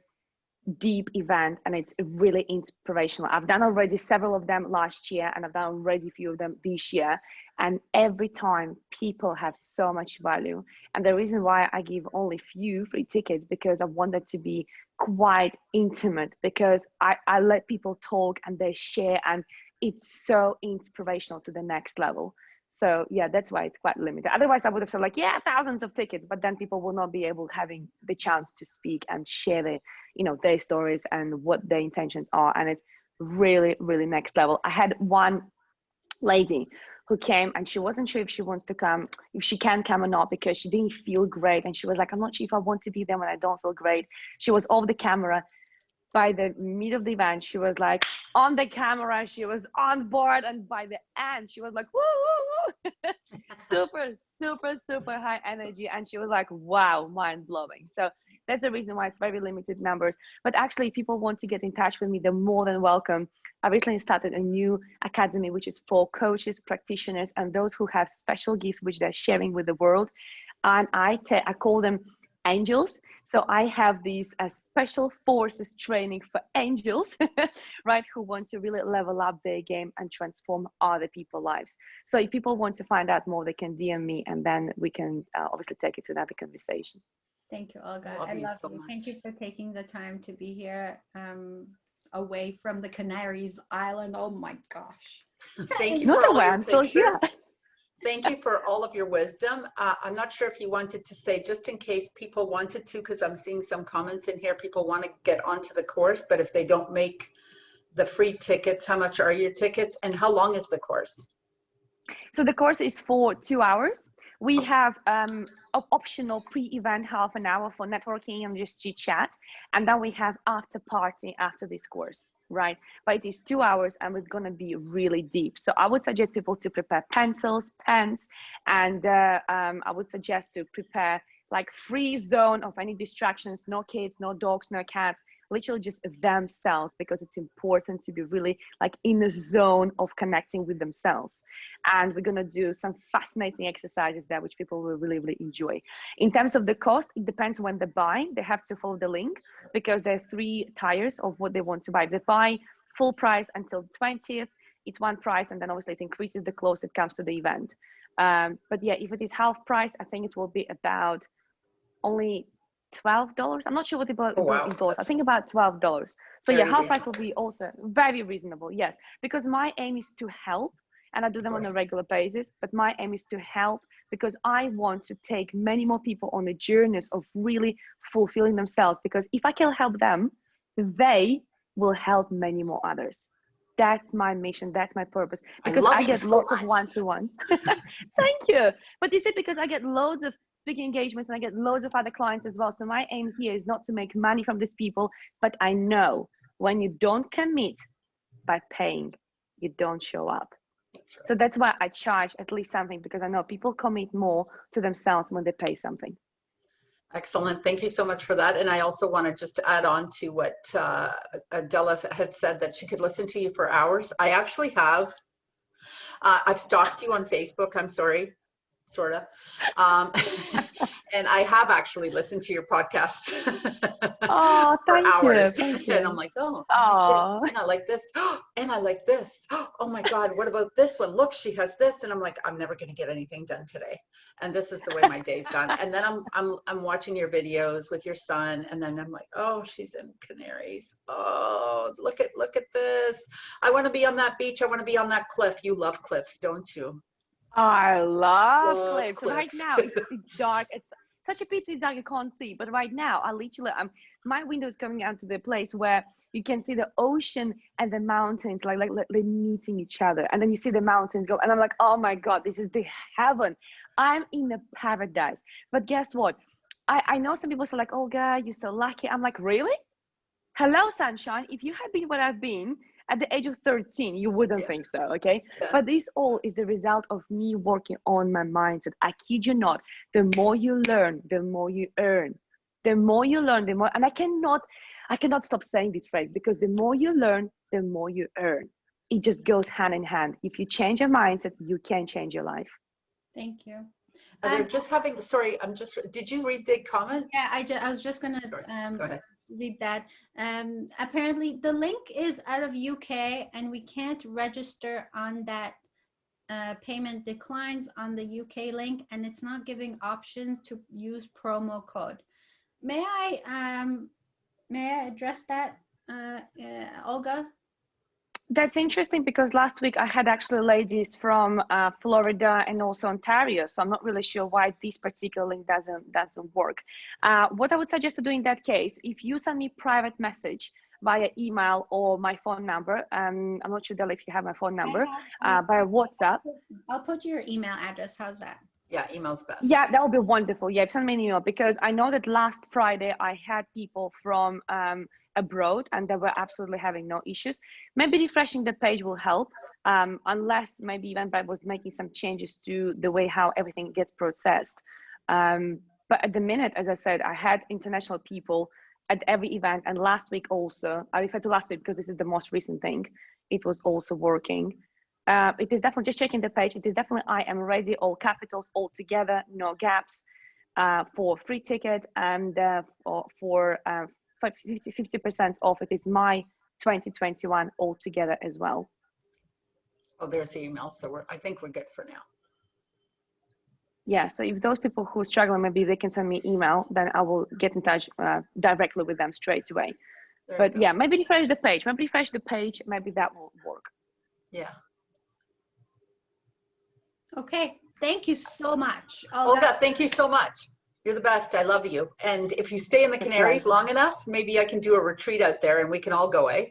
deep event, and it's really inspirational. I've done already several of them last year, and I've done already a few of them this year, and every time people have so much value. And the reason why I give only few free tickets, because I want it to be quite intimate, because I let people talk and they share, and it's so inspirational to the next level. So yeah, that's why it's quite limited. Otherwise I would have said like, yeah, thousands of tickets, but then people will not be able having the chance to speak and share their stories and what their intentions are. And it's really, really next level. I had one lady who came and she wasn't sure if she wants to come, if she can come or not, because she didn't feel great. And she was like, I'm not sure if I want to be there when I don't feel great. She was off the camera. By the mid of the event, she was like on the camera, she was on board, and by the end, she was like, woo, woo, woo. super, super, super high energy. And she was like, wow, mind blowing. So that's the reason why it's very limited numbers. But actually, if people want to get in touch with me, they're more than welcome. I recently started a new academy, which is for coaches, practitioners, and those who have special gifts, which they're sharing with the world. And I call them angels, So I have these special forces training for angels, right, who want to really level up their game and transform other people's lives. So if people want to find out more, they can DM me, and then we can obviously take it to another conversation. Thank you, Olga. Love I you love so you. much. Thank you for taking the time to be here, away from the Canaries Island. Oh my gosh. Thank you Not for all aware, your I'm still here. pictures. Thank you for all of your wisdom. I'm not sure if you wanted to say, just in case people wanted to, because I'm seeing some comments in here, people want to get onto the course, but if they don't make the free tickets, how much are your tickets and how long is the course? So the course is for 2 hours. We have optional pre-event half an hour for networking and just chit chat. And then we have after party after this course, right? But it is 2 hours and it's gonna be really deep. So I would suggest people to prepare pencils, pens, and I would suggest to prepare like free zone of any distractions, no kids, no dogs, no cats, literally just themselves, because it's important to be really like in the zone of connecting with themselves. And we're gonna do some fascinating exercises there, which people will really, really enjoy. In terms of the cost, it depends when they buy. They have to follow the link because there are 3 tiers of what they want to buy. If they buy full price until the 20th, it's one price, and then obviously it increases the closer it comes to the event. But yeah, if it is half price, I think it will be about only $12. I'm not sure what people Oh, wow. in dollars. I think about $12. So yeah, Very half price will reasonable. be also very reasonable. Yes, because my aim is to help, and I do them on a regular basis. But my aim is to help because I want to take many more people on the journeys of really fulfilling themselves. Because if I can help them, they will help many more others. That's my mission. That's my purpose. Because love I you get so lots of much. one-to-ones. Thank you. But you see, because I get loads of speaking engagements and I get loads of other clients as well. So my aim here is not to make money from these people, but I know when you don't commit by paying, you don't show up. That's right. So that's why I charge at least something, because I know people commit more to themselves when they pay something. Excellent. Thank you so much for that. And I also want to just add on to what Adela had said, that she could listen to you for hours. I actually have. I've stalked you on Facebook. I'm sorry, sort of. And I have actually listened to your podcasts Oh, for thank hours. you. Thank you. And I'm like, oh, Oh, and I like this, and I like this. Oh my God, what about this one? Look, she has this, and I'm like, I'm never going to get anything done today. And this is the way my day's gone. And then I'm watching your videos with your son, and then I'm like, oh, she's in Canaries. Oh, look at this. I want to be on that beach. I want to be on that cliff. You love cliffs, don't you? I love Love cliffs. So right cliffs. now it's dark. It's such a pity it's dark, you can't see. But right now, I literally, my window is coming out to the place where you can see the ocean and the mountains like meeting each other. And then you see the mountains go, and I'm like, oh my God, this is the heaven. I'm in the paradise. But guess what? I know some people say like, oh God, you're so lucky. I'm like, really? Hello, sunshine. If you had been what I've been at the age of 13, you wouldn't think so, okay? Yeah. But this all is the result of me working on my mindset. I kid you not. The more you learn, the more you earn. The more you learn, the more, and I cannot stop saying this phrase, because the more you learn, the more you earn. It just goes hand in hand. If you change your mindset, you can change your life. Thank you. They're just having, sorry, did you read the comments? Yeah, I was just gonna Go ahead. read that. Apparently the link is out of UK and we can't register on that. Payment declines on the UK link, and it's not giving options to use promo code. May I address that, Olga? That's interesting, because last week I had actually ladies from Florida and also Ontario, so I'm not really sure why this particular link doesn't work. What I would suggest to do in that case, if you send me private message via email or my phone number, I'm not sure, Della, if you have my phone number, via WhatsApp. I'll put your email address. How's that? Yeah, email's best. Yeah, that would be wonderful. Yeah, send me an email, because I know that last Friday I had people from abroad and they were absolutely having no issues. Maybe refreshing the page will help, unless maybe Eventbrite was making some changes to the way how everything gets processed. But at the minute, as I said, I had international people at every event, and last week also, I refer to last week because this is the most recent thing, it was also working. It is definitely, just checking the page, it is definitely I am ready, all capitals, all together, no gaps. for free ticket, and for 50% off, it is my 2021 altogether as well. Oh, there's the email. So I think we're good for now. Yeah, so if those people who struggle, maybe they can send me email, then I will get in touch directly with them straight away. There But you go. yeah, maybe refresh the page. Maybe that will work. Yeah. Okay, thank you so much. Olga, thank you so much. You're the best. I love you. And if you stay in the It's a Canaries pleasure. long enough, maybe I can do a retreat out there and we can all go, eh?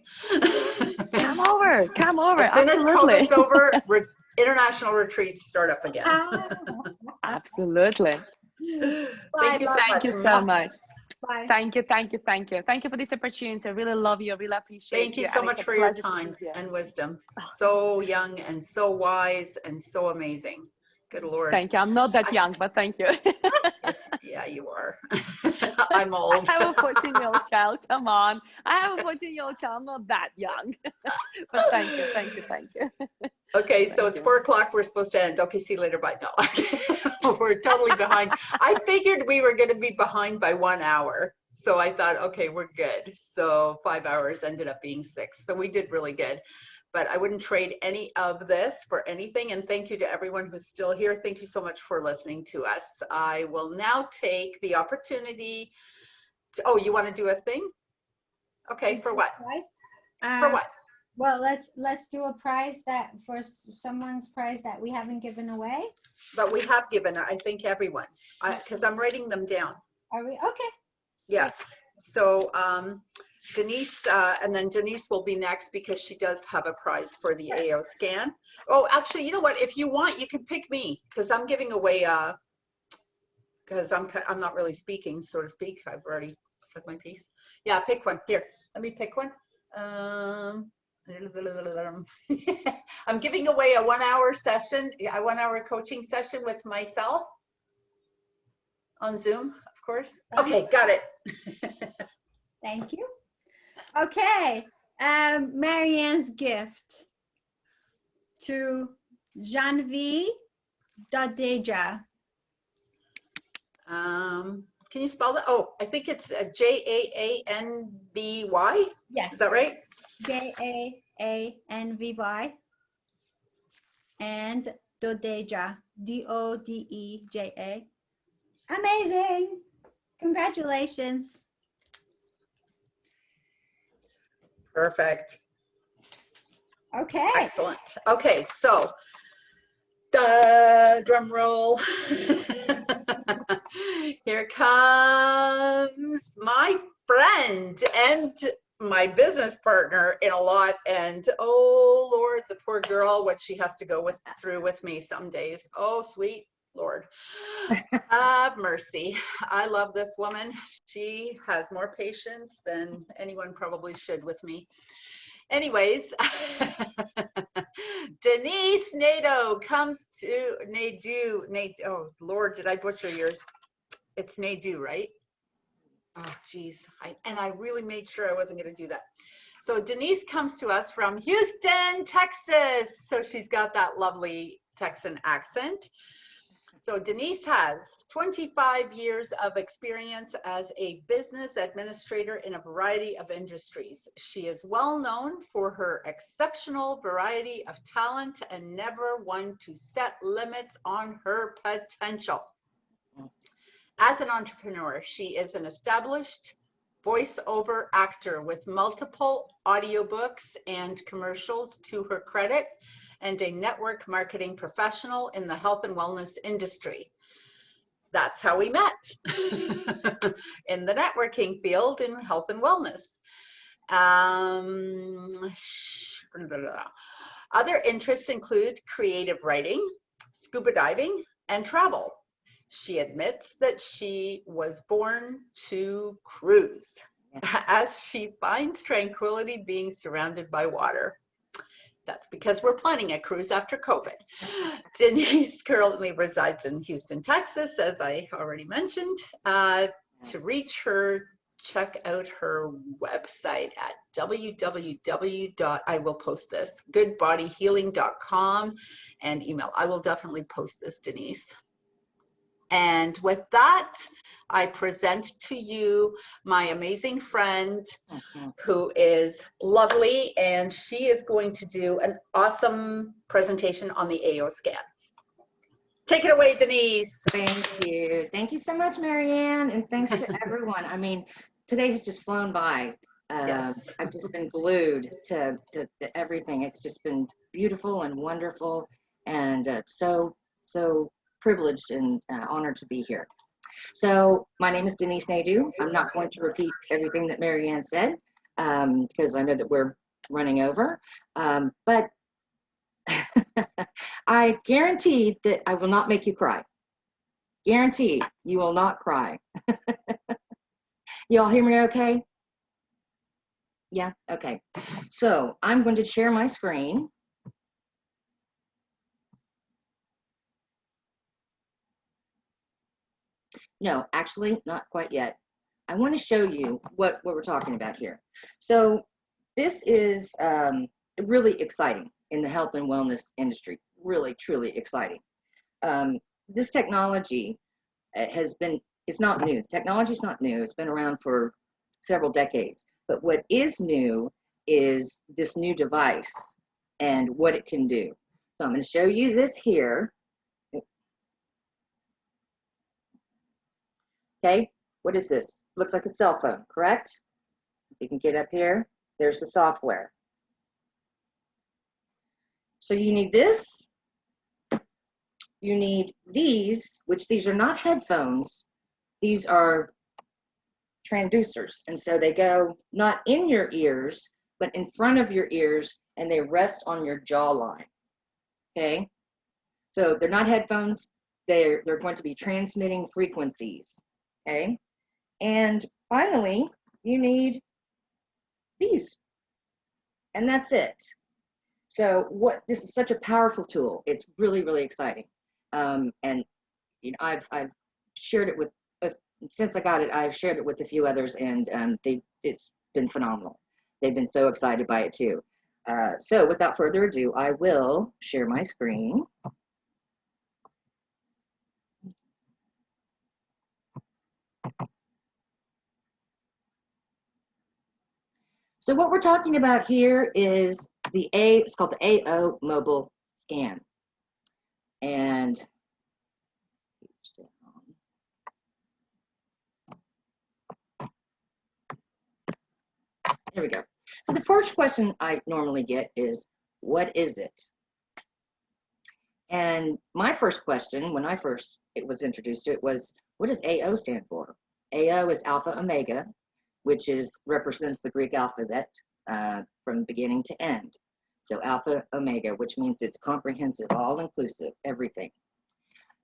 Come over, As soon as absolutely. COVID's over, international retreats start up again. Absolutely. Thank you so much. Thank you so much. Bye. Thank you for this opportunity. I really love you. I really appreciate Thank you so and it's much a for your pleasure to be time here. and wisdom. So young and so wise and so amazing. Good Lord. Thank you. I'm not that young, but thank you. Yes, yeah, you are. I'm old. I have a 14-year-old child. Come on. I have a 14-year-old child. I'm not that young. But thank you. Okay, so Thank it's you. 4 o'clock. We're supposed to end. Okay, see you later. Bye. No, we're totally behind. I figured we were going to be behind by 1 hour. So I thought, okay, we're good. So 5 hours ended up being 6. So we did really good. But I wouldn't trade any of this for anything. And thank you to everyone who's still here. Thank you so much for listening to us. I will now take the opportunity to, oh, you want to do a thing? Okay, for what? For what? Well, let's do a prize that for someone's prize that we haven't given away. But we have given, I think, everyone, because I'm writing them down. Are we okay? Yeah. So Denise, and then Denise will be next because she does have a prize for the AO scan. Oh, actually, you know what? If you want, you can pick me because I'm giving away, because I'm not really speaking, so to speak. I've already said my piece. Yeah, pick one. Here, let me pick one. I'm giving away a 1 hour session, a 1 hour coaching session with myself on Zoom, of course. Okay, got it. Thank you. Okay, Marianne's gift to Janvi Dadeja. Can you spell that? Oh, I think it's Jaanby. Yes. Is that right? Jaanvy and Dodeja, Dodeja. Amazing! Congratulations. Perfect. Okay. Excellent. Okay, so drum roll. Here comes my friend and my business partner in a lot, and oh Lord, the poor girl, what she has to go through with me some days. Oh sweet Lord, have mercy. I love this woman. She has more patience than anyone probably should with me. Anyways, Denise Nadeau comes to oh Lord, did I butcher yours? It's Nadeau, right? Oh geez, I really made sure I wasn't going to do that. So Denise comes to us from Houston, Texas. So she's got that lovely Texan accent. So Denise has 25 years of experience as a business administrator in a variety of industries. She is well known for her exceptional variety of talent and never one to set limits on her potential. As an entrepreneur, she is an established voiceover actor with multiple audiobooks and commercials to her credit, and a network marketing professional in the health and wellness industry. That's how we met, in the networking field in health and wellness. Other interests include creative writing, scuba diving, and travel. She admits that she was born to cruise, as she finds tranquility being surrounded by water. That's because we're planning a cruise after COVID. Denise currently resides in Houston, Texas, as I already mentioned. To reach her, check out her website at I will post this, goodbodyhealing.com, and email. I will definitely post this, Denise. And with that, I present to you my amazing friend who is lovely, and she is going to do an awesome presentation on the AO scan. Take it away, Denise. Thank you. Thank you so much, Marianne, and thanks to everyone. I mean, today has just flown by. Yes. I've just been glued to everything. It's just been beautiful and wonderful, and so privileged and honored to be here. So my name is Denise Nadeau. I'm not going to repeat everything that Marianne said because I know that we're running over, but I guarantee that I will not make you cry. Guaranteed, you will not cry. You all hear me okay? Yeah, okay. So I'm going to share my screen. No, actually, not quite yet. I want to show you what we're talking about here. So this is really exciting in the health and wellness industry, really, truly exciting. This technology it's not new. The technology is not new. It's been around for several decades. But what is new is this new device and what it can do. So I'm going to show you this here. Okay, what is this? Looks like a cell phone, correct? You can get up here. There's the software. So you need this. You need these, which these are not headphones. These are transducers. And so they go not in your ears, but in front of your ears, and they rest on your jawline. Okay? So they're not headphones. They're going to be transmitting frequencies. Okay? And finally, you need these. And that's it. So this is such a powerful tool. It's really, really exciting. And you know, I've shared it with, since I got it, I've shared it with a few others, and it's been phenomenal. They've been so excited by it too. So without further ado, I will share my screen. So what we're talking about here is it's called the AO mobile scan. And here we go. So the first question I normally get is, what is it? And my first question, when I first was introduced to it, was, what does AO stand for? AO is Alpha Omega, which represents the Greek alphabet from beginning to end. So Alpha Omega, which means it's comprehensive, all-inclusive, everything.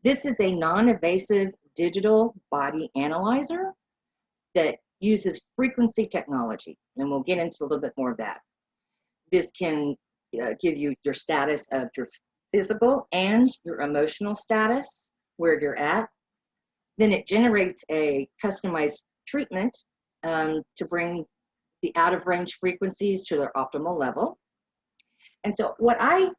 This is a non-invasive digital body analyzer that uses frequency technology, and we'll get into a little bit more of that. This can give you your status of your physical and your emotional status, where you're at. Then it generates a customized treatment to bring the out-of-range frequencies to their optimal level. And so what I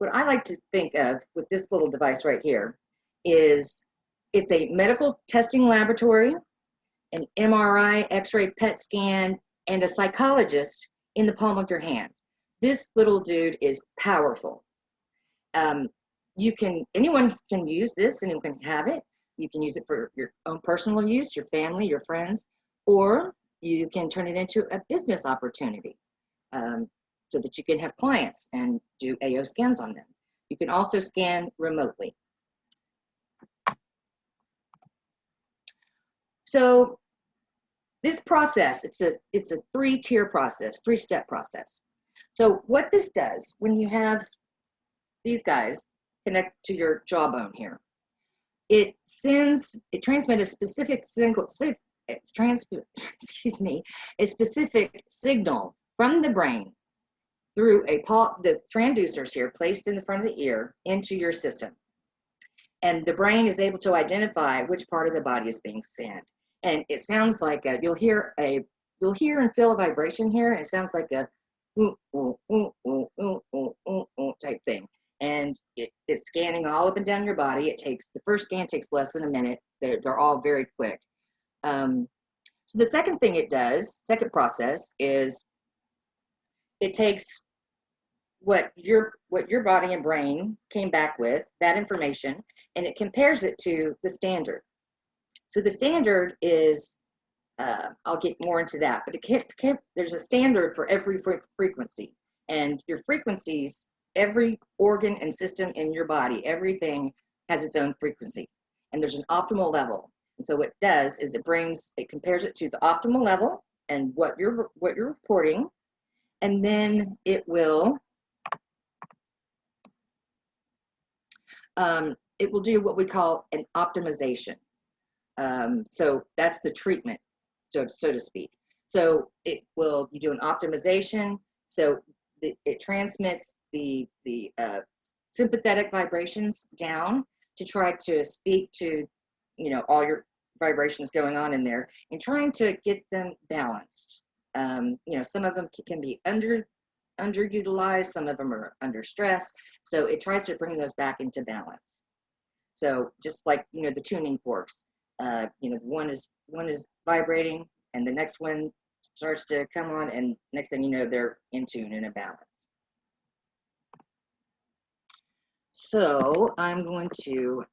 like to think of with this little device right here is it's a medical testing laboratory, an MRI, X-ray, PET scan, and a psychologist in the palm of your hand. This little dude is powerful. Anyone can use this, anyone can have it. You can use it for your own personal use, your family, your friends, or you can turn it into a business opportunity so that you can have clients and do AO scans on them. You can also scan remotely. So this process, it's a three-tier process, three-step process. So what this does, when you have these guys connect to your jawbone here, it transmits a specific a specific signal from the brain through the transducers here placed in the front of the ear into your system. And the brain is able to identify which part of the body is being scanned. And it sounds like you'll hear and feel a vibration here, and it sounds like a type thing. and it's scanning all up and down your body. The first scan takes less than a minute. They're all very quick. So the second thing it does, second process, is it takes what your body and brain came back with, that information, and it compares it to the standard. So the standard is, I'll get more into that, but there's a standard for every frequency, and your frequencies, every organ and system in your body, everything has its own frequency, and there's an optimal level. And so what it does is it compares it to the optimal level and what you're reporting, and then it will do what we call an optimization. So that's the treatment, so to speak. So you do an optimization. So it transmits the sympathetic vibrations down to try to speak to, all your vibrations going on in there, and trying to get them balanced. Some of them can be underutilized, some of them are under stress. So it tries to bring those back into balance. So just like, the tuning forks, one is vibrating and the next one starts to come on, and next thing you know, they're in tune and in balance. So I'm going to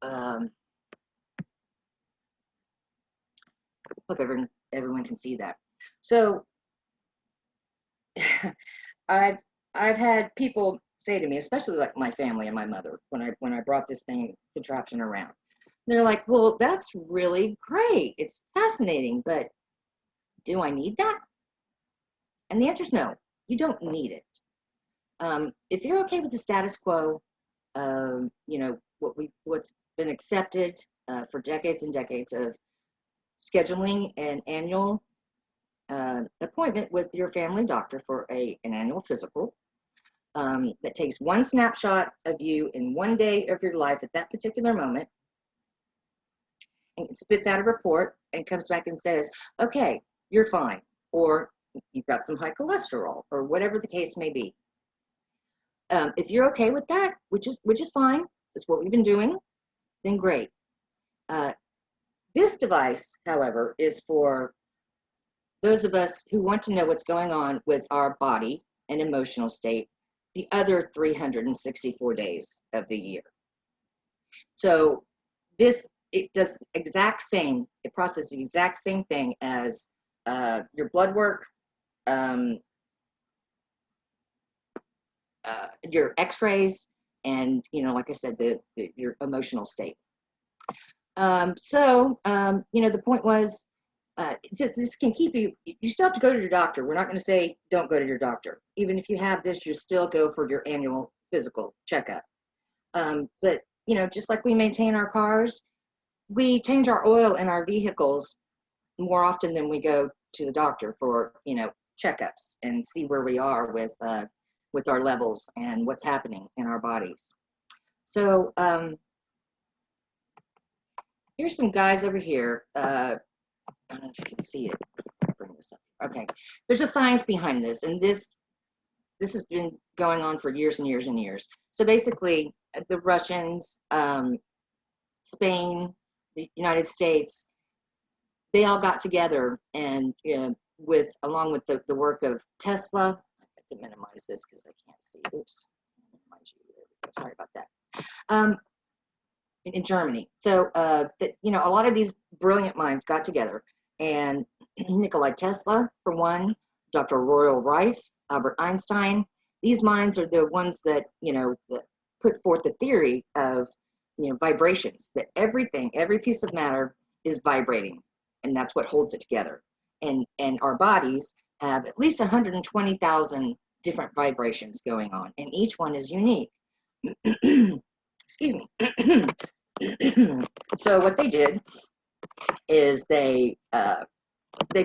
hope everyone can see that. So I've had people say to me, especially like my family and my mother, when I brought this contraption around, they're like, well, that's really great. It's fascinating, but do I need that? And the answer is no, you don't need it. If you're okay with the status quo, what's been accepted for decades and decades of scheduling an annual appointment with your family doctor for an annual physical that takes one snapshot of you in one day of your life at that particular moment, and it spits out a report and comes back and says, okay, you're fine, or you've got some high cholesterol, or whatever the case may be. If you're okay with that, which is fine, it's what we've been doing, then great. This device, however, is for those of us who want to know what's going on with our body and emotional state the other 364 days of the year. So it does it processes the exact same thing as your blood work, your x-rays, and like I said, your emotional state. The point was, this can keep you still have to go to your doctor. We're not going to say don't go to your doctor. Even if you have this, you still go for your annual physical checkup. But just like we maintain our cars, we change our oil in our vehicles more often than we go to the doctor for checkups and see where we are with our levels and what's happening in our bodies. So here's some guys over here. I don't know if you can see it. Bring this up. Okay, there's a science behind this, and this has been going on for years and years and years. So basically, the Russians, Spain, the United States, they all got together and along with the work of Tesla. I have to minimize this because I can't see. Oops. Sorry about that. In Germany. So, a lot of these brilliant minds got together, and Nikola Tesla, for one, Dr. Royal Rife, Albert Einstein, these minds are the ones that, that put forth the theory of, vibrations, that every piece of matter is vibrating, and that's what holds it together. And our bodies have at least 120,000 different vibrations going on, and each one is unique. Excuse me. So what they did is they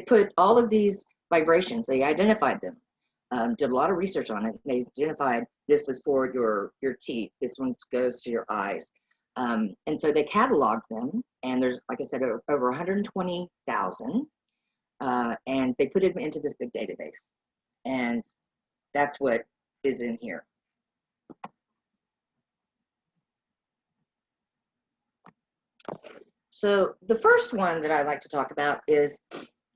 put all of these vibrations, they identified them, did a lot of research on it. They identified this is for your teeth, this one goes to your eyes. And so they cataloged them, and there's, like I said, over 120,000, and they put it into this big database. And that's what is in here. So the first one that I like to talk about is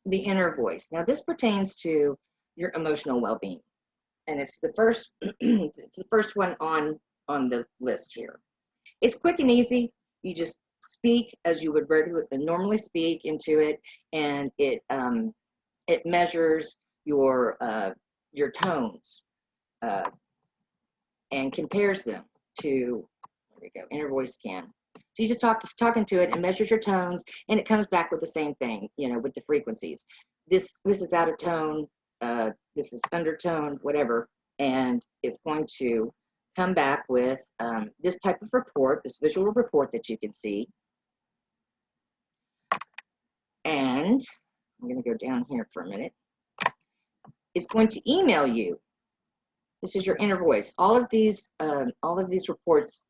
the inner voice. Now this pertains to your emotional well-being, and it's the first it's the first one on the list here. It's quick and easy. You just speak as you would normally speak into it, and it measures your tones and compares them to, there we go, inner voice scan. So you just talking to it and measures your tones, and it comes back with the same thing, you know, with the frequencies. This is out of tone, this is undertone, whatever, and it's going to come back with this type of report, this visual report that you can see. And I'm going to go down here for a minute. It's going to email you. This is your inner voice. All of these reports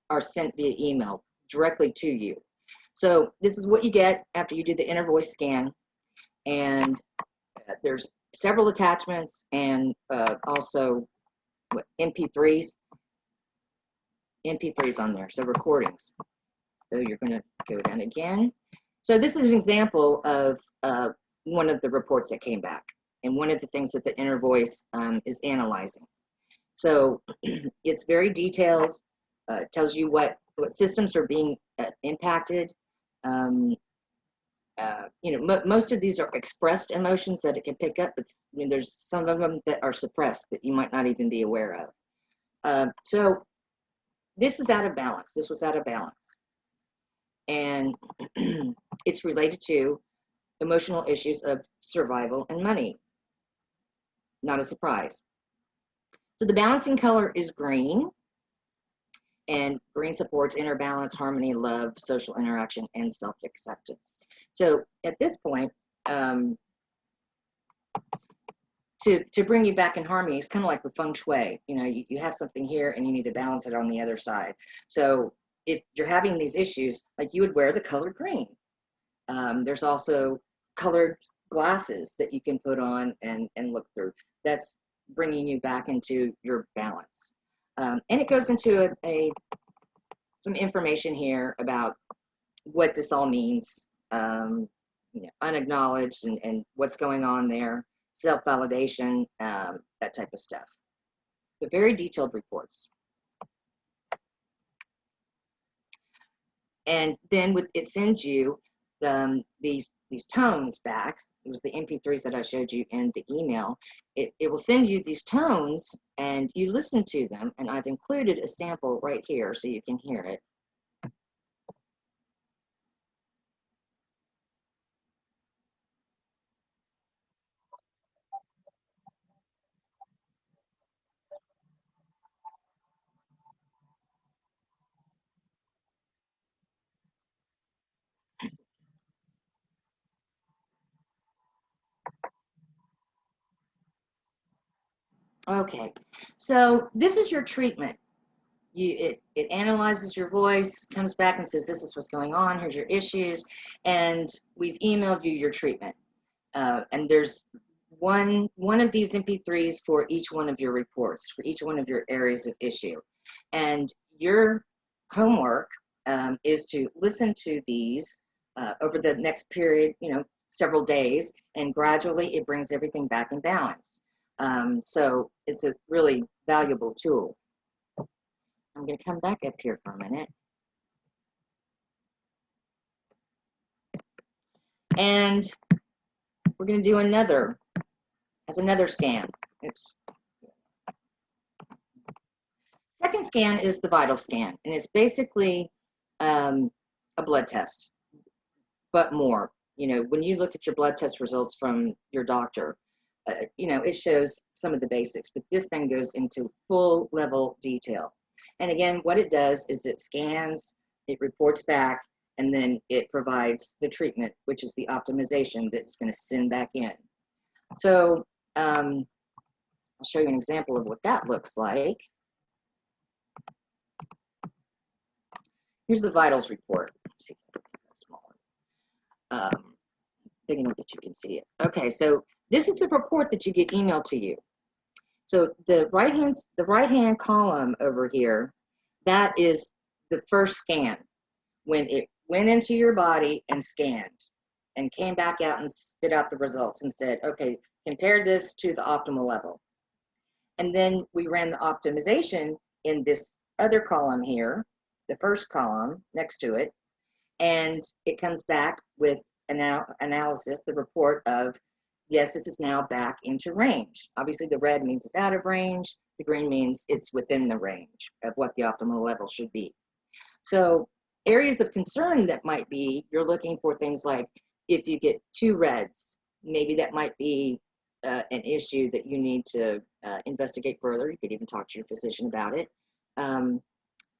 are sent via email directly to you. So this is what you get after you do the inner voice scan. And there's several attachments, and also MP3s on there, so recordings. So you're going to go down again. So this is an example of one of the reports that came back, and one of the things that the inner voice is analyzing. So it's very detailed, tells you what systems are being impacted. You know, most of these are expressed emotions that it can pick up, but I mean, there's some of them that are suppressed that you might not even be aware of. So this is out of balance. This was out of balance. And it's related to emotional issues of survival and money. Not a surprise. So the balancing color is green, and green supports inner balance, harmony, love, social interaction, and self-acceptance. So at this point, to bring you back in harmony, it's kind of like with feng shui. You know, you have something here and you need to balance it on the other side. So if you're having these issues, like, you would wear the color green. There's also colored glasses that you can put on and look through. That's bringing you back into your balance. And it goes into some information here about what this all means, you know, unacknowledged and what's going on there, self-validation, that type of stuff. They're very detailed reports. And then it sends you these tones back. It was the MP3s that I showed you in the email. It will send you these tones, and you listen to them, and I've included a sample right here so you can hear it. Okay, so this is your treatment. It analyzes your voice, comes back and says, this is what's going on, here's your issues, and we've emailed you your treatment. And there's one of these MP3s for each one of your reports, for each one of your areas of issue. And your homework is to listen to these over the next period, you know, several days, and gradually it brings everything back in balance. So it's a really valuable tool. I'm going to come back up here for a minute. And we're going to do another scan. Oops. Second scan is the vital scan, and it's basically a blood test, but more. You know, when you look at your blood test results from your doctor, you know, it shows some of the basics, but this thing goes into full level detail. And again, what it does is it scans, it reports back, and then it provides the treatment, which is the optimization that it's going to send back in. So I'll show you an example of what that looks like. Here's the vitals report. Let's see if I can make that smaller. Big enough that you can see it. Okay, so this is the report that you get emailed to you. So the right hand column over here, that is the first scan when went into your body and scanned and came back out and spit out the results and said, okay, compare this to the optimal level. And then we ran the optimization in this other column here, the first column next to it, and it comes back with an analysis, the report of, yes, this is now back into range. Obviously the red means it's out of range, the green means it's within the range of what the optimal level should be. So areas of concern that might be, you're looking for things like, if you get 2 reds, maybe that might be an issue that you need to investigate further. You could even talk to your physician about it.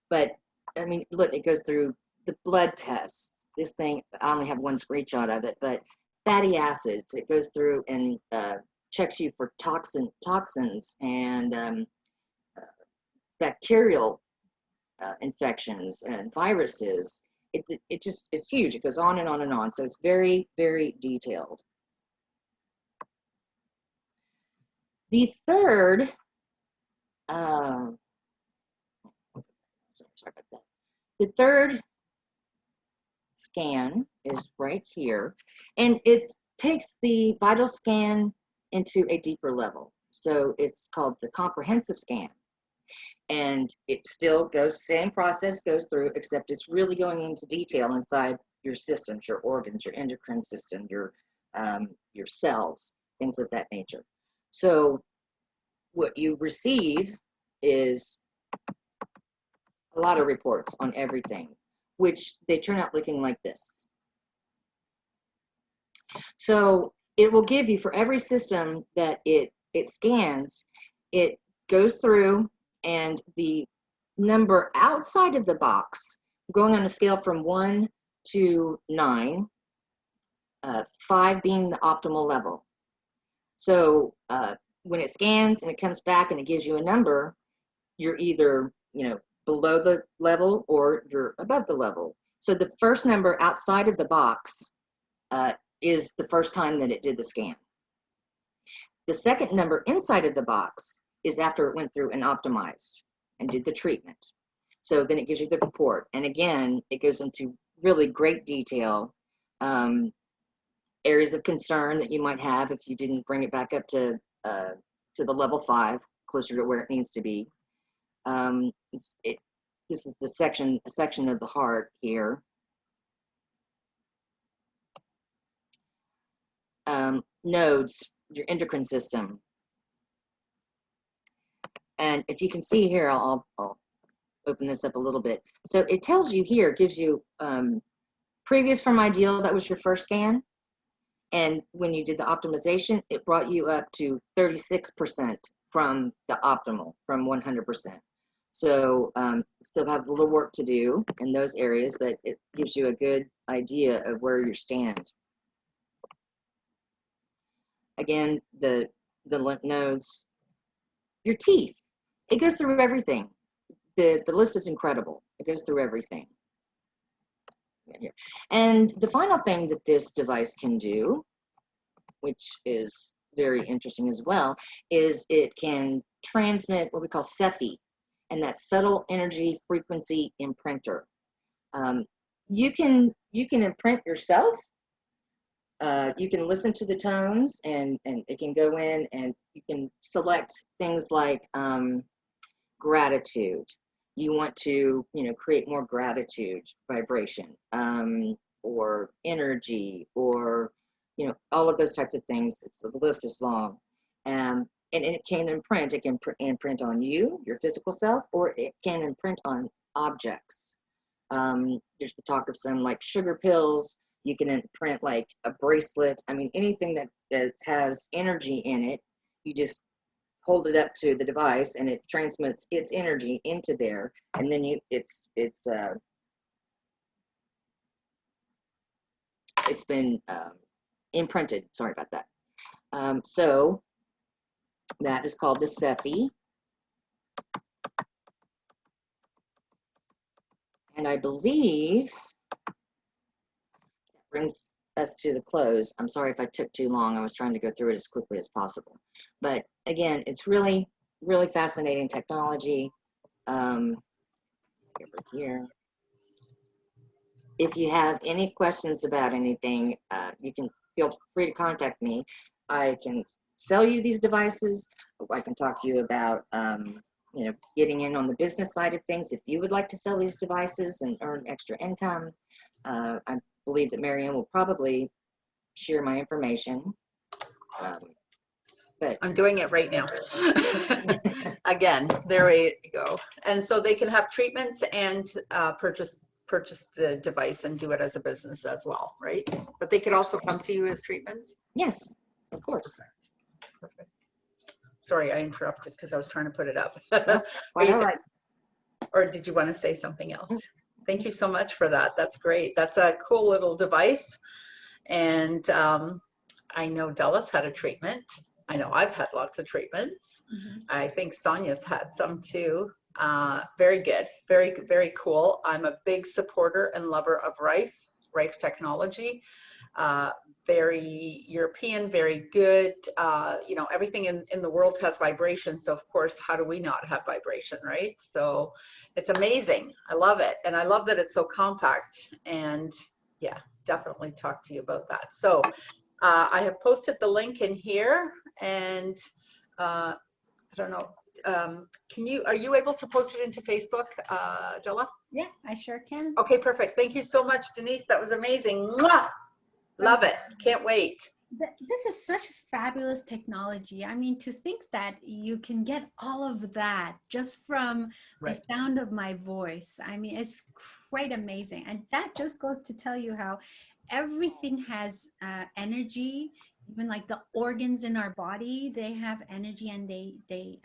But I mean, look, it goes through the blood tests. This thing, I only have one screenshot of it, but fatty acids, it goes through and checks you for toxins and bacterial infections and viruses. It's huge. It goes on and on and on. So it's very, very detailed. The third, sorry about that. The third scan is right here, and it takes the vital scan into a deeper level. So it's called the comprehensive scan. And it still goes, same process goes through, except it's really going into detail inside your systems, your organs, your endocrine system, your cells, things of that nature. So what you receive is a lot of reports on everything, which they turn out looking like this. So it will give you, for every system that it scans, it goes through, and the number outside of the box, going on a scale from 1 to 9, 5 being the optimal level. So when it scans and it comes back and it gives you a number, you're either, below the level or you're above the level. So the first number outside of the box is the first time that it did the scan. The second number inside of the box is after it went through and optimized and did the treatment. So then it gives you the report. And again, it goes into really great detail, areas of concern that you might have if you didn't bring it back up to the level 5, closer to where it needs to be. This is the section of the heart here. Nodes, your endocrine system. And if you can see here, I'll open this up a little bit. So it tells you here, gives you previous from ideal, that was your first scan. And when you did the optimization, it brought you up to 36% from the optimal, from 100%. So still have a little work to do in those areas, but it gives you a good idea of where you stand. Again, the lymph nodes, your teeth. It goes through everything. The list is incredible. It goes through everything. And the final thing that this device can do, which is very interesting as well, is it can transmit what we call SEFI, and that's subtle energy frequency imprinter. You can imprint yourself. You can listen to the tones, and it can go in and you can select things like gratitude. You want to, create more gratitude vibration, or energy, or, all of those types of things. The list is long. And it can imprint. It can imprint on you, your physical self, or it can imprint on objects. There's the talk of some like sugar pills. You can imprint like a bracelet. I mean, anything that has energy in it, you just hold it up to the device and it transmits its energy into there, and then it's been imprinted. Sorry about that. So that is called the SEFI. And I believe that brings us to the close. I'm sorry if I took too long. I was trying to go through it as quickly as possible. But again, it's really, really fascinating technology. Over here. if you have any questions about anything, you can feel free to contact me. I can sell you these devices. I can talk to you about, you know, getting in on the business side of things. If you would like to sell these devices and earn extra income, I believe that Marianne will probably share my information. But I'm doing it right now. Again, there we go. And so they can have treatments and purchase the device and do it as a business as well, right? But they could also come to you as treatments? yes, of course. Perfect. Sorry, I interrupted because I was trying to put it up. Quite all right. Or did you want to say something else? Thank you so much for that. That's great. That's a cool little device. And I know Dallas had a treatment. I know I've had lots of treatments. I think Sonia's had some too. Very good. Very, very cool. I'm a big supporter and lover of Rife technology. Very European, very good. You know, everything in the world has vibration. So of course, how do we not have vibration, right? So it's amazing. I love it. And I love that it's so compact. And yeah, definitely talk to you about that. So I have posted the link in here, and I don't know, are you able to post it into Facebook, Jella? Yeah, I sure can. Okay, perfect. Thank you so much, Denise. That was amazing. Mwah! Love it. Can't wait. This is such fabulous technology. I mean, to think that you can get all of that just from the sound of my voice. I mean, it's quite amazing. And that just goes to tell you how everything has energy. Even like the organs in our body, they have energy, and they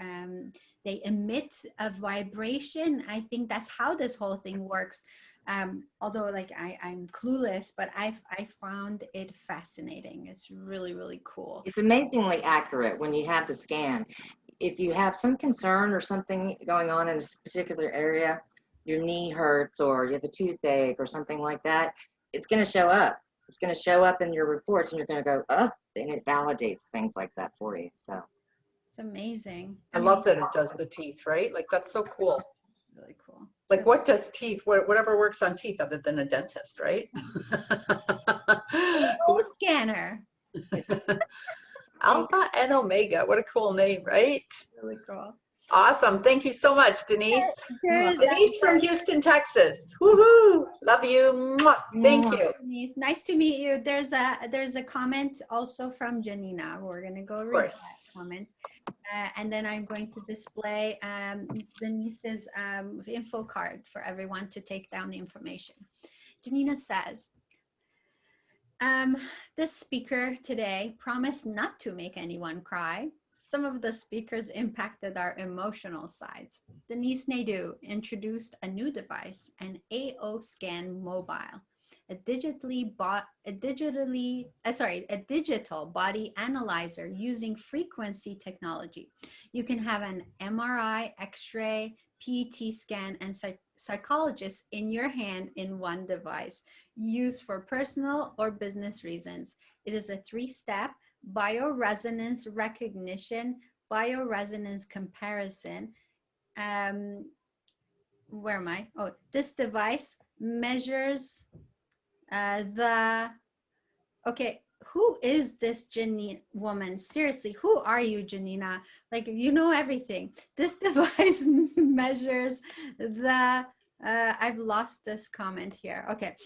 emit a vibration. I think that's how this whole thing works. Although like I'm clueless, but I found it fascinating. It's really, really cool. It's amazingly accurate when you have the scan. If you have some concern or something going on in a particular area, your knee hurts or you have a toothache or something like that, it's going to show up. It's going to show up in your reports, and you're going to go, oh, and it validates things like that for you. So it's amazing. I love that it does the teeth, right? Like, that's so cool. Really cool. Like, what does teeth, whatever works on teeth other than a dentist, right? Scanner. Alpha and Omega. What a cool name, right? Really cool. Awesome. Thank you so much, Denise. There's Denise from Houston, Texas. Woohoo! Love you. Mwah. Thank you. Denise, nice to meet you. There's a comment also from Janina. We're going to go read that comment. And then I'm going to display Denise's info card for everyone to take down the information. Janina says, this speaker today promised not to make anyone cry. Some of the speakers impacted our emotional sides. Denise Naidoo introduced a new device, an AO Scan Mobile, a digital body analyzer using frequency technology. You can have an MRI, X-ray, PET scan, and psychologist in your hand in one device, used for personal or business reasons. It is a 3-step bioresonance recognition, bioresonance comparison. Where am I? Oh, this device measures okay, who is this Janina woman? Seriously, who are you, Janina? Like, you know everything. This device measures I've lost this comment here. Okay.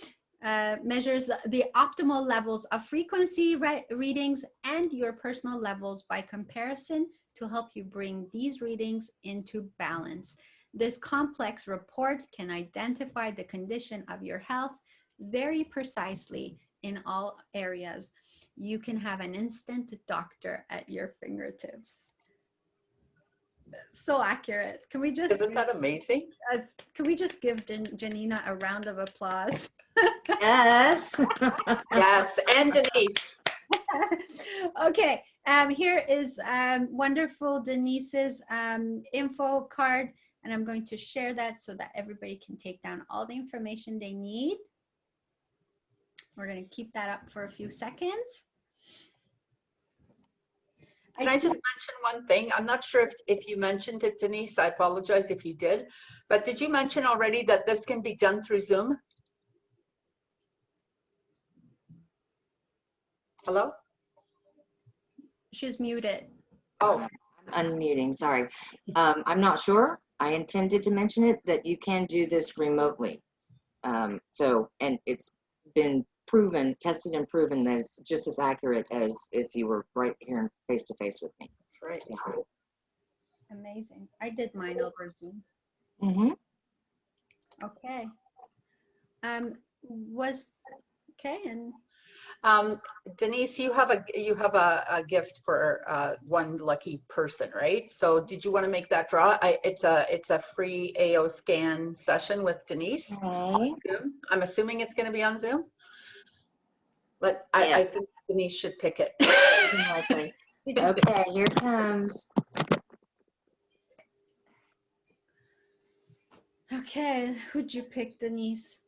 Measures the optimal levels of frequency readings and your personal levels by comparison to help you bring these readings into balance. This complex report can identify the condition of your health very precisely in all areas. You can have an instant doctor at your fingertips. So accurate. Can we just— Isn't that amazing? Can we just give Janina a round of applause? Yes. Yes, and Denise. Okay, here is wonderful Denise's info card, and I'm going to share that so that everybody can take down all the information they need. We're going to keep that up for a few seconds. Can I just mention one thing? I'm not sure if you mentioned it, Denise. I apologize if you did. But did you mention already that this can be done through Zoom? Hello? She's muted. Oh, Unmuting, sorry. I'm not sure. I intended to mention it that you can do this remotely. So, and it's been proven, tested and proven that it's just as accurate as if you were right here face to face with me. that's right. So, Amazing. I did mine over Zoom. mm-hmm. Okay. Okay, and Denise, you have a gift for one lucky person, right? So did you want to make that draw? It's a free AO scan session with Denise. Okay. Zoom. I'm assuming it's going to be on Zoom. But Yeah. I think Denise should pick it. Okay. Okay, here it comes. okay, who'd you pick, Denise?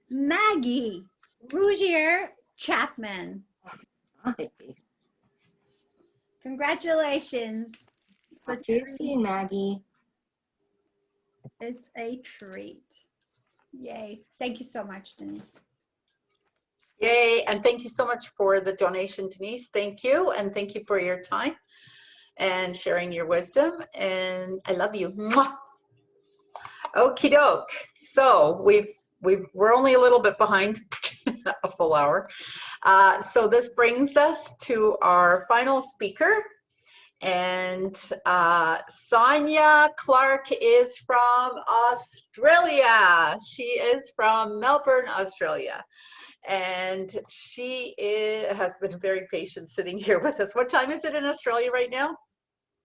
Maggie Rougier Chapman. Nice. Congratulations. It's a Talk to you treat. soon, Maggie. It's a treat. Yay. Thank you so much, Denise. Yay, and thank you so much for the donation, Denise. Thank you, and thank you for your time and sharing your wisdom, and I love you. Mwah. Okie doke. So we're only a little bit behind a full hour. So this brings us to our final speaker. And Sonia Clark is from Australia. She is from Melbourne, Australia. And she has been very patient sitting here with us. What time is it in Australia right now?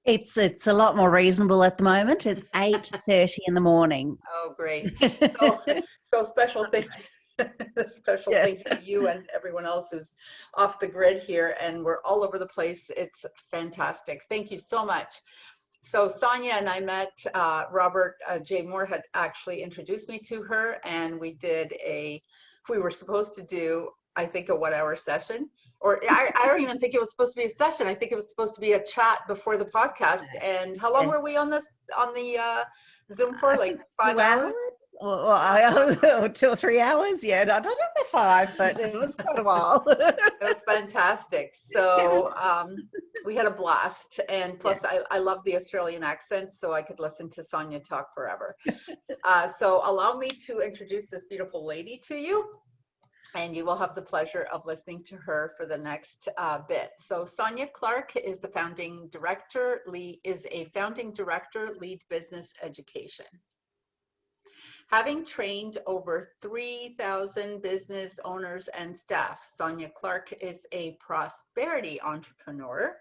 It's a lot more reasonable at the moment. It's 8:30 in the morning. Oh, great. So special thank you to you and everyone else who's off the grid here, and we're all over the place. It's fantastic. Thank you so much. So Sonia and I met, Robert J. Moore had actually introduced me to her, and we were supposed to do, I think, a 1-hour session, or I don't even think it was supposed to be a session. I think it was supposed to be a chat before the podcast. And how long were we on the Zoom for? Like 5 hours? Or 2 or 3 hours. Yeah, I don't know if 5, but it was quite a while. It was fantastic. So we had a blast, and plus I love the Australian accent, so I could listen to Sonia talk forever. So allow me to introduce this beautiful lady to you, and you will have the pleasure of listening to her for the next bit. So Sonia Clark is a founding director, Lead Business Education. Having trained over 3,000 business owners and staff, Sonia Clark is a prosperity entrepreneur,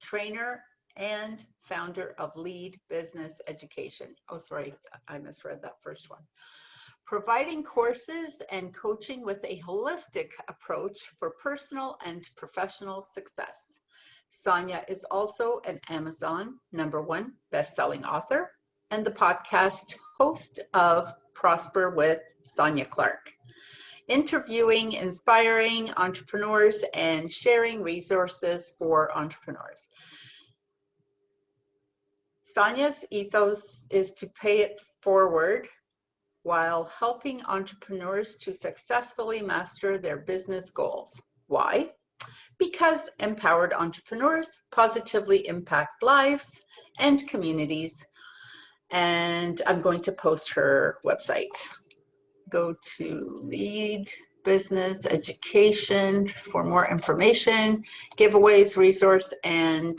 trainer, and founder of Lead Business Education. Oh, sorry, I misread that first one. Providing courses and coaching with a holistic approach for personal and professional success. Sonia is also an Amazon #1 best-selling author and the podcast host of Prosper with Sonia Clark, interviewing inspiring entrepreneurs and sharing resources for entrepreneurs. Sonia's ethos is to pay it forward while helping entrepreneurs to successfully master their business goals. Why? Because empowered entrepreneurs positively impact lives and communities. And I'm going to post her website. Go to Lead Business Education for more information, giveaways, resource, and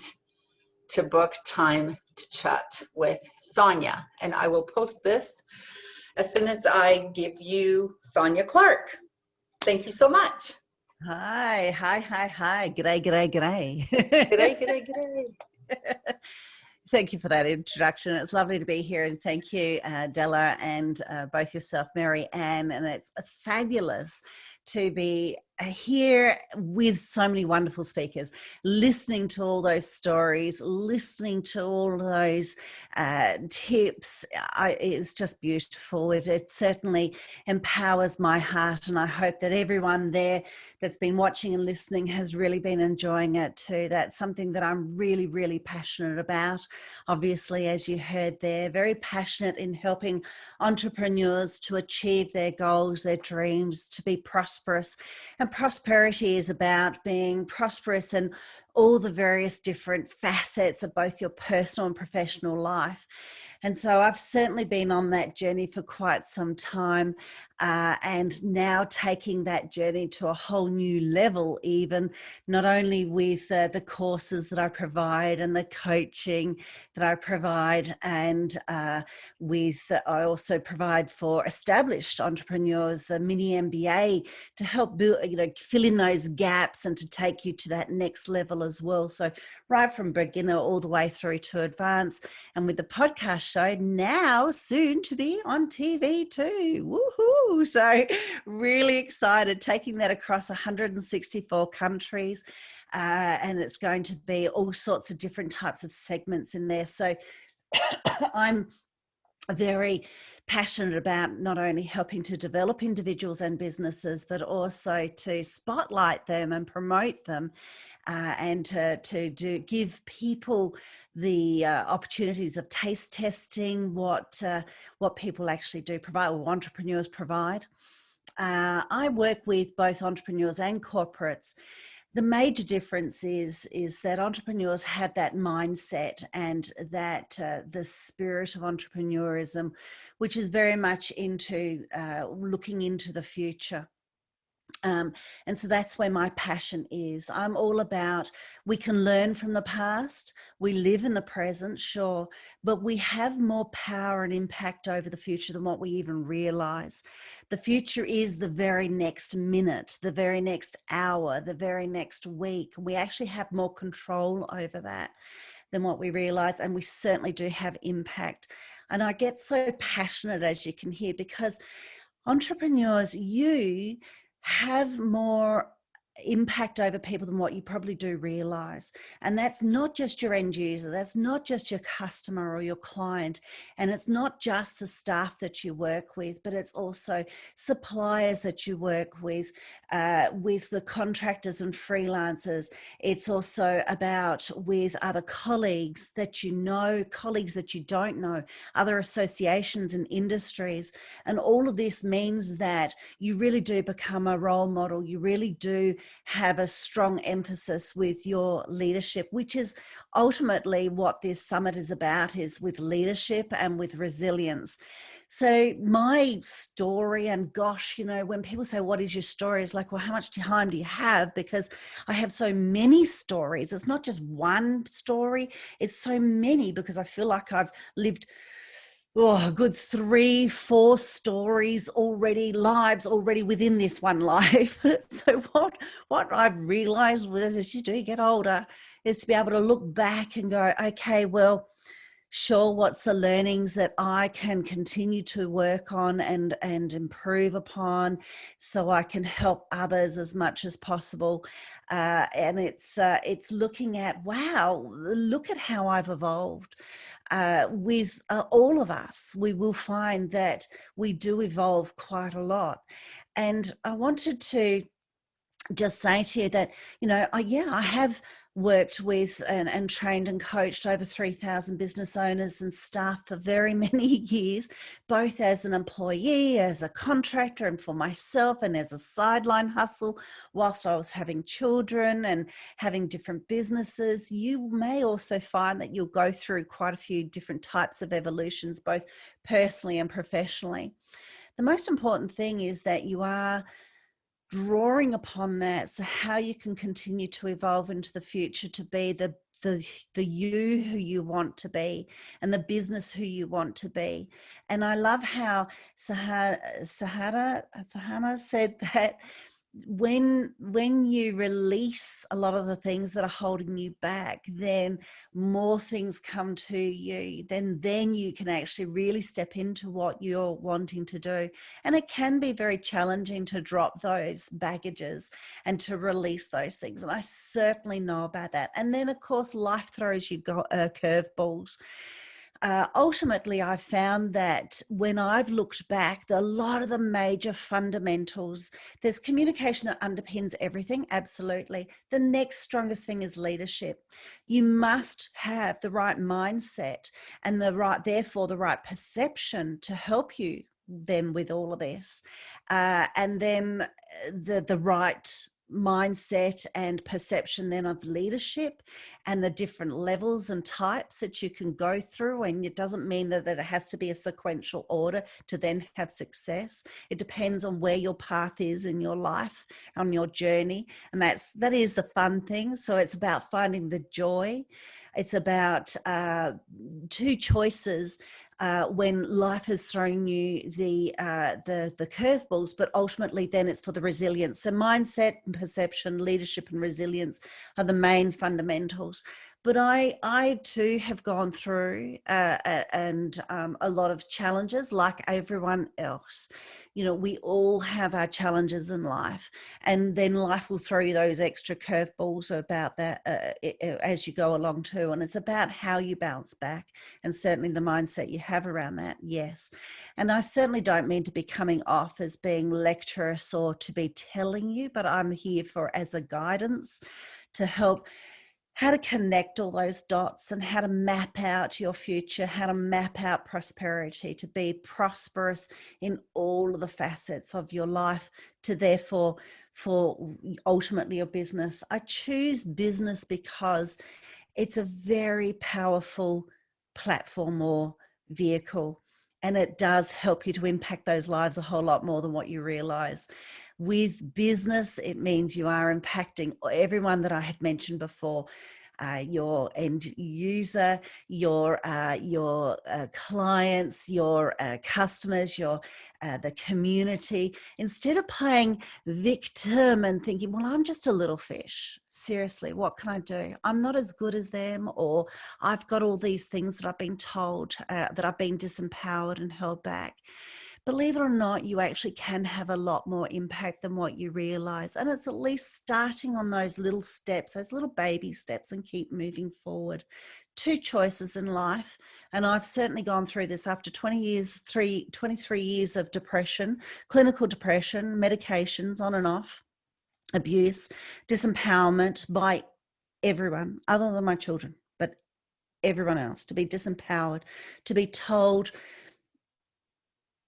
to book time to chat with Sonia. And I will post this as soon as I give you Sonia Clark. Thank you so much. Hi. G'day. G'day. Thank you for that introduction. It's lovely to be here, and thank you, Della, and both yourself, Mary Ann. And it's fabulous to be here with so many wonderful speakers, listening to all those stories, listening to all those tips. It's just beautiful. It certainly empowers my heart, and I hope that everyone there that's been watching and listening has really been enjoying it too. That's something that I'm really, really passionate about. Obviously, as you heard there, very passionate in helping entrepreneurs to achieve their goals, their dreams, to be prosperous. And prosperity is about being prosperous in all the various different facets of both your personal and professional life. And so I've certainly been on that journey for quite some time, and now taking that journey to a whole new level, even not only with the courses that I provide and the coaching that I provide, and I also provide for established entrepreneurs the mini MBA to help build, fill in those gaps and to take you to that next level as well. So right from beginner all the way through to advanced, and with the podcast show now soon to be on TV too. Woohoo! So really excited, taking that across 164 countries, and it's going to be all sorts of different types of segments in there. So I'm very passionate about not only helping to develop individuals and businesses, but also to spotlight them and promote them, and to give people the opportunities of taste testing what people actually do provide, or entrepreneurs provide. I work with both entrepreneurs and corporates. The major difference is that entrepreneurs have that mindset and that the spirit of entrepreneurism, which is very much into looking into the future. And so that's where my passion is. I'm all about, we can learn from the past, we live in the present, sure, but we have more power and impact over the future than what we even realize. The future is the very next minute, the very next hour, the very next week. We actually have more control over that than what we realize, and we certainly do have impact. And I get so passionate, as you can hear, because entrepreneurs, you have more impact over people than what you probably do realize. And that's not just your end user, that's not just your customer or your client, and it's not just the staff that you work with, but it's also suppliers that you work with the contractors and freelancers. It's also about with other colleagues that you know, colleagues that you don't know, other associations and industries. And all of this means that you really do become a role model. You really do have a strong emphasis with your leadership, which is ultimately what this summit is about, is with leadership and with resilience. So my story, and gosh, when people say, what is your story? It's like, well, how much time do you have? Because I have so many stories. It's not just one story. It's so many, because I feel like I've lived a good 3-4 stories already, lives already within this one life. So what I've realized was, as you do get older, is to be able to look back and go, okay, well, sure, what's the learnings that I can continue to work on and improve upon, so I can help others as much as possible. And it's looking at, wow, look at how I've evolved. With all of us, we will find that we do evolve quite a lot. And I wanted to just say to you that, I have worked with and trained and coached over 3,000 business owners and staff for very many years, both as an employee, as a contractor, and for myself, and as a sideline hustle whilst I was having children and having different businesses. You may also find that you'll go through quite a few different types of evolutions, both personally and professionally. The most important thing is that you are drawing upon that, so how you can continue to evolve into the future to be the you who you want to be, and the business who you want to be. And I love how Sahana said that when you release a lot of the things that are holding you back, then more things come to you. Then you can actually really step into what you're wanting to do. And it can be very challenging to drop those baggages and to release those things. And I certainly know about that. And then, of course, life throws you curveballs. Ultimately, I found that when I've looked back, a lot of the major fundamentals, there's communication that underpins everything, absolutely. The next strongest thing is leadership. You must have the right mindset and therefore the right perception to help you them with all of this. And then the right mindset and perception then of leadership and the different levels and types that you can go through. And it doesn't mean that it has to be a sequential order to then have success. It depends on where your path is in your life, on your journey. And that is the fun thing. So it's about finding the joy. It's about two choices when life has thrown you the curveballs, but ultimately then it's for the resilience. So mindset and perception, leadership and resilience are the main fundamentals. But I too have gone through a lot of challenges like everyone else. You know, we all have our challenges in life, and then life will throw you those extra curveballs about that as you go along too. And it's about how you bounce back, and certainly the mindset you have around that. Yes. And I certainly don't mean to be coming off as being lecturous or to be telling you, but I'm here as a guidance to help how to connect all those dots and how to map out your future, how to map out prosperity, to be prosperous in all of the facets of your life, to therefore for ultimately your business. I choose business because it's a very powerful platform or vehicle, and it does help you to impact those lives a whole lot more than what you realize. With business, it means you are impacting everyone that I had mentioned before, your end user, your clients, your customers, the community. Instead of playing victim and thinking, well, I'm just a little fish. Seriously, what can I do? I'm not as good as them, or I've got all these things that I've been told, that I've been disempowered and held back. Believe it or not, you actually can have a lot more impact than what you realize. And it's at least starting on those little steps, those little baby steps, and keep moving forward. Two choices in life. And I've certainly gone through this after 23 years of depression, clinical depression, medications on and off, abuse, disempowerment by everyone other than my children, but everyone else, to be disempowered, to be told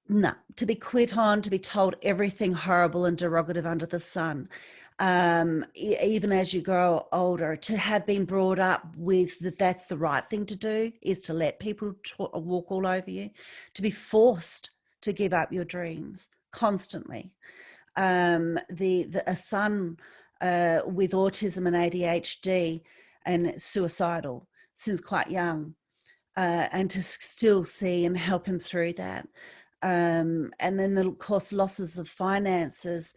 no, to be quit on, to be told everything horrible and derogative under the sun. Even as you grow older, to have been brought up with that's the right thing to do, is to let people walk all over you, to be forced to give up your dreams constantly. A son with autism and ADHD and suicidal since quite young, and to still see and help him through that. And then, of course, losses of finances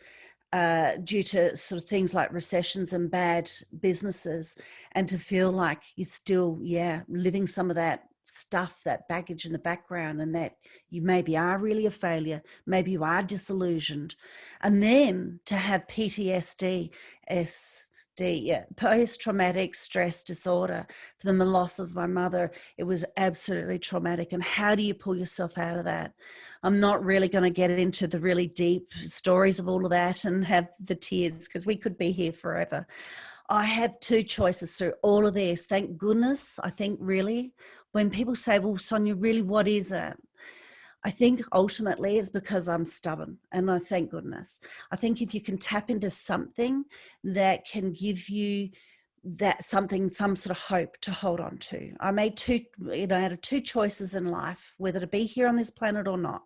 due to sort of things like recessions and bad businesses, and to feel like you're still, living some of that stuff, that baggage in the background, and that you maybe are really a failure, maybe you are disillusioned. And then to have PTSD, post-traumatic stress disorder from the loss of my mother. It was absolutely traumatic. And how do you pull yourself out of that? I'm not really going to get into the really deep stories of all of that and have the tears, because we could be here forever. I have two choices through all of this. Thank goodness. I think really when people say, well, Sonia, really, what is it? I think ultimately it's because I'm stubborn, and I thank goodness. I think if you can tap into something that can give you that something, some sort of hope to hold on to. I made I had two choices in life, whether to be here on this planet or not.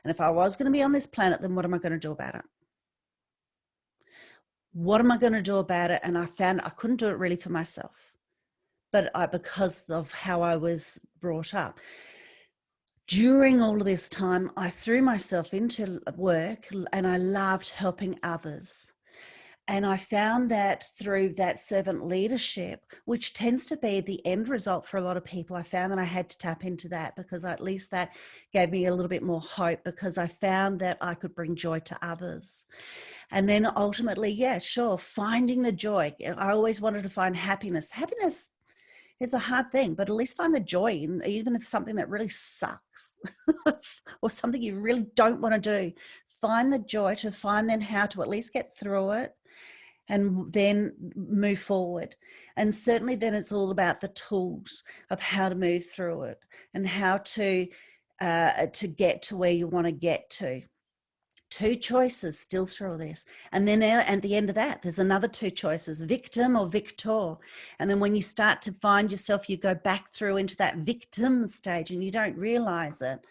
And if I was going to be on this planet, then what am I going to do about it? What am I going to do about it? And I found I couldn't do it really for myself, but because of how I was brought up. During all of this time, I threw myself into work, and I loved helping others. And I found that through that servant leadership, which tends to be the end result for a lot of people, I found that I had to tap into that, because at least that gave me a little bit more hope, because I found that I could bring joy to others. And then ultimately, finding the joy. I always wanted to find happiness. Happiness is a hard thing, but at least find the joy in, even if something that really sucks or something you really don't want to do. Find the joy to find then how to at least get through it and then move forward. And certainly then it's all about the tools of how to move through it and how to to get to where you want to get to. 2 choices still through this. And then at the end of that, there's another 2 choices, victim or victor. And then when you start to find yourself, you go back through into that victim stage and you don't realize it.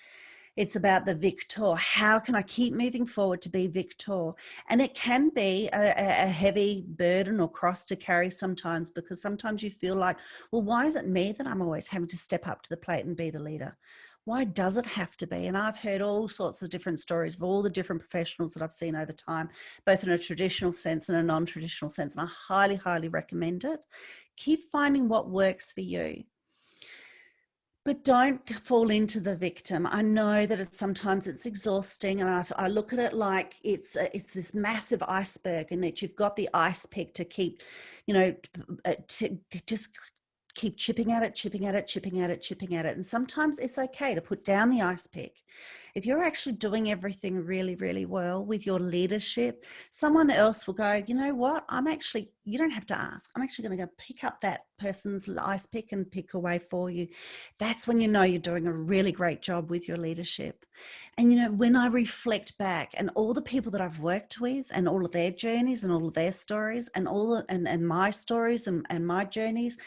It's about the victor. How can I keep moving forward to be victor? And it can be a heavy burden or cross to carry sometimes, because sometimes you feel like, well, why is it me that I'm always having to step up to the plate and be the leader? Why does it have to be? And I've heard all sorts of different stories of all the different professionals that I've seen over time, both in a traditional sense and a non-traditional sense. And I highly, highly recommend it. Keep finding what works for you. But don't fall into the victim. I know that sometimes it's exhausting, and I look at it like it's this massive iceberg, and that you've got the ice pick to keep, to just keep chipping at it. And sometimes it's okay to put down the ice pick. If you're actually doing everything really, really well with your leadership, someone else will go, you know what, you don't have to ask. I'm actually going to go pick up that person's ice pick and pick away for you. That's when you know you're doing a really great job with your leadership. And, when I reflect back and all the people that I've worked with and all of their journeys and all of their stories and and my stories and my journeys,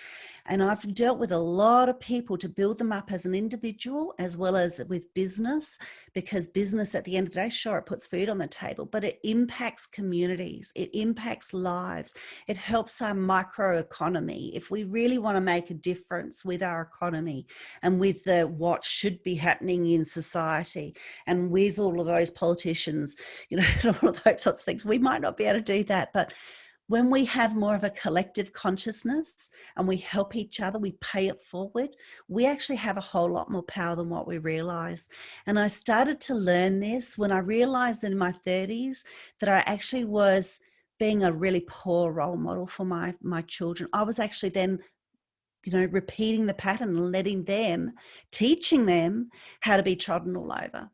and I've dealt with a lot of people to build them up as an individual as well as with business, because business at the end of the day, sure, it puts food on the table, but it impacts communities, it impacts lives, it helps our microeconomy. If we really want to make a difference with our economy and with what should be happening in society and with all of those politicians, and all of those sorts of things, we might not be able to do that. But when we have more of a collective consciousness and we help each other, we pay it forward, we actually have a whole lot more power than what we realize. And I started to learn this when I realized in my 30s that I actually was being a really poor role model for my children. I was actually then repeating the pattern and teaching them how to be trodden all over.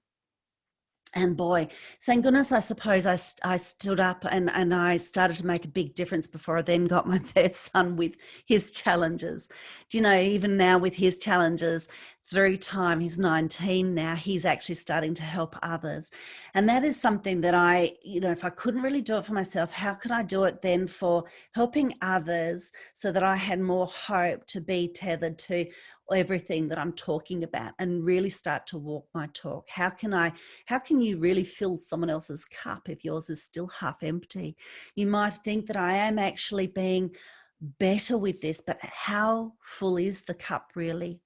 And boy, thank goodness, I suppose I stood up and I started to make a big difference before I then got my third son with his challenges. Even now with his challenges, through time, he's 19 now, he's actually starting to help others. And that is something that if I couldn't really do it for myself, how could I do it then for helping others, so that I had more hope to be tethered to everything that I'm talking about and really start to walk my talk? How can you really fill someone else's cup if yours is still half empty? You might think that I am actually being better with this, but how full is the cup really?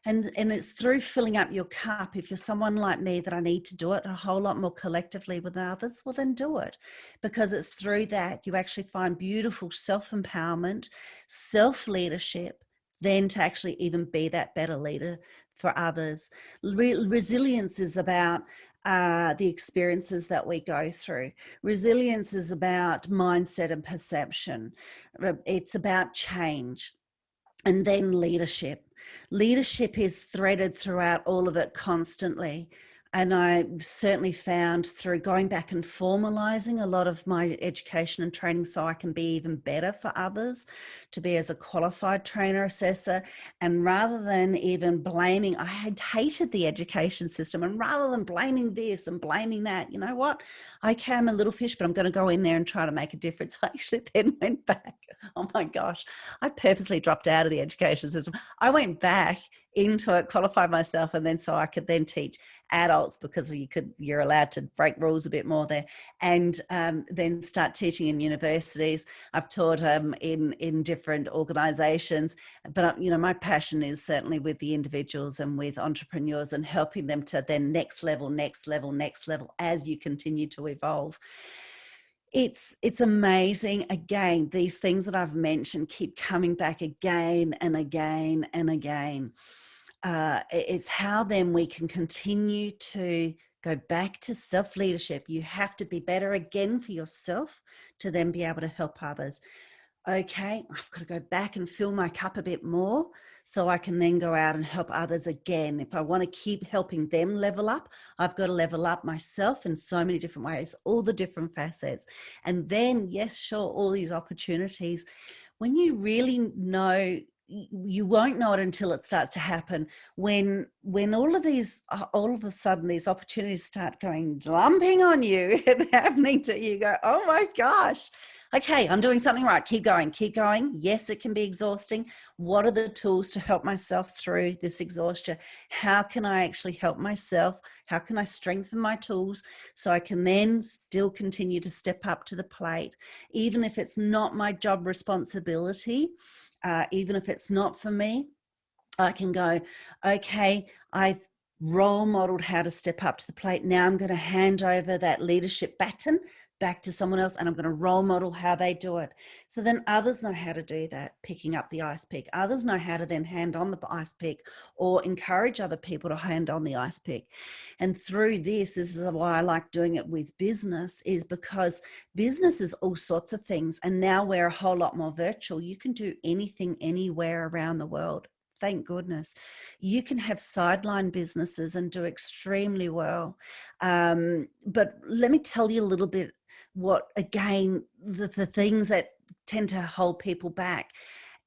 And it's through filling up your cup. If you're someone like me that I need to do it a whole lot more collectively with others, well then do it, because it's through that you actually find beautiful self-empowerment, self-leadership, then to actually even be that better leader for others. Resilience is about the experiences that we go through. Resilience is about mindset and perception. It's about change. And then leadership. Leadership is threaded throughout all of it constantly. And I certainly found through going back and formalizing a lot of my education and training so I can be even better for others, to be as a qualified trainer assessor. And rather than even blaming, I had hated the education system, and rather than blaming this and blaming that, you know what? Okay, I'm a little fish, but I'm going to go in there and try to make a difference. I actually then went back. Oh my gosh, I purposely dropped out of the education system. I went back into it, qualified myself, and then so I could then teach adults, because you're allowed to break rules a bit more there, and then start teaching in universities. I've taught in different organizations, but my passion is certainly with the individuals and with entrepreneurs and helping them to then next level as you continue to evolve. It's amazing. Again, these things that I've mentioned keep coming back again and again and again. It's how then we can continue to go back to self-leadership. You have to be better again for yourself to then be able to help others. Okay, I've got to go back and fill my cup a bit more so I can then go out and help others again. If I want to keep helping them level up, I've got to level up myself in so many different ways, all the different facets. And then, yes, sure, all these opportunities. When you really know you won't know it until it starts to happen. When all of a sudden these opportunities start dumping on you and happening to you, go, oh my gosh, okay, I'm doing something right. Keep going, keep going. Yes, it can be exhausting. What are the tools to help myself through this exhaustion? How can I actually help myself? How can I strengthen my tools so I can then still continue to step up to the plate, even if it's not my job responsibility, even if it's not for me? I can go, okay, I've role modeled how to step up to the plate. Now I'm going to hand over that leadership baton back to someone else, and I'm going to role model how they do it. So then others know how to do that, picking up the ice pick. Others know how to then hand on the ice pick or encourage other people to hand on the ice pick. And through this is why I like doing it with business, is because business is all sorts of things. And now we're a whole lot more virtual. You can do anything, anywhere around the world. Thank goodness. You can have sideline businesses and do extremely well. But let me tell you a little bit what, again, the things that tend to hold people back.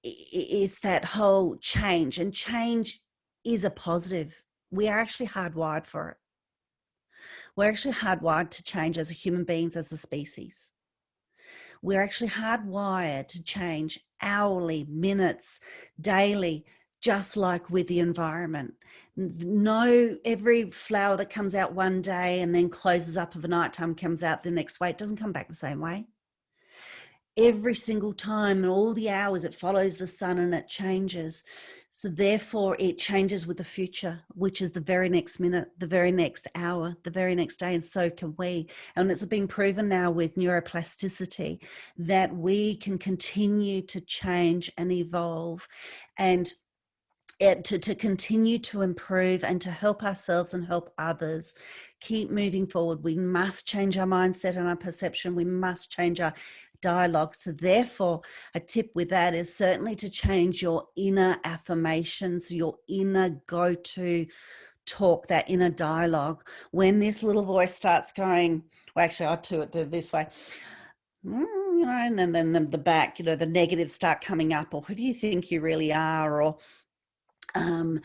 It's that whole change, and change is a positive. We are actually hardwired for it. We're actually hardwired to change as human beings, as a species. We're actually hardwired to change hourly, minutes, daily, just like with the environment. No, every flower that comes out one day and then closes up of a nighttime comes out the next way. It doesn't come back the same way. Every single time, and all the hours, it follows the sun and it changes. So therefore it changes with the future, which is the very next minute, the very next hour, the very next day, and so can we. And it's been proven now with neuroplasticity that we can continue to change and evolve, and to continue to improve and to help ourselves and help others keep moving forward. We must change our mindset and our perception. We must change our dialogue. So therefore, a tip with that is certainly to change your inner affirmations, your inner go-to talk, that inner dialogue. When this little voice starts going, well, actually, I'll do it this way. You know, and then the back, you know, the negatives start coming up, or who do you think you really are, or you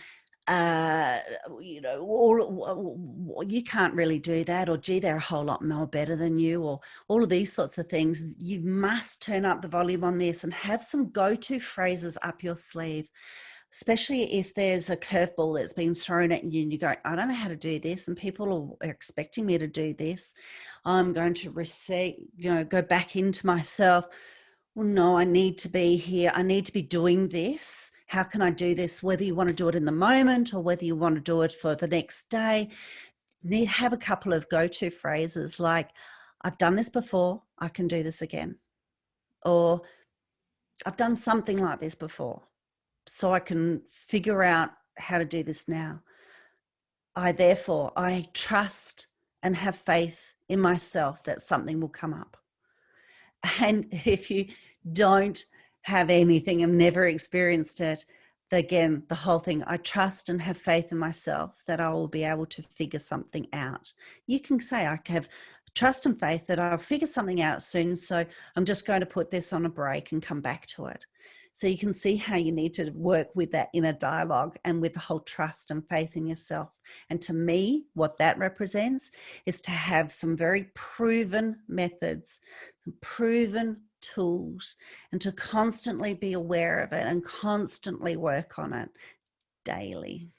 know, or you can't really do that, or gee, they're a whole lot more better than you, or all of these sorts of things. You must turn up the volume on this and have some go-to phrases up your sleeve, especially if there's a curveball that's been thrown at you and you go, I don't know how to do this, and people are expecting me to do this. I'm going to go back into myself. Well, no, I need to be here. I need to be doing this. How can I do this? Whether you want to do it in the moment or whether you want to do it for the next day, you need to have a couple of go-to phrases like, I've done this before, I can do this again. Or I've done something like this before, so I can figure out how to do this now. I trust and have faith in myself that something will come up. And if you don't have anything and never experienced it, again, the whole thing, I trust and have faith in myself that I will be able to figure something out. You can say, I have trust and faith that I'll figure something out soon, so I'm just going to put this on a break and come back to it. So you can see how you need to work with that inner dialogue and with the whole trust and faith in yourself. And to me, what that represents is to have some very proven methods, some proven tools, and to constantly be aware of it and constantly work on it daily.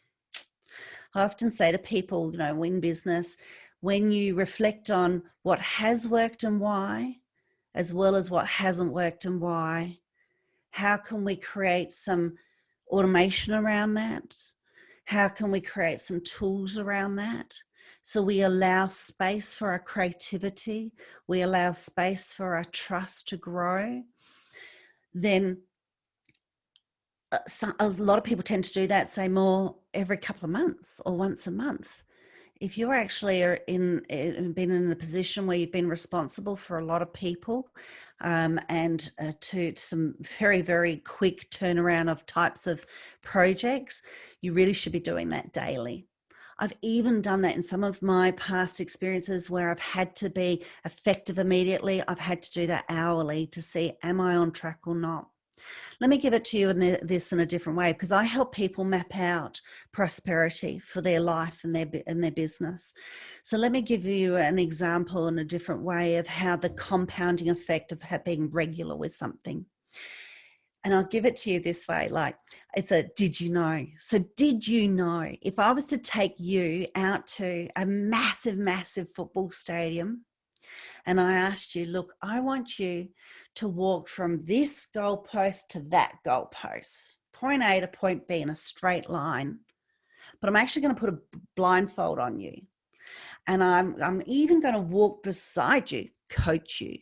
I often say to people, you know, in business, when you reflect on what has worked and why, as well as what hasn't worked and why, how can we create some automation around that? How can we create some tools around that? So we allow space for our creativity, we allow space for our trust to grow. Then a lot of people tend to do that, say more every couple of months or once a month. If you're actually been in a position where you've been responsible for a lot of people and to some very, very quick turnaround of types of projects, you really should be doing that daily. I've even done that in some of my past experiences where I've had to be effective immediately. I've had to do that hourly to see, am I on track or not? Let me give it to you in this in a different way, because I help people map out prosperity for their life and their business. So let me give you an example in a different way of how the compounding effect of being regular with something. And I'll give it to you this way, like it's a did you know? So did you know if I was to take you out to a massive, massive football stadium and I asked you, look, I want you to walk from this goalpost to that goalpost, point A to point B in a straight line, but I'm actually going to put a blindfold on you. And I'm even going to walk beside you, coach you.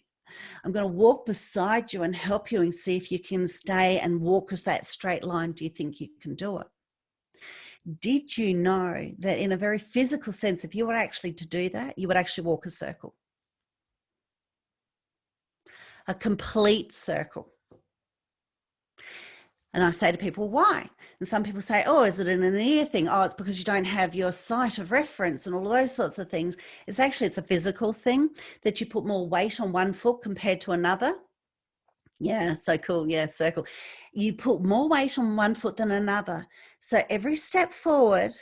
I'm going to walk beside you and help you and see if you can stay and walk us that straight line. Do you think you can do it? Did you know that in a very physical sense, if you were actually to do that, you would actually walk a circle? A complete circle. And I say to people, why? And some people say, oh, is it an ear thing? Oh, it's because you don't have your sight of reference and all those sorts of things. It's a physical thing that you put more weight on one foot compared to another. Yeah, so cool. Yeah, circle. You put more weight on one foot than another. So every step forward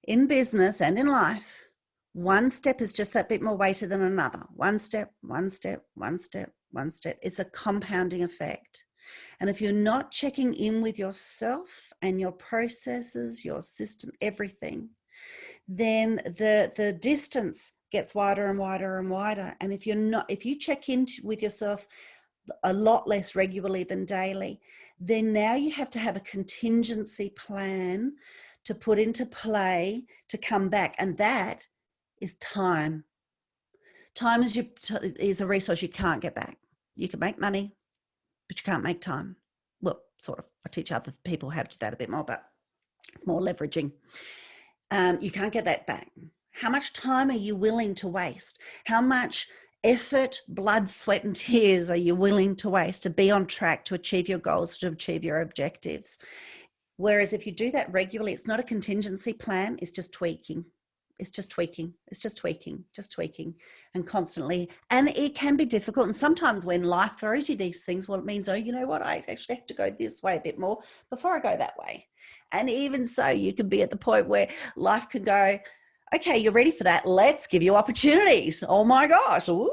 in business and in life, one step is just that bit more weighted than another. One step, one step, one step, one step. It's a compounding effect. And if you're not checking in with yourself and your processes, your system, everything, then the distance gets wider and wider and wider. And if you check in with yourself a lot less regularly than daily, then now you have to have a contingency plan to put into play to come back. And that is time. Time is a resource you can't get back. You can make money, but you can't make time. Well, sort of. I teach other people how to do that a bit more, but it's more leveraging. You can't get that back. How much time are you willing to waste? How much effort, blood, sweat, and tears are you willing to waste to be on track to achieve your goals, to achieve your objectives? Whereas if you do that regularly, it's not a contingency plan, it's just tweaking. It's just tweaking. It's just tweaking, and constantly. And it can be difficult. And sometimes when life throws you these things, well, it means, oh, you know what? I actually have to go this way a bit more before I go that way. And even so, you can be at the point where life can go, okay, you're ready for that. Let's give you opportunities. Oh my gosh. Ooh.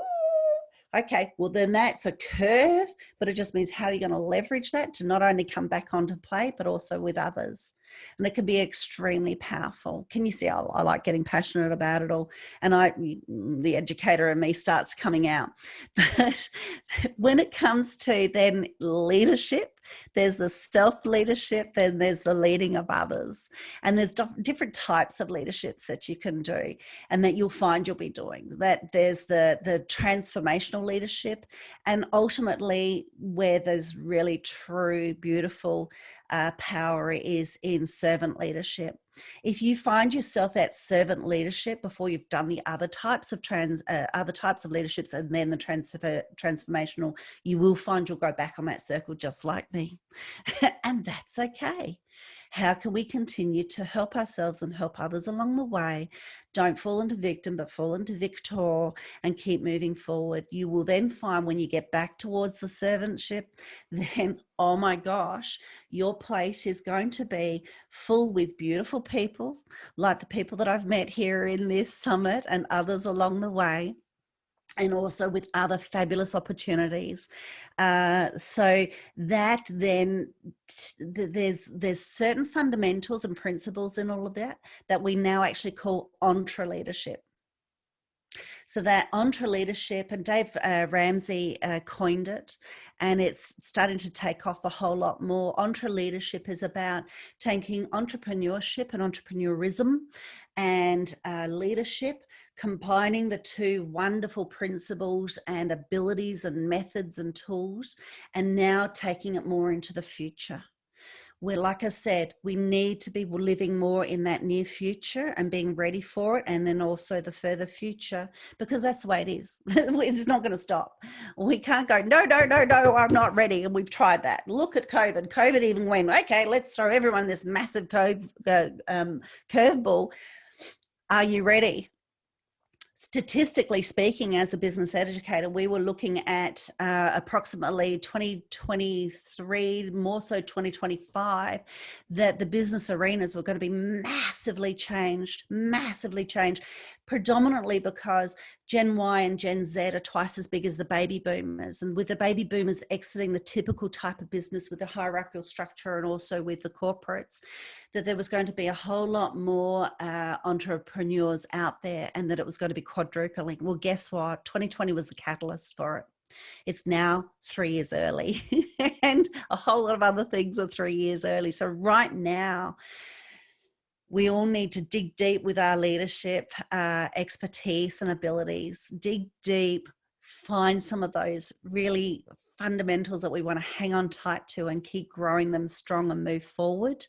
Okay, well then that's a curve, but it just means how are you going to leverage that to not only come back onto play, but also with others. And it can be extremely powerful. Can you see I like getting passionate about it all? And the educator in me starts coming out. But when it comes to then leadership, there's the self-leadership, then there's the leading of others. And there's different types of leaderships that you can do and that you'll find you'll be doing. That there's the transformational leadership, and ultimately where there's really true, beautiful power is in servant leadership. If you find yourself at servant leadership before you've done the other types of leaderships and then the transformational, you will find you'll go back on that circle just like me. And that's okay. How can we continue to help ourselves and help others along the way? Don't fall into victim, but fall into victor and keep moving forward. You will then find when you get back towards the servantship, then, oh my gosh, your plate is going to be full with beautiful people, like the people that I've met here in this summit and others along the way. And also with other fabulous opportunities. So that then there's certain fundamentals and principles in all of that we now actually call entre leadership. So that entre leadership, and Dave Ramsey coined it, and it's starting to take off a whole lot more. Entre leadership is about taking entrepreneurship and entrepreneurism and leadership, combining the two wonderful principles and abilities and methods and tools, and now taking it more into the future. Where, like I said, we need to be living more in that near future and being ready for it, and then also the further future, because that's the way it is. It's not going to stop. We can't go, no, I'm not ready. And we've tried that. Look at COVID. COVID even went, okay, let's throw everyone in this massive curveball. Are you ready? statistically speaking, as a business educator, we were looking at approximately 2023, more so 2025, that the business arenas were going to be massively changed, predominantly because Gen Y and Gen Z are twice as big as the baby boomers. And with the baby boomers exiting the typical type of business with the hierarchical structure and also with the corporates, that there was going to be a whole lot more entrepreneurs out there, and that it was going to be quadrupling. Well, guess what? 2020 was the catalyst for it. It's now 3 years early and a whole lot of other things are 3 years early. So right now, we all need to dig deep with our leadership, expertise and abilities. Dig deep, find some of those really fundamentals that we want to hang on tight to and keep growing them strong and move forward,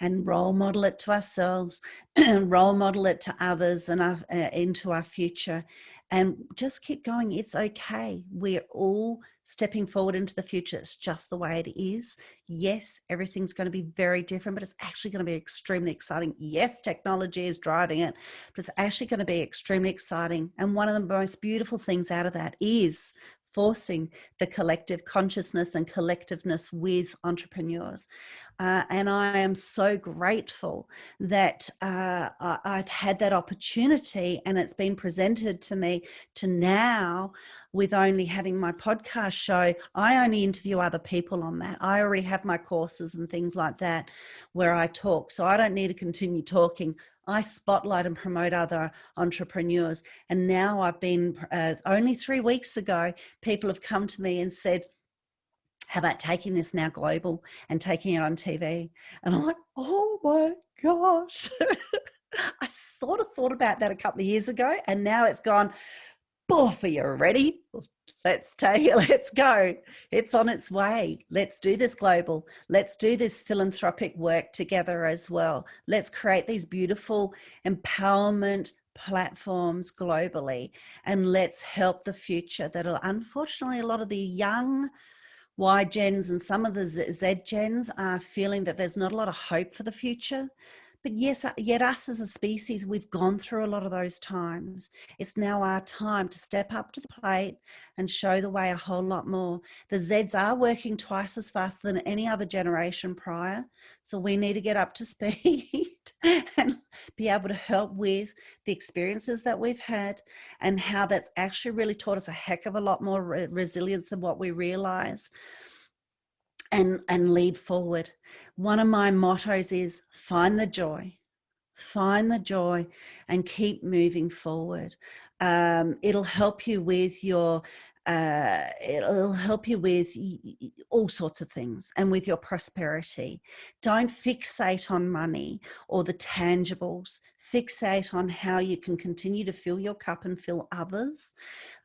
and role model it to ourselves, role model it to others and into our future, and just keep going. It's okay. We're all stepping forward into the future. It's just the way it is. Yes, everything's going to be very different, but it's actually going to be extremely exciting. Yes, technology is driving it, but it's actually going to be extremely exciting. And one of the most beautiful things out of that is forcing the collective consciousness and collectiveness with entrepreneurs. And I am so grateful that I've had that opportunity, and it's been presented to me to now, with only having my podcast show, I only interview other people on that. I already have my courses and things like that where I talk. So I don't need to continue talking. I spotlight and promote other entrepreneurs. And now I've been, only 3 weeks ago, people have come to me and said, how about taking this now global and taking it on TV? And I'm like, oh my gosh. I sort of thought about that a couple of years ago, and now it's gone, boof, are you ready? Let's take it, let's go. It's on its way. Let's do this global. Let's do this philanthropic work together as well. Let's create these beautiful empowerment platforms globally, and let's help the future that'll, unfortunately, a lot of the young Y gens and some of the Z gens are feeling that there's not a lot of hope for the future. But yes, yet us as a species, we've gone through a lot of those times. It's now our time to step up to the plate and show the way a whole lot more. The Zs are working twice as fast than any other generation prior. So we need to get up to speed and be able to help with the experiences that we've had, and how that's actually really taught us a heck of a lot more resilience than what we realized. And lead forward. One of my mottos is find the joy and keep moving forward. It'll help you with your it'll help you with all sorts of things, and with your prosperity. Don't fixate on money or the tangibles. Fixate on how you can continue to fill your cup and fill others.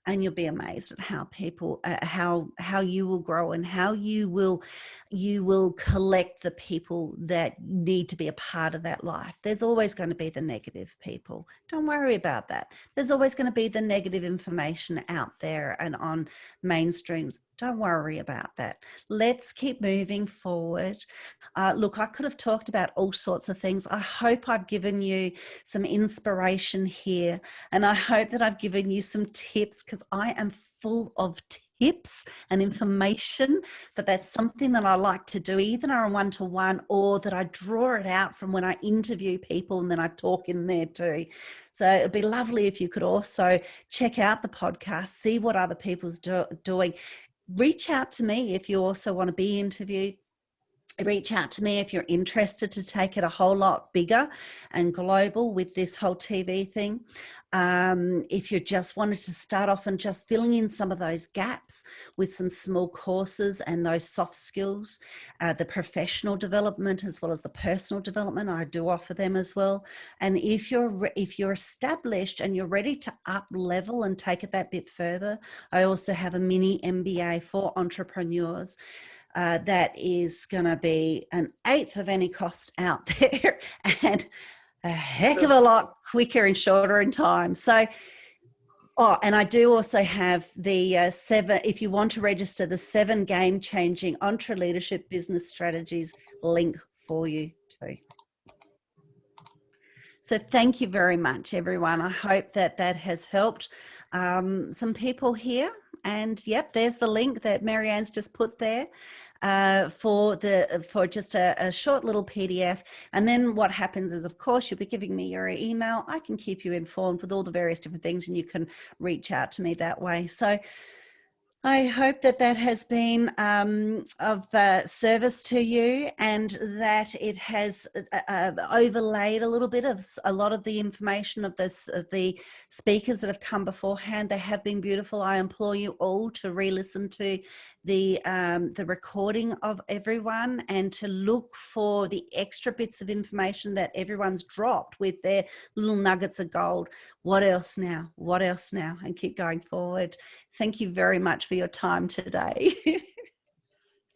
And you'll be amazed at how people, how you will grow, and how you will collect the people that need to be a part of that life. There's always going to be the negative people. Don't worry about that. There's always going to be the negative information out there and on mainstreams. Don't worry about that. Let's keep moving forward. Look, I could have talked about all sorts of things. I hope I've given you some inspiration here, and I hope that I've given you some tips, because I am full of tips and information. That's something that I like to do, either on a one-to-one, or that I draw it out from when I interview people and then I talk in there too. So it'd be lovely if you could also check out the podcast, see what other people's doing. Reach out to me if you also want to be interviewed. Reach out to me if you're interested to take it a whole lot bigger and global with this whole TV thing. If you just wanted to start off and just filling in some of those gaps with some small courses and those soft skills, the professional development as well as the personal development, I do offer them as well. And if you're established and you're ready to up level and take it that bit further, I also have a mini MBA for entrepreneurs. That is going to be 1/8 of any cost out there, and a heck of a lot quicker and shorter in time. So, and I do also have the 7, if you want to register, the 7 game-changing entre leadership business strategies link for you too. So thank you very much, everyone. I hope that that has helped some people here. And yep, there's the link that Marianne's just put there for just a short little PDF. And then what happens is, of course, you'll be giving me your email. I can keep you informed with all the various different things, and you can reach out to me that way. So I hope that that has been of service to you, and that it has overlaid a little bit of a lot of the information of the speakers that have come beforehand. They have been beautiful. I implore you all to re-listen to the recording of everyone, and to look for the extra bits of information that everyone's dropped with their little nuggets of gold. What else now? What else now? And keep going forward. Thank you very much for your time today.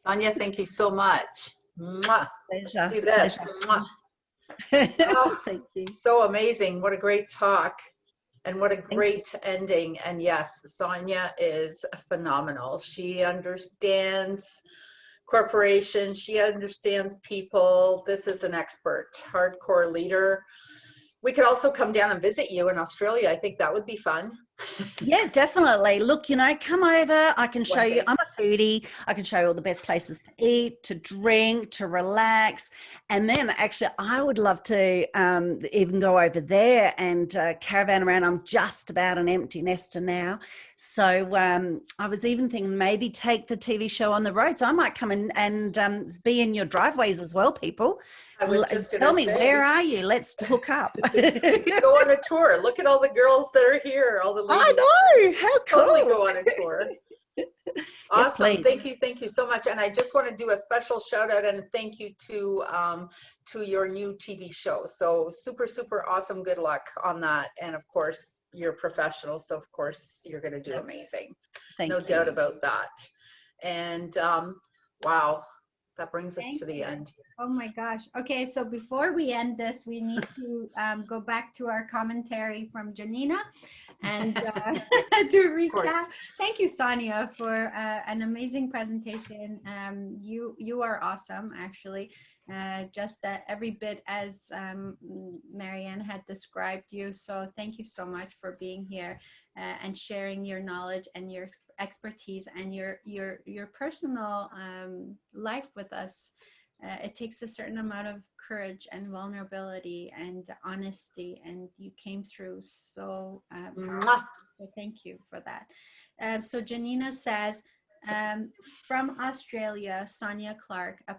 Sonia, thank you so much. Mwah. Pleasure. See this. Pleasure. Oh, thank you. So amazing. What a great talk. And what a great ending. And yes, Sonia is phenomenal. She understands corporations. She understands people. This is an expert, hardcore leader. We could also come down and visit you in Australia. I think that would be fun. Yeah, definitely. Look, come over. I can show you. I'm a foodie. I can show you all the best places to eat, to drink, to relax. And then actually, I would love to even go over there and caravan around. I'm just about an empty nester now. So I was even thinking maybe take the TV show on the road. So I might come in and be in your driveways as well, people. Tell me, where are you? Let's hook up. We could go on a tour. Look at all the girls that are here. All the ladies. I know. How cool. Totally go on a tour. Awesome. Yes, Thank you so much. And I just want to do a special shout out and thank you to your new TV show. So super awesome. Good luck on that. And of course, you're professional, so of course you're going to do amazing. No doubt about that. And wow, that brings us to the end. Oh my gosh. Okay, so before we end this, we need to go back to our commentary from Janina and to recap. Thank you, Sonia, for an amazing presentation. You are awesome, actually. Just every bit as Marianne had described you. So thank you so much for being here and sharing your knowledge and your expertise and your personal life with us. It takes a certain amount of courage and vulnerability and honesty, and you came through so powerfully. So thank you for that. So Janina says, from Australia, Sonia Clark, a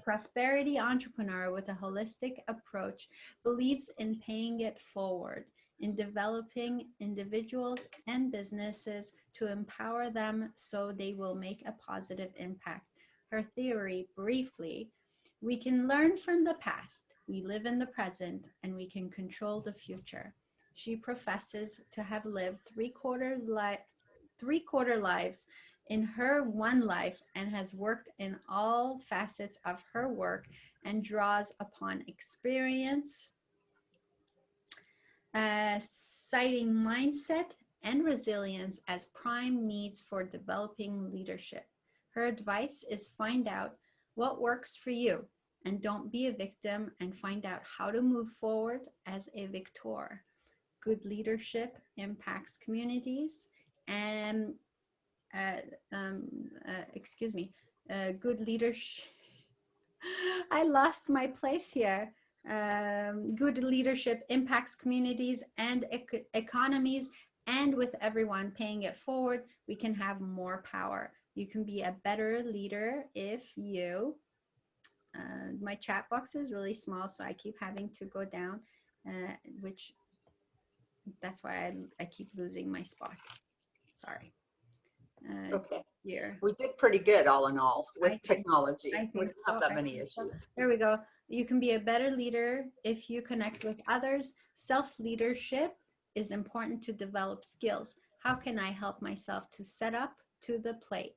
prosperity entrepreneur with a holistic approach, believes in paying it forward, in developing individuals and businesses to empower them so they will make a positive impact. Her theory, briefly: we can learn from the past, we live in the present, and we can control the future. She professes to have lived three-quarter lives in her one life and has worked in all facets of her work and draws upon experience, citing mindset and resilience as prime needs for developing leadership. Her advice is find out what works for you and don't be a victim, and find out how to move forward as a victor. Good leadership impacts communities and good leadership. I lost my place here. Good leadership impacts communities and economies, and with everyone paying it forward, we can have more power. You can be a better leader if you, my chat box is really small, so I keep having to go down, which that's why I keep losing my spot. Sorry. Okay. Here. We did pretty good all in all with technology. We didn't have that many issues. There we go. You can be a better leader if you connect with others. Self-leadership is important to develop skills. How can I help myself to set up to the plate?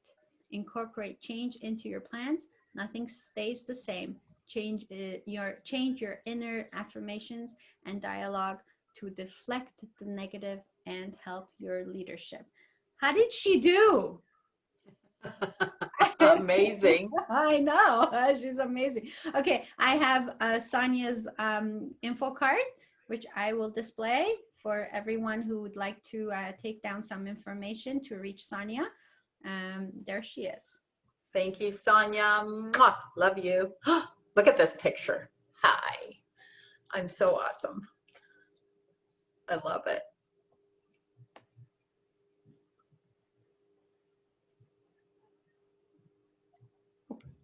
Incorporate change into your plans. Nothing stays the same. Change your inner affirmations and dialogue to deflect the negative and help your leadership. How did she do? amazing. I know, she's amazing. Okay, I have Sonia's info card, which I will display for everyone who would like to take down some information to reach Sonia. There she is. Thank you, Sonia. Mwah. Love you. Look at this picture. Hi. I'm so awesome. I love it.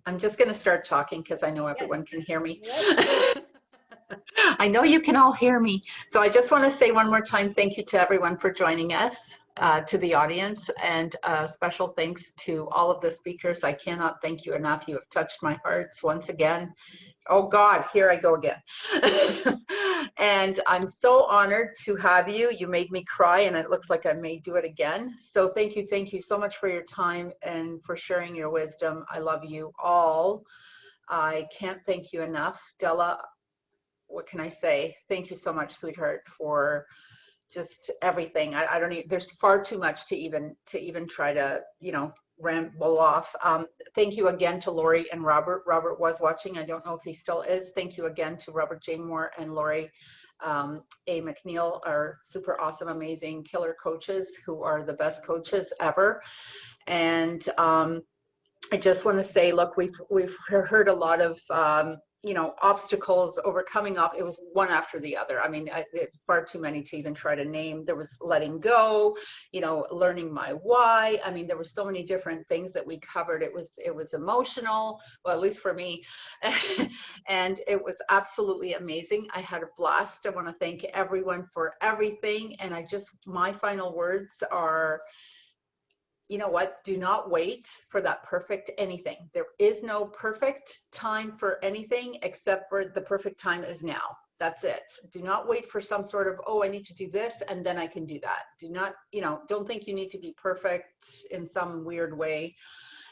I'm just going to start talking because I know everyone can hear me. I know you can all hear me. So I just want to say one more time, thank you to everyone for joining us, to the audience, and special thanks to all of the speakers. I cannot thank you enough. You have touched my hearts once again. Oh God, here I go again. And I'm so honored to have you. You made me cry, and it looks like I may do it again. So thank you so much for your time and for sharing your wisdom. I love you all. I can't thank you enough. Della, what can I say? Thank you so much, sweetheart, for just everything. I don't even, there's far too much to even try to, you know, ramble off. Thank you again to Lori and Robert. Robert was watching. I don't know if he still is. Thank you again to Robert J. Moore and Lori A. McNeil, our super awesome, amazing killer coaches who are the best coaches ever. And I just want to say, look, we've heard a lot of you know, obstacles overcoming up. It was one after the other. I mean, far too many to even try to name. There was letting go, you know, learning my why. I mean, there were so many different things that we covered. It was emotional, well, at least for me, and it was absolutely amazing. I had a blast. I want to thank everyone for everything. And my final words are, you know what? Do not wait for that perfect anything. There is no perfect time for anything except for the perfect time is now. That's it. Do not wait for some sort of, oh, I need to do this and then I can do that. Do not, you know, don't think you need to be perfect in some weird way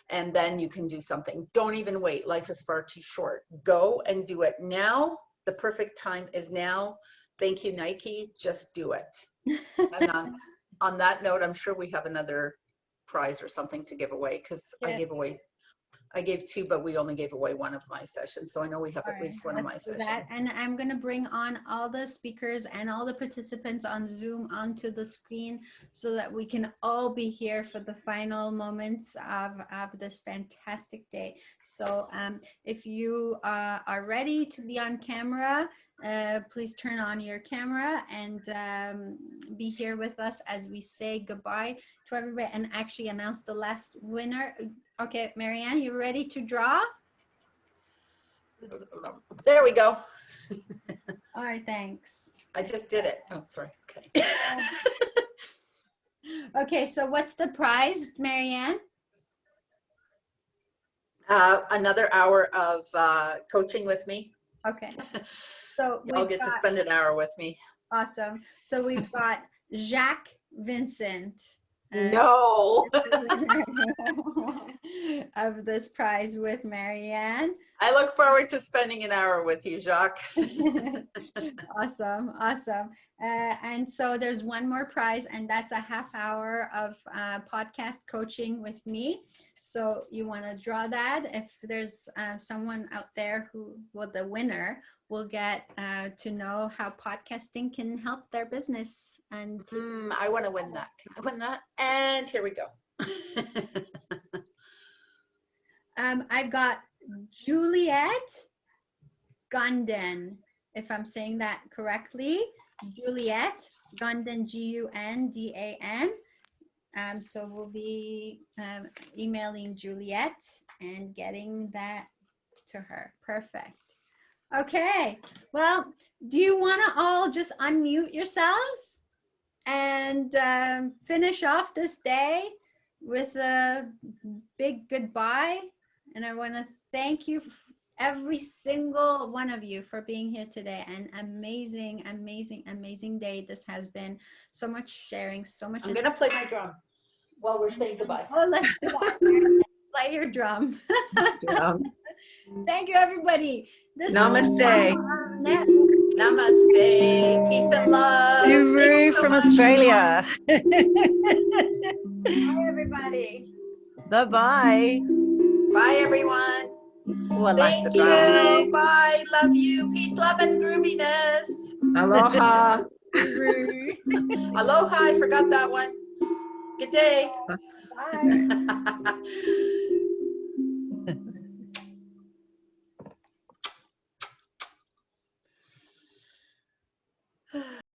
and then you can do something. Don't even wait. Life is far too short. Go and do it now. The perfect time is now. Thank you, Nike. Just do it. And on that note, I'm sure we have another prize or something to give away, because I gave two, but we only gave away one of my sessions. So I know we have at least one of my sessions. And I'm going to bring on all the speakers and all the participants on Zoom onto the screen so that we can all be here for the final moments of this fantastic day. So if you are ready to be on camera, please turn on your camera and be here with us as we say goodbye to everybody and actually announce the last winner. Okay, Marianne, you ready to draw? There we go. All right, thanks. I just did it. Oh, sorry. Okay. Okay, so what's the prize, Marianne? Another hour of coaching with me. Okay. So I'll get to spend an hour with me. Awesome. So we've got Jacques Vincent. No. Of this prize with Marianne. I look forward to spending an hour with you, Jacques. Awesome, awesome. And so there's one more prize, and that's a half hour of podcast coaching with me. So you want to draw that. If there's someone out there who, well, the winner will get to know how podcasting can help their business. And I want to win that. Can I win that? And here we go. I've got Juliet Gunden, if I'm saying that correctly. Juliet Gunden, G-U-N-D-A-N. So we'll be emailing Juliet and getting that to her. Perfect. Okay. Well, do you want to all just unmute yourselves and finish off this day with a big goodbye? And I want to thank you, every single one of you, for being here today. An amazing, amazing, amazing day this has been. So much sharing, so much. I'm going to play my drum while we're saying goodbye. Oh, let's do that. Play your drum. Thank you, everybody. Namaste. Namaste. Peace and love. Guru from Australia. Bye, everybody. Bye-bye. Bye, everyone. Oh, I like the Thank drama. you. Bye. Love you. Peace, love, and grooviness. Aloha. Aloha. I forgot that one. Good day. Bye.